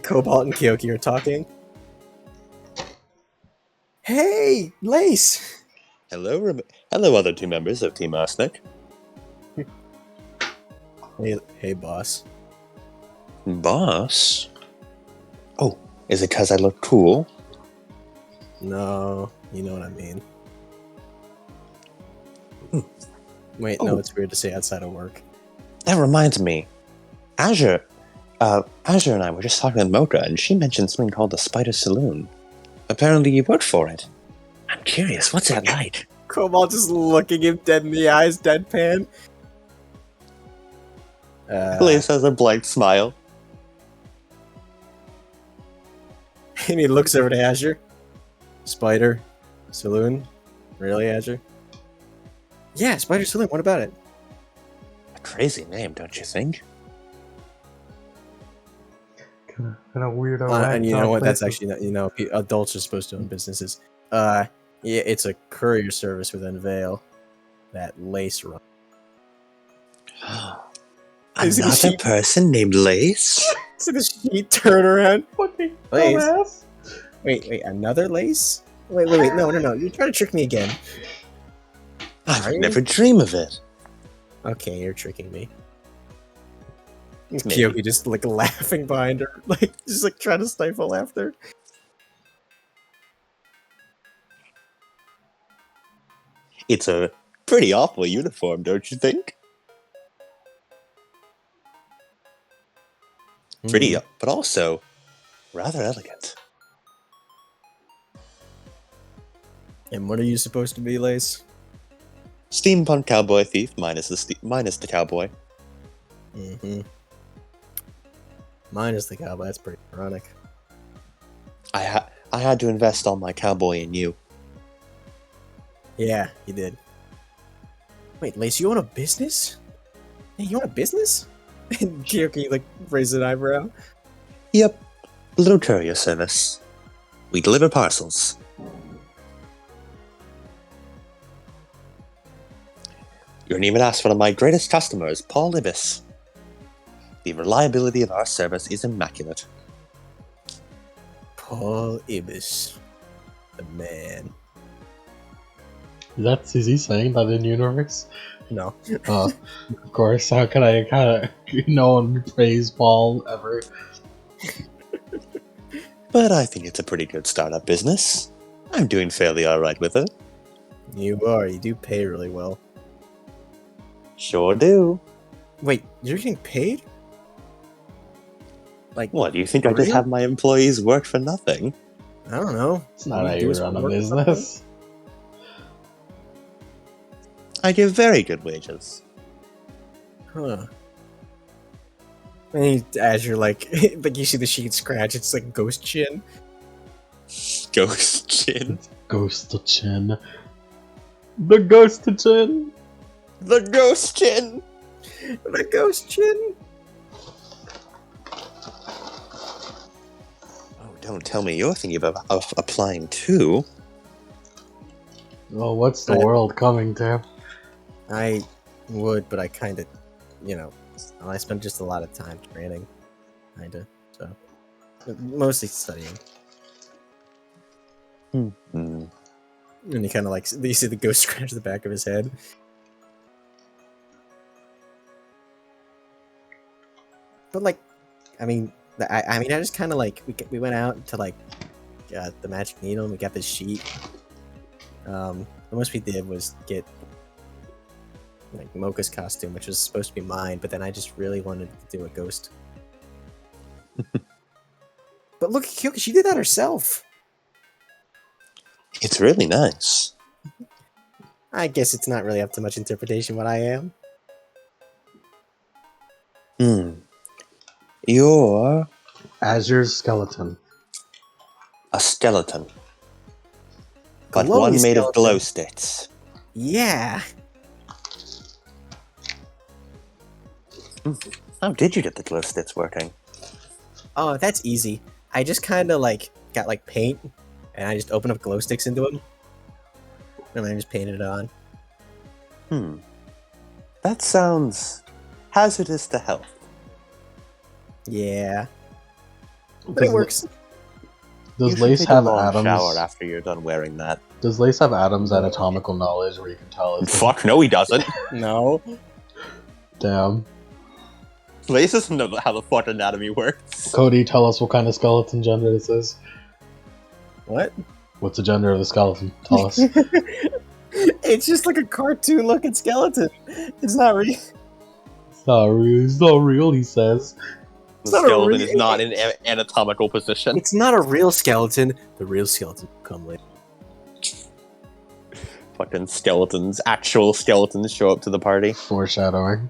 Cobalt and Kyoki are talking. Hey, Lace! Hello, other two members of Team Arsenic. Hey, boss. Boss? Oh, is it because I look cool? No, you know what I mean. Wait, Oh. no, it's weird to say outside of work. That reminds me. Azure and I were just talking with Mocha, and she mentioned something called the Spider Saloon. Apparently you work for it. I'm curious, what's that like? Cobalt just looking him dead in the eyes, deadpan. Lace has a blank smile. And he looks over to Azure. Spider Saloon? Really, Azure? Yeah, Spider Saloon, what about it? A crazy name, don't you think? Kind of weirdo. And you know what? That's places. actually not, adults are supposed to own businesses. Yeah, it's a courier service with Unveil that Lace runs. Is Another she- person named Lace? So the sheet turn around. Fucking Lace. dumbass. Wait, another Lace? Wait, no, you're trying to trick me again. I Are would you? never dream of it. Okay, you're tricking me. Maybe. Kyoki just like laughing behind her, like just like trying to stifle laughter. It's a pretty awful uniform, don't you think? Pretty, but also rather elegant. And what are you supposed to be, Lace? Steampunk cowboy thief minus the cowboy. Mm-hmm. Minus the cowboy. That's pretty ironic. I had to invest all my cowboy in you. Yeah, you did. Wait, Lace, you own a business? Hey, you own a business? And Kyoki like raises an eyebrow. Yep, little courier service. We deliver parcels. You didn't even ask one of my greatest customers, Paul Ibis. The reliability of our service is immaculate. Paul Ibis, the man. Is he saying that in universe? No, Of course. How can I kind of no one praise Paul ever? But I think it's a pretty good startup business. I'm doing fairly alright with it. you are. You do pay really well. Sure do. Wait, you're getting paid? Like, What, do you think I For just real? have my employees work for nothing? I don't know. It's not how do you some run a work or something? business. I give very good wages. Huh. And as you're like you see the sheet scratch, it's like ghost chin. Ghost chin. Ghost of Chin. The ghost chin. The ghost chin. The ghost chin. Oh, don't tell me you're thinking of applying too. Oh, what's the world coming to? I would, but I kind of, I spent just a lot of time training, kinda. So mostly studying. Hmm. And you kind of like you see the ghost scratch the back of his head. But like, I mean, I just kind of like we went out to like the magic needle and we got this sheet. The most we did was get like Mocha's costume, which was supposed to be mine, but then I just really wanted to do a ghost. But look, she did that herself. It's really nice. I guess it's not really up to much interpretation what I am. You're Azure's skeleton. a skeleton. But Glowy one made of skeleton. glow sticks. Yeah. How did you get the glow sticks working? Oh, that's easy. I just kind of like got like paint, and I just opened up glow sticks into them, and then I just painted it on. That sounds hazardous to health. Yeah. But it works. Does You should Lace take have a long atoms? shower after you're done wearing that. Does Lace have Adam's anatomical knowledge where you can tell it's Fuck no, he doesn't. No. Damn. Lace doesn't know how the fuck anatomy works. Cody, tell us what kind of skeleton gender this is. What? What's the gender of the skeleton? Tell us. It's just like a cartoon-looking skeleton. It's not real. It's not real. It's not real, he says. The not a skeleton real- is not in anatomical position. It's not a real skeleton. The real skeleton will come later. Fucking skeletons, actual skeletons show up to the party. Foreshadowing.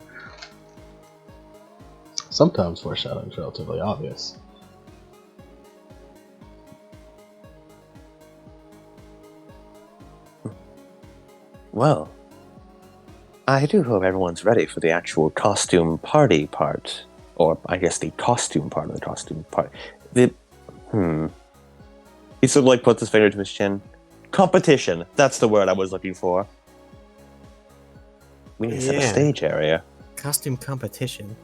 Sometimes foreshadowing is relatively obvious. Well, I do hope everyone's ready for the actual costume party part. Or, I guess, the costume part of the costume part. He sort of, like, puts his finger to his chin. Competition. That's the word I was looking for. We need to set a Yeah. stage area. Costume competition.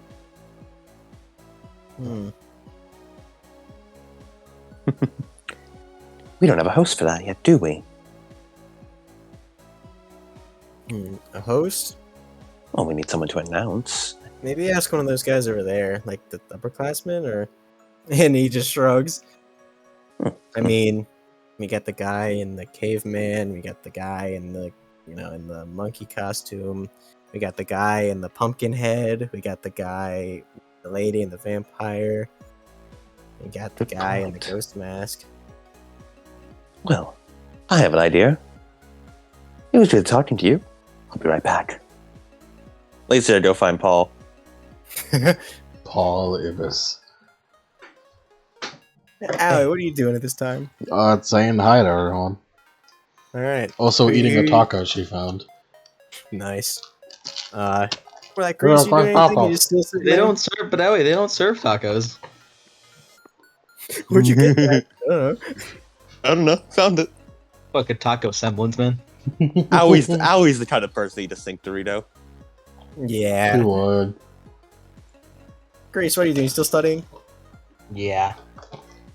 We don't have a host for that yet, do we? A host? Oh, we need someone to announce. Maybe ask one of those guys over there, like the upperclassmen, or... And he just shrugs. I mean, we got the guy in the caveman, we got the guy in the, in the monkey costume, we got the guy in the pumpkin head, we got the guy, the lady in the vampire, we got the Good guy in the point. ghost mask. Well, I have an idea. It was good talking to you. I'll be right back. Lisa, go find Paul. Paul Ibis. Allie, what are you doing at this time? It's saying hi to everyone. Alright, Also eating a taco she found. nice. Well, that Grace, you doing anything? You just still sitting They there? don't serve, but anyway, they don't serve tacos. Where'd you get that? I don't know. I don't know. Found it. Fucking taco semblance, man. Always the kind of person to eat a sink Dorito. Yeah. He would. Grace, what are you doing? You still studying? Yeah.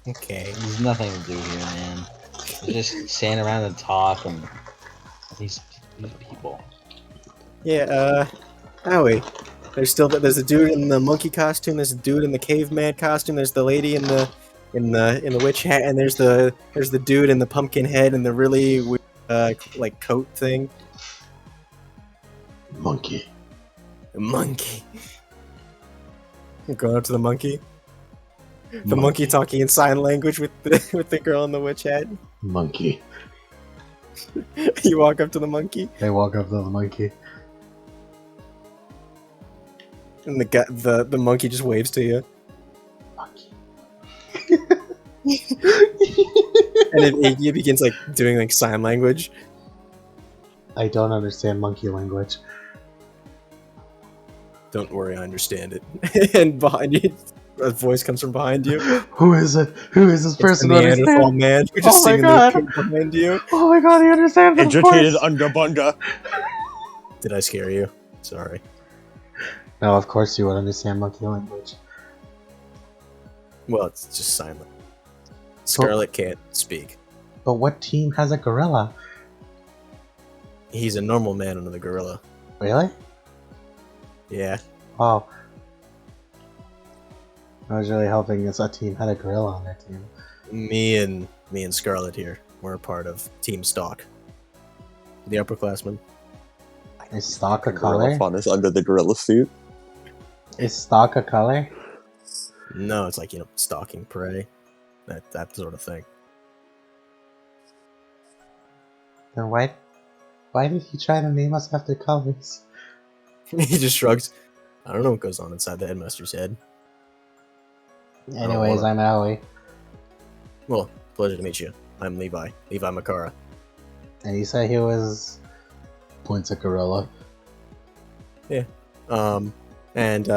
Okay. There's nothing to do here, man. Just stand around and talk and these people. Yeah, Howie. There's a dude in the monkey costume, there's a dude in the caveman costume, there's the lady in the witch hat, and there's the dude in the pumpkin head and the really weird, like coat thing. Monkey. The monkey. You're going up to the monkey. The monkey talking in sign language with the girl in the witch hat. Monkey. You walk up to the monkey, They walk up to the monkey. and the monkey just waves to you. Monkey. And it begins like doing like sign language. I don't understand monkey language. Don't worry, I understand it. And behind you, a voice comes from behind you. Who is it? Who is this It's the person who Neanderthal understands? man who just Oh my seen god! the behind you. Oh my god, he understands it, of Educated course! Ungabunga. Did I scare you? Sorry. No, of course you would understand monkey language. Well, it's just silent. Scarlet can't speak. But what team has a gorilla? He's a normal man under the gorilla. Really? Yeah. Oh. I was really hoping this team had a gorilla on their team. Me and Scarlet here. We're a part of Team Stock. The upperclassmen. Is stock a Gorilla color? fun is under the gorilla suit. Is stock a color? No, it's like, stalking prey. That sort of thing. Then why did he try to name us after colors? He just shrugs. I don't know what goes on inside the headmaster's head. Anyways, I'm Aoi. Well, pleasure to meet you. I'm Levi. Levi Makara. And he said he was... Points at gorilla. And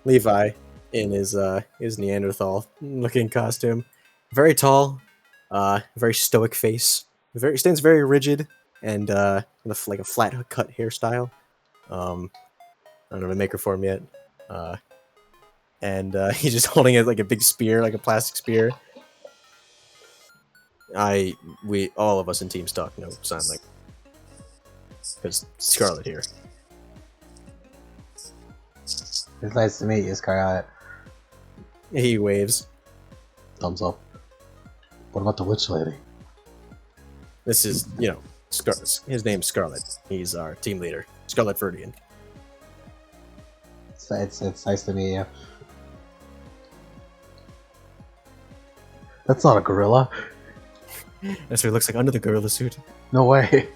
Levi in his Neanderthal looking costume. Very tall, very stoic face. Stands very rigid and with like a flat cut hairstyle. I don't have a maker for him yet. And he's just holding it like a big spear, like a plastic spear. All of us in Team Stock know sign like, because Scarlet here. It's nice to meet you, Scarlet. He waves. Thumbs up. What about the witch lady? This is, his name's Scarlet. He's our team leader, Scarlet Verdian. It's nice to meet you. That's not a gorilla. That's what he looks like under the gorilla suit. No way.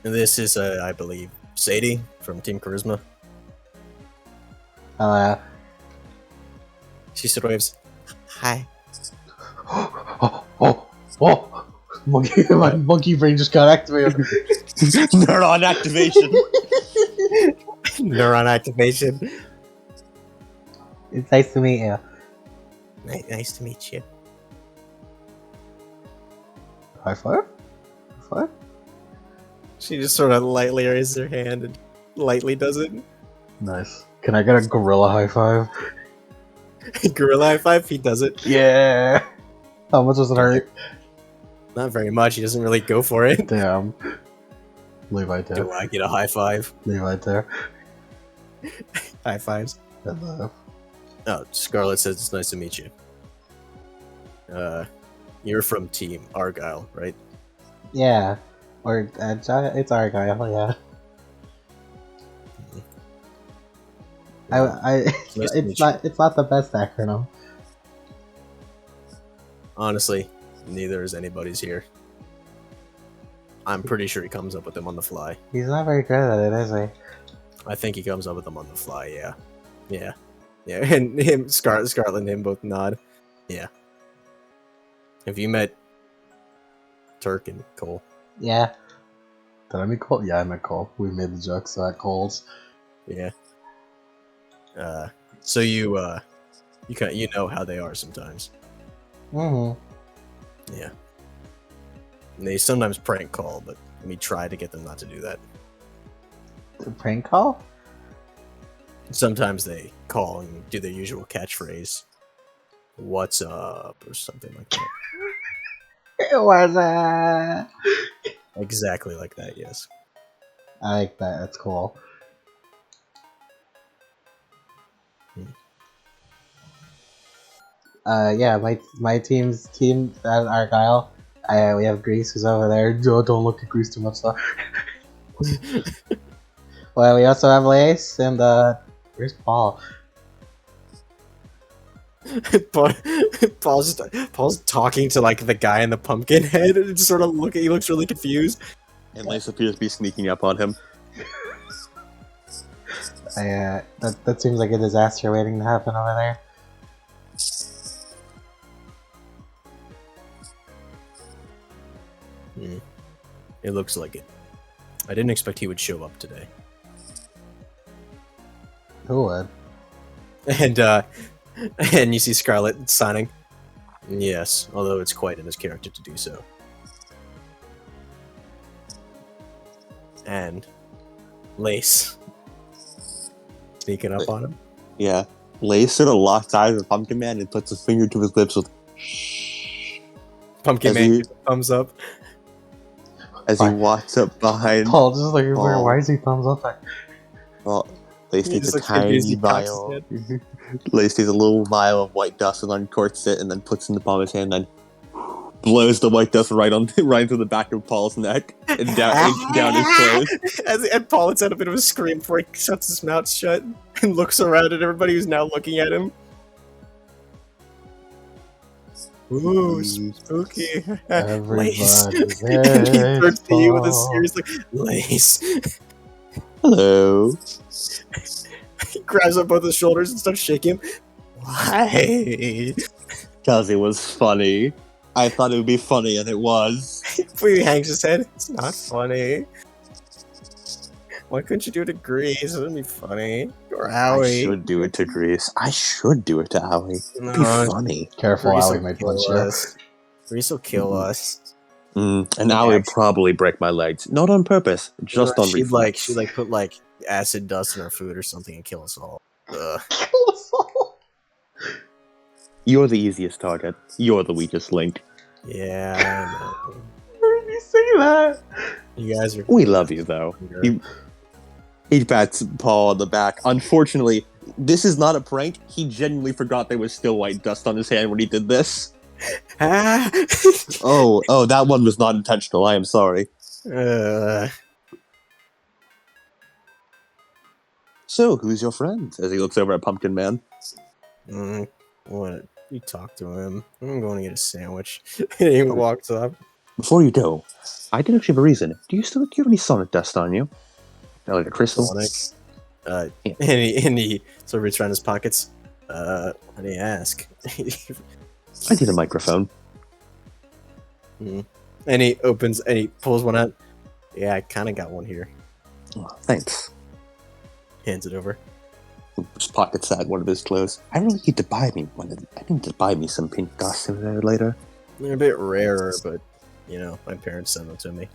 And this is, I believe, Sadie from Team Charisma. She sort of waves. Hi. Oh! My monkey brain just got activated. Neuron activation. Neuron activation. It's nice to meet you. Nice to meet you. High five? High five? She just sort of lightly raises her hand and lightly does it. Nice. Can I get a gorilla high five? Gorilla high five, he does it. Yeah! How much does it hurt? Not very much, he doesn't really go for it. Damn. Levi there. Do I get a high five? Levi there. High fives. Hello. Oh, Scarlet says it's nice to meet you. You're from Team Argyle, right? Yeah. Or, it's Argyle, yeah. Nice to meet you. It's not the best acronym. Honestly, neither is anybody's here. I'm pretty sure he comes up with them on the fly. He's not very good at it, is he? I think he comes up with them on the fly, yeah. Yeah. Yeah, and him, Scarlet and him both nod. Yeah. Have you met Turk and Cole? Yeah. Did I meet Cole? Yeah, I met Cole. We made the jokes at Cole's. Yeah. So you know how they are sometimes. Mm-hmm. Yeah. And they sometimes prank call, but we try to get them not to do that. The prank call? Sometimes they call and do their usual catchphrase. What's up? Or something like that. It was Exactly like that, yes. I like that. That's cool. Yeah, my team at Argyle. We have Grease who's over there. Oh, don't look at Grease too much though. Well, we also have Lace and where's Paul? Paul's talking to like the guy in the pumpkin head and just sort of he looks really confused. And Lace appears to be sneaking up on him. That seems like a disaster waiting to happen over there. It looks like it. I didn't expect he would show up today. Who would? And you see Scarlet signing. Yes, although it's quite in his character to do so. And Lace sneaking up on him. Yeah. Lace sort of locks eyes with Pumpkin Man and puts a finger to his lips with Pumpkin As Man he- gives a thumbs up. as he walks up behind. Paul just like, Paul. why is he thumbs up? Well, Lace He takes just a looks confused, tiny he cocks his vial. Lace takes a little vial of white dust and uncorks it, and then puts it in the palm of his hand, and then blows the white dust right into the back of Paul's neck and down his clothes. And Paul lets out a bit of a scream before he shuts his mouth shut and looks around at everybody who's now looking at him. Ooh, spooky. Lace. Everybody's And he turns to you with a Paul. serious like, Lace. Hello. He grabs up both his shoulders and starts shaking him. Why? Because it was funny. I thought it would be funny, and it was. He hangs his head. It's not funny. Why couldn't you do it to Grease? It wouldn't be funny. Or I Howie. should do it to Grease. I should do it to Howie. It'd be No, funny. Careful, Grease Allie will might kill punch you. us. Grease will kill Mhm. us. And Howie would probably break my legs. Not on purpose, just on she'd reflex. put like acid dust in our food or something and kill us all. Ugh. You're the easiest target. You're the weakest link. Yeah, I know. Why did you say that? You guys are. We love you, though. He pats Paul on the back. Unfortunately, this is not a prank. He genuinely forgot there was still white dust on his hand when he did this. Ah! Oh, that one was not intentional. I am sorry. So, who's your friend? As he looks over at Pumpkin Man. What? You talk to him. I'm going to get a sandwich. And he walks up. Before you go, I did actually have a reason. Do you have any sonic dust on you? Like a crystal? Sonic. Yeah. And he sort of reaches around his pockets. How do you ask? I need a microphone. And he pulls one out. Yeah, I kind of got one here. Oh, thanks. Hands it over. Just pockets that one of his clothes. I really need to buy me one. I need to buy me some pink dust sooner or later. They're a bit rarer, but my parents sent them to me.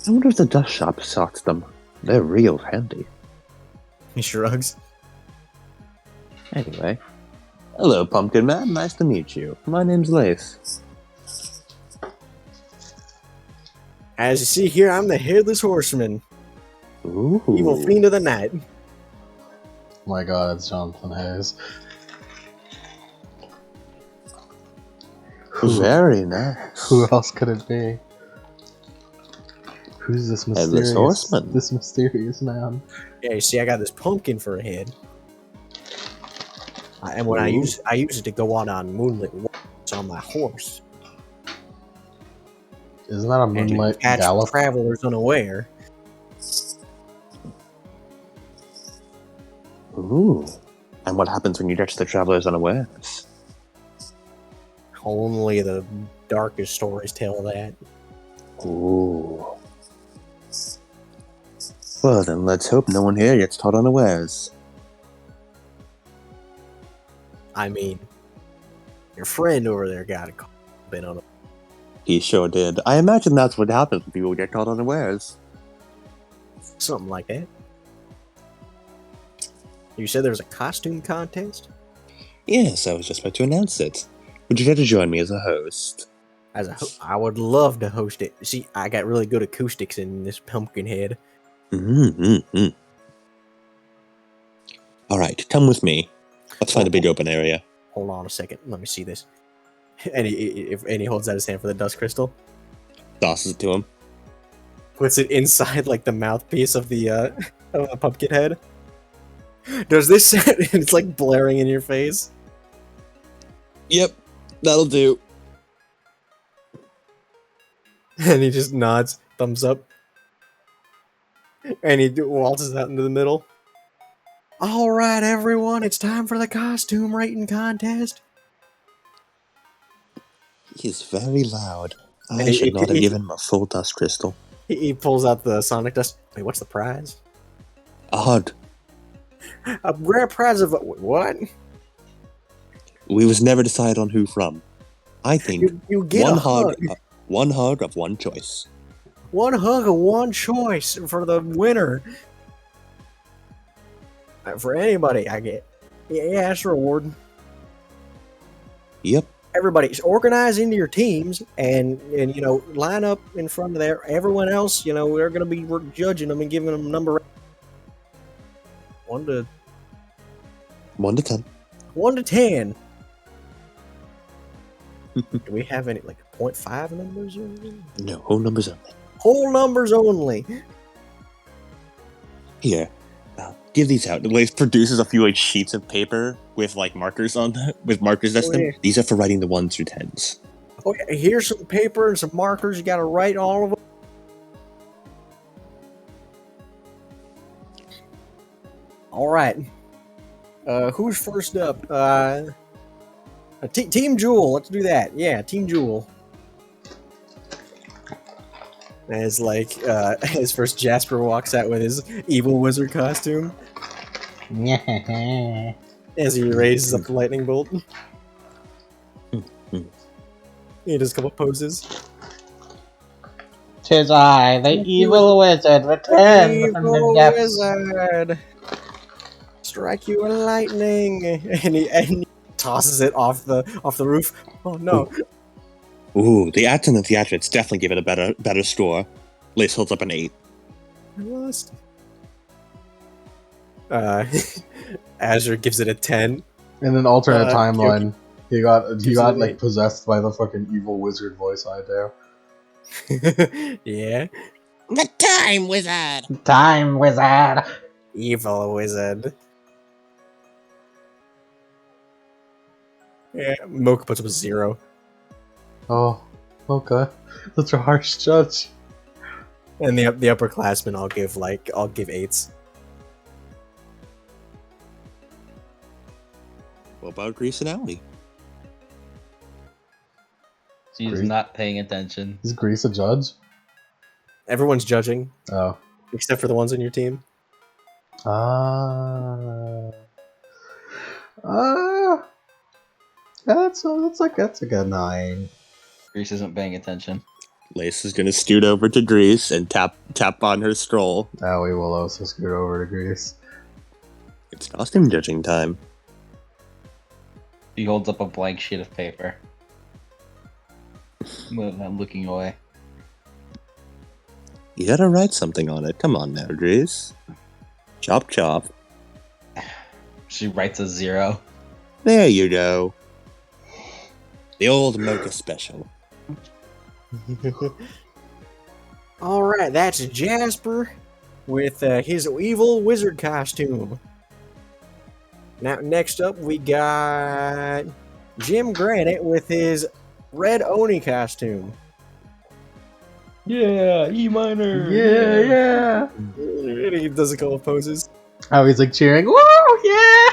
I wonder if the dust shop stocks them. They're real handy. He shrugs. Anyway. Hello, Pumpkin Man. Nice to meet you. My name's Lace. As you see here, I'm the Headless Horseman. Ooh. Evil fiend of the night. Oh my god, it's Jonathan Hayes. Very nice. Who else could it be? Who's this Headless mysterious? Horseman. This mysterious man. Yeah, you see, I got this pumpkin for a head. And when I use it to go out on moonlit walks on my horse. Isn't that a And to moonlight catch gallop? travelers unaware. Ooh. And what happens when you catch the travelers unawares? Only the darkest stories tell that. Ooh. Well, then let's hope no one here gets caught unawares. I mean, your friend over there got a bit on. He sure did. I imagine that's what happens when people get caught unawares. Something like that. You said there was a costume contest? Yes, I was just about to announce it. Would you care to join me as a host? I would love to host it. See, I got really good acoustics in this pumpkin head. Mm-hmm. Alright, come with me. Let's find a big open area. Hold on a second. Let me see this. And he holds out his hand for the dust crystal. Tosses it to him. Puts it inside like the mouthpiece of the pumpkin head. Does this sound? And it's like blaring in your face. Yep, that'll do. And he just nods, thumbs up. And he waltzes out into the middle. All right, everyone, it's time for the costume rating contest. He is very loud. I He- should not have he- given him a full dust crystal. He pulls out the Sonic Dust. Wait, what's the prize? A hug. A rare prize of what? We was never decided on who from. I think You get one a hug. one hug of one choice. One hug of one choice for the winner. For anybody, I get. Yeah, that's a reward. Yep. Everybody, organize into your teams and line up in front of there. Everyone else, we're gonna be judging them and giving them a number. 1 to 10. 1 to 10. Do we have any 0.5 numbers? No, whole numbers only. Whole numbers only. Here, give these out. Lace produces a few sheets of paper with markers on them, with markers that's them. Yeah. These are for writing the 1s through 10s. Okay, here's some paper and some markers. You got to write all of them. All right. Who's first up? Team Jewel. Let's do that. Yeah, Team Jewel. As as first Jasper walks out with his evil wizard costume as he raises up the lightning bolt. He does a couple poses. Tis I, the evil wizard, return from the Evil depths. wizard, strike you with lightning, and he tosses it off the roof. Oh no! Ooh, the acting of the outfits definitely give it a better score. Lace holds up an 8. I lost. Azure gives it a 10. In an alternate timeline, he got Gives it an 8. possessed by the fucking evil wizard voice idea. Yeah, The time wizard. Time wizard. evil wizard. Yeah, Mocha puts up a 0. Oh, okay. That's a harsh judge. And the upperclassmen, I'll give 8s. What about Grease and Alley? She's Grease. not paying attention. Is Grease a judge? Everyone's judging Oh. except for the ones on your team. That's a good 9. Grease isn't paying attention. Lace is gonna scoot over to Grease and tap on her stroll. Now we will also scoot over to Grease. It's costume judging time. He holds up a blank sheet of paper. I'm looking away. You gotta write something on it. Come on now, Grease. Chop chop. She writes a 0. There you go. The old Mocha special. All right, that's Jasper with his evil wizard costume. Now, next up, we got Jim Granite with his red Oni costume. Yeah, E minor. Yeah. And he does a couple of poses. Oh, he's cheering. Woo, yeah!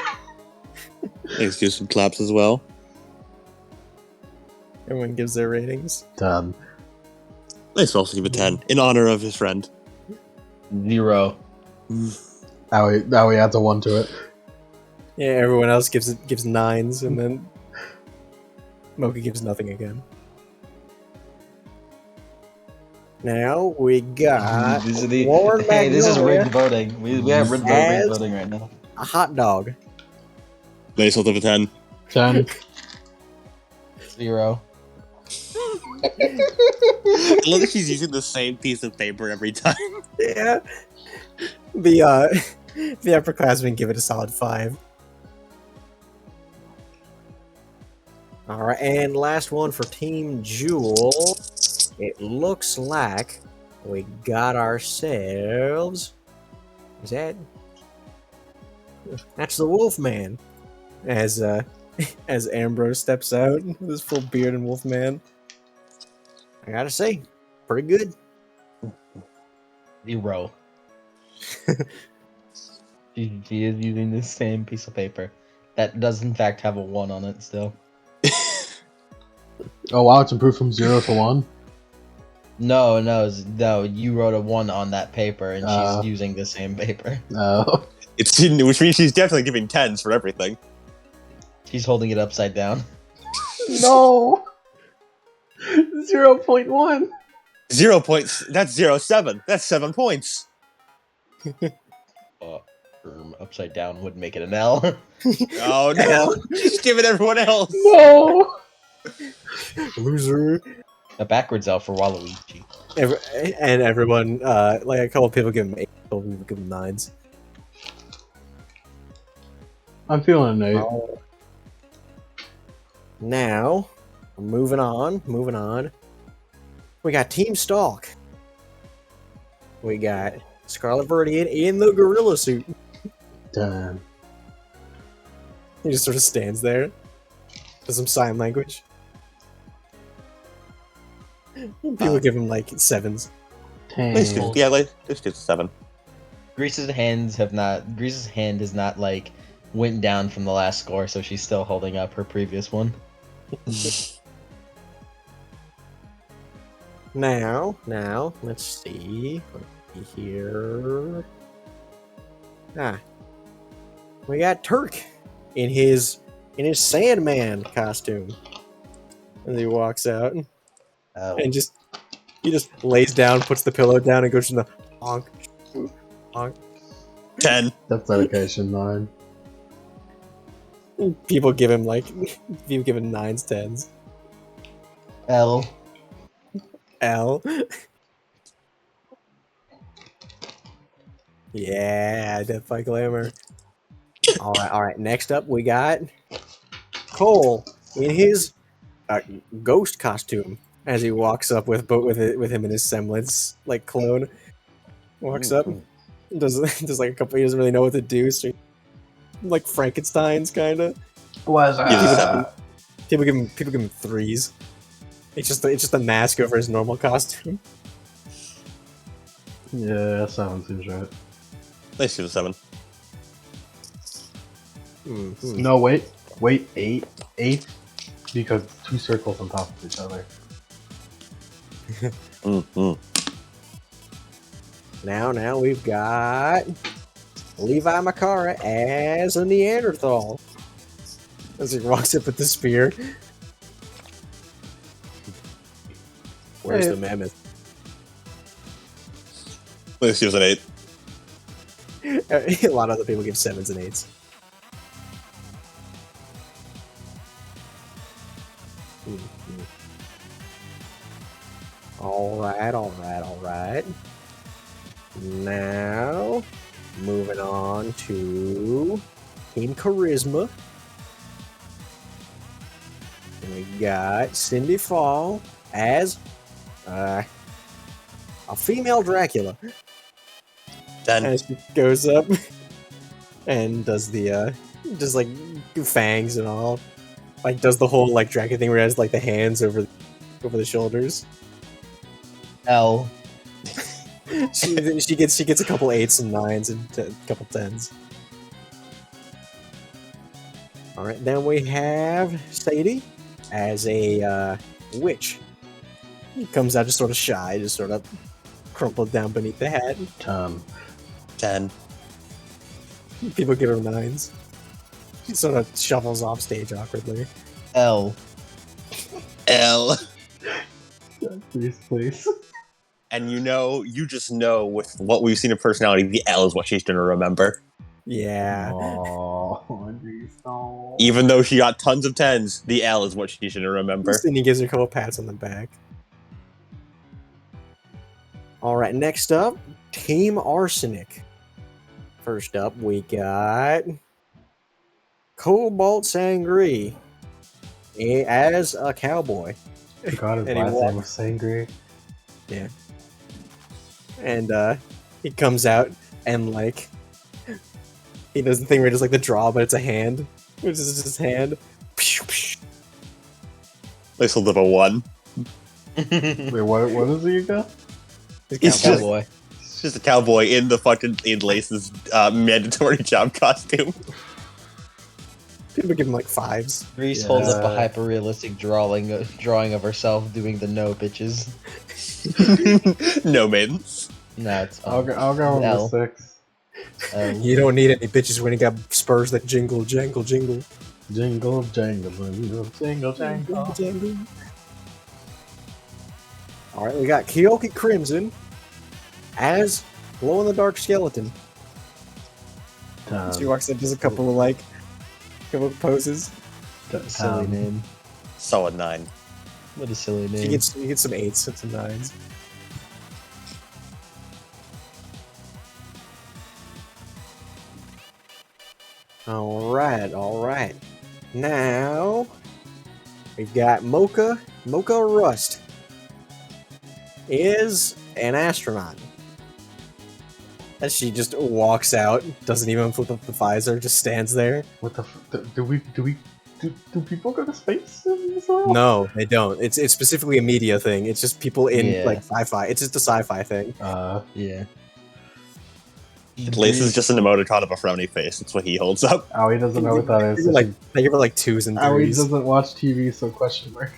Let's do some claps as well. Everyone gives their ratings. Done. Let's also give a 10 in honor of his friend. 0. Now he adds a 1 to it. Yeah, everyone else gives 9s, and then Mocha gives nothing again. Now we got This is Lord this is Magnolia, rigged voting. We have rigged As- voting right now. a hot dog. Let's hold up a 10. 10. 0. I love that she's using the same piece of paper every time. Yeah. The upperclassmen give it a solid 5. All right, and last one for Team Jewel. It looks like we got ourselves. Is that? That's the Wolfman. As Ambrose steps out with his full beard and Wolfman. I gotta say, pretty good. 0. She is using the same piece of paper. That does in fact have a 1 on it still. Oh wow, it's improved from 0 to 1. No. You wrote a 1 on that paper, and she's using the same paper. Oh. Which means she's definitely giving 10s for everything. She's holding it upside down. No! 0.1! 0 points. That's 0.7. That's 7 points. Upside down would make it an L. Oh no! She's giving everyone else. No! Loser. A backwards L for Waluigi. And everyone, like a couple people give him 8, a couple people give him 9s. I'm feeling an 8. Oh. Now, moving on. We got Team Stalk. We got Scarlet Viridian in the gorilla suit. Damn. He just sort of stands there. Does some sign language. People give him like 7s. Let's do 7. Grease's hand has not like went down from the last score, so she's still holding up her previous one. Now, let's see. Here. We got Turk in his Sandman costume. And he walks out and he just lays down, puts the pillow down, and goes from the honk, honk. 10. That's dedication, 9. People give him 9s, 10s. L. Yeah, Death by Glamour. All right. Next up, we got Cole in his ghost costume as he walks up with him in his semblance like clone. Walks up, does like a couple. He doesn't really know what to do, so like Frankenstein's kind of. Was People give him 3s. It's just a mask over his normal costume. Yeah, 7 seems right. Let's do 7. Mm-hmm. No, wait, 8, because 2 circles on top of each other. Now we've got Levi Makara as a Neanderthal. As he walks up with the spear. Where's the mammoth? Let's do an 8. A lot of other people give 7s and 8s. All right. Now, moving on to Team Charisma. And we got Cindy Fall as a female Dracula. 10. And she goes up and does the just like fangs and all, like does the whole like Dracula thing where it has like the hands over the shoulders. L. She gets a couple 8s and 9s and a couple 10s. All right, then we have Sadie as a witch. He comes out just sort of shy, just sort of crumpled down beneath the hat. 10. People give her 9s. She sort of shuffles off stage awkwardly. L. Please. And you just know with what we've seen in personality, the L is what she's gonna remember. Yeah. Oh, Even though she got tons of 10s, the L is what she's gonna remember. And he gives her a couple pats on the back. All right, next up, Team Arsenic. First up, we got Cobalt Sangri as a cowboy. God, his And he last name was Sangri. Yeah. And he comes out and like he does the thing where it's like the draw, but it's a hand, which is just his hand. Nice little 1. Wait, what is he again? He's Cowboy. just a cowboy in the fucking Lace's mandatory job costume. People give him like 5s. Grease holds up a Yeah. hyper-realistic drawing of herself doing the no bitches. No maidens. Nah, it's fine. I'll go with L. 6. You don't need any bitches when you got spurs that jingle, jangle, jingle. Jingle, jangle, jingle, jingle, jangle. Jangle. Alright, we got Kyoki Crimson as glow-in-the-dark skeleton. She walks in, does a couple of poses. Silly name. Solid 9. What a silly You name. get some 8s and some 9s. Alright. Now we've got Mocha Rust is an astronaut. As she just walks out, doesn't even flip up the visor, just stands there. What the? Do people go to space in this world? No, they don't. It's specifically a media thing. It's just people in Yeah. like sci-fi. It's just a sci-fi thing. Yeah. Lace is just an emoticon of a frowny face. That's what he holds up. Aoi doesn't know what that is. They give her like 2s and Aoi 3s. doesn't watch TV, so question mark.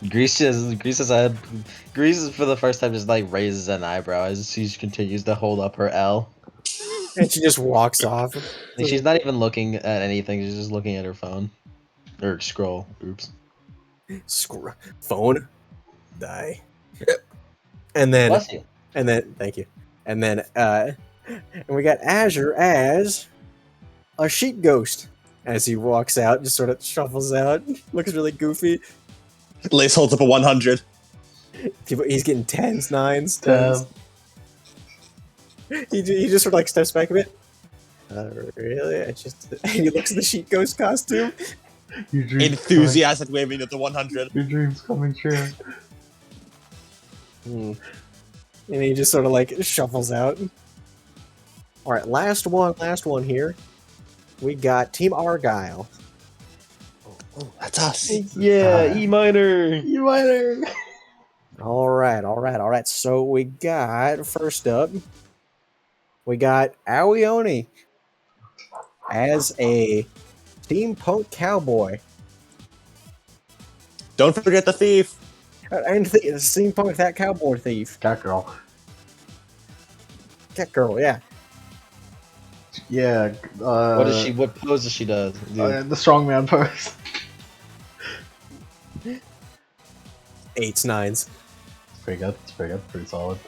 Grease for the first time just like raises an eyebrow as she continues to hold up her L. And she just walks off. Like, she's not even looking at anything, she's just looking at her phone. Or scroll. Oops. Phone. Die. And then Bless you. thank you. And then and we got Azure as a sheet ghost. As he walks out, just sort of shuffles out, looks really goofy. Lace holds up a 100. He's getting 10s, 9s, 10s. Damn. He just sort of like steps back a bit. Really? And he looks at the sheet ghost costume. Your dreams Enthusiastic waving at the 100. Your dreams coming true. And he just sort of like shuffles out. All right, last one here. We got Team Argyle. Oh, that's us. Yeah, E minor. You minor. All right. So we got first up. We got Aoioni as a steampunk cowboy. Don't forget the thief. And steampunk that cowboy thief. Cat girl. Cat girl, yeah. Yeah. What pose does she do? The strongman pose. 8s, 9s. It's pretty good. Pretty solid.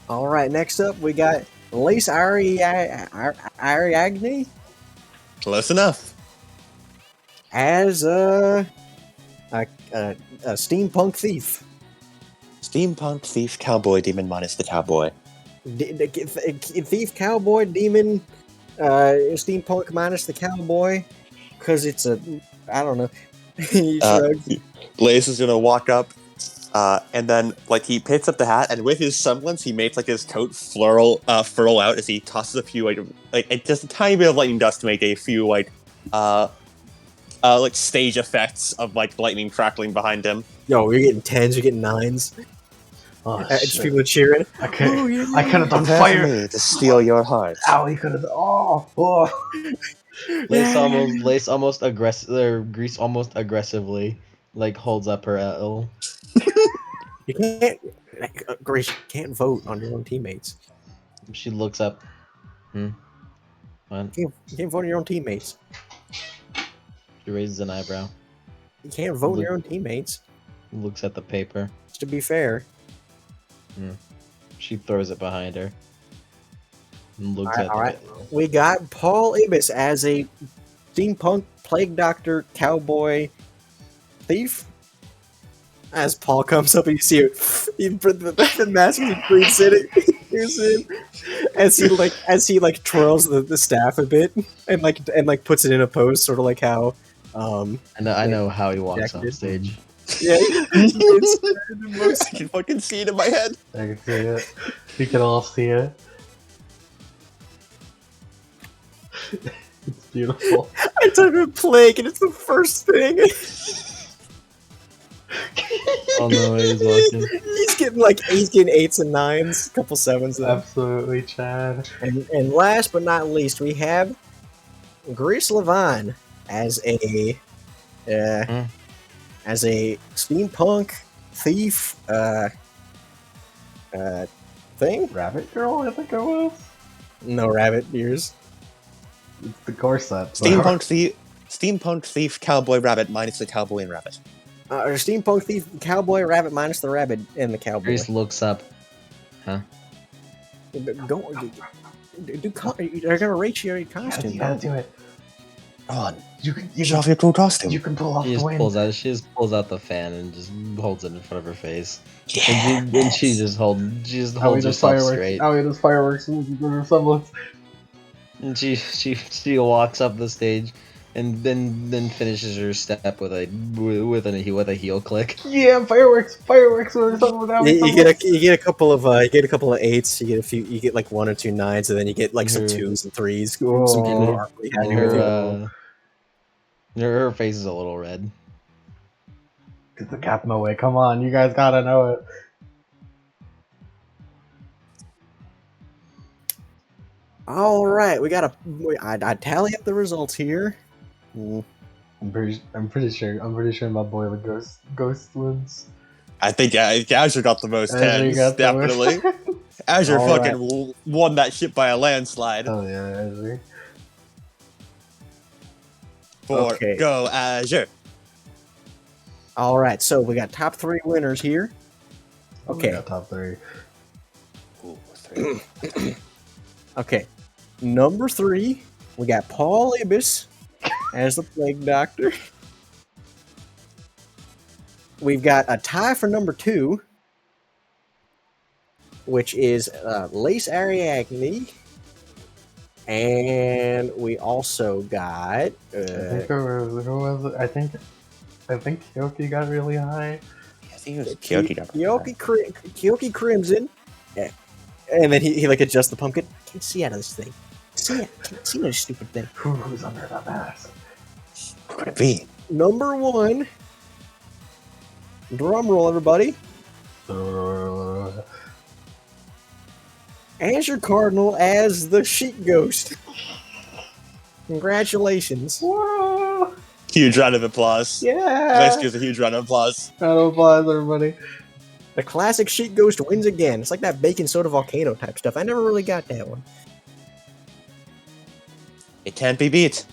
All right, next up we got Lace Ariadne Close enough. as a steampunk thief. Steampunk thief cowboy demon minus the cowboy. Thief cowboy demon steampunk minus the cowboy because it's I don't know. He shrugs. Lace is gonna walk up, and then like he picks up the hat, and with his semblance, he makes like his coat furl out as he tosses a few like just a tiny bit of lightning dust to make a few like stage effects of like lightning crackling behind him. Yo, you're getting 10s, you're getting 9s. Oh, Just shit. people cheering. I could Oh, yeah. I could have done Prepare fire. for me to steal your heart. Ow, he could have. Oh. Lace almost aggressive, or Grease almost aggressively like holds up her L. You can't, Grace, you can't vote on your own teammates. She looks up. What? You can't vote on your own teammates. She raises an eyebrow. You can't vote on your own teammates. Looks at the paper. Just to be fair. She throws it behind her. And looks at All right. We got Paul Ibis as a steampunk plague doctor cowboy thief. As Paul comes up and you see the mask he breathes in it. As he twirls the staff a bit and puts it in a pose, sort of like how I know how he walks on stage. yeah, I can fucking see it in my head. I can see it. We can all see it. It's beautiful. I type in plague and it's the first thing. Oh no, he's walking. He's getting like he's getting 8s and 9s, a couple 7s. Though. Absolutely, Chad. And last but not least, we have Grace Levine as a steampunk thief thing. Rabbit Girl, I think it was. No rabbit ears. It's the corset. Steampunk thief, cowboy rabbit minus the cowboy and rabbit. Or steampunk thief, cowboy rabbit minus the rabbit and the cowboy. Grace looks up. Huh? Go. They're gonna rate your costume. You gotta do it. Come on, You can. you should off your cool costume. You can pull off She the just wind. pulls out the fan and just holds it in front of her face. Yeah. And she just holds herself straight. How he does fireworks with resemblance. And she walks up the stage, and then finishes her step with a heel click. Yeah, fireworks or something. You get a couple of 8s. You get like 1 or 2 9s, and then you get like some 2s and 3s. Some people are really happy with you. Her face is a little red. Get the captain away. Come on, you guys gotta know it. All right, I tally up the results here. I'm pretty sure my boy the ghost wins. I think Azure got the most Azure 10s, got the most. definitely. Azure All fucking won that shit by a landslide. Oh yeah, Azure. For go Azure. All right, so we got top 3 winners here. Okay. We got top 3. Ooh, 3. Okay. Number 3, we got Paul Ibis as the Plague Doctor. We've got a tie for number 2, which is Lace Ariadne. And we also got... I think Kyoki got really high. I think it was Kyoki. Kyoki Crimson. Yeah. And then he like adjusts the pumpkin. I can't see out of this thing. Can't see no stupid thing. Who's under that mask? Who could it be? Number 1. Drum roll, everybody. Azure Cardinal as the Sheep Ghost. Congratulations. Whoa! Huge round of applause. Yeah! Let's give a huge round of applause. Round of applause, everybody. The classic Sheep Ghost wins again. It's like that baking soda volcano type stuff. I never really got that one. It can't be beat.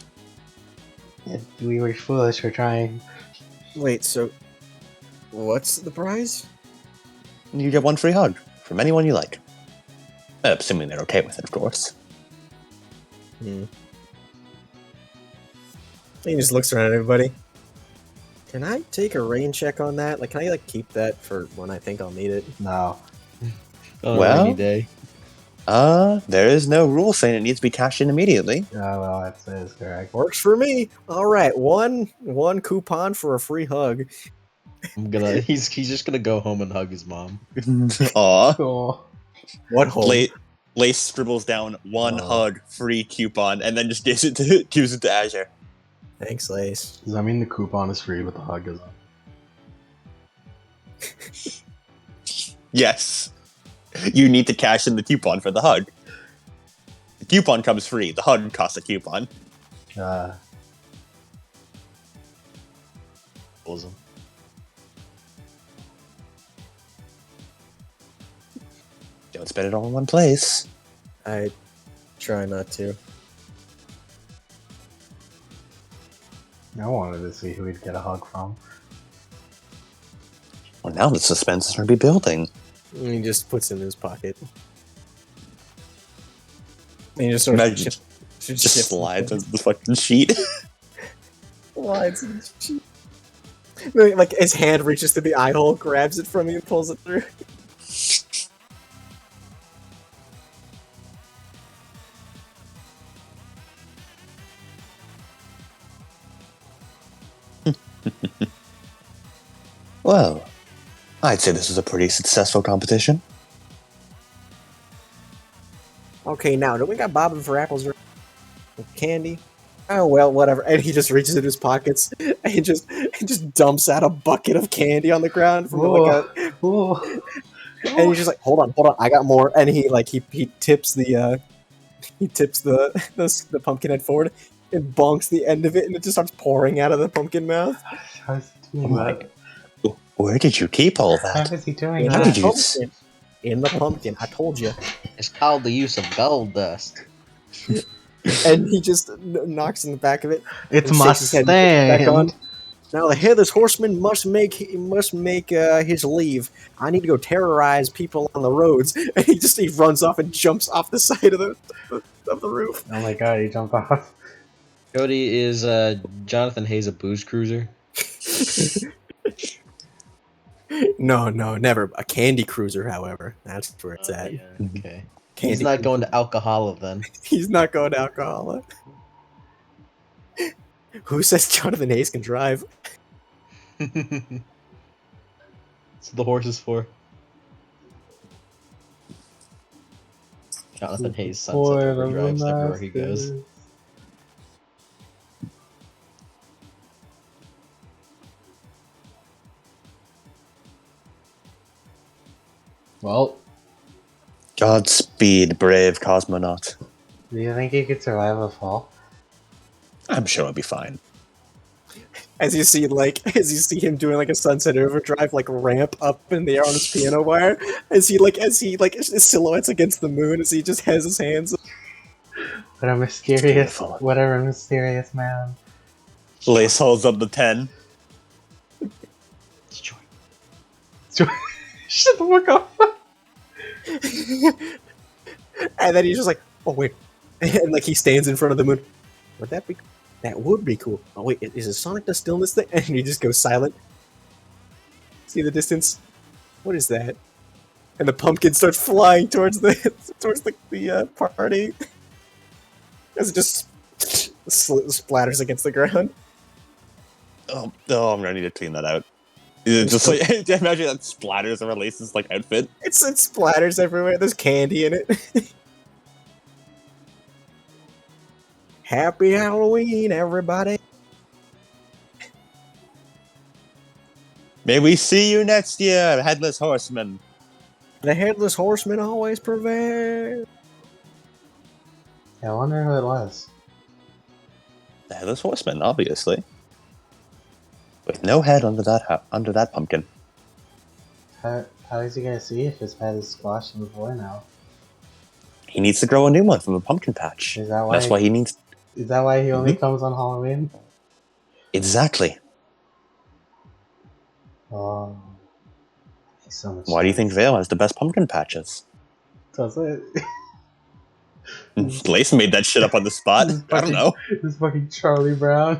Yeah, we were foolish for trying. Wait, so what's the prize? You get 1 free hug from anyone you like. Assuming they're okay with it, of course. He just looks around at everybody. Can I take a rain check on that? Like, can I keep that for when I think I'll need it? No. On Well- a rainy day. There is no rule saying it needs to be cashed in immediately. Oh, well, that is correct. Works for me. All right, one coupon for a free hug. He's just gonna go home and hug his mom. Aw. Cool. What home? Lace scribbles down 1 hug free coupon and then just gives it to Azure. Thanks, Lace. Does that mean the coupon is free but the hug is on? Yes. You need to cash in the coupon for the hug. The coupon comes free. The hug costs a coupon. Bosom. Don't spend it all in one place. I try not to. I wanted to see who we'd get a hug from. Well, now the suspense is going to be building. And he just puts it in his pocket. And he just sort of Imagine just slides into the fucking sheet. slides in the sheet. Like his hand reaches to the eye hole, grabs it from you, and pulls it through. Well, I'd say this is a pretty successful competition. Okay, now, do we got bobbing for apples or candy? Oh, well, whatever. And he just reaches in his pockets and he just dumps out a bucket of candy on the ground from the lookout. Ooh. And he's just like, hold on, I got more. And he tips the the pumpkin head forward and bonks the end of it, and it just starts pouring out of the pumpkin mouth. How's he Oh doing my! that? Where did you keep all How that? is he doing In How the did that? you? pumpkin. In the pumpkin, I told you. It's called the use of gold dust. And he just knocks in the back of it. It's and my shakes his head and puts it back on. stand. Now the headless horseman must make his leave. I need to go terrorize people on the roads. And he runs off and jumps off the side of the roof. Oh my god, he jumped off. Cody, is Jonathan Hayes a booze cruiser? No, never. A candy cruiser, however, that's where it's at. Yeah, okay. Candy He's not cruiser. going to Alcohola then. He's not going to alcohol. Who says Jonathan Hayes can drive? That's what the horse is for. Jonathan Hayes sunset overdrives everywhere he goes. Well, Godspeed, brave cosmonaut. Do you think he could survive a fall? I'm sure it'll be fine. As you see him doing like a sunset overdrive, like ramp up in the air on his piano wire, as he his silhouettes against the moon, as he just has his hands. What a mysterious, Beautiful. whatever mysterious man. Lace holds up the 10. It's joy. shut the fuck up. And then he's just like, oh wait, and like he stands in front of the moon. Would that be? That would be cool. Oh wait, is it Sonic the Stillness thing? And he just goes silent. See the distance? What is that? And the pumpkin starts flying towards the party as it just splatters against the ground. Oh, I'm gonna need to clean that out. Just like imagine that splatters and releases like outfit. It splatters everywhere. There's candy in it. Happy Halloween, everybody! May we see you next year, Headless Horseman. The headless horseman always prevails. Yeah, I wonder who it was. The Headless Horseman, obviously. With no head under that pumpkin. How is he gonna see if his head is squashed in the floor now? He needs to grow a new one from a pumpkin patch. Is that why? That's why he needs... Is that why he only comes on Halloween? Exactly. Oh, makes so much Why do you sense. think Vale has the best pumpkin patches? Does it? Lace made that shit up on the spot. I don't know. This fucking Charlie Brown.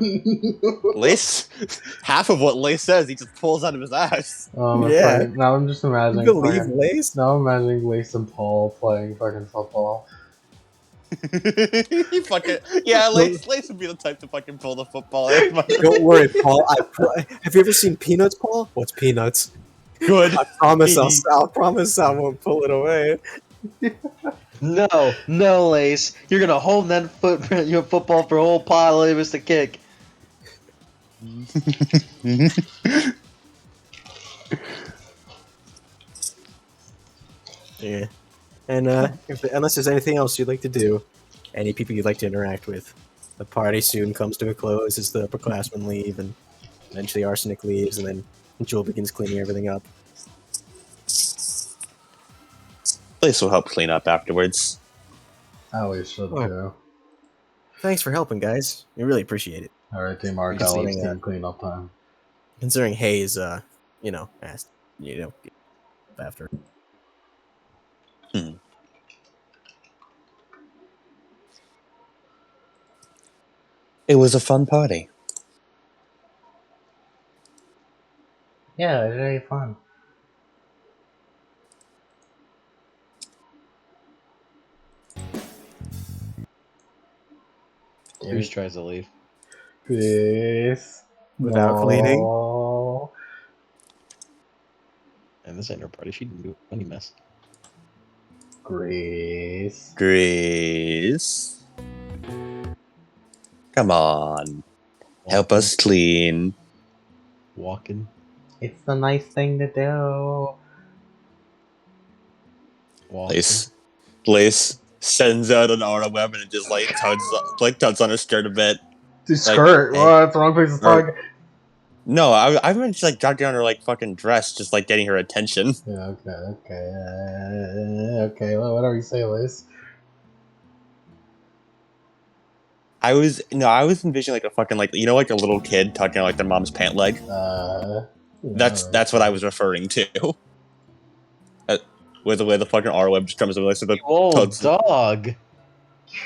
Lace, half of what Lace says, he just pulls out of his ass. Yeah. Now I'm just imagining. You believe fucking- Lace? Now I'm imagining Lace and Paul playing fucking football. He fucking Lace would be the type to fucking pull the football. Don't worry, Paul. Have you ever seen Peanuts, Paul? What's Peanuts? Good. I promise I'll promise I won't pull it away. No, Lace. You're gonna hold that your football for a whole pile of us to kick. Yeah. And unless there's anything else you'd like to do, any people you'd like to interact with, the party soon comes to a close as the upperclassmen leave, and eventually Arsenic leaves, and then Joel begins cleaning everything up. Lace will help clean up afterwards. I always should Alright. too. Thanks for helping, guys. We really appreciate it. Alright, Team Just Argyle, leaving it's that. team cleanup time. Considering Hayes, asked, after. It was a fun party. Yeah, it's really fun. Bruce tries to leave. This. Without cleaning? No. And this ain't her party. She didn't do any mess. Grace. Grace. Come on. Help us clean. Walking. It's the nice thing to do. Lace sends out an aura web and it just like tugs on her skirt a bit. Dude, skirt. hey. What? That's the wrong place to talk. No, I meant just like tugging on her like fucking dress, just like getting her attention. Yeah, okay. Well, whatever you say, Lace. I was envisioning like a fucking like like a little kid tugging on like their mom's pant leg. That's what I was referring to. With the way the fucking R web just comes over, like so the tugs. Dog.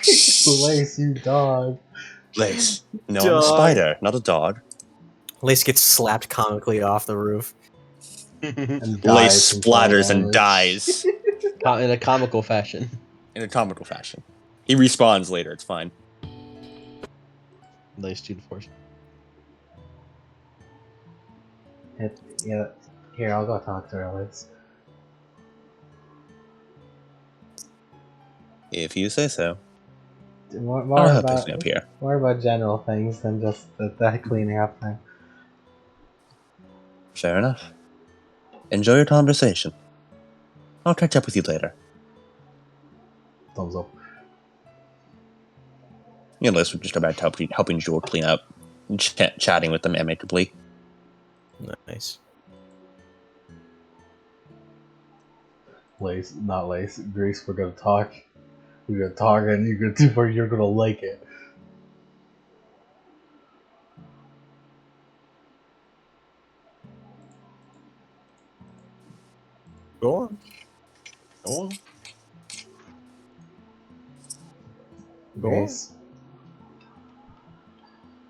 Lace, you dog. Lace. No, I'm a spider, not a dog. Lace gets slapped comically off the roof. And Lace dies from fall splatters and damage. dies In a comical fashion. in a comical fashion. He respawns later. It's fine. Lace to the force. Yeah, here, I'll go talk to her, Lace. If you say so. More I'll help about you up here. more about general things than just that cleaning up thing. Fair enough. Enjoy your conversation. I'll catch up with you later. Thumbs up. Liz would just go back to helping Jewel clean up and chatting with them amicably. Nice. Lace, not Lace. Grace, we're gonna talk. We're gonna talk, and you're gonna like it. Go on. Oh. Go on. Grace,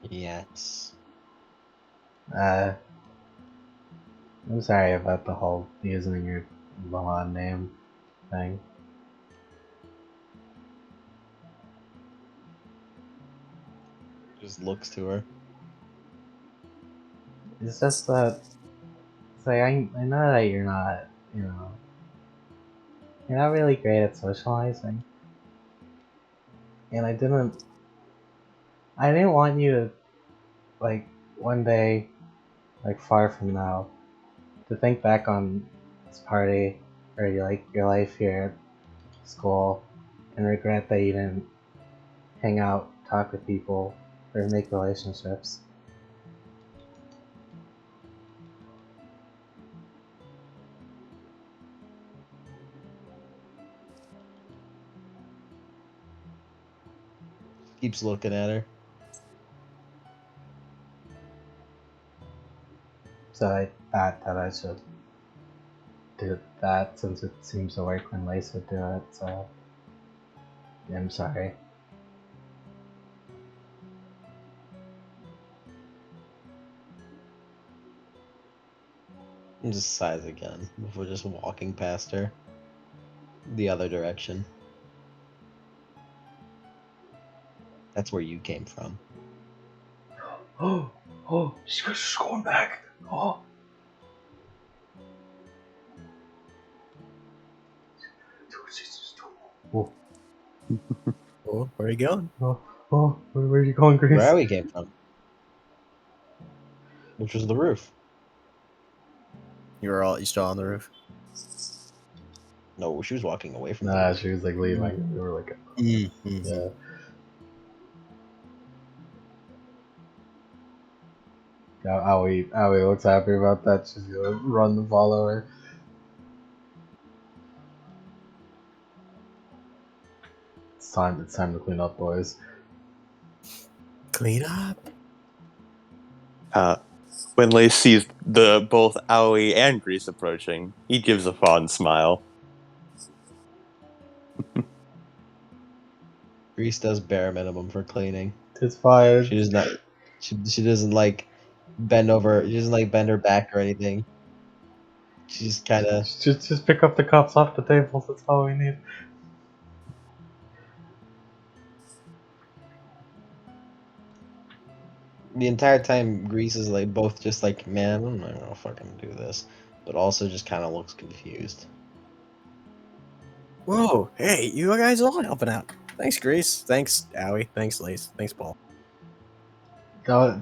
Yes. I'm sorry about the whole using your Lamont name thing. Just looks to her. It's just that it's like I know that you're not, you're not really great at socializing, and I didn't want you to, like, one day, like far from now, to think back on this party or your life here at school and regret that you didn't hang out, talk with people, or make relationships. Keeps looking at her. So I thought that I should do that since it seems to work when Lace would do it, so I'm sorry. And just sighs again before just walking past her. The other direction. That's where you came from. Oh, she's going back. Oh. Oh, Oh, where are you going? where are you going, Grace? Where we came from. Which was the roof. You still on the roof? No, she was walking away from Nah, the she was like leaving. We were like, Mm-hmm. yeah. Aoi looks happy about that. She's gonna run and follow her. It's time to clean up, boys. Clean up. When Lace sees both Aoi and Grease approaching, he gives a fond smile. Grease does bare minimum for cleaning. It's fine. She does not. She doesn't like bend over. She doesn't like bend her back or anything. She just kind of. Just pick up the cups off the tables. That's all we need. The entire time, Grease is like both just like, man, I'm not gonna fucking do this, but also just kind of looks confused. Whoa, hey, you guys all helping out. Thanks, Grease. Thanks, Owie. Thanks, Lace. Thanks, Paul. Don't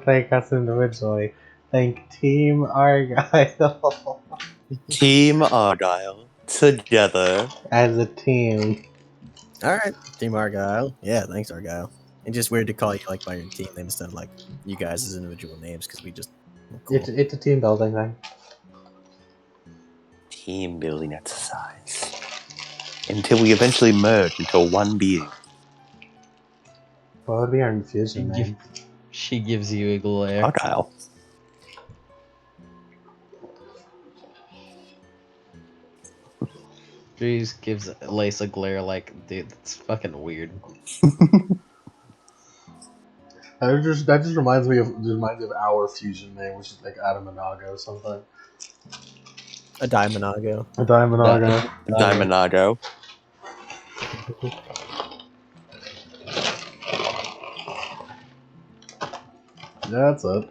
thank us individually. Thank Team Argyle. Team Argyle. together. as a team. All right, Team Argyle. Yeah, thanks, Argyle. It's just weird to call you like by your team name instead of like you guys as individual names because we just cool. It's a team building thing. Team building exercise. Until we eventually merge into one being. What would be our infusion name? She gives you a glare. Argyle. She just gives Lace a glare like, dude, that's fucking weird. That just reminds me of our fusion name, which is like Adamanago or something. A Diamonago. A Diamonago. Diamonago. Yeah, that's it.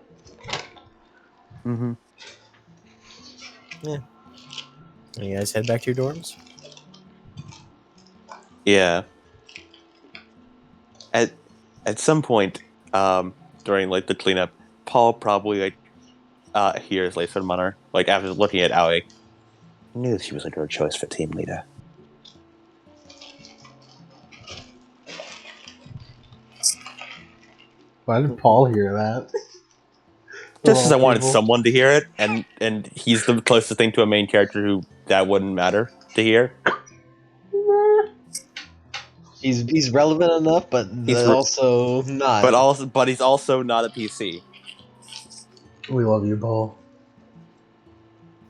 Mm-hmm. And you guys head back to your dorms. Yeah. At some point, during like the cleanup, Paul probably like hears Lace and Munner, like after looking at Aoi. I knew she was a good choice for team leader. Why did Paul hear that? Just as I Of all wanted people. someone to hear it, and he's the closest thing to a main character who that wouldn't matter to hear. He's relevant enough, but also not. But he's also not a PC. We love you, Paul.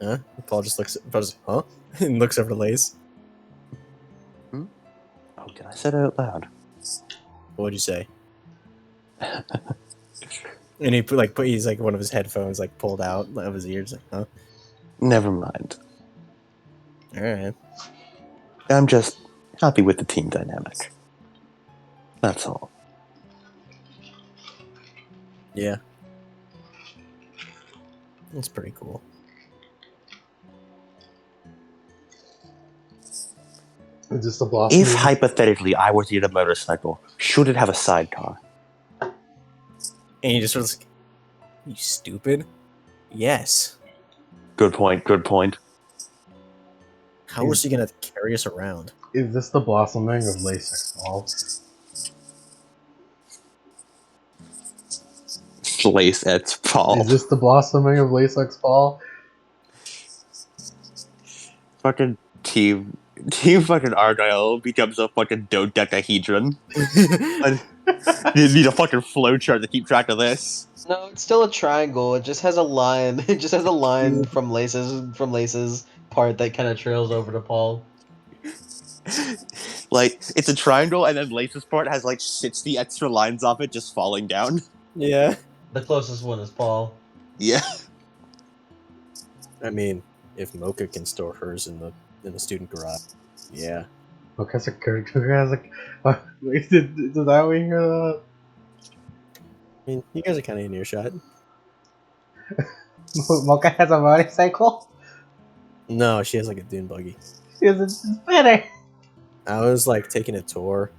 Huh? Paul just looks. Paul just, huh? And looks over to Lace. Oh, did I say that out loud? What'd you say? And he put he's like one of his headphones like pulled out of his ears. Like, huh? Never mind. All right. I'm just happy with the team dynamic. That's all. Yeah. That's pretty cool. Is this the blossom? If hypothetically I were to get a motorcycle, should it have a sidecar? And he just sort of like, you stupid? Yes. Good point. Good point. How was he gonna carry us around? Is this the blossoming of Lace Paul? Lace at Paul. Is this the blossoming of Lace Paul? Fucking team fucking Argyle becomes a fucking dodecahedron. You need a fucking flowchart to keep track of this. No, it's still a triangle. It just has a line. It just has a line from Lace's part that kind of trails over to Paul. Like, it's a triangle, and then Lace's part has like 60 extra lines off it just falling down. Yeah. The closest one is Paul. Yeah. I mean, if Mocha can store hers in the student garage, yeah. Mocha's a character has a. Wait, did that we hear that? I mean, you guys are kind of in earshot. Mocha has a motorcycle? No, she has like a dune buggy. It's better. I was like taking a tour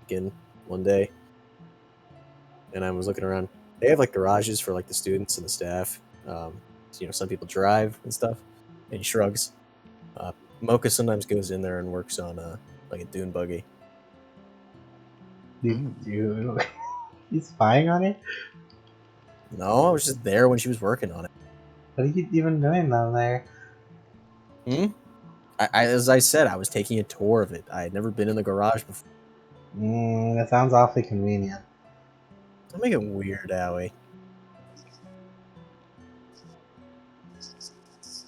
again one day, and I was looking around. They have like garages for like the students and the staff. Some people drive and stuff. And he shrugs. Mocha sometimes goes in there and works on like a dune buggy. You he's spying on it? No, I was just there when she was working on it. What are you even doing down there? As I said, I was taking a tour of it. I had never been in the garage before. That sounds awfully convenient. Don't make it weird, Aoi.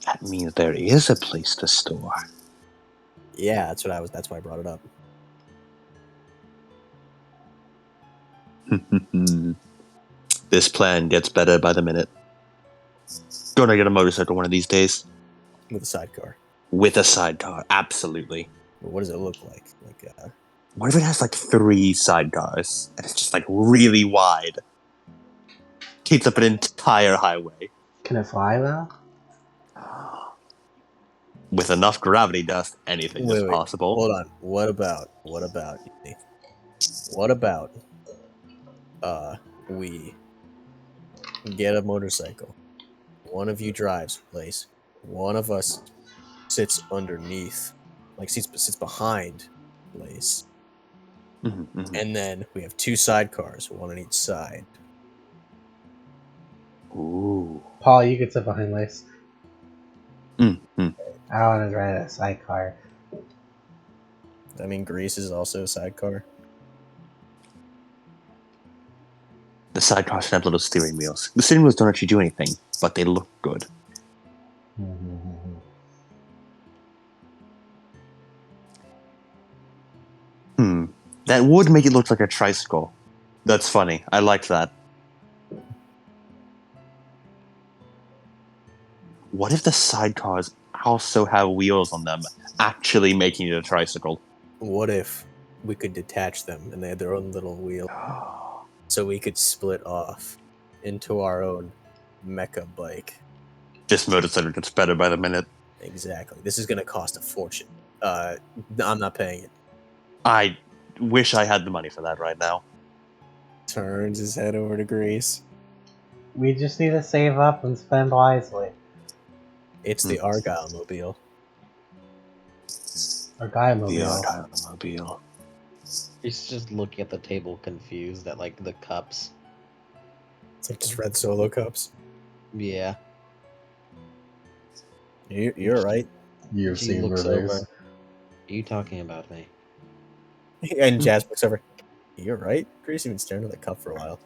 That means there is a place to store. Yeah, that's why I brought it up. This plan gets better by the minute. Gonna get a motorcycle one of these days. With a sidecar. With a sidecar, absolutely. What does it look like? What if it has like 3 sidecars and it's just like really wide? Takes up an entire highway. Can it fly though? With enough gravity dust, anything is possible. Hold on. What about we get a motorcycle. One of you drives, Lace. One of us sits underneath, like sits behind Lace. And then we have 2 sidecars, 1 on each side. Ooh. Paul, you could sit behind Lace. Mm-hmm. I want to ride a sidecar. I mean, Grease is also a sidecar. The sidecars should have little steering wheels. The steering wheels don't actually do anything, but they look good. That would make it look like a tricycle. That's funny. I like that. What if the sidecars also have wheels on them, actually making it a tricycle? What if we could detach them and they had their own little wheel? So we could split off into our own mecha bike. This motorcycle gets better by the minute. Exactly. This is going to cost a fortune. I'm not paying it. I wish I had the money for that right now. Turns his head over to Grease. We just need to save up and spend wisely. It's the Argyle mobile. Our guy The mobile. Argyle mobile. He's just looking at the table, confused at like the cups. It's like just red Solo cups. Yeah. You're right. You've She seen looks movies. over. Are you talking about me? And Jazz looks over. You're right. Grease been staring at the cup for a while.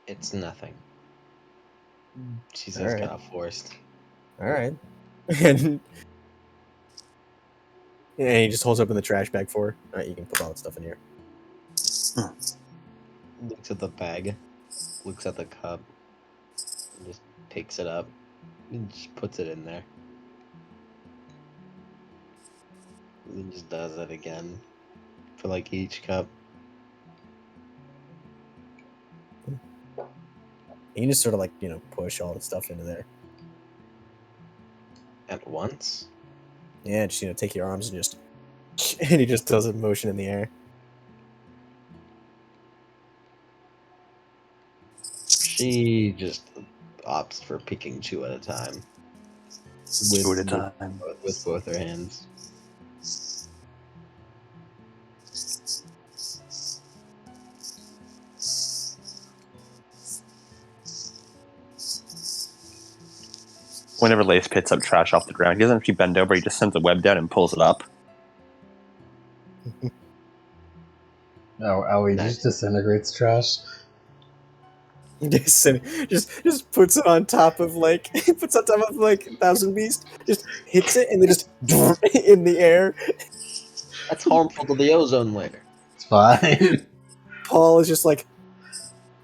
It's nothing. She says Alright. kind of forced. All right. And yeah, he just holds open the trash bag for her. All right, you can put all that stuff in here. Looks at the bag. Looks at the cup. And just picks it up. And just puts it in there. And then just does it again. For like each cup. You can just sort of like, push all the stuff into there. At once? Yeah, just, take your arms and just... And he just does a motion in the air. She just opts for picking 2 at a time. Two at a time. With both her hands. Whenever Lace picks up trash off the ground, he doesn't actually bend over, he just sends a web down and pulls it up. Oh, Ellie Nice. just disintegrates trash. just puts it on top of like 1,000 Beast, just hits it and then just in the air. That's harmful to the ozone layer. It's fine. Paul is just like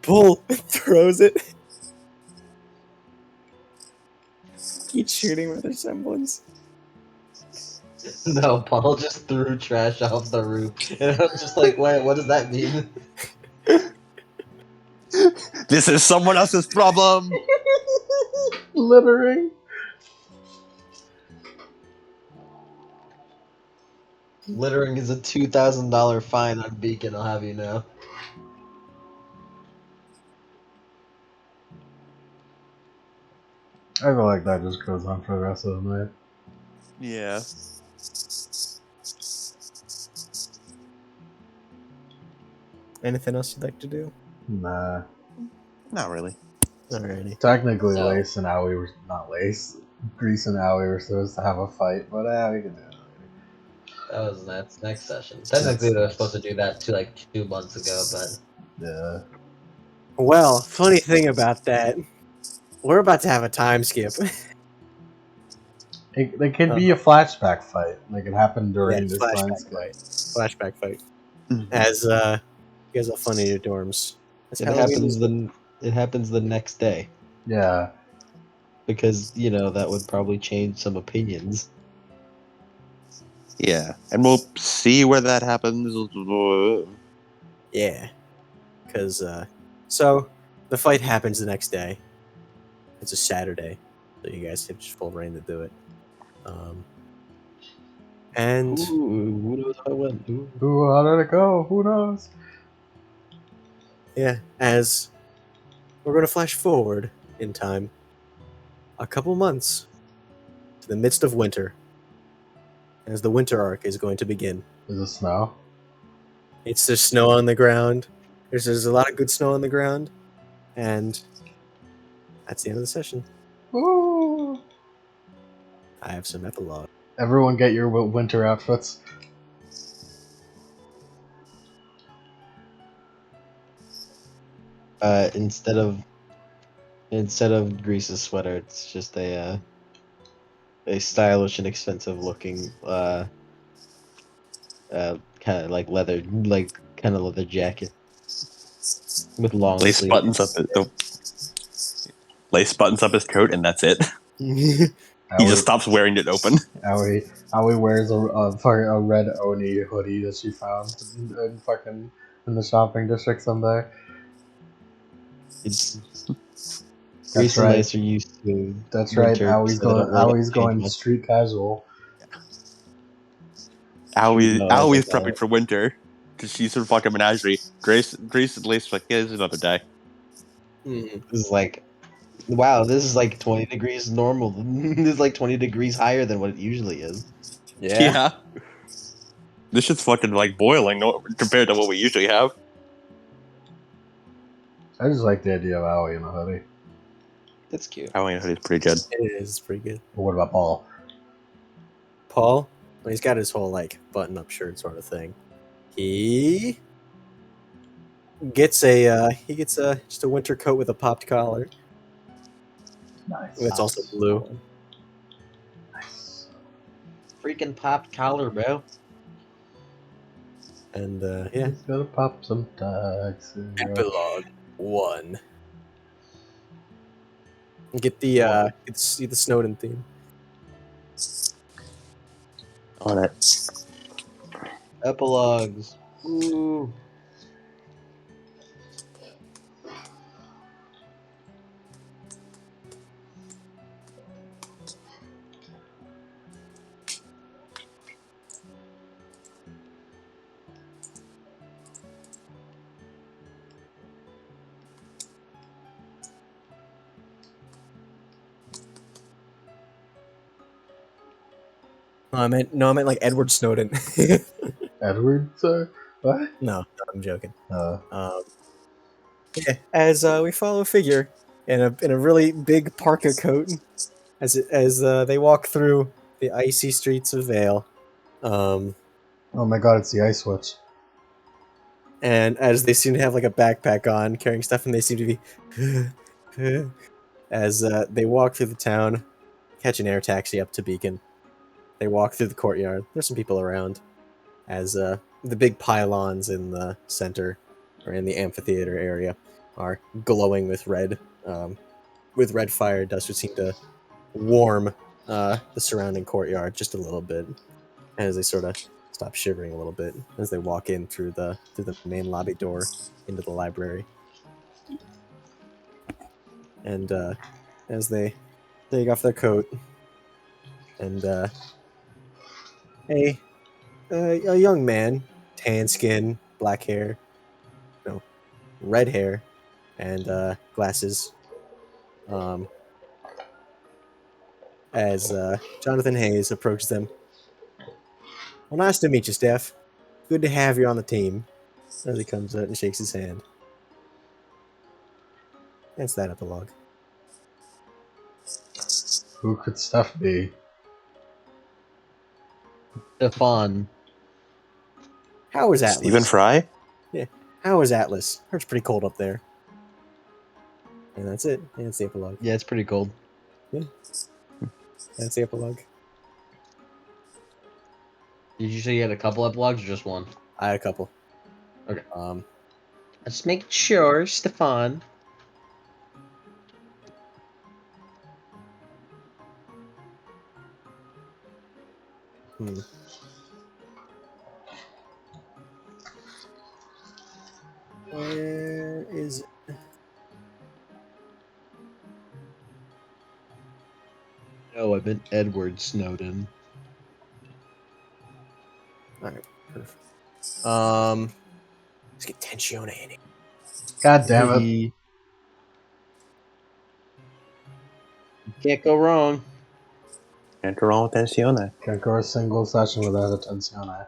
pull and throws it. Keeps shooting with resemblance. No, Paul just threw trash off the roof. And I was just like, wait, what does that mean? This is someone else's problem! Littering. Littering is a $2,000 fine on Beacon, I'll have you know. I feel like that just goes on for the rest of the night. Yeah. Anything else you'd like to do? Nah. Not really. Alrighty. Technically, So- Lace and Owie were not Lace. Grease and Owie were supposed to have a fight, but we can do it later. That's next session. Technically, they were supposed to do that like 2 months ago, but Yeah. Well, funny thing about that, we're about to have a time skip. It could be a flashback fight. Like it happened during this flashback time skip. fight. Flashback fight. Mhm. As you guys all fun in your dorms. As it Halloween happens the next day. Yeah. Because, that would probably change some opinions. Yeah. And we'll see where that happens. Yeah. Because, so, the fight happens the next day. It's a Saturday. So you guys have just full reign to do it. And Ooh, who knows how it went? Ooh. Ooh, how did it go? Who knows? yeah, as we're going to flash forward in time a couple months to the midst of winter, as the winter arc is going to begin. Is it snow? It's just snow on the ground. There's a lot of good snow on the ground, and that's the end of the session. Woo! I have some epilogue. Everyone get your winter outfits. Instead of Grease's sweater, it's just a stylish and expensive looking kind of like leather jacket with long Lace sleeves. lace buttons up his coat, and that's it. He just stops wearing it open. Aoi wears a red Oni hoodie that she found in the shopping district someday. It's That's Grease and right. Lace are used to That's right. winter, Aoi's so they don't really Aoi's change going much. street casual. Aoi's prepping for winter because she's her fucking menagerie. Grace and Lace are like, yeah, this is another day. Mhm. This is like, wow, this is like 20 degrees normal. This is like 20 degrees higher than what it usually is. Yeah. This shit's fucking like boiling compared to what we usually have. I just like the idea of Aoi in a hoodie. That's cute. Aoi in a hoodie is pretty good. It is pretty good. But what about Paul? Paul, well, he's got his whole like button-up shirt sort of thing. He gets just a winter coat with a popped collar. Nice. It's also blue. Nice. Freaking popped collar, bro. And yeah, He's gotta pop some tags. epilogue 1. Get the Snowden theme. On it. Epilogues. Ooh. I meant like Edward Snowden. Edward, what? No, I'm joking. Uh, Yeah, as we follow a figure in a really big parka coat as they walk through the icy streets of Vale, oh my god, it's the Ice Witch. and as they seem to have like a backpack on, carrying stuff, and they seem to be as they walk through the town, catch an air taxi up to Beacon. They walk through the courtyard. There's some people around, as the big pylons in the center or in the amphitheater area are glowing with red fire dust, which seem to warm the surrounding courtyard just a little bit as they sort of stop shivering a little bit as they walk in through the main lobby door into the library. And as they take off their coat and a young man, tan skin, black hair, no, red hair, and glasses. As Jonathan Hayes approaches them. Well, nice to meet you, Steph. Good to have you on the team. As he comes out and shakes his hand. That's that epilogue. Who could Steph be? Stefan. How is Atlas? Stephen Fry? Yeah. How is Atlas? It's pretty cold up there. And that's it. And that's the epilogue. Yeah, it's pretty cold. Yeah. That's the epilogue. Did you say you had a couple epilogues or just one? I had a couple. Okay. Let's make sure, Stefan. Where is it? No, I meant Edward Snowden. Alright, perfect. Let's get Tensione in here. God damn it. Can't go wrong. Can't go wrong with Tensione. Can't go a single session without attention. I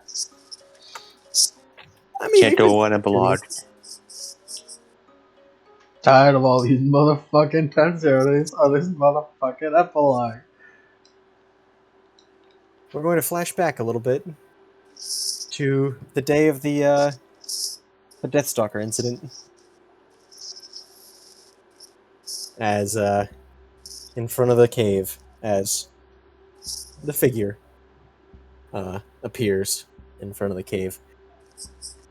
mean, Can't it go was on epilogue. Tired of all these motherfucking tensiones on this motherfucking epilogue. We're going to flash back a little bit to the day of the Deathstalker incident. As in front of the cave, as the figure appears in front of the cave,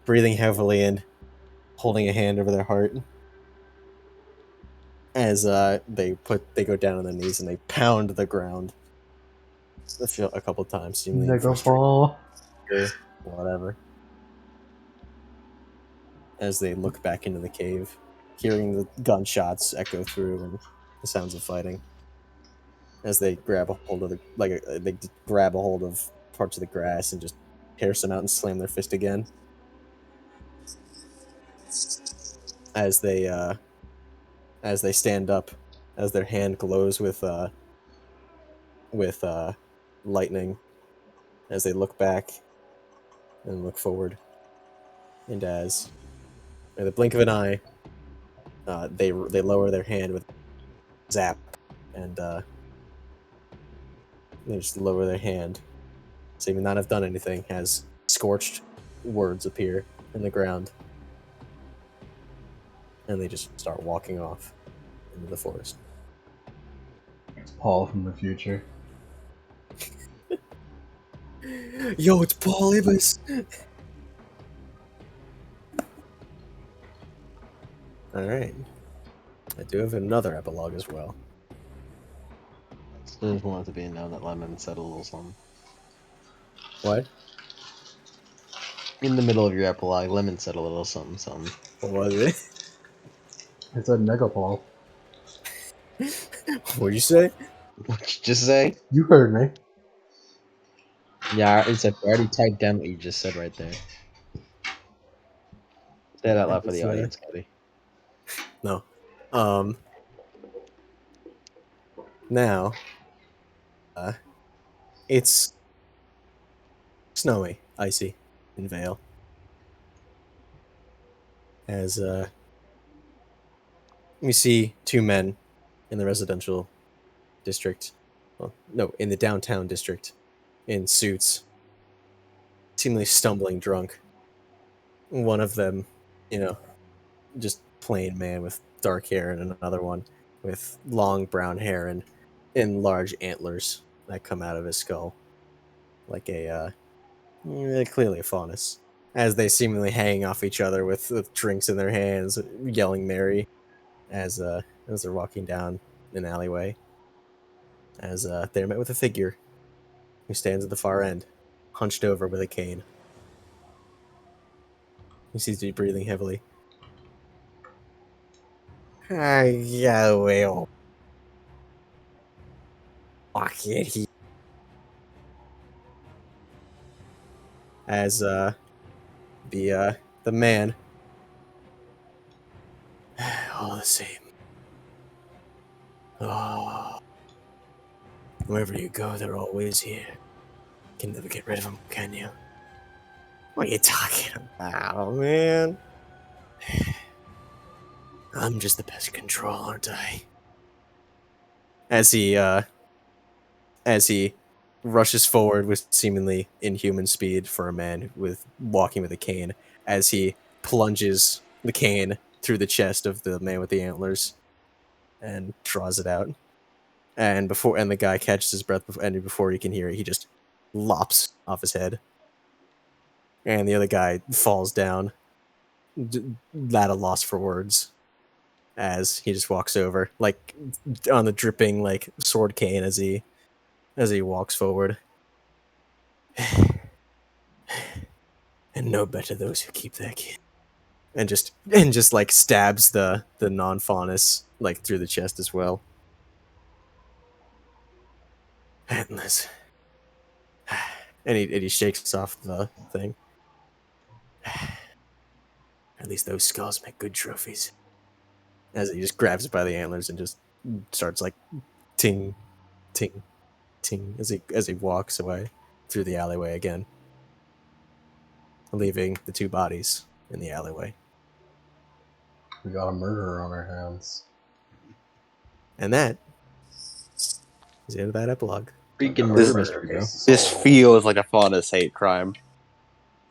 breathing heavily and holding a hand over their heart. As they go down on their knees and they pound the ground a couple times, seemingly in Nigga frustration fall. or whatever. As they look back into the cave, hearing the gunshots echo through and the sounds of fighting. As they grab a hold of they grab a hold of parts of the grass and just tear some out and slam their fist again. As they stand up, as their hand glows with lightning, as they look back and look forward, and as in the blink of an eye, they lower their hand with zap, and they just lower their hand, seeming not have done anything, as scorched words appear in the ground, and they just start walking off into the forest. It's Paul from the future. Yo, it's Paul Ibis. All right, I do have another epilogue as well. I just wanted to be known that Lemon said a little something. What? In the middle of your epilogue, Lemon said a little something, something. What was it? It's a nigga Paul. What'd you say? What'd you just say? You heard me. Yeah, it's I already typed down what you just said right there. Say that loud for the It's, audience, Cody. No. Now, it's snowy, icy in Vale. As we see two men in the residential district, well, no, in the downtown district, in suits, seemingly stumbling drunk. One of them, just plain man with dark hair, and another one with long brown hair and large antlers that come out of his skull, like clearly a faunus. As they seemingly hang off each other with drinks in their hands, yelling merry, as they're walking down an alleyway. As they're met with a figure who stands at the far end, hunched over with a cane. He seems to be breathing heavily. Yeah, well, fuck it. As the man, all the same. Oh, wherever you go, they're always here. Can never get rid of them, can you? What are you talking about, man? I'm just the pest control, aren't I? As he rushes forward with seemingly inhuman speed for a man with walking with a cane, as he plunges the cane through the chest of the man with the antlers and draws it out. And the guy catches his breath before he can hear it, he just lops off his head. And the other guy falls down, at a loss for words, as he just walks over, like on the dripping like sword cane as he walks forward. And no better those who keep their kin. And just like stabs the non-faunus like through the chest as well. Antlers. And he shakes off the thing. At least those skulls make good trophies. As he just grabs it by the antlers and just starts like ting, ting, ting as he walks away through the alleyway again, leaving the two bodies in the alleyway. We got a murderer on our hands. And that is the end of that epilogue. Freaking This- murder mystery, bro. This feels like a faunus hate crime.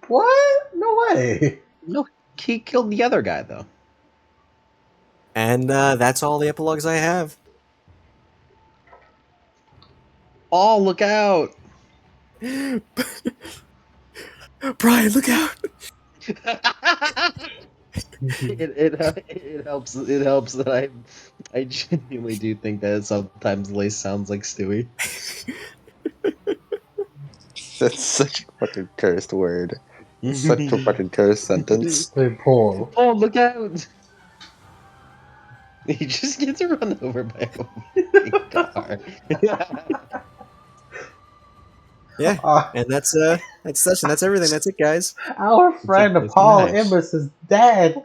What? No way. No, he killed the other guy though. And that's all the epilogues I have. Oh, look out! Brian, look out! it helps that I genuinely do think that sometimes Lace sounds like Stewie. That's such a fucking cursed word. Such a fucking cursed sentence. Hey, Paul. Oh, look out! He just gets run over by a fucking car. Yeah, and that's session. That's everything. That's it, guys. Our friend It's Paul nice. Imus is dead.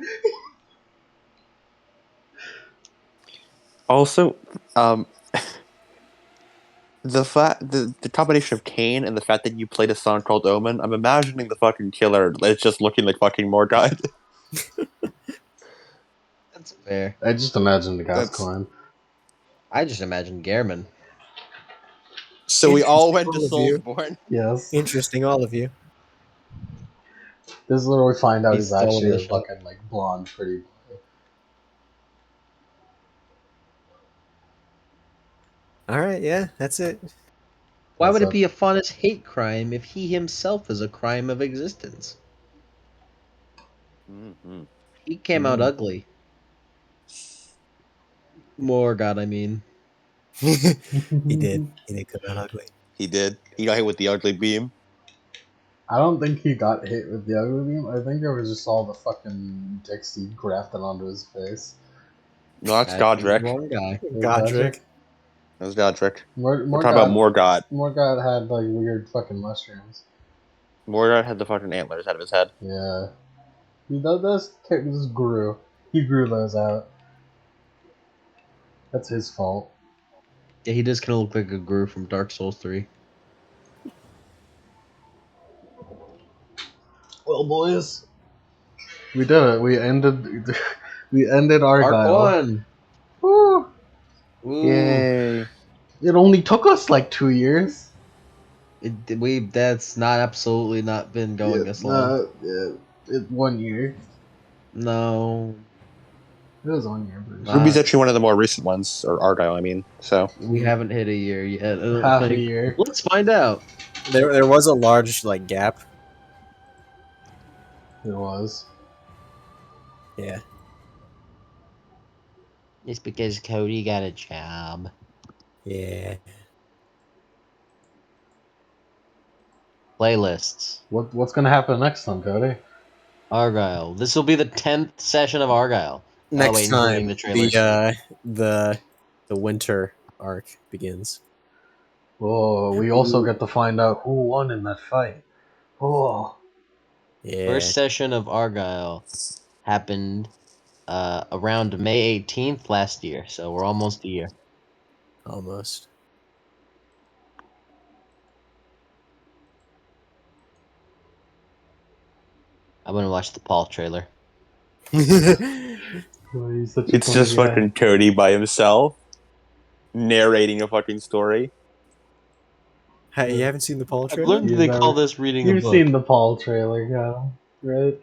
Also, the combination of Kane and the fact that you played a song called Omen, I'm imagining the fucking killer is just looking like fucking Morgott. That's fair. I just imagine the gas That's- coin. I just imagine Gehrman. So we all went to Interesting, all of you. Soulsborne. Yes. Interesting, all of you. This is where we find out He he's stole actually a the shit. fucking like blonde pretty boy. All right, yeah, that's it. Why would That's it be a faunus hate crime if he himself is a crime of existence? Mm-hmm. He came out ugly. Morgott, I mean. He did. He did come out ugly. He did. He got hit with the ugly beam. I don't think he got hit with the ugly beam. I think it was just all the fucking dicks he grafted onto his face. No, that's I think Godric. Wrong guy. Godric. That was Godric. We're We're talking about Morgott. Morgott had like weird fucking mushrooms. Morgott had the fucking antlers out of his head. Yeah. He does this grew. He grew those out. That's his fault. Yeah, he does kind of look like a Gru from Dark Souls 3. Well, boys, we did it. We ended. We ended Arc Argyle. 1! Woo. Ooh. Yay. It only took us like 2 years. That's not absolutely not been going this long. Yeah, 1 year. No. It was 1 year. But Ruby's actually one of the more recent ones, or Argyle, I mean. So We haven't hit a year yet. I don't half a think. year. Let's find out. There was a large like gap. It was. Yeah. It's because Cody got a job. Yeah. Playlists. What's gonna happen next time, Cody? Argyle. This will be the 10th session of Argyle. Next wait, time including the trailers. the winter arc begins. Oh, we also get to find out who won in that fight. Oh, Yeah. First session of Argyle happened around May 18th last year, so we're almost a year. Almost. I'm gonna watch the Paul trailer. oh, he's such a it's funny just guy. fucking Cody by himself narrating a fucking story. Hey, you haven't seen the Paul I've trailer? learned You've they never- call this reading a You've book. seen the Paul trailer, yeah, right?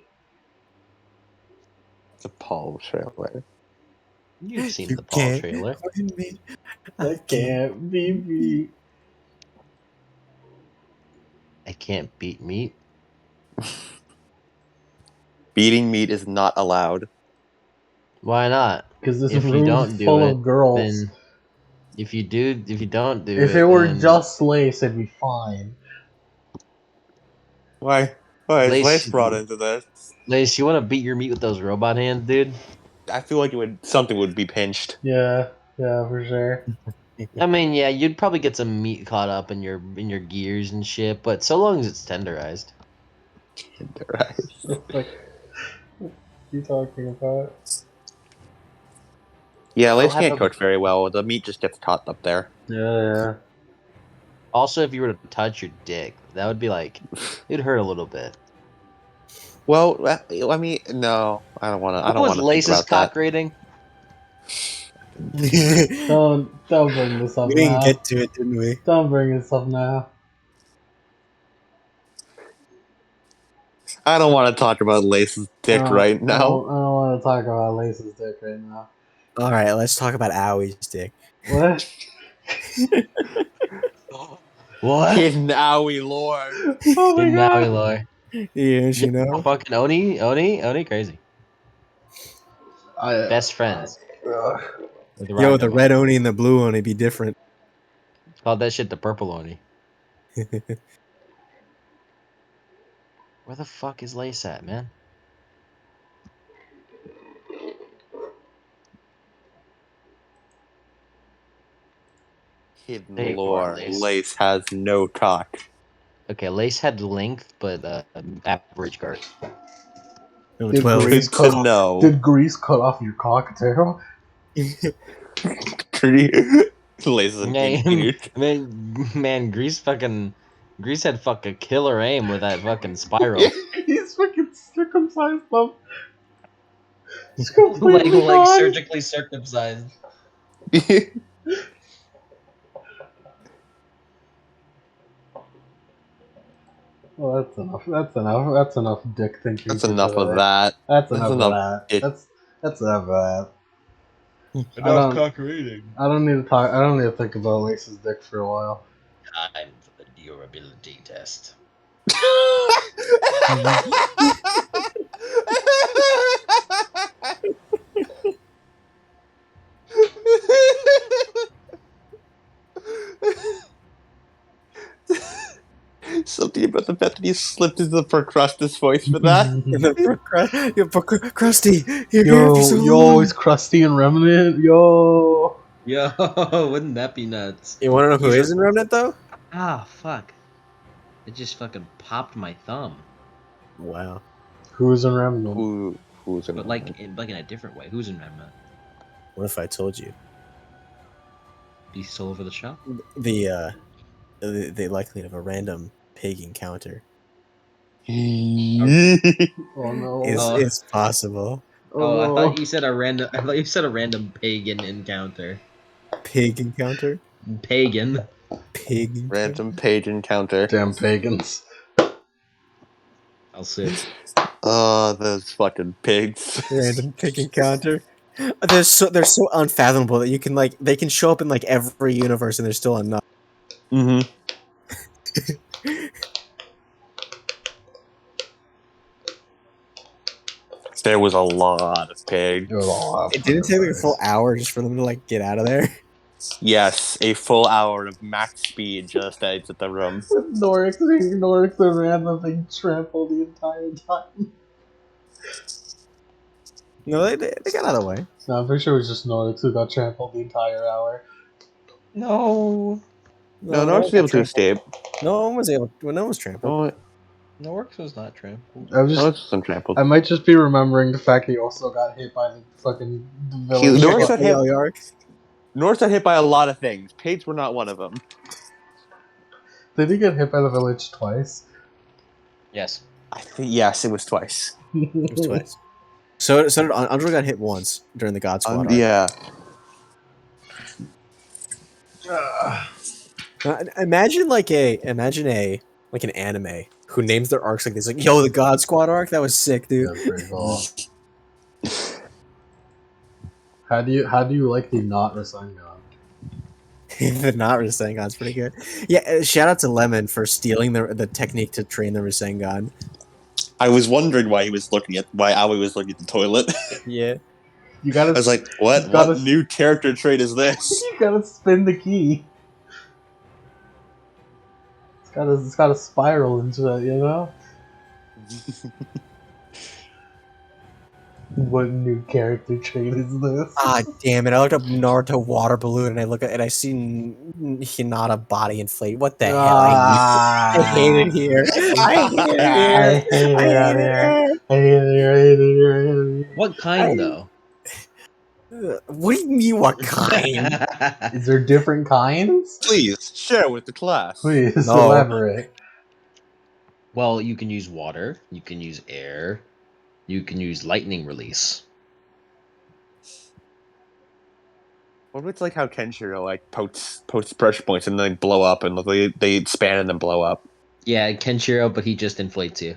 It's a Paul trailer. You've seen You the Paul can't trailer. find me. I can't be beat. I can't beat meat. Beating meat is not allowed. Why not? Because this If you room's don't do full it, of girls. Then if you don't do If it, it were then just Lace, it'd be fine. Why? Why is Lace- Lace brought into this? Lace, you want to beat your meat with those robot hands, dude? I feel like something would be pinched. Yeah, for sure. I mean, yeah, you'd probably get some meat caught up in your gears and shit, but so long as it's tenderized. Right. What you talking about? Yeah, Lace have can't a- cook very well. The meat just gets caught up there. Yeah. Also, if you were to touch your dick, that would be like, it'd hurt a little bit. Well, I mean, no, I don't want to. I What don't was want to think Lace's about cock that. rating? We Don't bring this up didn't now. get to it, didn't we? Don't bring this up now. I don't want to talk about Lace's dick right I now. don't want to talk about Lace's dick right now. All right, let's talk about Owie's dick. What? What? Hidden Owie lore. Oh my In Maui god. lore. Yes, you know. Fucking Oni, crazy. I, Best friends. ugh. With the Yo, the Ragamuffin. red Oni and the blue Oni be different. Called that shit the purple Oni. Where the fuck is Lace at, man? Hidden There you lore. are, Lace. Lace has no cock. Okay, Lace had length, but average girth. No, Did 12. Grease Good cut to off? know. Did Grease cut off your cocktail? Lace is an idiot. Man, Grease had fucking killer aim with that fucking spiral. He's fucking circumcised them. It's completely like gone. surgically circumcised. Well, that's enough. That's enough. That's enough dick thinking. That's for enough of today. that. That's That's enough enough of that. dick. That's enough of that. Enough don't- cock reading. I don't need to talk. I don't need to think about Lace's dick for a while. Time for the durability test. Something about the fact that he slipped into the Procrustes voice for that. Krusty, you're here for so Yo, long. it's Krusty and Remnant. Yo. Yo, wouldn't that be nuts? You want to know who is in Remnant though? Ah, fuck. It just fucking popped my thumb. Wow. Who's in Remnant? Who's in But like in a different way. Who's in Remnant? What if I told you Be still over the show? the likelihood of a random pig encounter Oh no. is possible? Oh, I no. thought you said a random pagan encounter. Pig encounter? Pagan. Pig encounter? Random page encounter. Damn pagans. I'll sit. Oh, those fucking pigs. Random pig encounter. They're so unfathomable that they can show up in like every universe and they're still enough. Mm-hmm. There was a lot of pigs. There was a lot of It didn't take like a pigs. full hour just for them to like get out of there. Yes, a full hour of max speed just to exit the room. Norix and Random being trampled the entire time. No, they got out of the way. No, I'm pretty sure it was just Norix who got trampled the entire hour. No. No, no one's got able to trampled. escape. No one was able. Well, no one was trampled. No, Norix was not trampled. I was no just. one's trampled. I might just be remembering the fact that he also got hit by the fucking villain. Norix got hit. Yark. Norris got hit by a lot of things. Pigs were not one of them. Did he get hit by the village twice? Yes. I think yes, it was twice. It was twice. So did Andrew got hit once during the God Squad. arc. Yeah. Imagine an anime who names their arcs like this, like, yo, the God Squad arc. That was sick, dude. That's pretty cool. How do you like the not Rasengan? The not Rasengan's pretty good. Yeah, shout out to Lemon for stealing the technique to train the Rasengan. I was wondering why Aoi was looking at the toilet. Yeah. You gotta. I was like, what? you gotta- What new character trait is this? You gotta spin the key. It's got to spiral into it, you know. What new character trait is this? Ah, damn it! I looked up Naruto water balloon and I see Hinata body inflate. What the hell? I hate it here. I hate it here. I hate it out here. I hate it here. What kind though? What do you mean, what kind? Is there different kinds? Please share with the class. Please No. elaborate. Well, you can use water, you can use air, you can use lightning release. What if it's like how Kenshiro like posts pressure points and then they blow up and they expand and then blow up? Yeah, Kenshiro, but he just inflates you.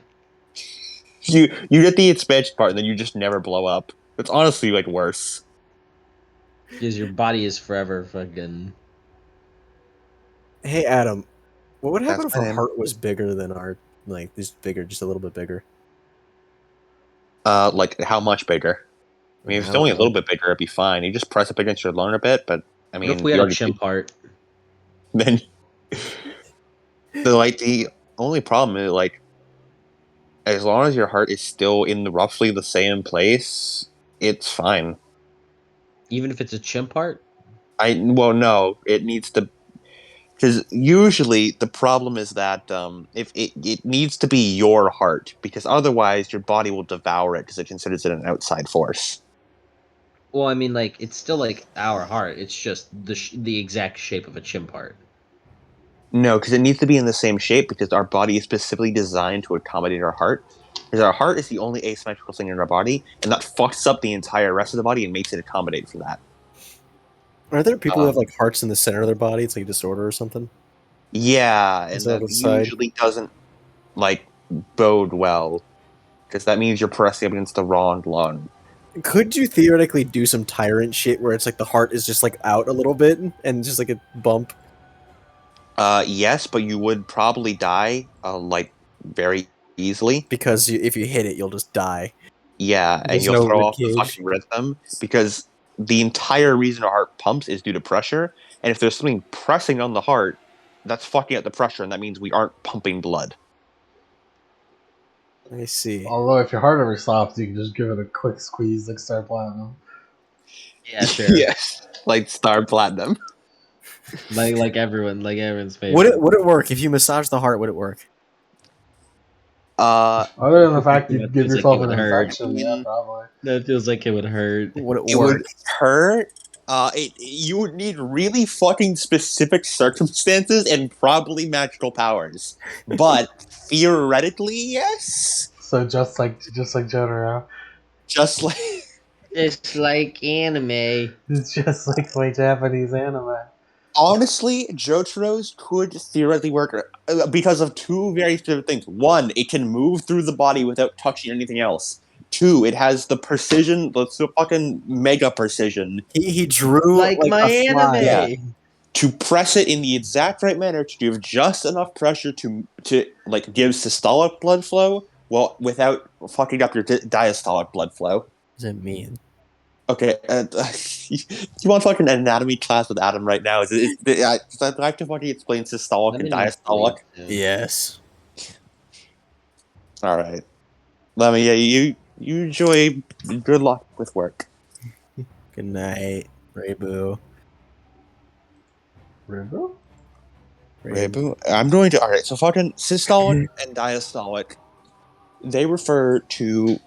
You get the expansion part and then you just never blow up. It's honestly like worse. Because your body is forever fucking. Hey, Adam, what would happen That's if my our name. heart was bigger than our, like, just bigger, just a little bit bigger? Like how much bigger? I mean, if I it's don't only a know. little bit bigger, it'd be fine. You just press up against your lung a bit, but I What if mean, we you had a already chimp heart? then the only problem is like as long as your heart is still in roughly the same place, it's fine. Even if it's a chimp heart? No, it needs to because usually the problem is that if it needs to be your heart because otherwise your body will devour it because it considers it an outside force. Well, I mean, like, it's still like our heart. It's just the exact shape of a chimp heart. No, because it needs to be in the same shape because our body is specifically designed to accommodate our heart. Because our heart is the only asymmetrical thing in our body, and that fucks up the entire rest of the body and makes it accommodate for that. Are there people who have, Um, like, hearts in the center of their body? It's like a disorder or something? Yeah, and Instead of that the side? usually doesn't like bode well because that means you're pressing up against the wrong lung. Could you theoretically do some tyrant shit where it's like the heart is just, like, out a little bit and just, like, a bump? Yes, but you would probably die like very easily. Because if you hit it, you'll just die. Yeah, and There's you'll no throw off the ribcage. fucking rhythm because the entire reason our heart pumps is due to pressure. And if there's something pressing on the heart, that's fucking up the pressure, and that means we aren't pumping blood. I see. Although if your heart ever stops, you can just give it a quick squeeze like Star Platinum. Yeah, sure. Yes, like Star Platinum. like everyone's favorite. Would it work? If you massage the heart, would it work? Other than the fact you That give feels like yourself it an would hurt. infection, yeah, probably. That feels like it would hurt. Would it It work? would hurt. You would need really fucking specific circumstances and probably magical powers. But theoretically, yes. So just like Jotaro, Just like It's like anime. it's just like my Japanese anime. honestly, Jotaro's could theoretically work because of two very specific things. One, it can move through the body without touching anything else. Two, it has the precision, the fucking mega precision He drew Like like my a fly. anime. Yeah. to press it in the exact right manner to give just enough pressure to like give systolic blood flow, well, without fucking up your diastolic blood flow. What does that mean? Okay, you want fucking anatomy class with Adam right now? I'd like to fucking explain systolic and diastolic. Yes. All right, let me. Yeah, you enjoy. Good luck with work. Good night, Raybu. Ribu? Rebu, I'm going to. All right, so fucking systolic and diastolic, they refer to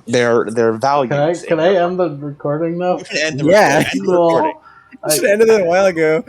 their values. Can I end the recording now? You can end the Yeah. recording. End the recording. Cool. You should have ended it a while ago.